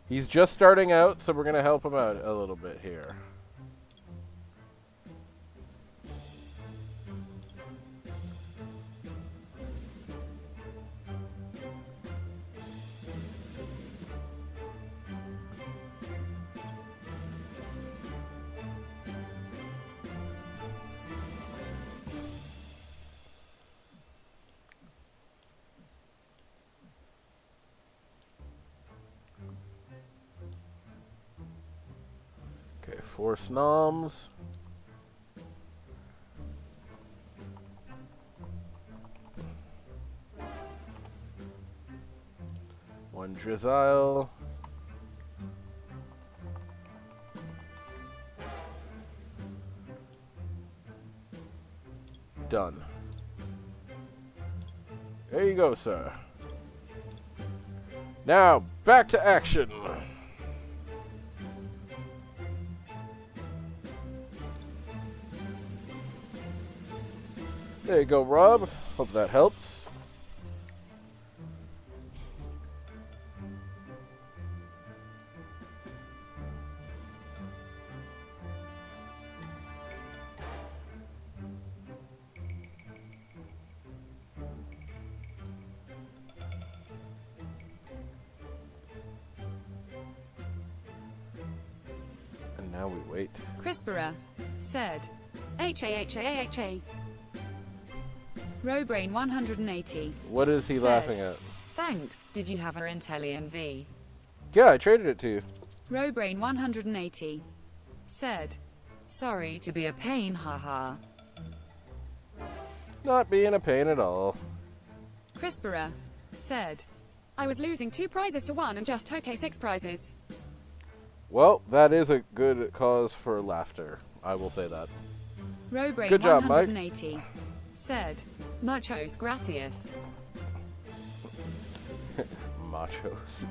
He's just starting out, so we're going to help him out a little bit here. Okay, 4 Snoms. One Drizzile. Done. There you go, sir. Now, back to action. There you go, Rob. Hope that helps. now we wait. Crispera said. H-A-H-A-H-A. Robrain 180 What is he said, laughing at? Thanks, did you have a Intellion V? Yeah, I traded it to you. Robrain 180 said, sorry to be a pain, haha. Not being a pain at all. Crispera said, I was losing 2 prizes to 1 and just okay 6 prizes. Well, that is a good cause for laughter. I will say that. Robrain Good job, Mike. 180 said, muchos gracias. Machos.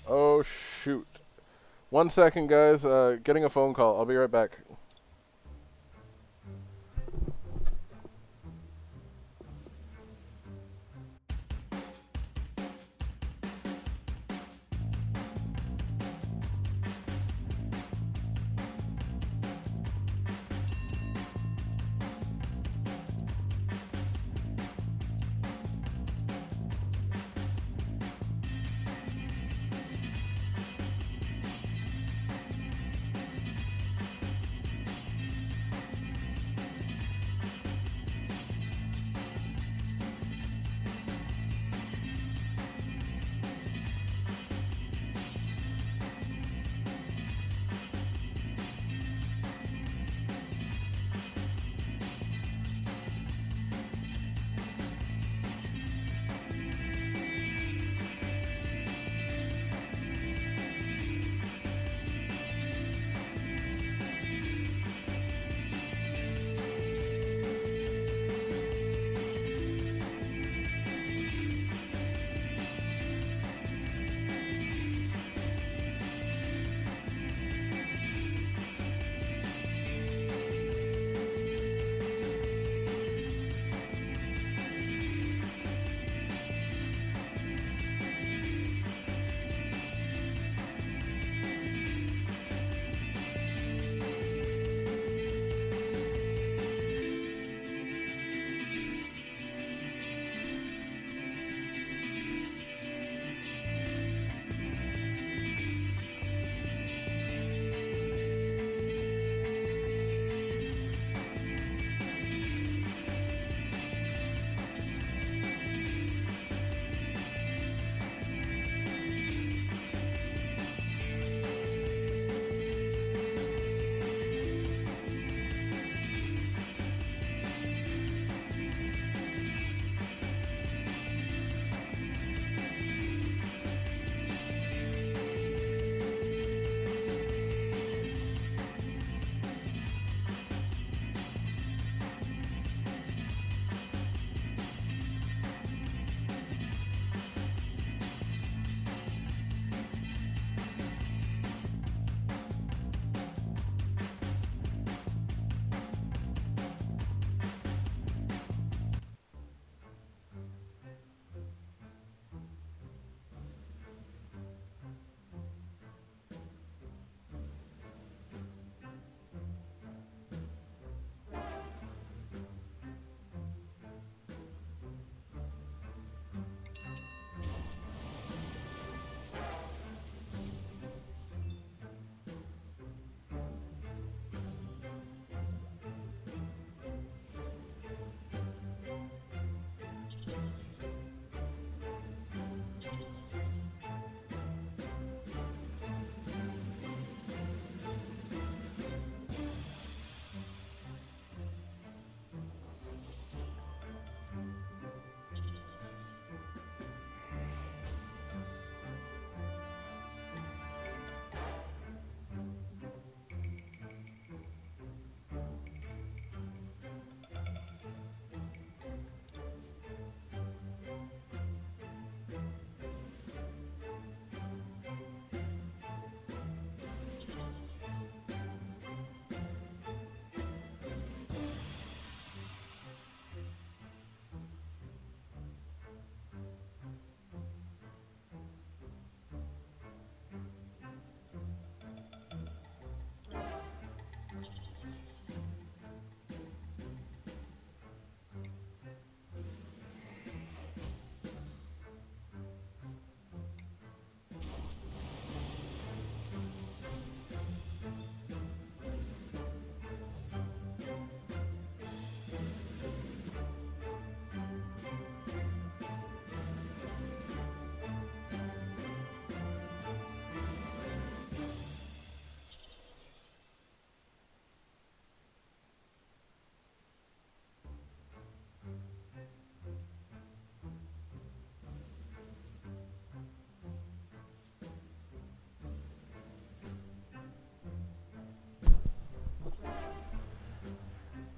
Oh, shoot. 1 second, guys. Getting a phone call. I'll be right back.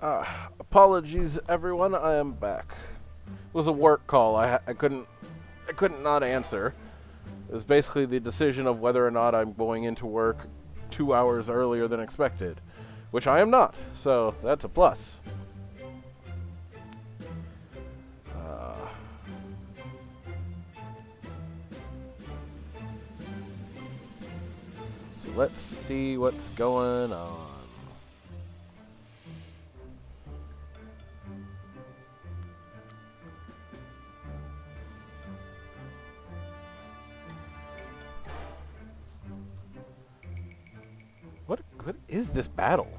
Apologies, everyone. I am back. It was a work call. I couldn't not answer. It was basically the decision of whether or not I'm going into work 2 hours earlier than expected, which I am not. So that's a plus. So let's see what's going on. What is this battle?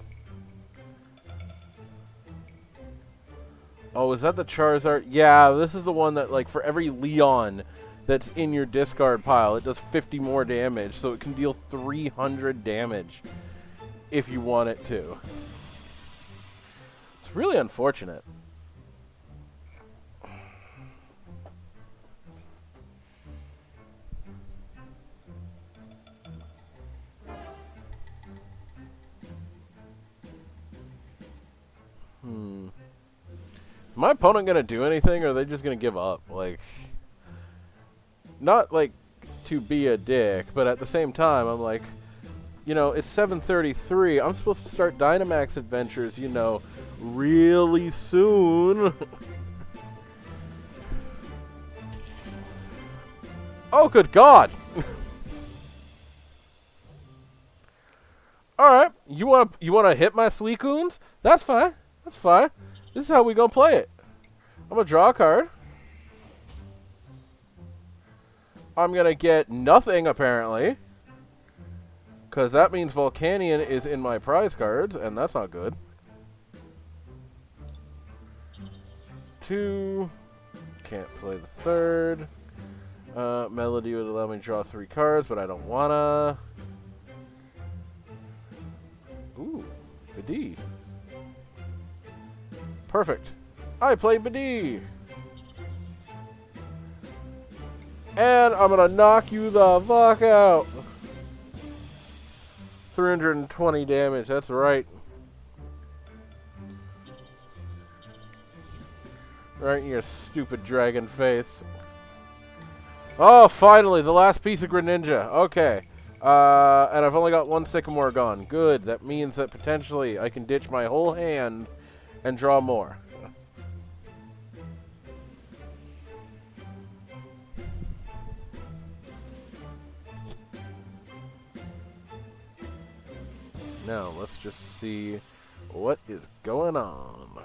Oh, is that the Charizard? Yeah, this is the one that, like, for every Leon that's in your discard pile, it does 50 more damage, so it can deal 300 damage if you want it to. It's really unfortunate. Is my opponent going to do anything, or are they just going to give up? Like, not, like, to be a dick, but at the same time, I'm like, you know, it's 7:33. I'm supposed to start Dynamax adventures, you know, really soon. Oh, good God. Alright, you wanna hit my Suicunes? That's fine. That's fine. This is how we gonna play it. I'm gonna draw a card. I'm gonna get nothing, apparently. Because that means Volcanion is in my prize cards, and that's not good. 2. Can't play the third. Melody would allow me to draw 3 cards, but I don't wanna. Ooh, Bidee. Perfect. I play Bidee. And I'm gonna knock you the fuck out. 320 damage, that's right. Right in your stupid dragon face. Oh, finally, the last piece of Greninja. Okay. And I've only got 1 Sycamore gone. Good. That means that potentially I can ditch my whole hand and draw more. Now, let's just see what is going on.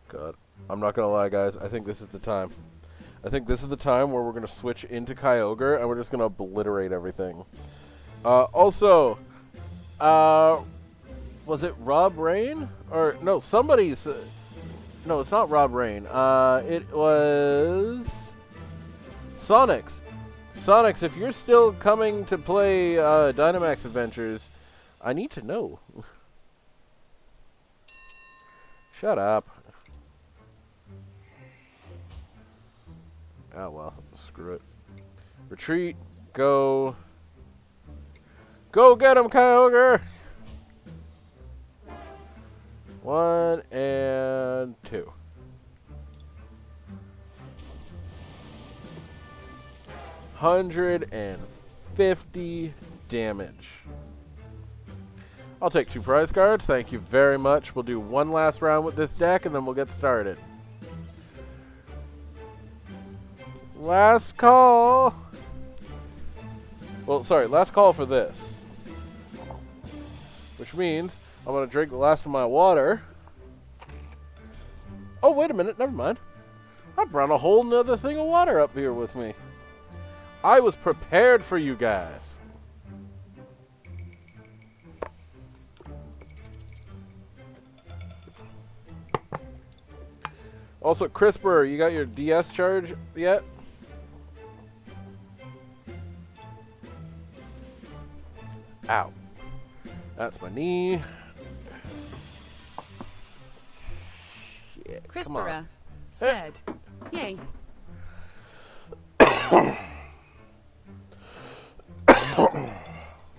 God, I'm not gonna lie, guys. I think this is the time. I think this is the time where we're gonna switch into Kyogre and we're just gonna obliterate everything. Also, was it Rob Rain? Or no, somebody's. No, it's not Rob Rain. It was Sonics. Sonics, if you're still coming to play Dynamax Adventures, I need to know. Shut up. Oh, well, screw it. Retreat, go. Go get him, Kyogre! 1 and 2. $150 damage. I'll take 2 prize cards. Thank you very much. We'll do 1 last round with this deck, and then we'll get started. Last call. Well, sorry, last call for this. Which means I'm going to drink the last of my water. Oh, wait a minute. Never mind. I brought a whole nother thing of water up here with me. I was prepared for you guys. Also, Crisper, you got your DS charge yet? Ow. That's my knee. Shit, Crisperer said, Yay.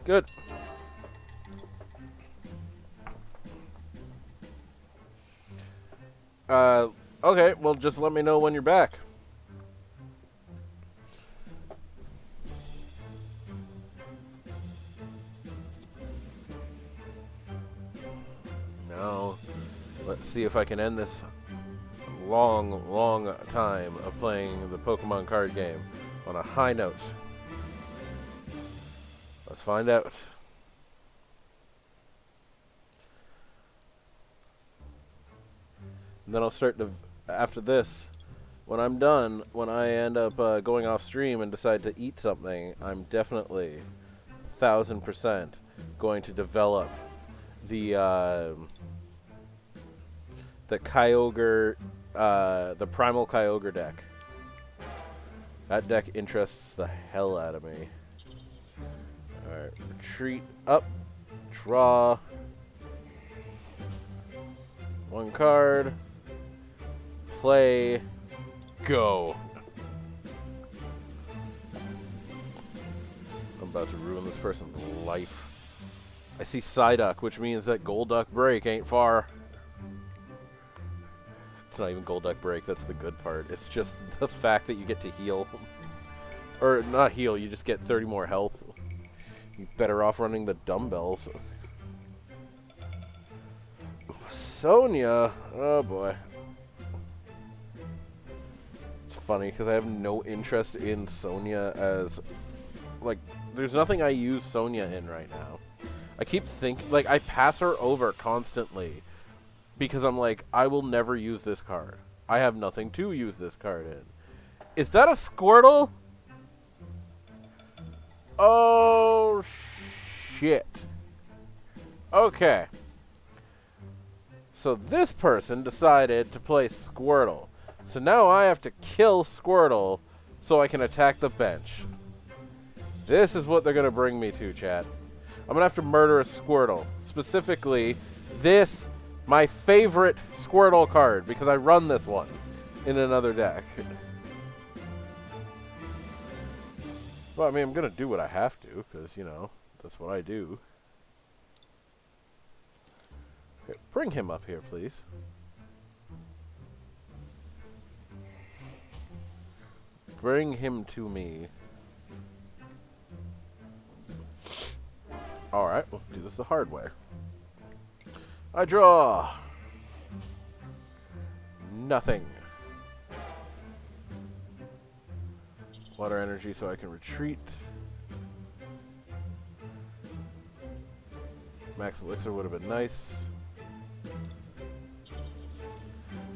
Good. Okay, well, just let me know when you're back. Now, let's see if I can end this long, long time of playing the Pokemon card game on a high note. Let's find out. And then I'll start to, after this, when I'm done, when I end up going off stream and decide to eat something, I'm definitely 1,000% going to develop the Kyogre, the Primal Kyogre deck. That deck interests the hell out of me. Alright, retreat up, draw one card, play, go. I'm about to ruin this person's life. I see Psyduck, which means that Golduck Break ain't far. It's not even Golduck Break, that's the good part. It's just the fact that you get to heal. Or, not heal, you just get 30 more health. You're better off running the dumbbells. Sonya, oh boy. It's funny, because I have no interest in Sonya as... Like, there's nothing I use Sonya in right now. I keep thinking... Like, I pass her over constantly. Because I'm like, I will never use this card. I have nothing to use this card in. Is that a Squirtle? Oh, shit. Okay. So this person decided to play Squirtle. So now I have to kill Squirtle so I can attack the bench. This is what they're going to bring me to, chat. I'm going to have to murder a Squirtle. Specifically, this, my favorite Squirtle card, because I run this one in another deck. Well, I mean, I'm going to do what I have to, because, you know, that's what I do. Okay, bring him up here, please. Bring him to me. Alright, we'll do this the hard way. I draw. Nothing. Water energy so I can retreat. Max Elixir would have been nice.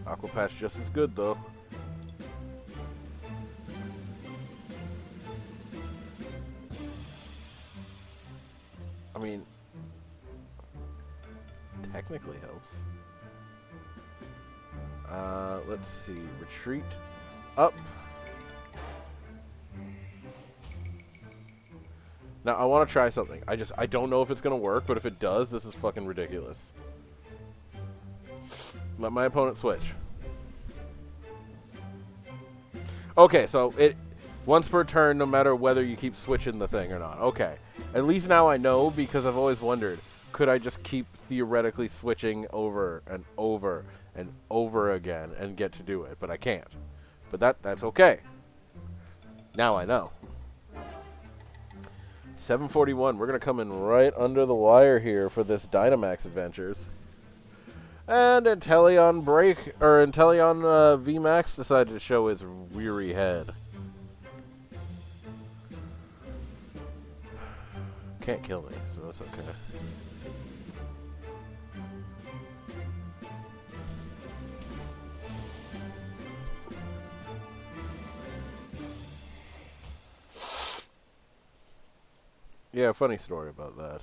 Aqua Patch just as good, though. I mean, technically helps. Let's see. Retreat. Up. Now, I want to try something. I don't know if it's going to work, but if it does, this is fucking ridiculous. Let my opponent switch. Okay, so it once per turn, no matter whether you keep switching the thing or not. Okay. At least now I know, because I've always wondered, could I just keep theoretically switching over and over and over again and get to do it? But I can't. But that's okay. Now I know. 741. We're going to come in right under the wire here for this Dynamax Adventures. And Inteleon VMAX decided to show its weary head. Can't kill me, so that's okay. Yeah, funny story about that.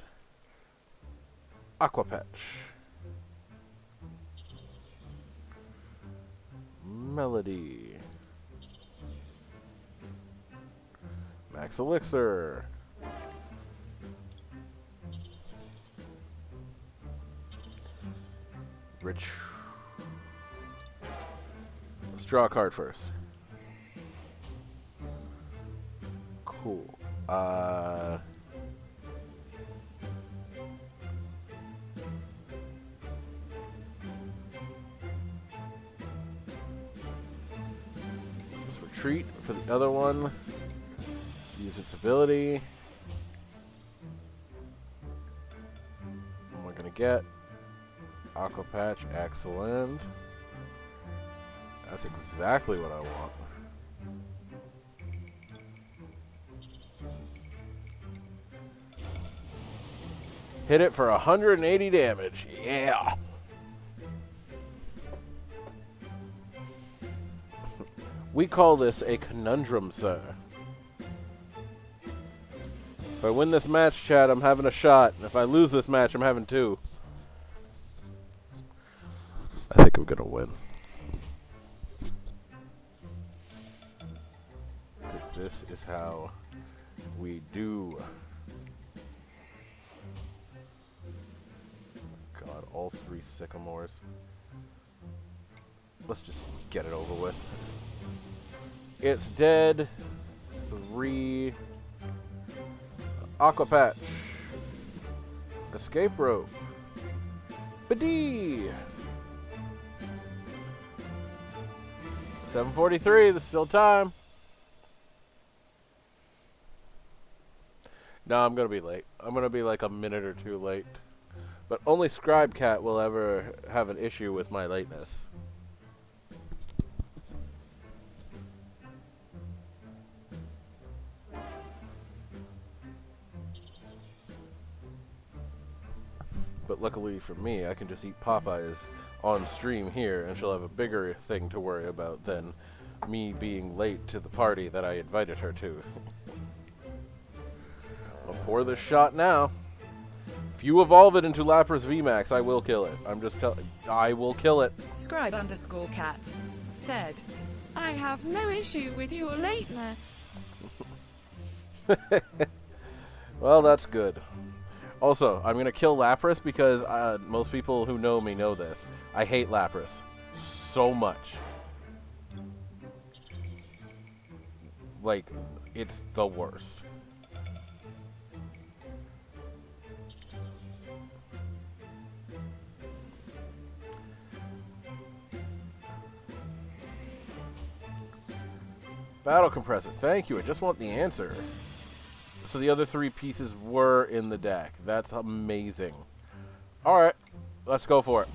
Aqua Patch. Melody. Max Elixir. Rich. Let's draw a card first. Cool. Let's retreat for the other one. Use its ability. What am I gonna get? Aqua Patch, excellent. That's exactly what I want. Hit it for 180 damage. Yeah. We call this a conundrum, sir. If I win this match, chat, I'm having a shot. And if I lose this match, I'm having two. I think I'm gonna win. Because this is how we do. God, all three sycamores. Let's just get it over with. It's dead. 3. Aqua Patch. Escape rope. Badee. 7:43. There's still time. No, I'm gonna be late. I'm gonna be like a minute or two late. But only Scribe Cat will ever have an issue with my lateness. But luckily for me, I can just eat Popeyes on stream here, and she'll have a bigger thing to worry about than me being late to the party that I invited her to. I'll pour this shot now. If you evolve it into Lapras VMAX, I will kill it. I'm just telling. I will kill it. Scribe_cat said, I have no issue with your lateness. Well, that's good. Also, I'm going to kill Lapras because most people who know me know this. I hate Lapras so much. Like, it's the worst. Battle compressor. Thank you. I just want the answer. So the other 3 pieces were in the deck. That's amazing. Alright. Let's go for it.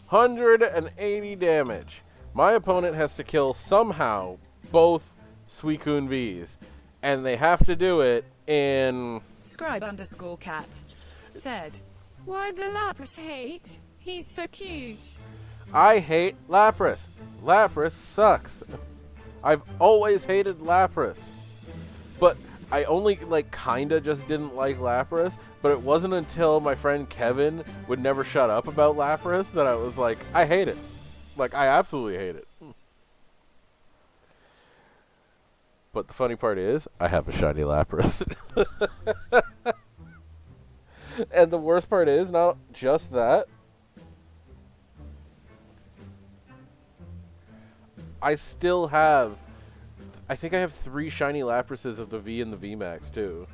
180 damage. My opponent has to kill somehow both Suicune Vs. And they have to do it in... Scribe_cat said, Why the Lapras hate? He's so cute. I hate Lapras. Lapras sucks. I've always hated Lapras. But I only, like, kinda just didn't like Lapras. But it wasn't until my friend Kevin would never shut up about Lapras that I was like, I hate it. Like, I absolutely hate it. But the funny part is, I have a shiny Lapras. And the worst part is, not just that, I still have, I think I have 3 shiny Laprases of the V and the VMAX too.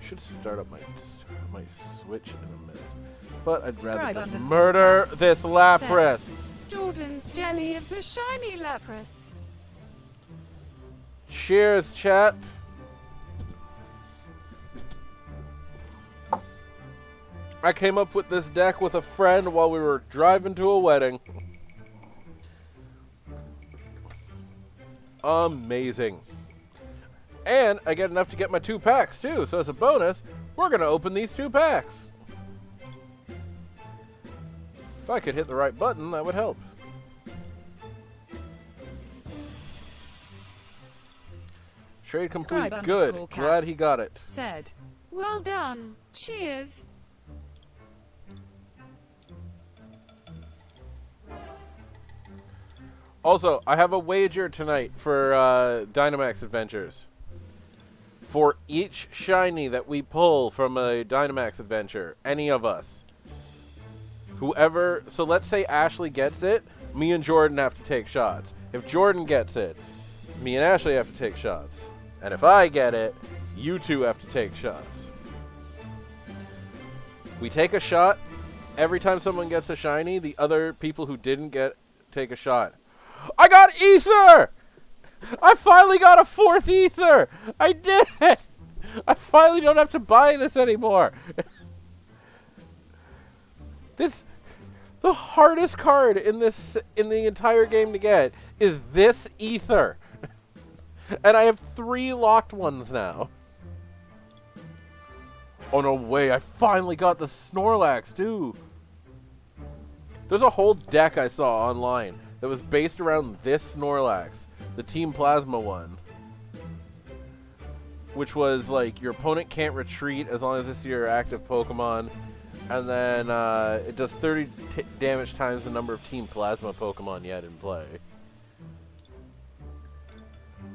Should start up my Switch in a minute, but I'd rather just murder this Lapras. Jordan's jelly of the shiny Lapras. Cheers, chat. I came up with this deck with a friend while we were driving to a wedding. Amazing. And I get enough to get my 2 packs too, so as a bonus, we're going to open these 2 packs. If I could hit the right button, that would help. Trade complete. Good. Glad he got it. Said, Well done. Cheers. Also, I have a wager tonight for Dynamax Adventures. For each shiny that we pull from a Dynamax adventure, any of us, whoever, so let's say Ashley gets it, me and Jordan have to take shots. If Jordan gets it, me and Ashley have to take shots. And if I get it, you two have to take shots. We take a shot. Every time someone gets a shiny, the other people who didn't take a shot. I got Ether! I finally got a 4th Ether! I did it! I finally don't have to buy this anymore. The hardest card in the entire game to get is this Ether. And I have 3 locked ones now. Oh no way, I finally got the Snorlax too. There's a whole deck I saw online that was based around this Snorlax, the Team Plasma one. Which was like, your opponent can't retreat as long as it's your active Pokemon. And then it does 30 damage times the number of Team Plasma Pokemon you had in play.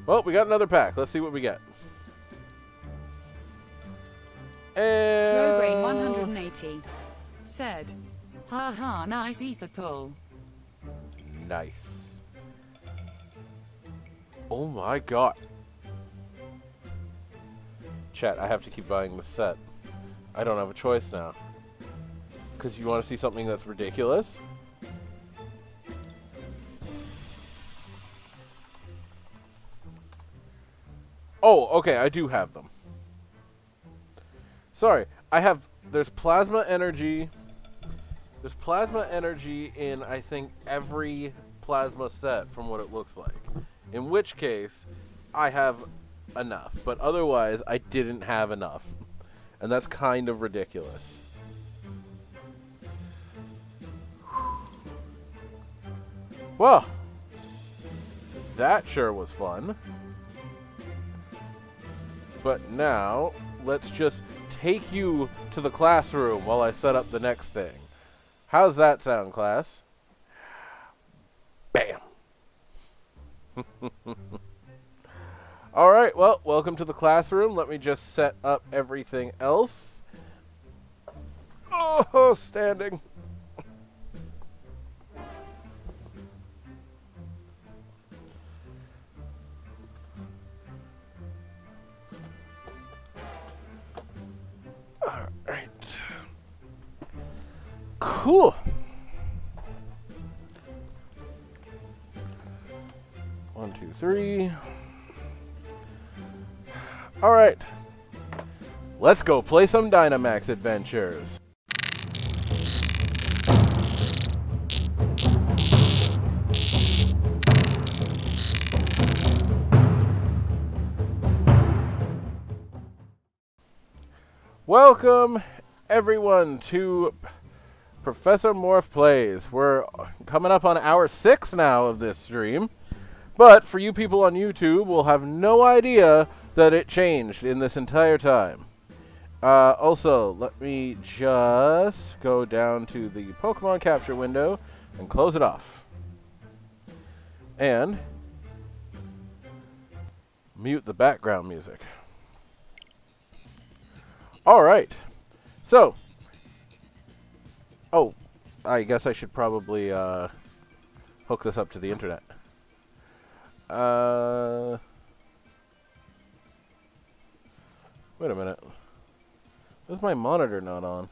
Well, we got another pack. Let's see what we get. No Brain 180 said, haha, nice Ether pull. Nice. Oh my god. Chat, I have to keep buying the set. I don't have a choice now. Because you want to see something that's ridiculous? Oh, okay, I do have them. Sorry, there's plasma energy. There's plasma energy in, I think, every plasma set from what it looks like. In which case, I have enough. But otherwise, I didn't have enough. And that's kind of ridiculous. Well, that sure was fun. But now, let's just take you to the classroom while I set up the next thing. How's that sound, class? Bam! Alright, well, welcome to the classroom. Let me just set up everything else. Oh, standing. Alright. Cool. 1, 2, 3. Alright. Let's go play some Dynamax adventures. Welcome, everyone, to Professor Morph Plays. We're coming up on hour 6 now of this stream. But for you people on YouTube, we'll have no idea that it changed in this entire time. Also, let me just go down to the Pokemon capture window and close it off. And mute the background music. Alright. So. Oh, I guess I should probably hook this up to the internet. Wait a minute. Why is my monitor not on?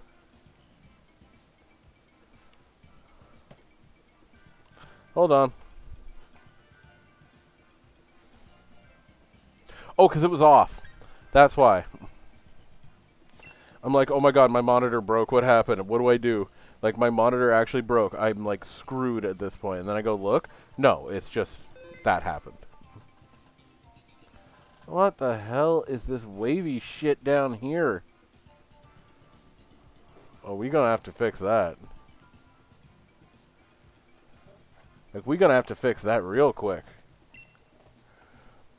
Hold on. Oh, because it was off. That's why. I'm like, oh my god, my monitor broke. What happened? What do I do? Like, my monitor actually broke. I'm, like, screwed at this point. And then I go look. No, it's just that happened. What the hell is this wavy shit down here? Oh, we're gonna have to fix that. Like, we're gonna have to fix that real quick.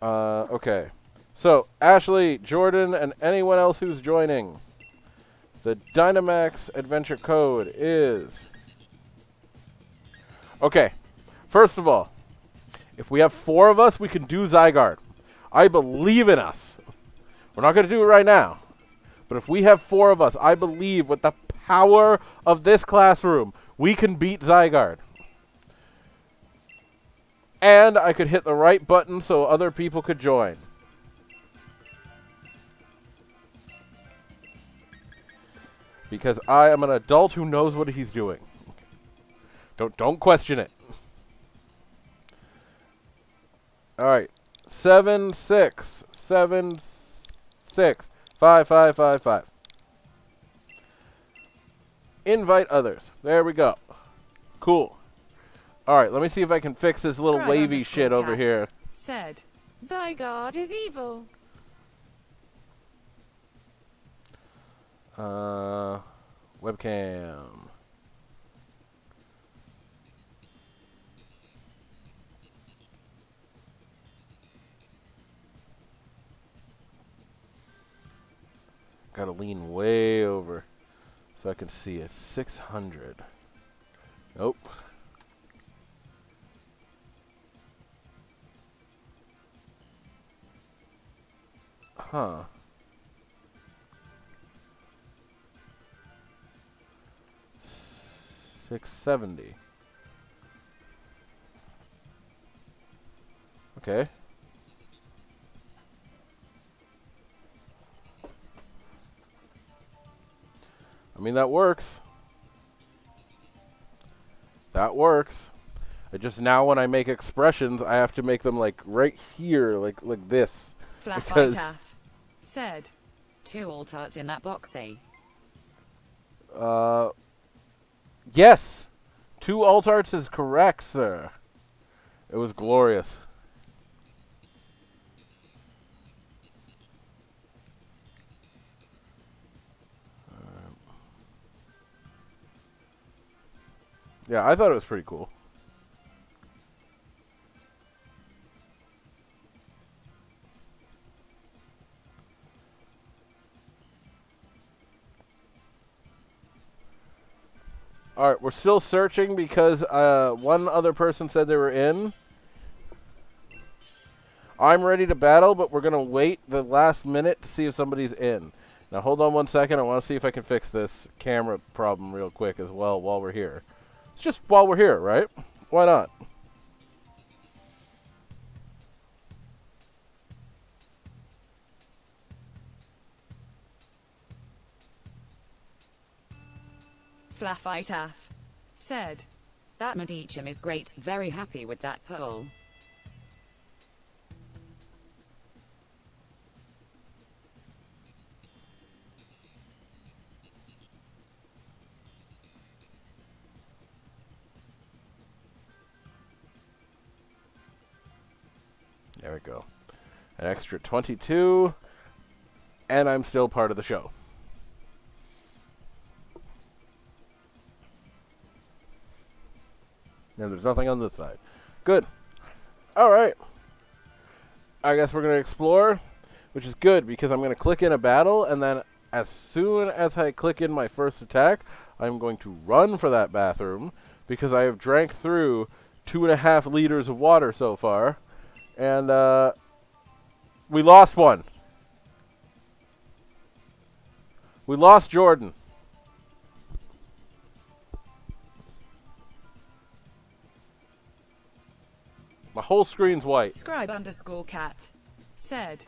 Okay. So, Ashley, Jordan, and anyone else who's joining. The Dynamax adventure code is... Okay. First of all, If we have 4 of us, we can do Zygarde. I believe in us. We're not going to do it right now. But if we have 4 of us, I believe with the power of this classroom, we can beat Zygarde. And I could hit the right button so other people could join. Because I am an adult who knows what he's doing. Don't question it. Alright. 7, 6. 7, 6. 5, 5, 5, 5. Invite others. There we go. Cool. Alright, let me see if I can fix this little Scribe wavy shit _ over cat here. Said. Zygarde is evil. Webcam. Gotta lean way over so I can see it. 600. Nope. Huh. $670. Okay. I mean, that works. That works. I just now when I make expressions, I have to make them like right here, like this. Because Flaffytaff. Said. 2 alt arts in that box, eh? yes. 2 alt arts is correct, sir. It was glorious. Yeah, I thought it was pretty cool. Alright, we're still searching because one other person said they were in. I'm ready to battle, but we're going to wait the last minute to see if somebody's in. Now, hold on 1 second. I want to see if I can fix this camera problem real quick as well while we're here. It's just while we're here, right? Why not? Flaffytaff. Said. That Medicham is great. Very happy with that poll. There we go. An extra 22. And I'm still part of the show. And there's nothing on this side. Good. Alright. I guess we're going to explore, which is good because I'm going to click in a battle, and then as soon as I click in my first attack, I'm going to run for that bathroom because I have drank through 2.5 liters of water so far. And we lost one. We lost Jordan. My whole screen's white. Scribe _ cat. Said.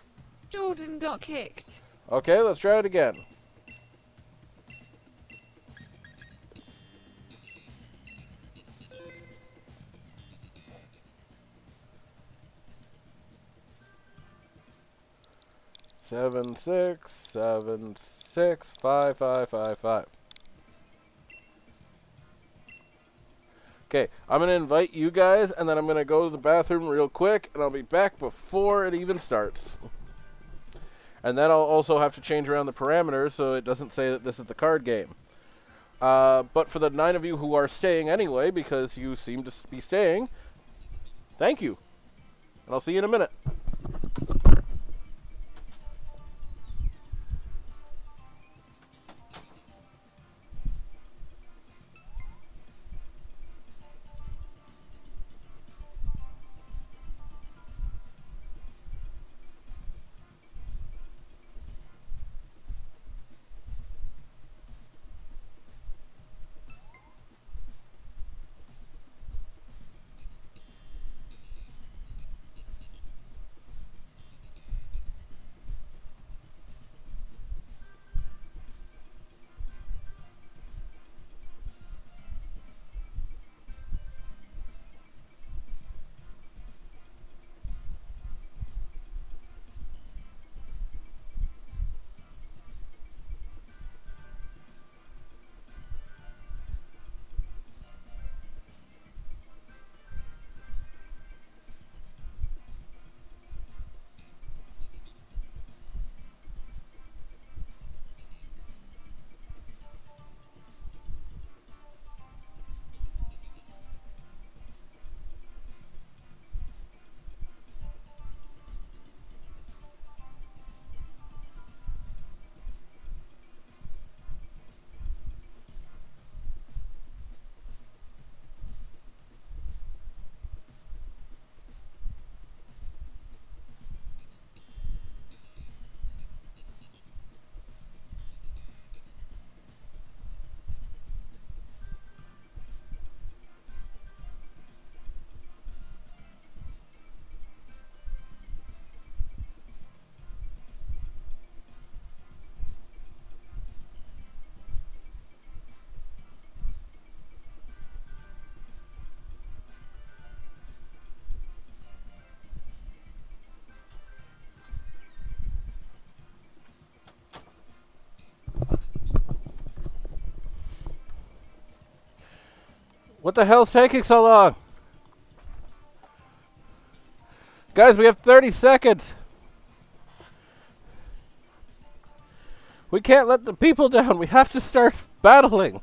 Jordan got kicked. Okay, let's try it again. Seven, 6, 7, 6, 5, 5, 5, 5. Okay, I'm going to invite you guys, and then I'm going to go to the bathroom real quick, and I'll be back before it even starts. And then I'll also have to change around the parameters so it doesn't say that this is the card game. But for the 9 of you who are staying anyway, because you seem to be staying, thank you. And I'll see you in a minute. What the hell's taking so long? Guys, we have 30 seconds. We can't let the people down. We have to start battling.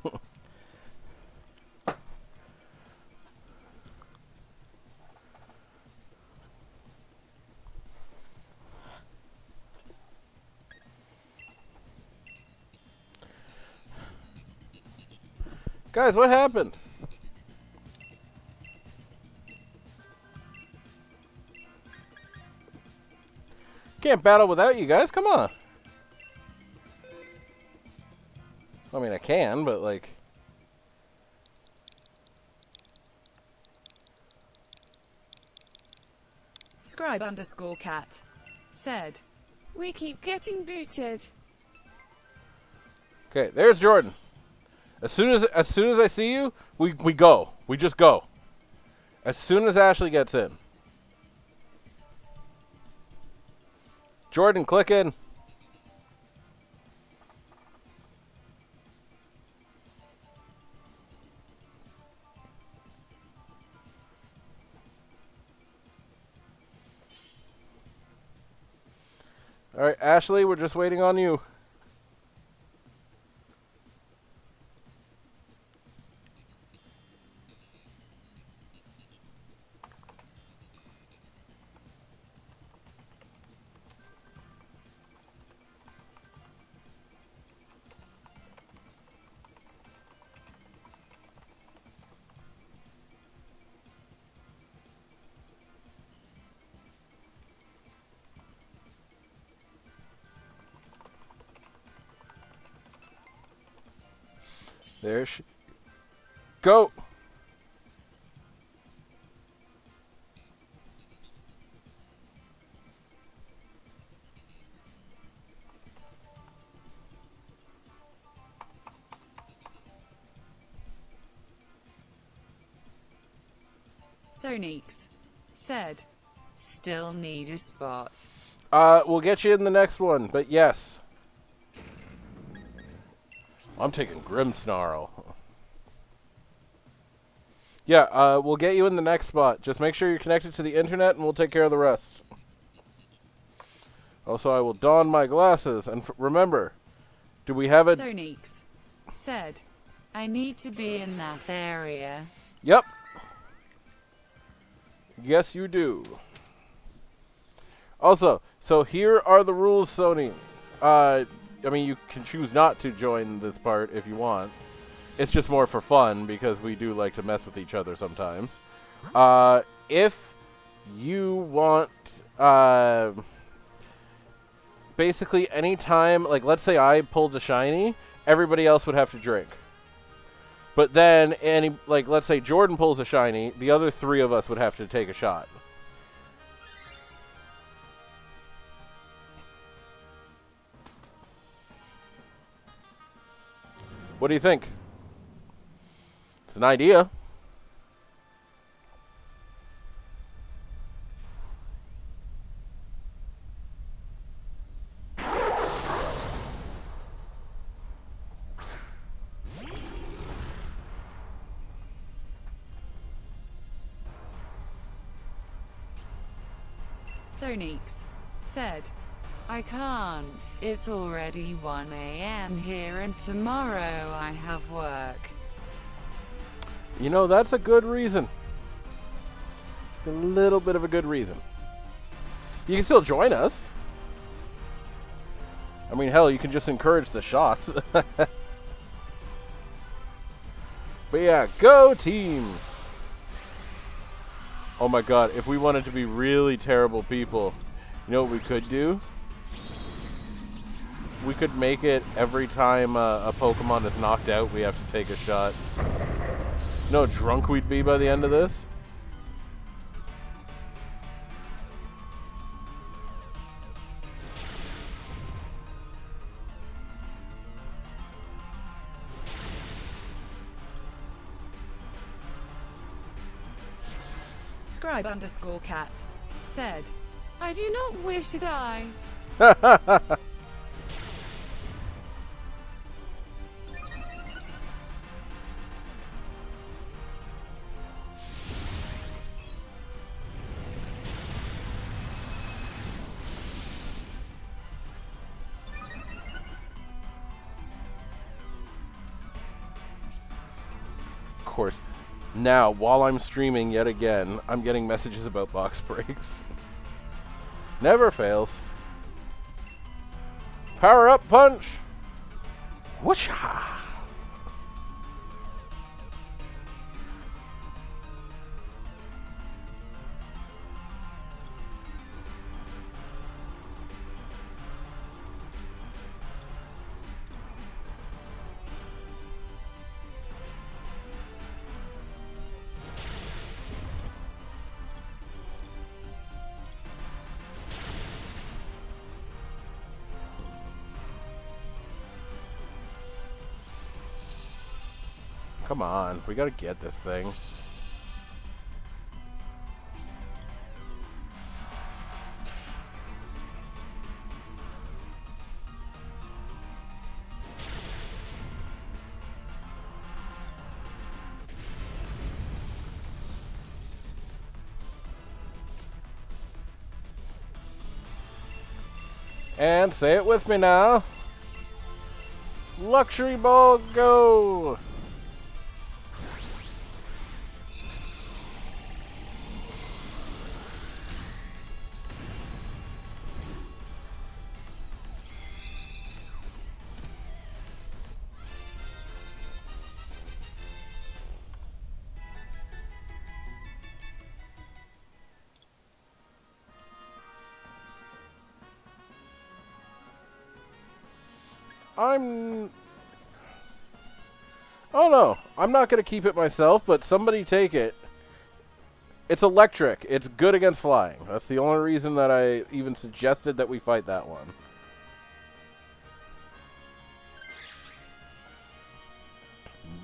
Guys, what happened? Can't battle without you guys. Come on. I mean, I can, but like... Scribe_cat said, We keep getting booted. Okay, there's Jordan. As soon as I see you, we go. We just go. As soon as Ashley gets in. Jordan, click in. All right, Ashley, we're just waiting on you. There she... Go! Sonix said, Still need a spot. We'll get you in the next one, but yes. I'm taking Grimmsnarl. Yeah, we'll get you in the next spot. Just make sure you're connected to the internet and we'll take care of the rest. Also, I will don my glasses. And remember, do we have a... Sonix said, I need to be in that area. Yep. Yes, you do. Also, so here are the rules, Sony. I mean, you can choose not to join this part if you want. It's just more for fun because we do like to mess with each other sometimes. If you want, basically any time, like let's say I pulled a shiny, everybody else would have to drink. But then, like let's say Jordan pulls a shiny, the other three of us would have to take a shot. What do you think? It's an idea. Sonix said, I can't. It's already 1 a.m. here and tomorrow I have work. You know, that's a good reason. It's a little bit of a good reason. You can still join us. I mean, hell, you can just encourage the shots. But yeah, go team! Oh my god, if we wanted to be really terrible people, you know what we could do? We could make it every time a Pokemon is knocked out, we have to take a shot. You know how drunk we'd be by the end of this? Scribe_cat said, I do not wish to die. course, now, while I'm streaming yet again, I'm getting messages about box breaks. Never fails. Power up punch! Whoosha! Come on, we gotta get this thing. And say it with me now. Luxury ball go! Oh no, I'm not going to keep it myself, but somebody take it. It's electric. It's good against flying. That's the only reason that I even suggested that we fight that one.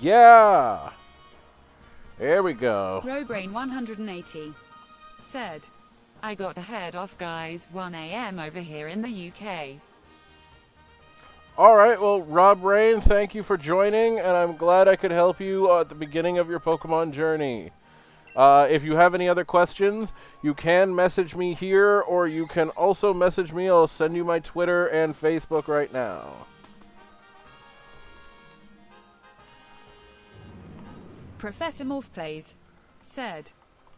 Yeah! There we go. Robrain 180 said, I got to head off, guys. 1 a.m. over here in the UK. Alright, well, Rob Rain, thank you for joining, and I'm glad I could help you at the beginning of your Pokemon journey. If you have any other questions, you can message me here, or you can also message me. I'll send you my Twitter and Facebook right now. Professor Morphplays said,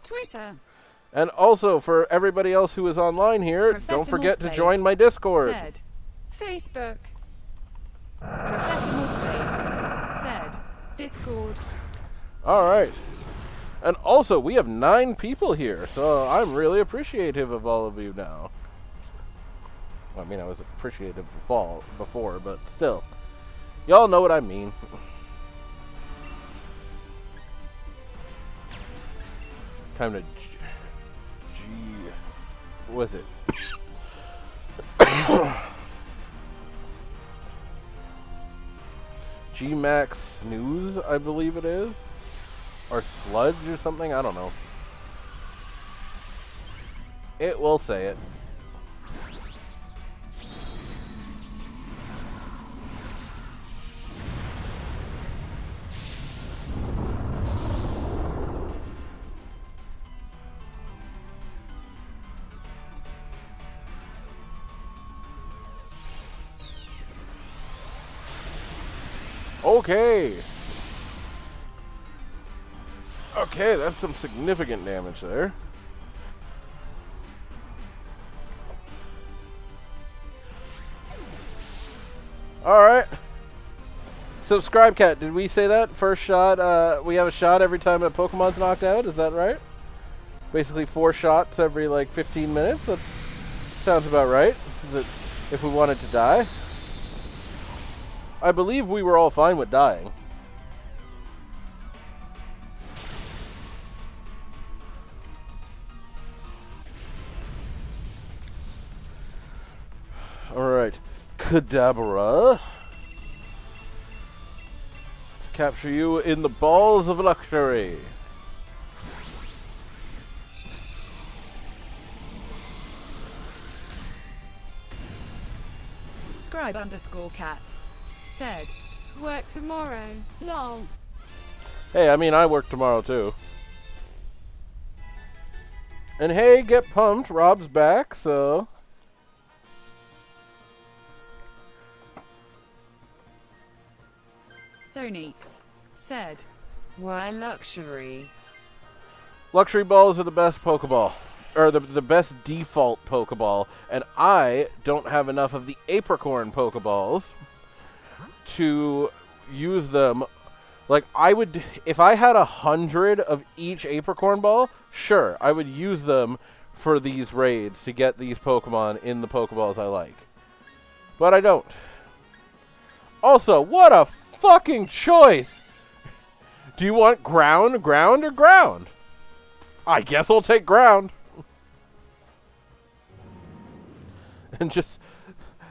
Twitter. And also, for everybody else who is online here, Professor don't forget to Morphplays join my Discord. said, Facebook. Professor Morphplays said, Discord. Alright. And also, we have 9 people here, so I'm really appreciative of all of you now. I mean, I was appreciative before, but still. Y'all know what I mean. Time to what was it? G-Max Snooze, I believe it is. Or Sludge or something, I don't know. It will say it. Okay. Okay, that's some significant damage there. Alright. Subscribe, Cat. Did we say that? First shot, we have a shot every time a Pokemon's knocked out. Is that right? Basically 4 shots every, like, 15 minutes. That sounds about right. If we wanted to die. I believe we were all fine with dying. Alright. Kadabra. Let's capture you in the balls of luxury. Scribe_cat said, Work tomorrow. Lol. Hey, I mean, I work tomorrow too. And hey, get pumped. Rob's back, so. Sonix said, Why luxury? Luxury balls are the best Pokeball. Or the best default Pokeball. And I don't have enough of the Apricorn Pokeballs to use them. Like, I would, if I had 100 of each Apricorn ball, sure, I would use them for these raids to get these Pokemon in the Pokeballs I like. But I don't. Also, what a fucking choice! Do you want ground, or ground? I guess I'll take ground. And just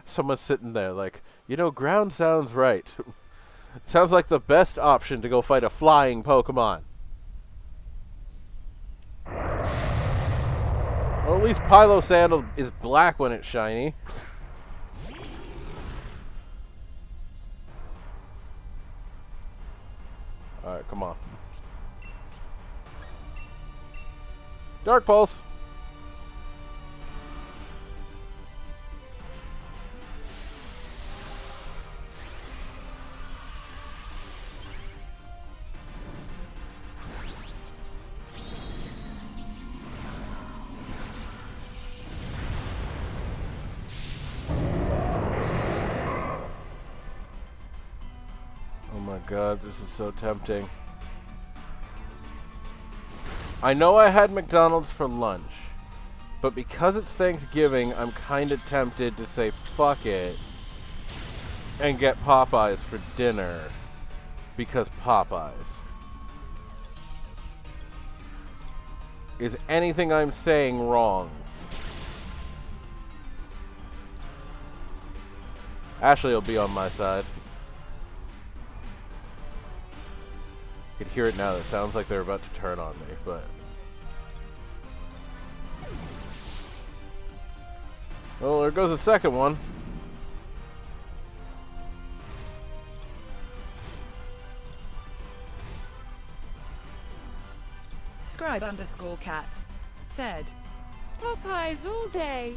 someone sitting there like, you know, ground sounds right. Sounds like the best option to go fight a flying Pokemon. Well, at least Pylo Sandal is black when it's shiny. Alright, come on. Dark Pulse. Oh my god, this is so tempting. I know I had McDonald's for lunch, but because it's Thanksgiving, I'm kind of tempted to say fuck it and get Popeyes for dinner because Popeyes. Is anything I'm saying wrong? Ashley will be on my side. I could hear it now. It sounds like they're about to turn on me, but... Well, there goes the second one. Scribe_cat said, Popeyes all day.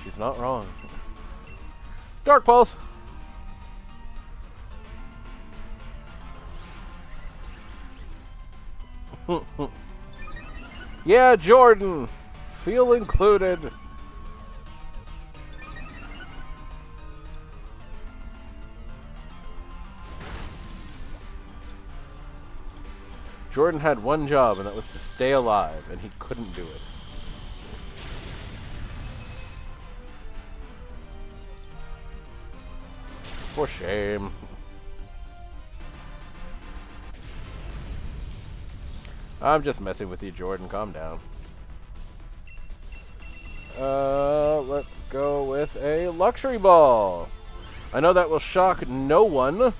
She's not wrong. Dark Pulse. Yeah, Jordan. Feel included. Jordan had one job, and that was to stay alive, and he couldn't do it. For shame. I'm just messing with you, Jordan. Calm down. Let's go with a luxury ball. I know that will shock no one.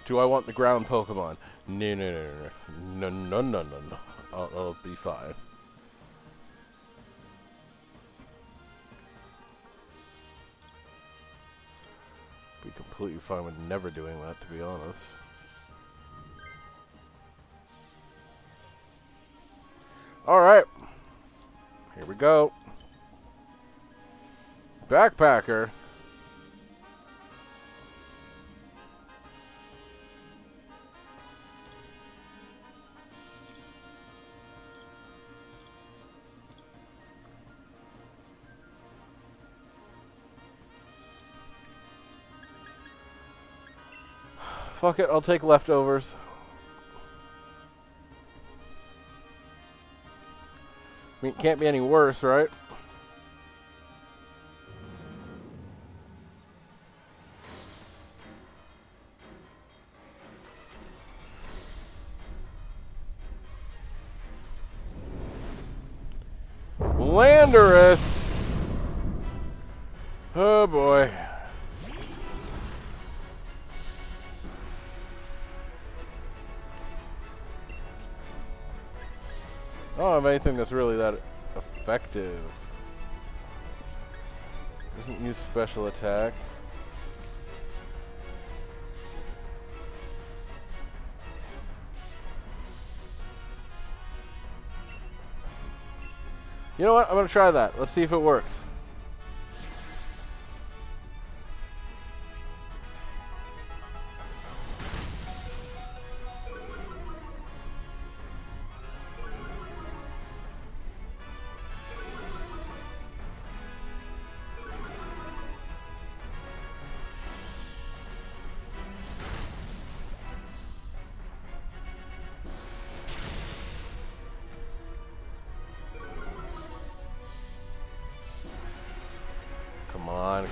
Do I want the ground Pokemon? No, no, no, no, no, no, no, no. I'll be fine. Be completely fine with never doing that, to be honest. Alright. Here we go. Backpacker. Fuck it, I'll take leftovers. I mean, it can't be any worse, right? Landorus! Oh boy. I don't have anything that's really that effective. Doesn't use special attack. You know what? I'm going to try that. Let's see if it works.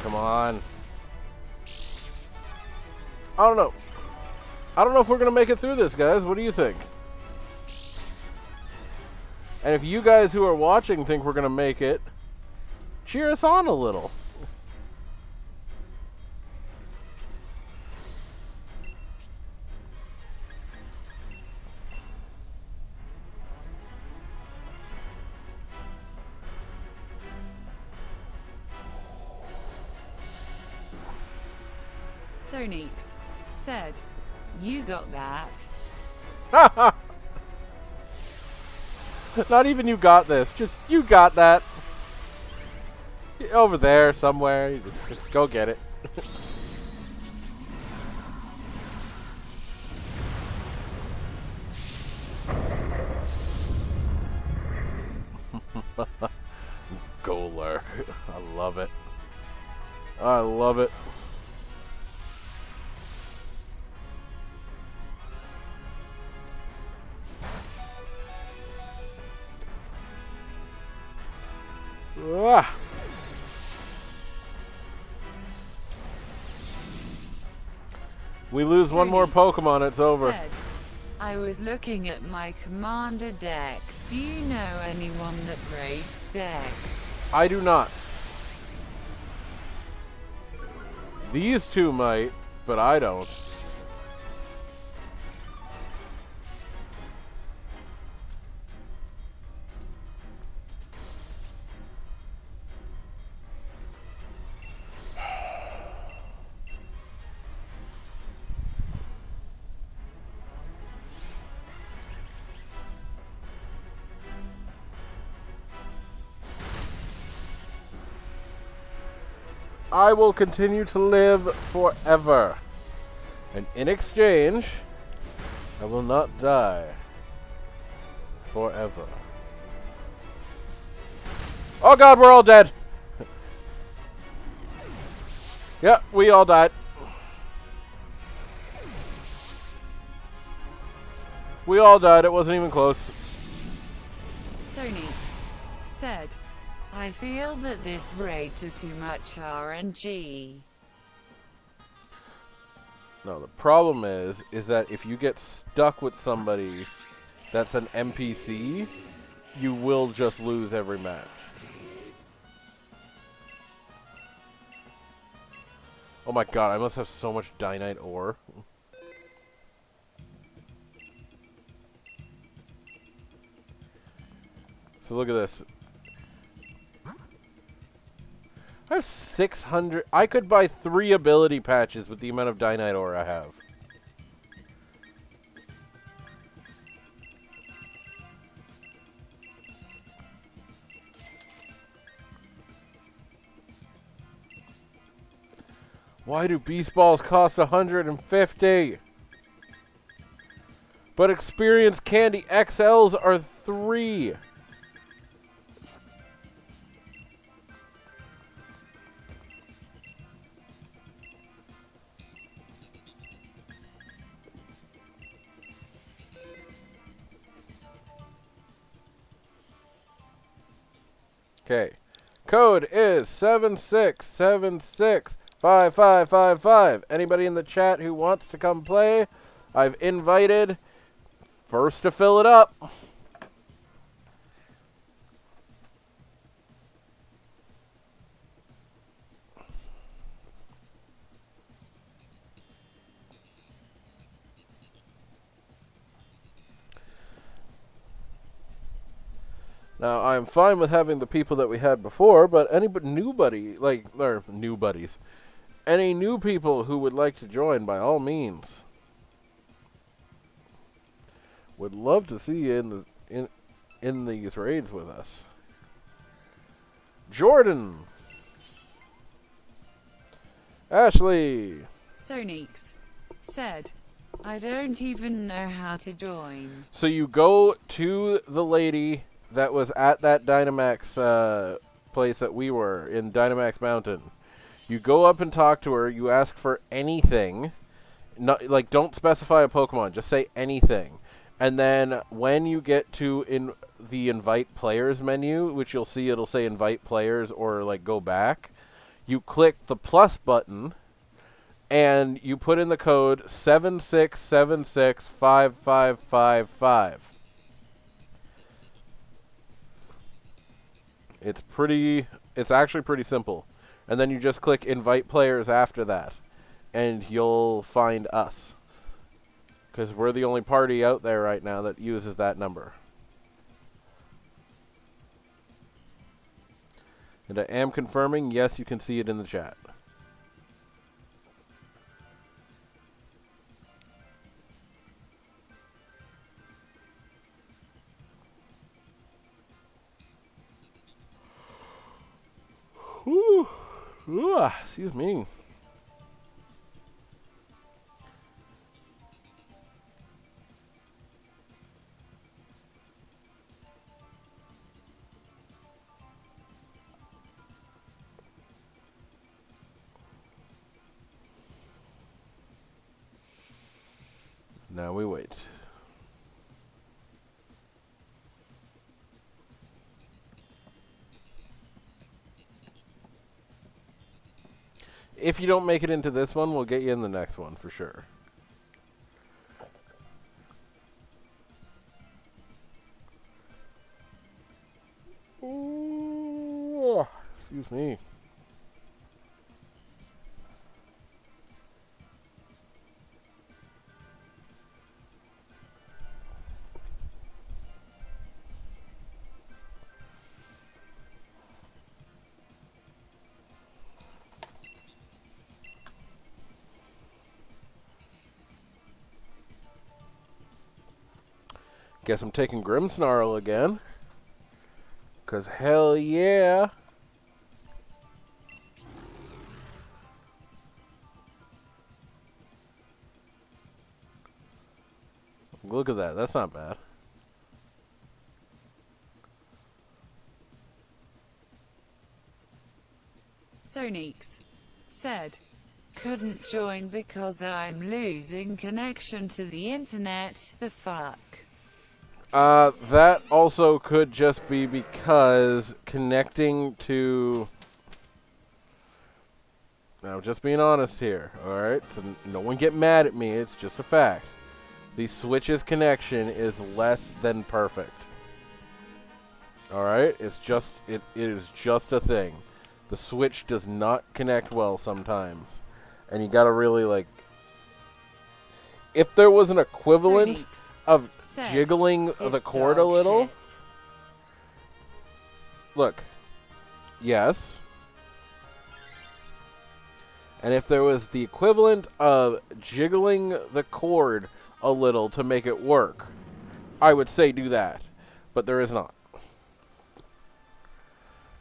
Come on. I don't know. I don't know if we're going to make it through this, guys. What do you think? And if you guys who are watching think we're going to make it, cheer us on a little. Sonix said, "You got that." Not even you got this. Just you got that. Over there somewhere. You just go get it. Golurk. I love it. I love it. Ah. We lose one more Pokemon, it's over. Said, I was looking at my commander deck. Do you know anyone that rates decks? I do not. These two might, but I don't. I will continue to live forever. And in exchange, I will not die forever. Oh god, we're all dead. Yep, we all died. We all died, it wasn't even close. Sonix said, I feel that this raids are too much RNG. No, the problem is that if you get stuck with somebody that's an NPC, you will just lose every match. Oh my god, I must have so much Dynite ore. So look at this. I have 600. I could buy 3 ability patches with the amount of Dynite ore I have. Why do Beast Balls cost 150? But Experience Candy XLs are 3. Okay. Code is 76765555. Anybody in the chat who wants to come play, I've invited. First to fill it up. Now, I'm fine with having the people that we had before, but any new buddies, any new people who would like to join, by all means, would love to see you in these raids with us. Jordan, Ashley, Sonics said, I don't even know how to join. So you go to the lady that was at that Dynamax place that we were in Dynamax Mountain. You go up and talk to her. You ask for anything. Not, like, don't specify a Pokemon. Just say anything. And then when you get to the invite players menu, which you'll see it'll say invite players or like go back, you click the plus button and you put in the code 76765555. It's actually pretty simple. And then you just click invite players after that and you'll find us. Because we're the only party out there right now that uses that number. And I am confirming, yes, you can see it in the chat. Ooh. Ooh, excuse me. Now we wait. If you don't make it into this one, we'll get you in the next one for sure. Ooh, excuse me. Guess I'm taking Grimmsnarl again. 'Cause hell yeah. Look at that. That's not bad. Sonics said, couldn't join because I'm losing connection to the internet. The fuck? That also could just be because connecting to... Now, just being honest here, alright? So no one get mad at me, it's just a fact. The Switch's connection is less than perfect. Alright? It is just a thing. The Switch does not connect well sometimes. And you gotta really, like... If there was an equivalent of jiggling the cord a little... Shit. Look. Yes. And if there was the equivalent of jiggling the cord a little to make it work, I would say do that. But there is not.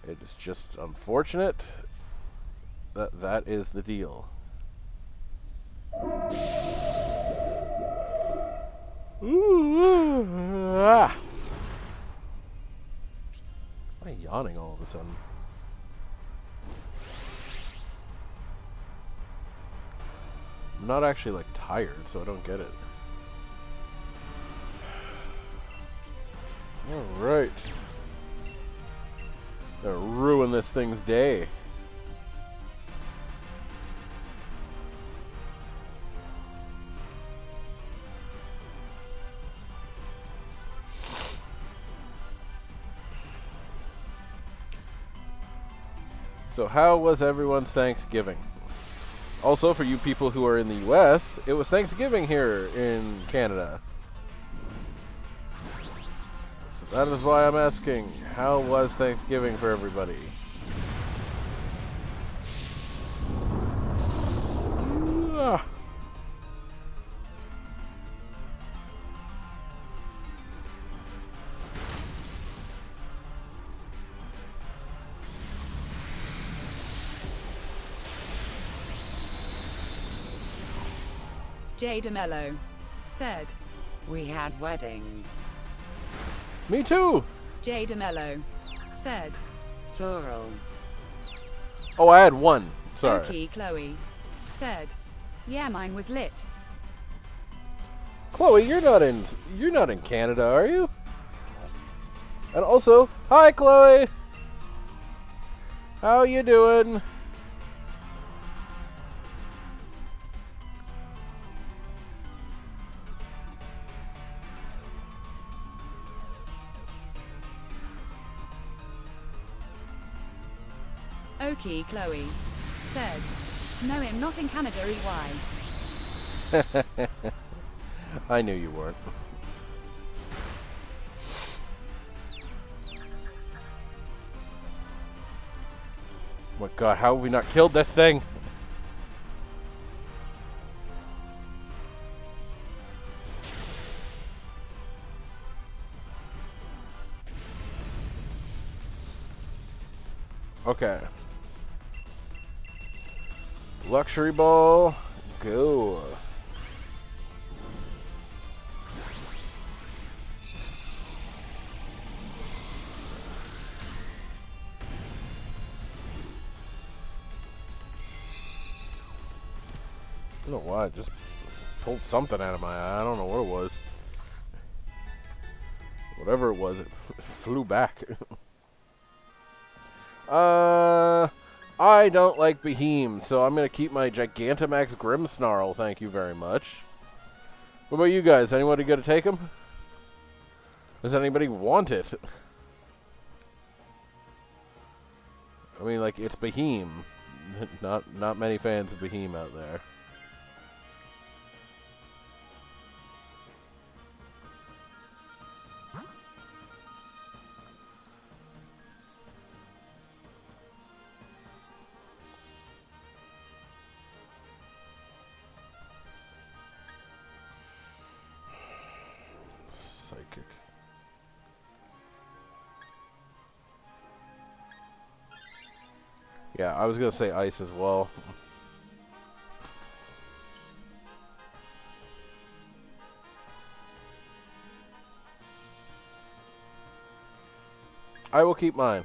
It is just unfortunate that that is the deal. Ooh, ah. Why am I yawning all of a sudden? I'm not actually like tired, so I don't get it. Alright. Gonna ruin this thing's day. So how was everyone's Thanksgiving? Also, for you people who are in the US, it was Thanksgiving here in Canada. So That is why I'm asking. How was Thanksgiving for everybody? Jada Mello said, We had weddings. Me too! Jada Mello said, Plural. Oh, I had one. Sorry. Okie Chloe said, yeah, mine was lit. Chloe, you're not in Canada, are you? And also, hi Chloe! How you doing? Okie Chloe said, no, I'm not in Canada, EY. I knew you weren't. Oh my god, how have we not killed this thing? Okay. Luxury ball, go. I don't know why, I just pulled something out of my eye. I don't know what it was. Whatever it was, it flew back. I don't like Beheem, so I'm going to keep my Gigantamax Grimmsnarl, thank you very much. What about you guys? Anybody going to take him? Does anybody want it? I mean, like, it's Beheem. Not many fans of Beheem out there. Psychic. Yeah, I was going to say ice as well. I will keep mine.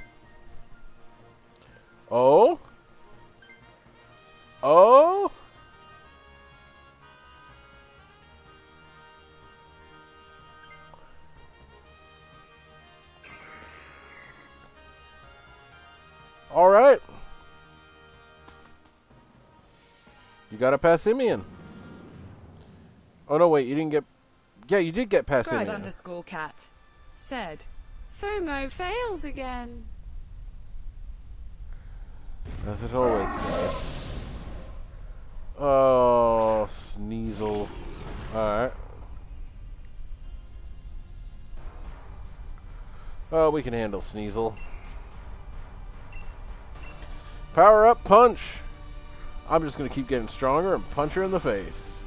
Oh? Oh? All right. You got a Passimian. Oh, no, wait. You didn't get... Yeah, you did get Scribe Passimian. underscore cat said, FOMO fails again. As it always does. Oh, Sneasel. Alright. Oh, we can handle Sneasel. Power up punch. I'm just going to keep getting stronger and punch her in the face.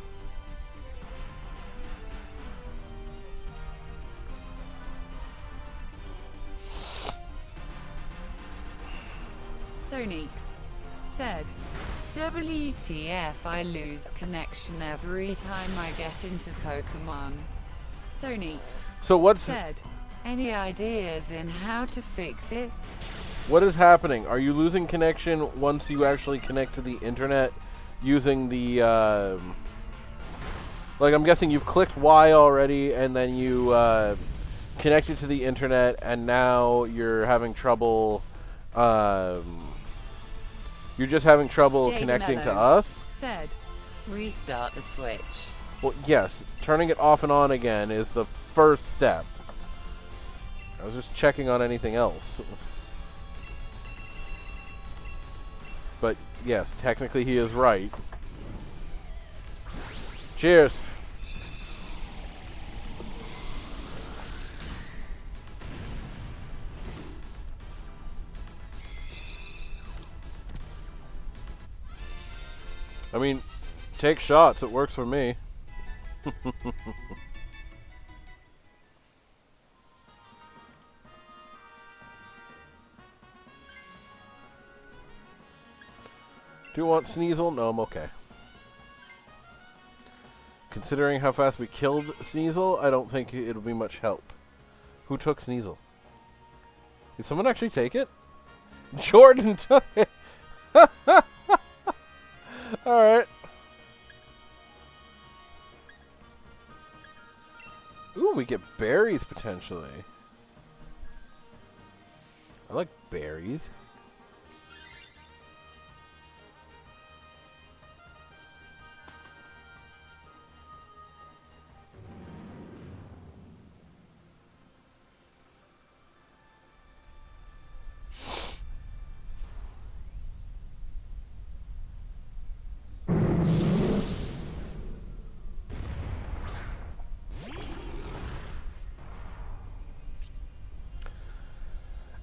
Sonix said, WTF, I lose connection every time I get into Pokemon. Sonix So what's... said, Any ideas in how to fix it? What is happening? Are you losing connection once you actually connect to the internet using the, like, I'm guessing you've clicked Y already, and then you, connected to the internet, and now you're having trouble, you're just having trouble Jada connecting to Mello us? said, Restart the Switch. Well, yes. Turning it off and on again is the first step. I was just checking on anything else. But, yes, technically he is right. Cheers. I mean, take shots. It works for me. Do you want Sneasel? No, I'm okay. Considering how fast we killed Sneasel, I don't think it'll be much help. Who took Sneasel? Did someone actually take it? Jordan took it! Alright. Ooh, we get berries potentially. I like berries.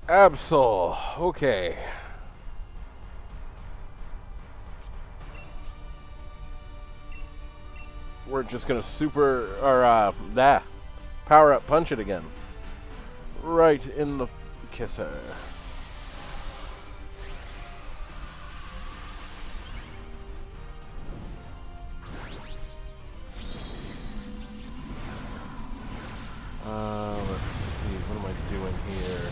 Absol. Okay. We're just gonna power up punch it again. Right in the kisser. Let's see. What am I doing here?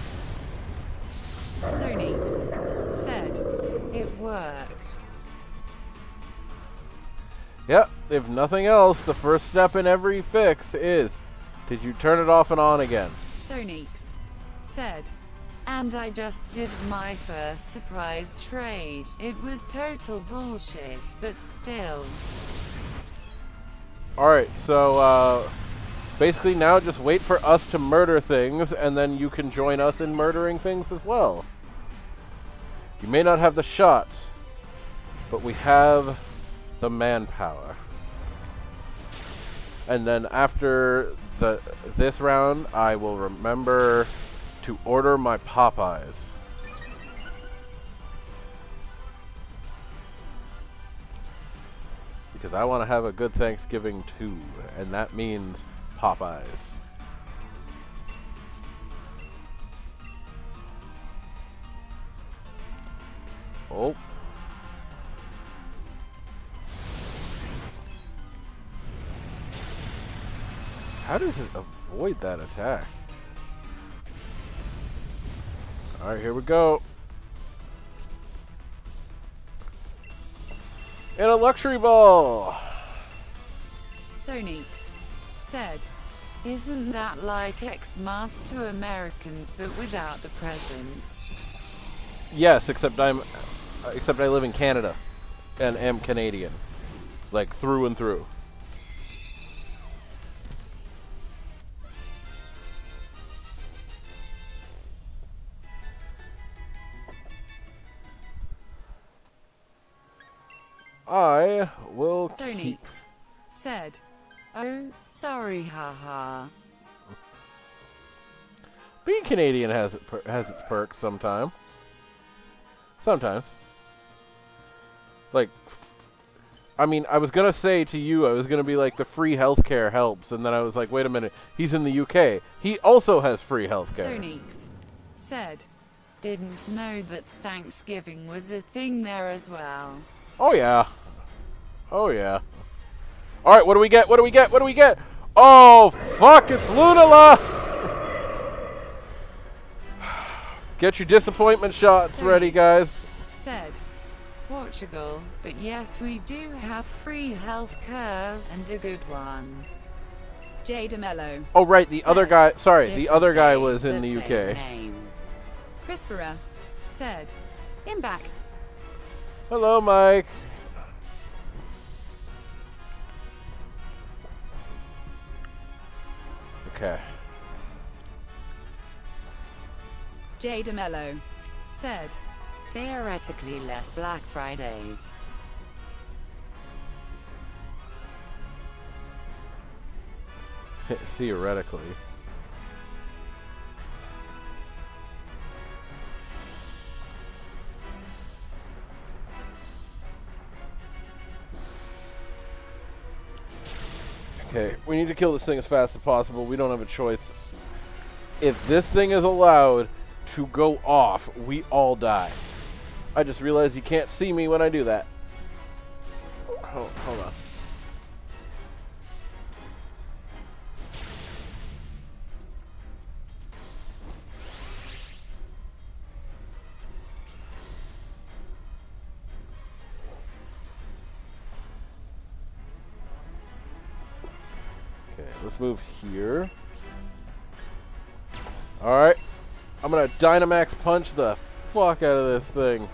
Sonix said, it worked. Yep, if nothing else, the first step in every fix is, did you turn it off and on again? Sonix said, and I just did my first surprise trade. It was total bullshit, but still. Alright, so, basically now just wait for us to murder things, and then you can join us in murdering things as well. You may not have the shots, but we have the manpower. And then after this round, I will remember to order my Popeyes. Because I want to have a good Thanksgiving too, and that means Popeyes. Oh. How does it avoid that attack? Alright, here we go. And a luxury ball! Sonix said, isn't that like Xmas to Americans but without the presents? Yes, except I live in Canada and am Canadian. Like through and through. I will Sonix said, oh, sorry, haha. Being Canadian has its perks sometimes. Sometimes. Like, I mean, I was gonna say to you, I was gonna be like, the free healthcare helps, and then I was like, wait a minute, he's in the UK. He also has free healthcare. Sonix said, didn't know that Thanksgiving was a thing there as well. Oh yeah. Oh yeah. Alright, what do we get? What do we get? What do we get? Oh, fuck, it's Lunala! Get your disappointment shots ready, guys. Said, Portugal, but yes, we do have free health care, and a good one. Jada Mello. Oh, right, the other guy, sorry, the other guy was in the UK. Crispera said, I'm back. Hello, Mike. Okay. Jada Mello said, theoretically less Black Fridays. Theoretically. Okay, we need to kill this thing as fast as possible. We don't have a choice. If this thing is allowed to go off, we all die. I just realized you can't see me when I do that. Hold on. Okay, let's move here. Alright. I'm gonna Dynamax punch the fuck out of this thing.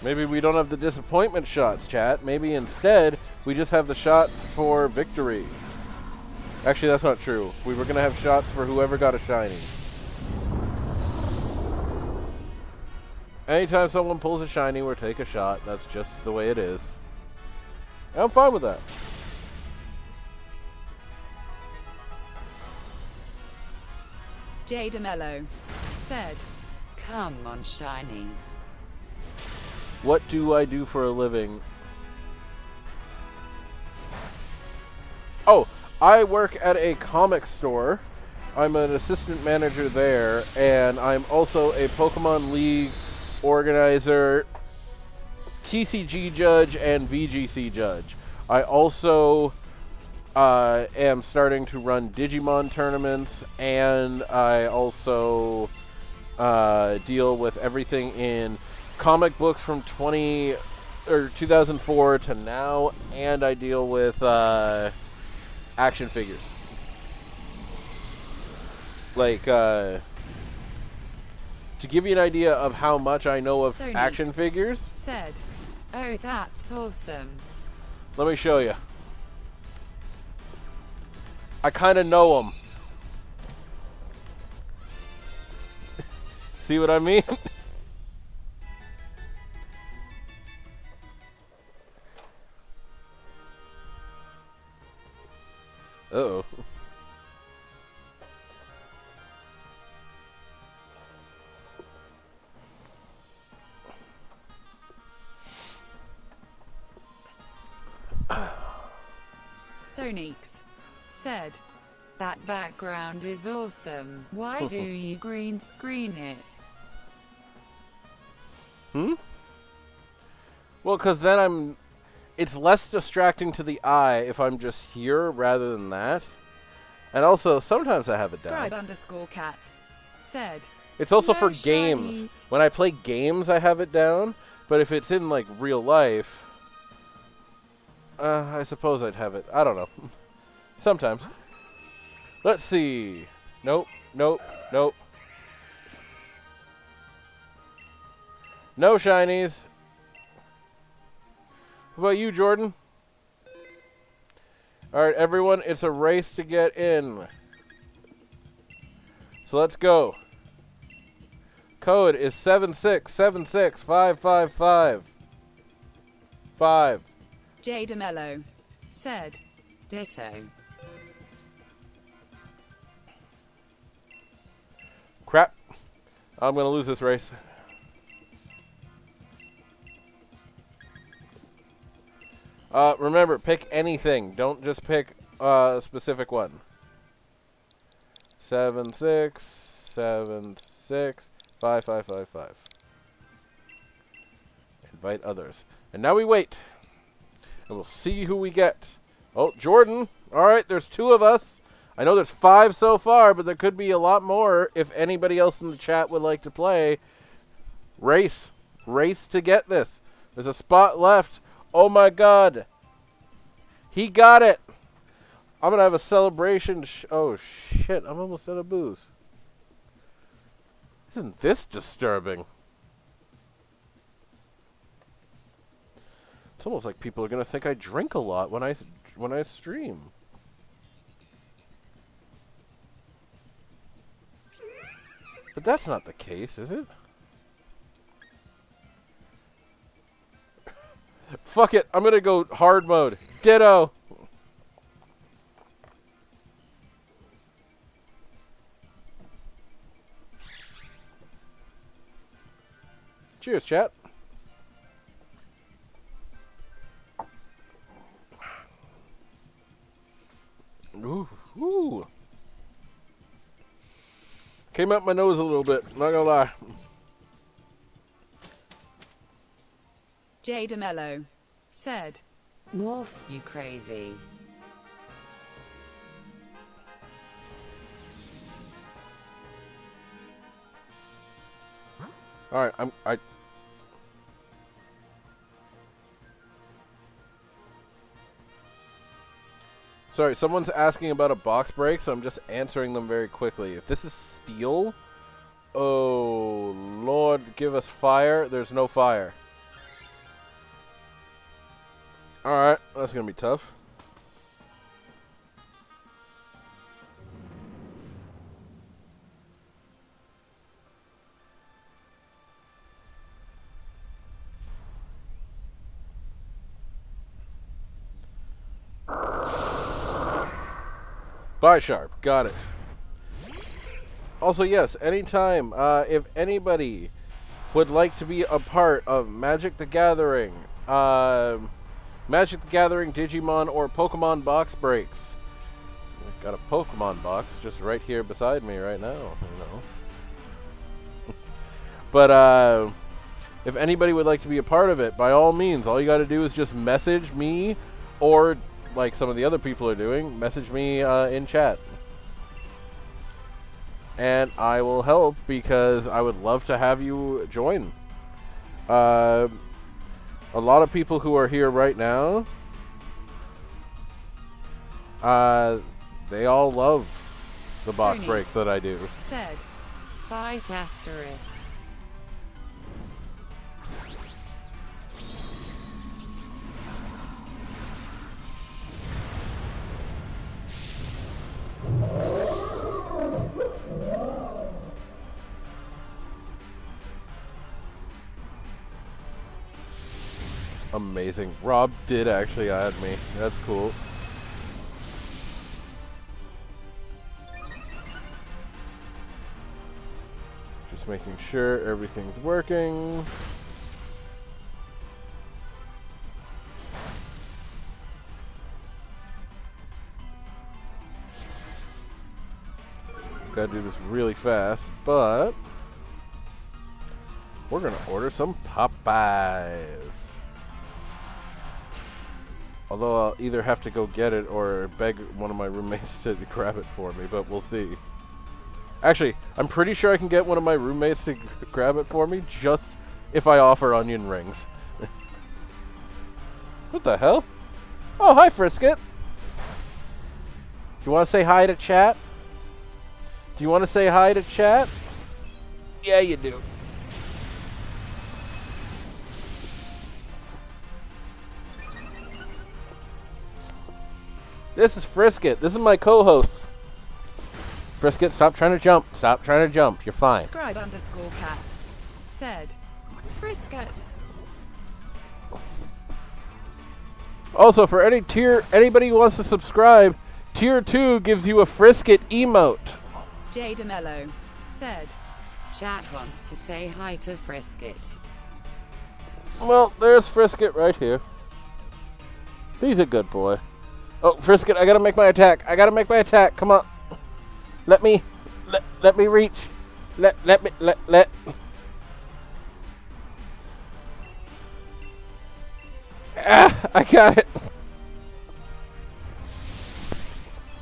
Maybe we don't have the disappointment shots, chat. Maybe instead, we just have the shots for victory. Actually, that's not true. We were gonna have shots for whoever got a shiny. Anytime someone pulls a shiny, we'll take a shot. That's just the way it is. And I'm fine with that. J. DeMello said, Come on, shiny. What do I do for a living? Oh, I work at a comic store. I'm an assistant manager there, and I'm also a Pokemon League organizer, TCG judge, and VGC judge. I also am starting to run Digimon tournaments, and I also deal with everything in comic books from 2004 to now, and I deal with action figures. Like, to give you an idea of how much I know of So action neat. figures, said, oh, that's awesome. let me show you. I kind of know them. See what I mean? Uh-oh. Sonix said, That background is awesome. Why do you green screen it? Well, because then it's less distracting to the eye if I'm just here rather than that. And also, sometimes I have it down. Scribe_cat said, It's also No for games. shinies. When I play games, I have it down. But if it's in, like, real life, I suppose I'd have it. I don't know. Sometimes. Let's see. Nope, nope, nope. No shinies. What about you, Jordan? Alright, everyone, it's a race to get in. So let's go. Code is 7676555. 5. J. DeMello said, Ditto. Crap. I'm going to lose this race. Remember, pick anything. Don't just pick a specific one. 7676555. Invite others. And now we wait. And we'll see who we get. Oh, Jordan. All right, there's 2 of us. I know there's 5 so far, but there could be a lot more if anybody else in the chat would like to play. Race. Race to get this. There's a spot left. Oh my god. He got it. I'm going to have a celebration. Oh shit, I'm almost out of booze. Isn't this disturbing? It's almost like people are going to think I drink a lot when I stream. But that's not the case, is it? Fuck it. I'm going to go hard mode. Ditto. Cheers, chat. Came up my nose a little bit, not gonna lie. J. DeMello said, Morph, you crazy. Alright, Sorry, someone's asking about a box break, so I'm just answering them very quickly. If this is steel, oh Lord, give us fire. There's no fire. Alright, that's gonna be tough. Bye, Sharp. Got it. Also, yes, anytime, if anybody would like to be a part of Magic the Gathering, Digimon, or Pokemon box breaks, I've got a Pokemon box just right here beside me right now, you know. But, if anybody would like to be a part of it, by all means, all you gotta do is just message me, or like some of the other people are doing, message me in chat. And I will help because I would love to have you join. A lot of people who are here right now, they all love the box Tony breaks that I do. said, Fight asterisk. Amazing. Rob did actually add me. That's cool. Just making sure everything's working. Gotta do this really fast, but we're gonna order some Popeyes. Although I'll either have to go get it or beg one of my roommates to grab it for me, but we'll see. Actually, I'm pretty sure I can get one of my roommates to grab it for me just if I offer onion rings. What the hell? Oh, hi, Frisket. You want to say hi to chat? Do you want to say hi to chat? Yeah, you do. This is Frisket. This is my co-host. Frisket, stop trying to jump. Stop trying to jump. You're fine. Scribe_cat said, Frisket. Also, for anybody who wants to subscribe, Tier 2 gives you a Frisket emote. J. DeMello said, Chat wants to say hi to Frisket. Well, there's Frisket right here. He's a good boy. Oh, Frisket, I gotta make my attack. Come on. Let me reach. Let me. Ah, I got it.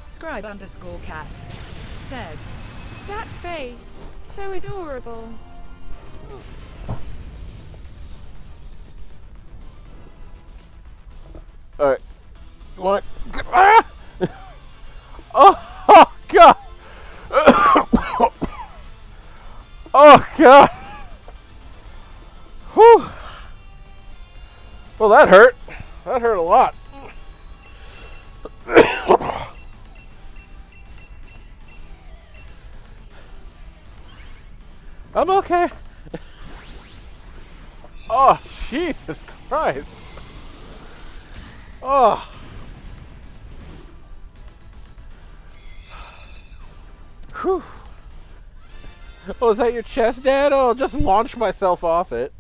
Scribe_cat said, That face. So adorable. Alright. You want... Ah! Oh, God. Oh, God. Whew. Well, that hurt. That hurt a lot. I'm okay. Oh, Jesus Christ. Oh. Whew. Oh, is that your chest, Dad? Oh, I'll just launch myself off it.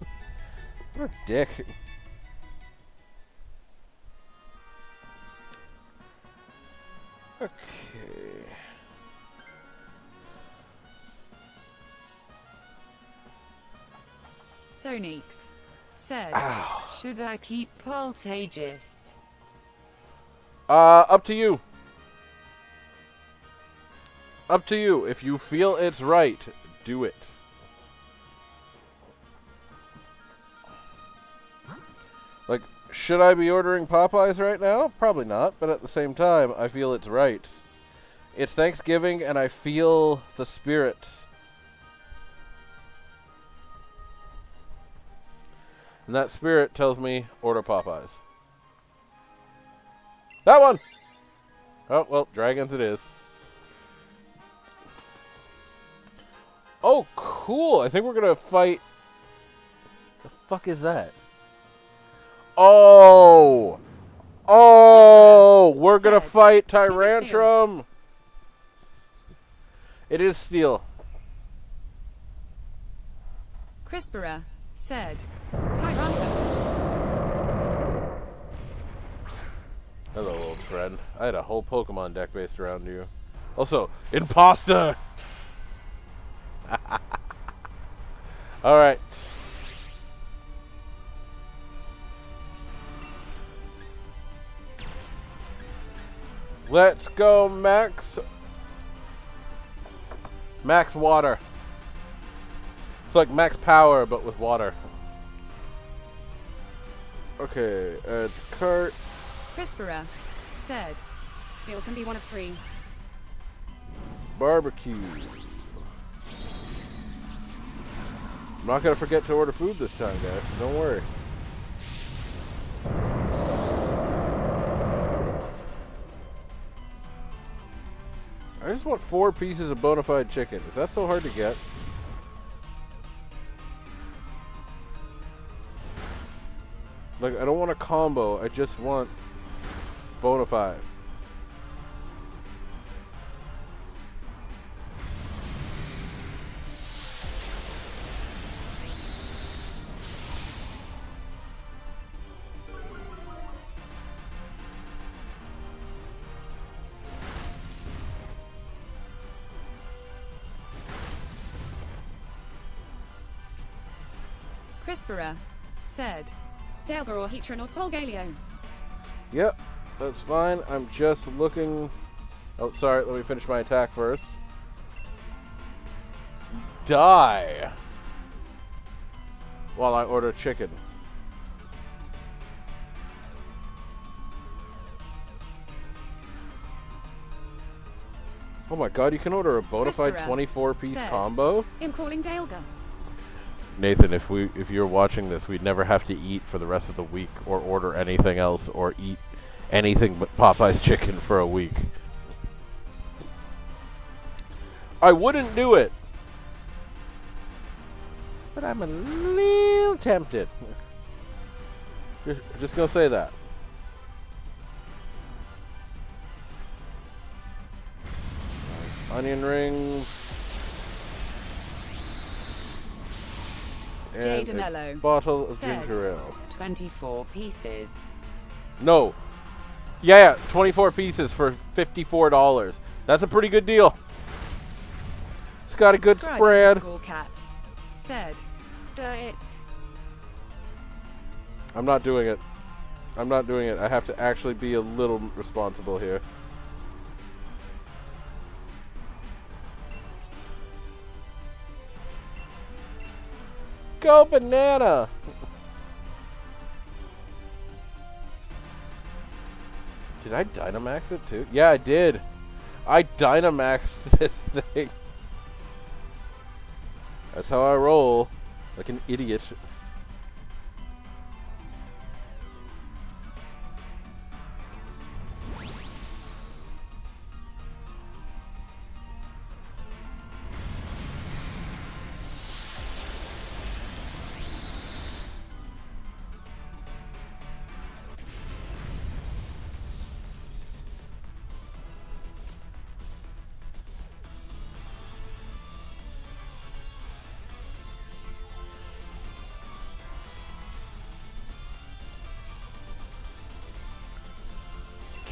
What a dick. Okay. Sonix said, should I keep Poltagist? Up to you. Up to you. If you feel it's right, do it. Like, should I be ordering Popeyes right now? Probably not, but at the same time, I feel it's right. It's Thanksgiving, and I feel the spirit. And that spirit tells me, order Popeyes. That one! Oh, well, dragons it is. Oh, cool. I think we're going to fight... The fuck is that? Oh! Oh! We're going to fight Tyrantrum! It is steel. Crispera said, Tyrantrum. Hello, old friend. I had a whole Pokemon deck based around you. Also, Imposter! Alright. Let's go, Max. Max Water. It's like Max Power, but with water. Okay, add to cart. Crispera said, Steel can be one of 3. Barbecue. I'm not going to forget to order food this time, guys, so don't worry. I just want 4 pieces of bona fide chicken. Is that so hard to get? Like, I don't want a combo. I just want bona fide. Crispera said, Delgar or Heatran or Solgaleo. Yep, that's fine. I'm just looking... Oh, sorry. Let me finish my attack first. Die! While I order chicken. Oh my god, you can order a bona fide Crispera 24-piece said, combo? I'm calling Delgar. Nathan, if you're watching this, we'd never have to eat for the rest of the week or order anything else or eat anything but Popeye's chicken for a week. I wouldn't do it. But I'm a little tempted. Just gonna say that. Onion rings. And Mello a bottle of said, ginger ale. 24 pieces. No. Yeah, 24 pieces for $54. That's a pretty good deal. It's got a good Scribe spread. School Cat said, Do it. I'm not doing it. I'm not doing it. I have to actually be a little responsible here. Go banana! Did I Dynamax it too? Yeah, I did. I Dynamaxed this thing. That's how I roll. Like an idiot.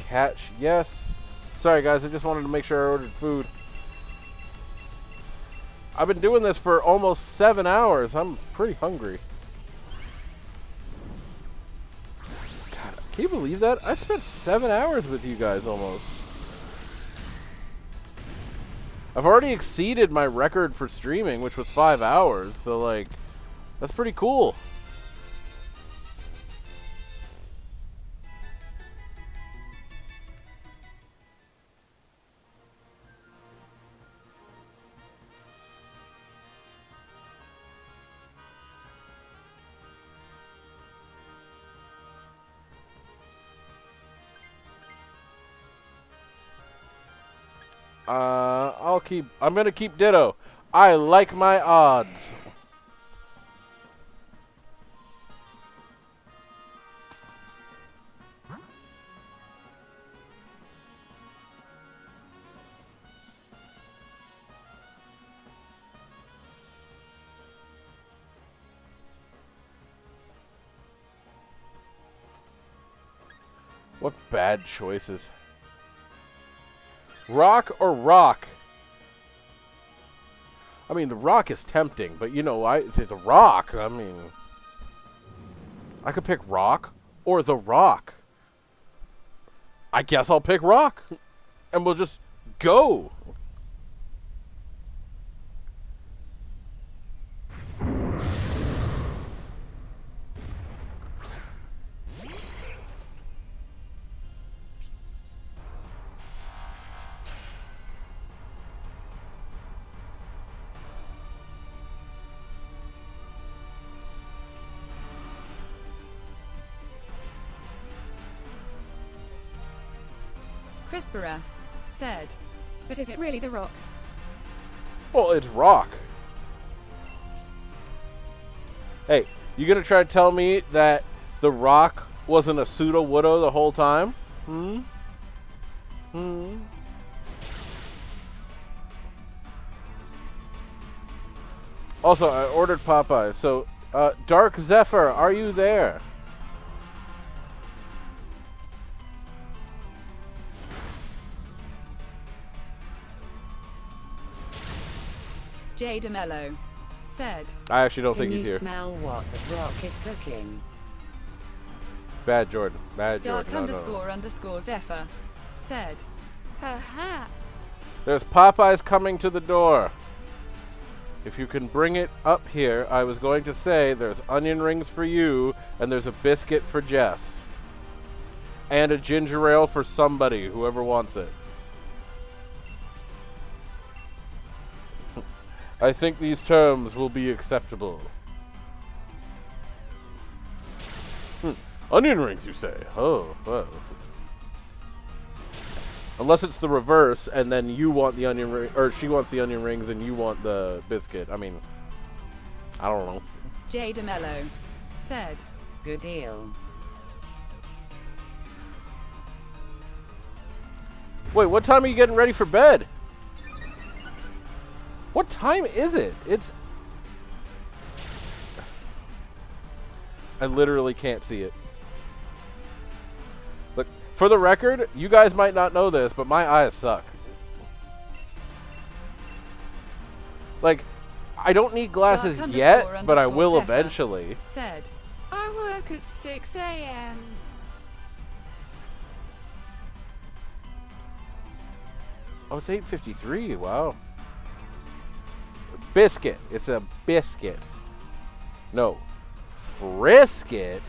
Catch, yes. Sorry guys, I just wanted to make sure I ordered food. I've been doing this for almost 7 hours. I'm pretty hungry. Can you believe that? I spent 7 hours with you guys almost. I've already exceeded my record for streaming, which was 5 hours, so like, that's pretty cool. I'm gonna keep Ditto. I like my odds. What bad choices. Rock or rock? I mean, the rock is tempting, but you know, if it's a rock, I mean, I could pick rock or the rock. I guess I'll pick rock, and we'll just go. Crispera said, But is it really the Rock? Well, it's rock. Hey, you gonna try to tell me that the rock wasn't a pseudo-woodо the whole time? Also, I ordered Popeyes, so, Dark Zephyr, are you there? Jay DeMello said, I actually don't Can think he's you here. smell what the Rock is cooking? Bad Jordan. Bad Dark Jordan. No. _ Zephyr said, Perhaps. There's Popeyes coming to the door. If you can bring it up here, I was going to say there's onion rings for you, and there's a biscuit for Jess. And a ginger ale for somebody, whoever wants it. I think these terms will be acceptable. Onion rings, you say? Oh, well. Unless it's the reverse, and then you want the onion ring, or she wants the onion rings, and you want the biscuit. I mean, I don't know. Jay DeMello said, Good deal. Wait, what time are you getting ready for bed? What time is it? I literally can't see it. Look, for the record, you guys might not know this, but my eyes suck. Like, I don't need glasses yet, but I will eventually. Said, I work at 6 a.m. Oh, it's 8:53. Wow. Biscuit. It's a biscuit. No. Frisket?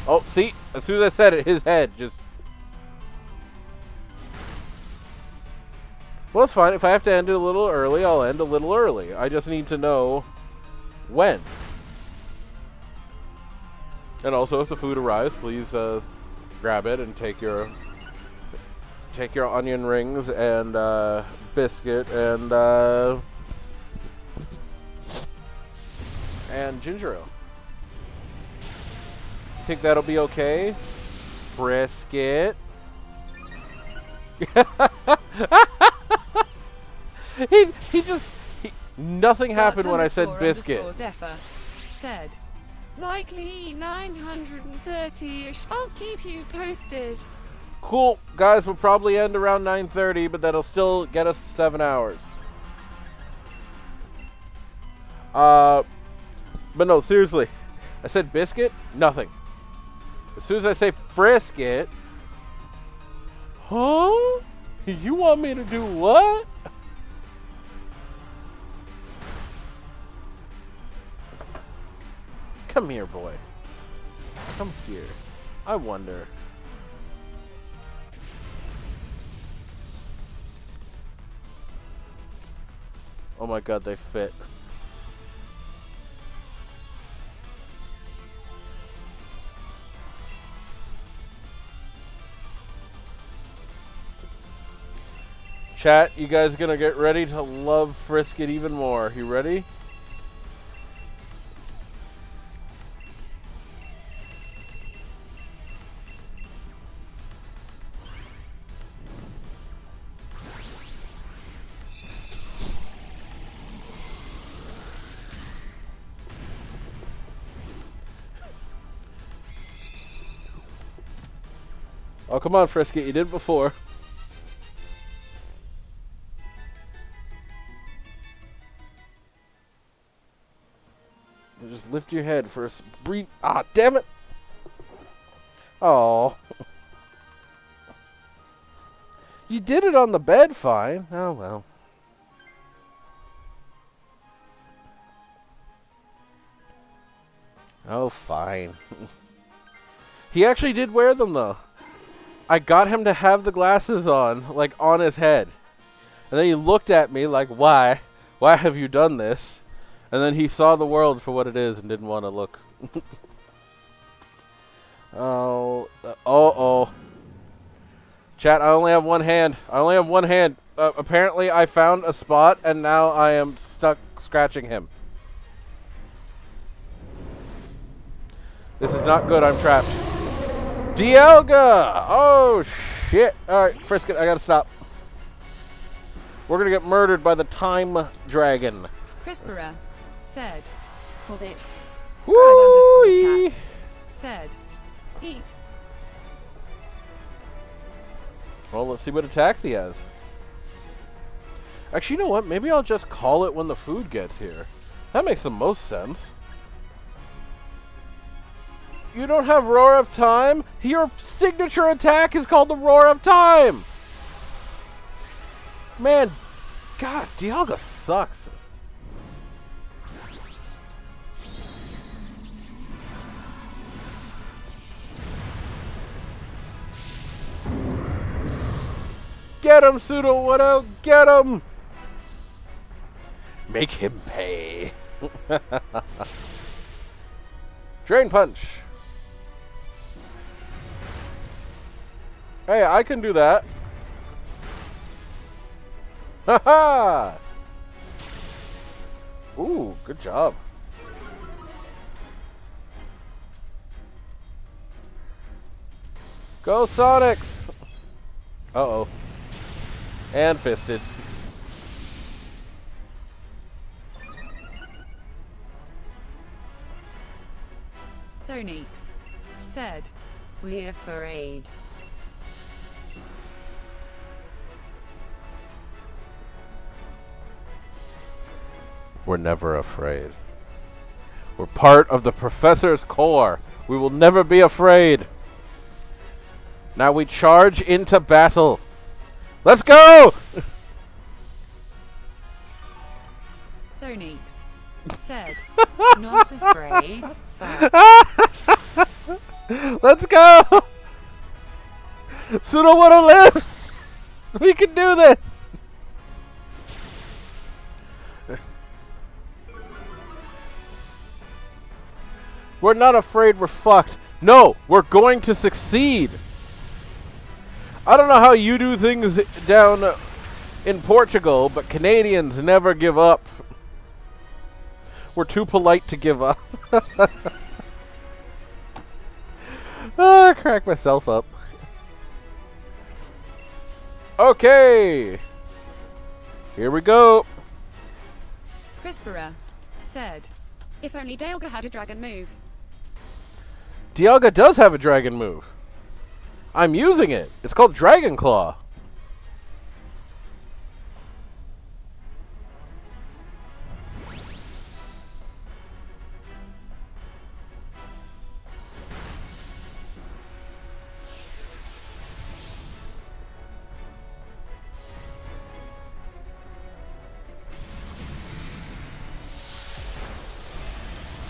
Oh, see? As soon as I said it, his head just... Well, it's fine. If I have to end it a little early, I'll end a little early. I just need to know when. And also, if the food arrives, please grab it and take your onion rings and biscuit and ginger ale. Think that'll be okay? Brisket. Nothing happened when I said biscuit. Zephyr said, Likely 930-ish. I'll keep you posted. Cool, guys, we'll probably end around 9:30, but that'll still get us 7 hours. But no, seriously. I said biscuit? Nothing. As soon as I say frisk it... Huh? You want me to do what? Come here, boy. Come here. I wonder. Oh my god, they fit. Chat, you guys gonna get ready to love Frisk it even more. You ready? Oh, come on, Frisk it. You did it before. Just lift your head for a brief... Ah, damn it! Oh. You did it on the bed fine. Oh, well. Oh, fine. He actually did wear them, though. I got him to have the glasses on, like, on his head. And then he looked at me like, why? Why have you done this? And then he saw the world for what it is and didn't want to look. Oh. Uh-oh. Chat, I only have one hand. I only have one hand. Apparently, I found a spot, and now I am stuck scratching him. This is not good. I'm trapped. Dialga! Oh, shit. Alright, Frisk it. I gotta stop. We're gonna get murdered by the time dragon. Crisperer said, for this. Woo-wee. Scribe_cat said, eep. Well, let's see what attacks he has. Actually, you know what? Maybe I'll just call it when the food gets here. That makes the most sense. You don't have Roar of Time? Your signature attack is called the Roar of Time! Man, God, Dialga sucks. Get him, Pseudo-Widow! Get him! Make him pay. Drain Punch. Hey, I can do that. Haha! Ooh, good job. Go Sonics! Uh-oh. And fisted. Sonix said, we're afraid. We're never afraid. We're part of the Professor's core. We will never be afraid. Now we charge into battle. Let's go! Sonix said, not afraid. Let's go! Pseudo-Widow lives! We can do this! We're not afraid we're fucked. No, we're going to succeed. I don't know how you do things down in Portugal, but Canadians never give up. We're too polite to give up. I crack myself up. Okay. Here we go. Crisperer said, If only Dialga had a dragon move. Dialga does have a dragon move. I'm using it. It's called Dragon Claw.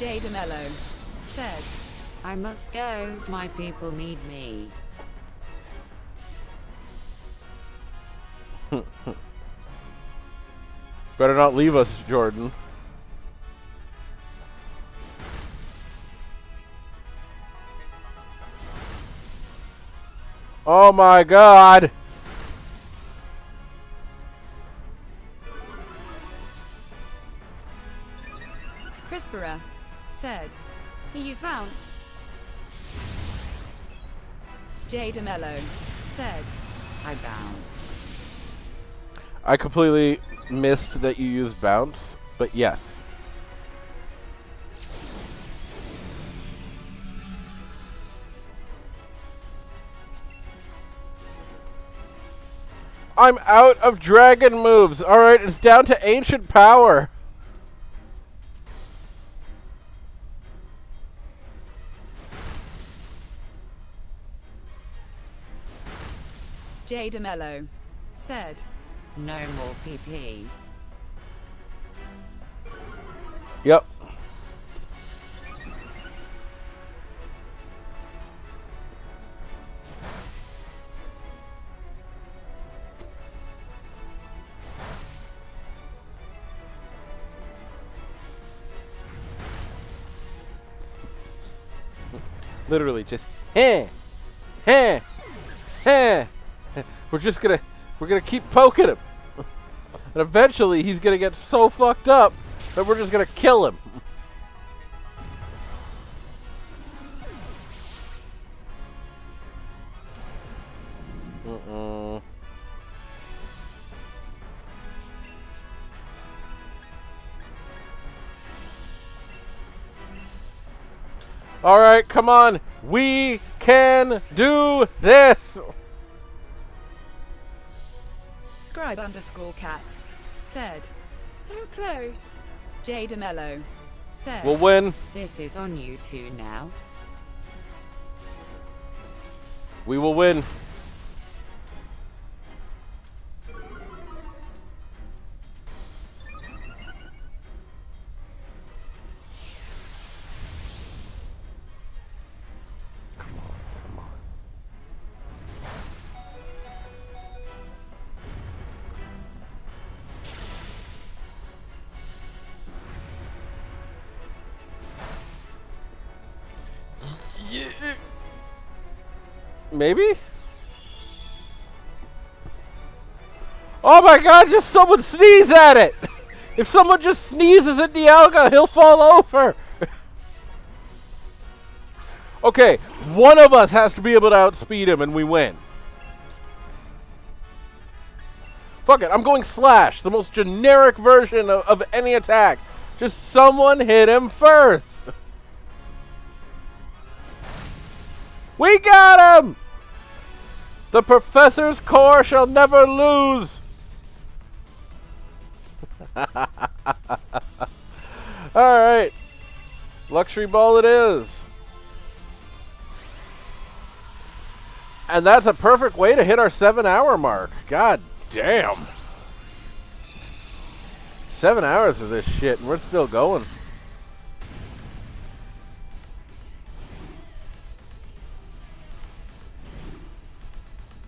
Jada Mello said, I must go, my people need me. Better not leave us, Jordan. Oh my god! Crispera said, He used bounce. Jada Mello said, I bounced. I completely missed that you used bounce, but yes. I'm out of dragon moves. Alright, it's down to ancient power. Jada Mello said, No more PP. Yep. Literally just, heh, heh, heh. We're gonna keep poking him. And eventually he's gonna get so fucked up that we're just gonna kill him. Alright, come on. We can do this. Scribe_cat said, So close. Jada Mello said, We'll win. This is on you two now. We will win. Maybe? Oh my god, just someone sneeze at it! If someone just sneezes at Dialga, he'll fall over! Okay, one of us has to be able to outspeed him and we win. Fuck it, I'm going Slash, the most generic version of any attack. Just someone hit him first! We got him! The Professor's core shall never lose! Alright. Luxury ball it is. And that's a perfect way to hit our 7-hour mark. God damn. 7 hours of this shit and we're still going.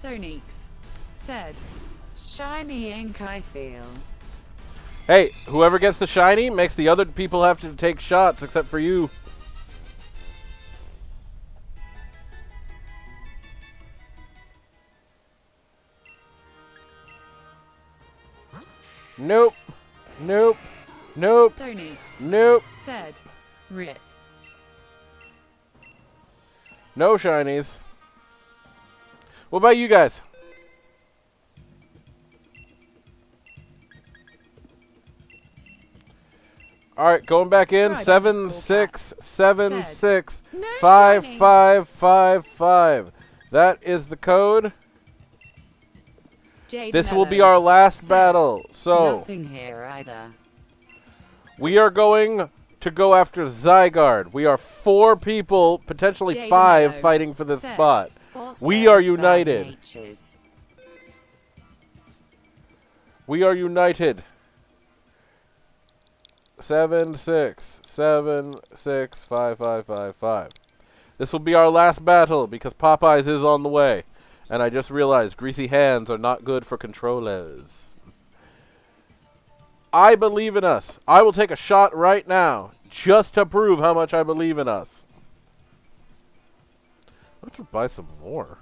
Sonix said, Shiny ink, I feel. Hey, whoever gets the shiny makes the other people have to take shots except for you. Nope. Nope. Nope. Sonix Nope. said, Rip. No shinies. What about you guys? All right, going back in. Scribe 7676 No 5555. That is the code. Jada This will be Mello our last said, battle. So Nothing here either. we are going to go after Zygarde. We are 4 people, potentially Jada 5, Mello fighting for this said, spot. Also, We are bad united. natures. We are united. 7676555. This will be our last battle because Popeyes is on the way. And I just realized greasy hands are not good for controllers. I believe in us. I will take a shot right now just to prove how much I believe in us. I have to buy some more.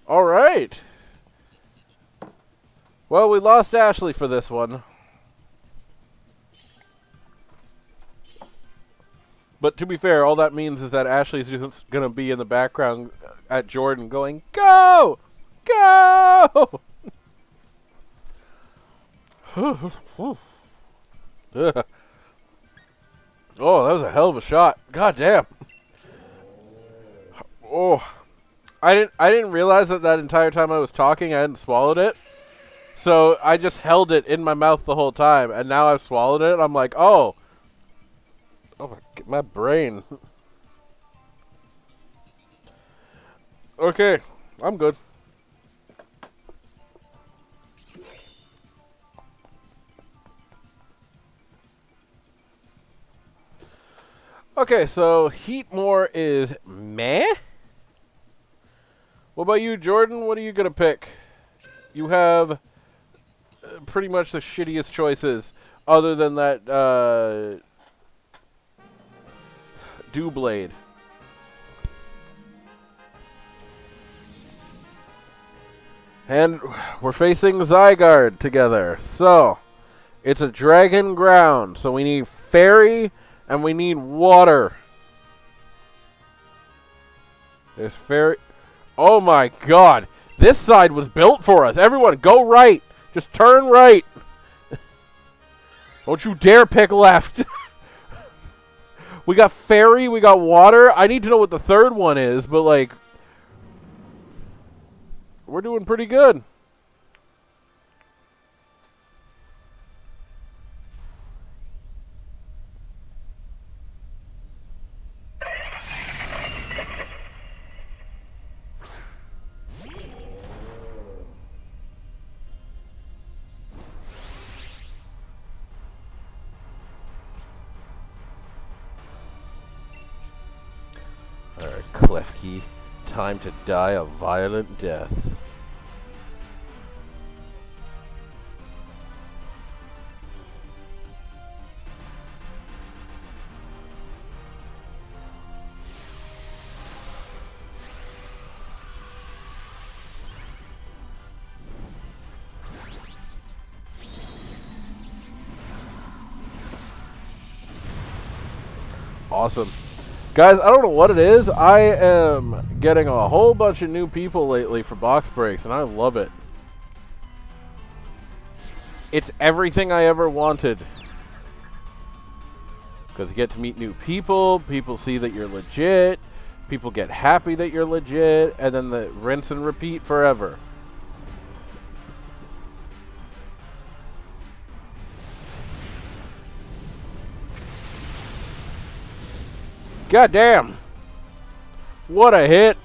All right. Well, we lost Ashley for this one. But to be fair, all that means is that Ashley's just going to be in the background at Jordan going, "Go! Go!" Oh, that was a hell of a shot. God damn. Oh. I didn't realize that entire time I was talking I hadn't swallowed it. So I just held it in my mouth the whole time, and now I've swallowed it. I'm like, oh my brain. Okay, I'm good. Okay, so Heatmore is meh. What about you, Jordan? What are you going to pick? You have pretty much the shittiest choices other than that Dewblade. And we're facing Zygarde together. So, it's a dragon ground. So we need fairy and we need water. There's fairy... Oh my god. This side was built for us. Everyone, go right. Just turn right. Don't you dare pick left. We got fairy, we got water. I need to know what the third one is, but like... We're doing pretty good. Alright, Klefki. Time to die a violent death. Awesome. Guys, I don't know what it is. I am getting a whole bunch of new people lately for box breaks, and I love it. It's everything I ever wanted. Because you get to meet new people, people see that you're legit, people get happy that you're legit, and then the rinse and repeat forever. God damn. What a hit.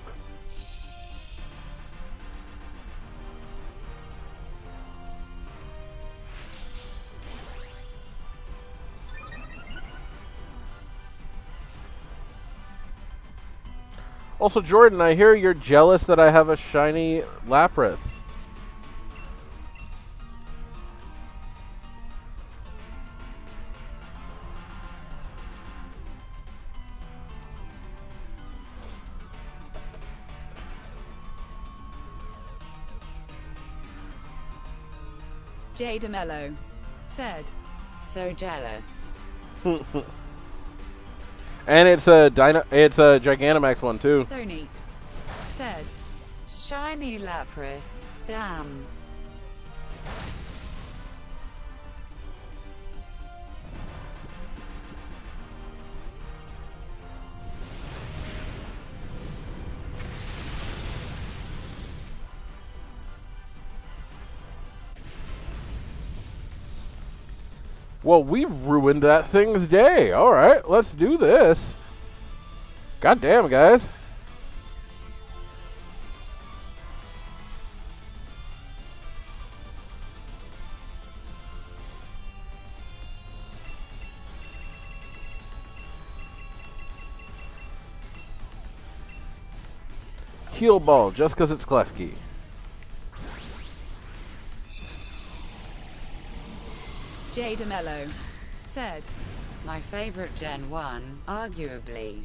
Also, Jordan, I hear you're jealous that I have a shiny Lapras. J. DeMello said, So jealous. And it's a Gigantamax one too. Sonix said, Shiny Lapras. Damn. Well, we ruined that thing's day. All right, let's do this. God damn, guys. Heal ball, just because it's Klefki. J. DeMello said, My favorite Gen 1, arguably.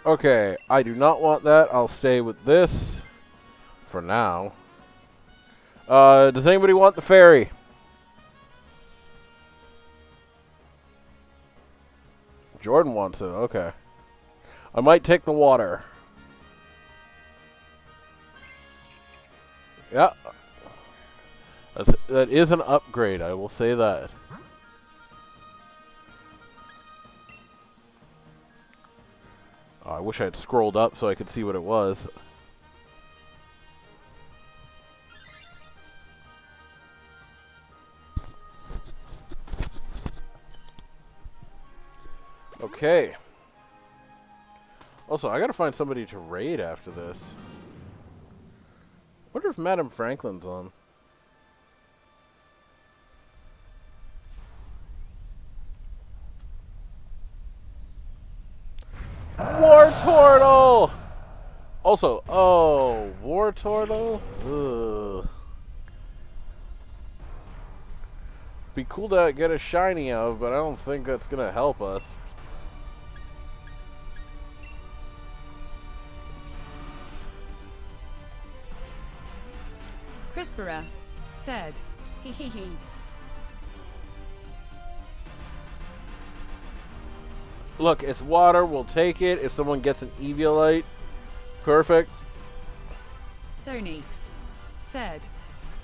Okay, I do not want that. I'll stay with this for now. Does anybody want the fairy? Jordan wants it. Okay. I might take the water. Yeah. That is an upgrade, I will say that. Oh, I wish I had scrolled up so I could see what it was. Okay. Also, I gotta find somebody to raid after this. Wonder if Madam Franklin's on. War Turtle! Also, oh, War Turtle? Ugh. Be cool to get a shiny of, but I don't think that's gonna help us. Crispera said, hehehe. Look, it's water. We'll take it. If someone gets an Eviolite, perfect. Sonix said,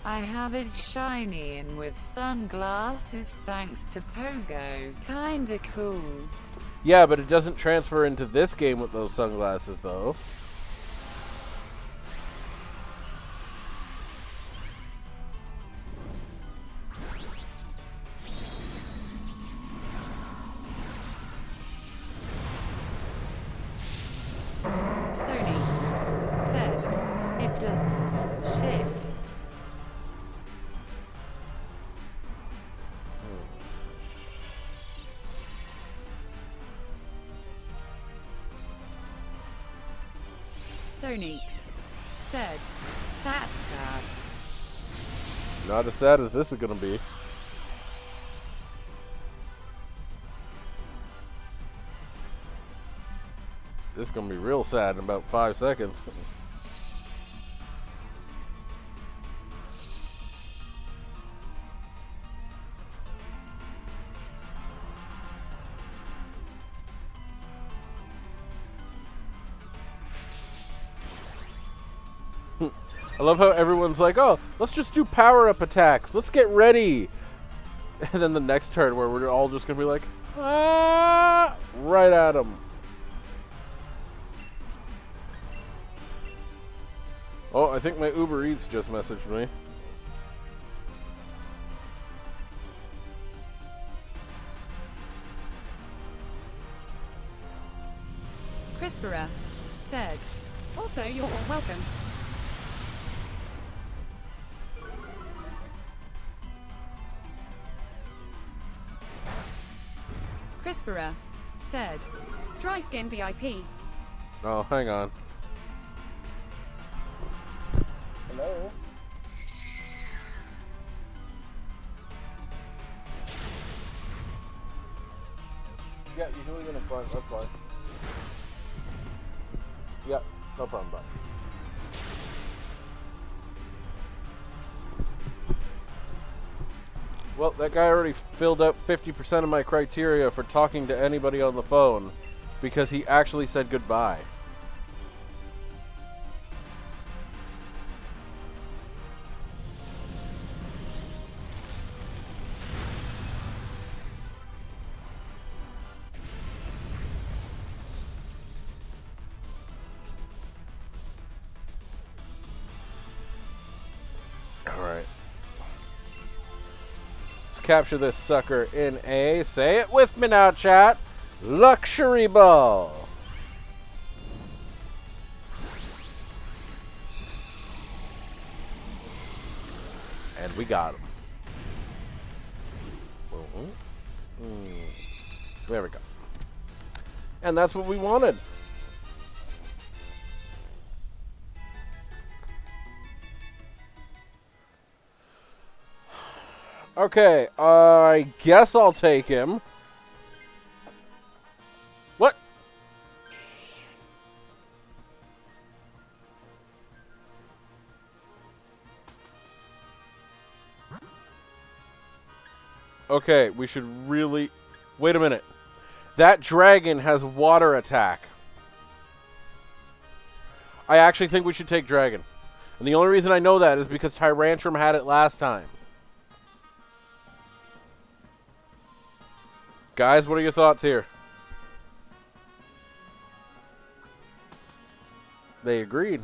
I have it shiny and with sunglasses thanks to Pogo. Kinda cool. Yeah, but it doesn't transfer into this game with those sunglasses, though. Sonix said, It doesn't. Shit. Sonix said, That's sad. Not as sad as this is gonna be. This is gonna be real sad in about 5 seconds. I love how everyone's like, oh, let's just do power-up attacks. Let's get ready. And then the next turn where we're all just going to be like, ah, right at them. Oh, I think my Uber Eats just messaged me. Crispera said, Also, you're welcome. Crispera said, Dry skin VIP. Oh, hang on. Hello? Yeah, you can leave it in front. That's fine. Yeah, no problem, bye. Well, that guy already filled up 50% of my criteria for talking to anybody on the phone because he actually said goodbye. Let's capture this sucker in a, say it with me now, chat, luxury ball. And we got him. There we go. And that's what we wanted. Okay, I guess I'll take him. What? Okay, we should really... Wait a minute. That dragon has water attack. I actually think we should take dragon. And the only reason I know that is because Tyrantrum had it last time. Guys, what are your thoughts here? They agreed.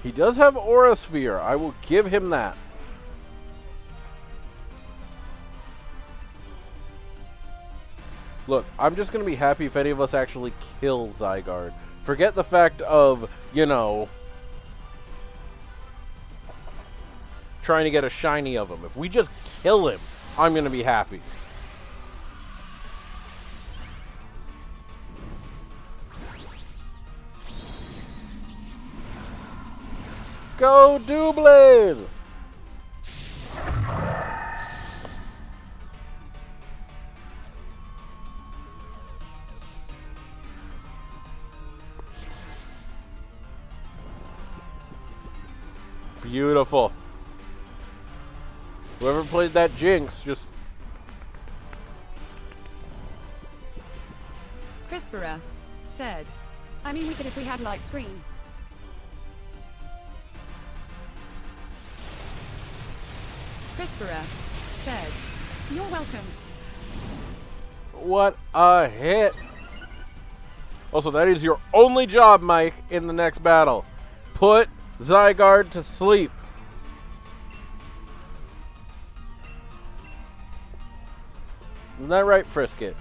He does have Aura Sphere. I will give him that. Look, I'm just going to be happy if any of us actually kill Zygarde. Forget the fact of, you know, trying to get a shiny of him. If we just kill him, I'm going to be happy. Go Doublade! Beautiful. Whoever played that Jinx just... Crispera said, I mean, we could if we had light screen. Crispera said, You're welcome. What a hit. Also, that is your only job, Mike, in the next battle. Put Zygarde to sleep. Isn't that right, Frisket?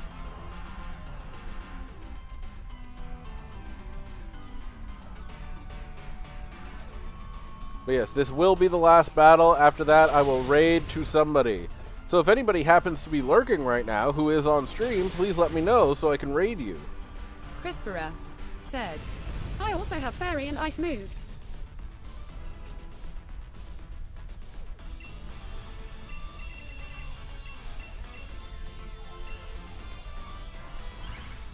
But yes, this will be the last battle. After that, I will raid to somebody. So if anybody happens to be lurking right now who is on stream, please let me know so I can raid you. Crispera said, I also have fairy and ice moves.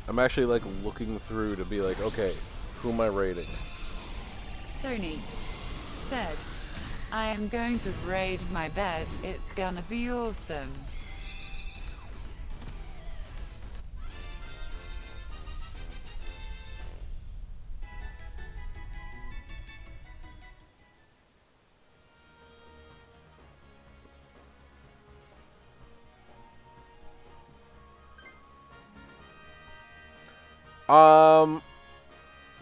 I'm actually like looking through to be like, okay, who am I raiding? Sony said, I am going to raid my bed. It's gonna be awesome.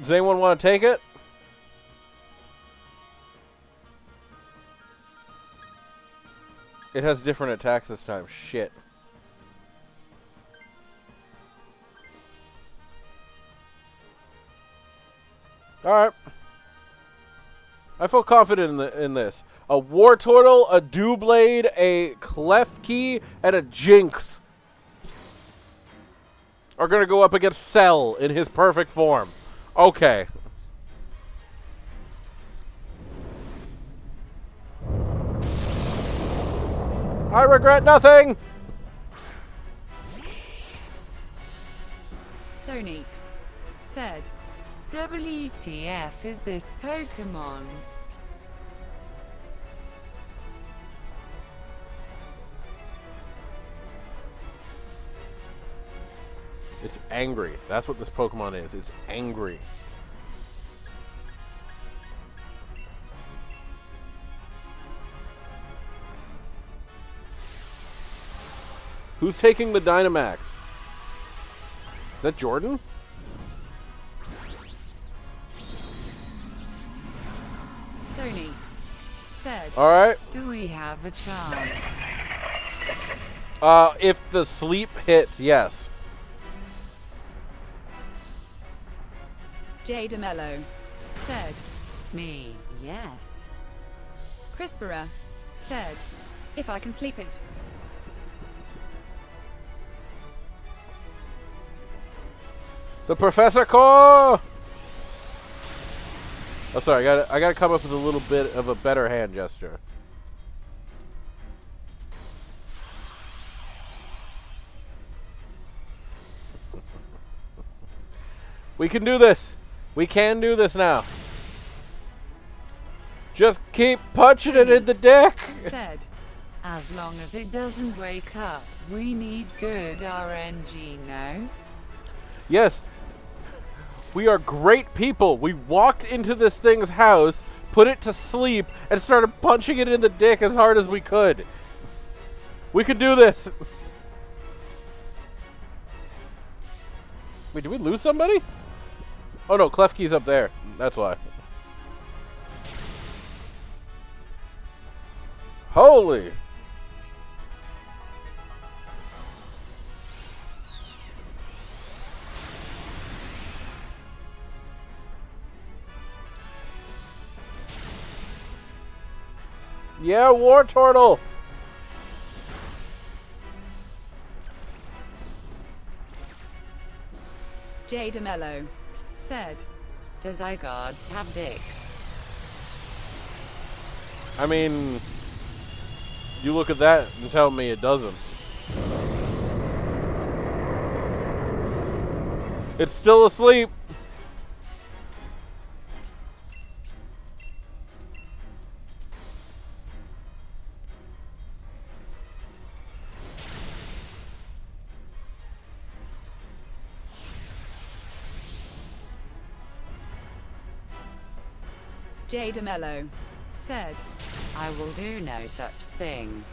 Does anyone want to take it? It has different attacks this time. Shit. Alright. I feel confident in this. A War Turtle, a Doublade, a Klefki, and a Jinx are going to go up against Cell in his perfect form. Okay. I regret nothing! Sonics said, WTF is this Pokemon? It's angry. That's what this Pokemon is. It's angry. Who's taking the Dynamax? Is that Jordan? Sonics said, Alright. Do we have a chance? If the sleep hits, yes. Jada Mello said, Me, yes. Crispera said, if I can sleep it. The Professor Core! Oh, sorry, I gotta come up with a little bit of a better hand gesture. We can do this. We can do this now. Just keep punching it in the dick. Said, As long as it doesn't wake up, we need good RNG, no? Yes. We are great people. We walked into this thing's house, put it to sleep, and started punching it in the dick as hard as we could. We could do this. Wait, did we lose somebody? Oh no, Klefki's up there. That's why. Holy. Yeah, War Turtle. Jada Mello said, Do Zygardes have dicks? I mean, you look at that and tell me it doesn't. It's still asleep. Jada Mello said, I will do no such thing.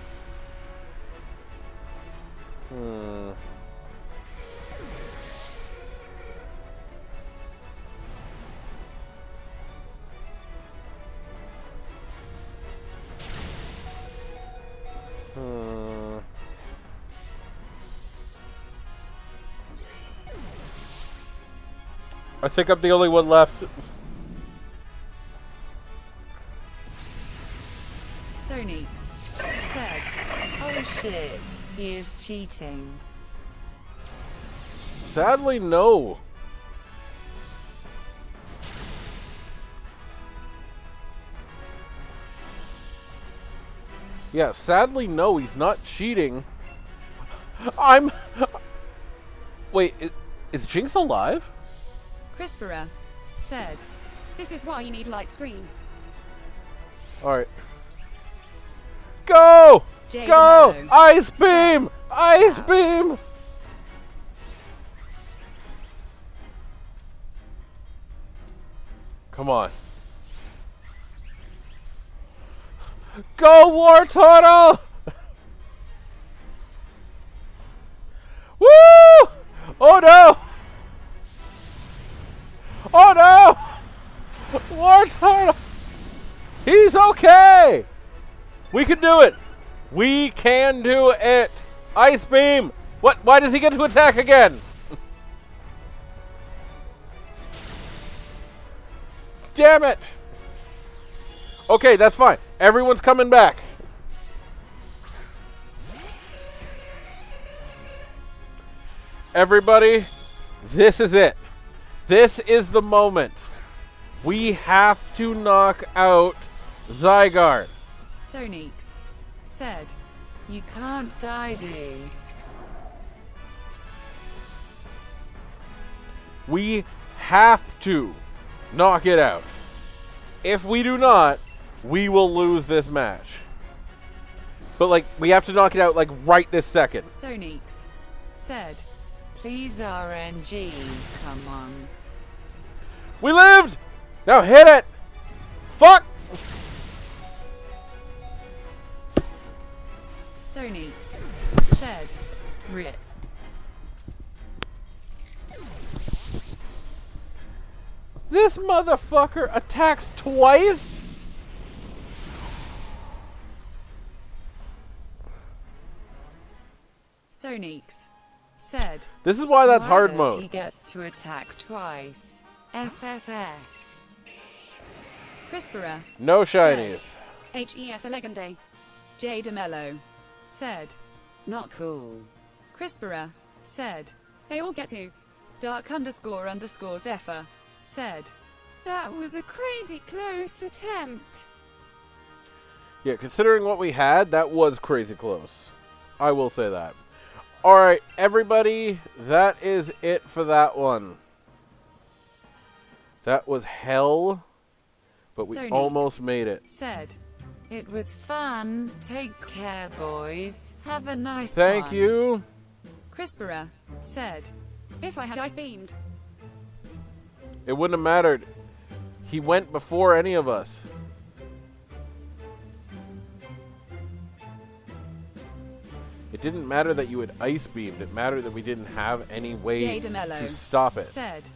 I think I'm the only one left. Sonics said, Oh shit, he is cheating. Sadly, no. Yeah, sadly, no, he's not cheating. Wait, is Jinx alive? Crispera said, This is why you need light screen. Alright. Go! Jada Go! Mello Ice Beam! Ice Beam! Come on. Go, War Turtle! Woo! Oh no! Oh no! War Turtle! He's okay! We can do it! We can do it! Ice Beam! What? Why does he get to attack again? Damn it! Okay, that's fine. Everyone's coming back. Everybody, this is it. This is the moment. We have to knock out Zygarde. Sonics said, You can't die, dude. We have to knock it out. If we do not, we will lose this match. But, like, we have to knock it out, like, right this second. Sonics said, Please RNG, come on. We lived! Now hit it! Fuck! Sonics said, "Rip." This motherfucker attacks twice? Sonics said, This is why that's Why hard does mode. He gets to attack twice. FFS. "Crisperer No shinies. HES a legenday. J DeMello said, Not cool. "Crisperer said, They all get to. Dark__Zephyr said, That was a crazy close attempt. Yeah, considering what we had, that was crazy close. I will say that. Alright, everybody, that is it for that one. That was hell, but we Sonics almost made it. said, It was fun. Take care, boys. Have a nice Thank one. you. "Crisperer said, If I had ice beamed. It wouldn't have mattered. He went before any of us. It didn't matter that you had ice beamed. It mattered that we didn't have any way J DeMello to stop it. said,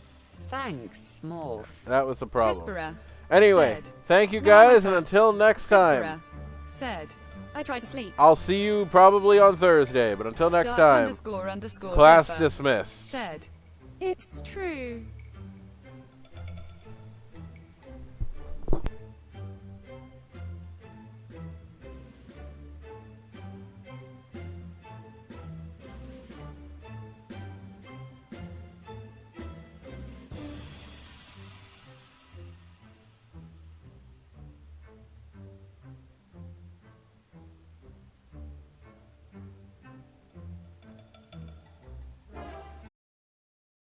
Thanks, Morph. That was the problem. "Crisperer Anyway, said, thank you No, guys, I and can't. until next time, Crisperer said, I try to sleep. I'll see you probably on Thursday. But until next time, Dark__Zephyr class dismissed. said, It's true.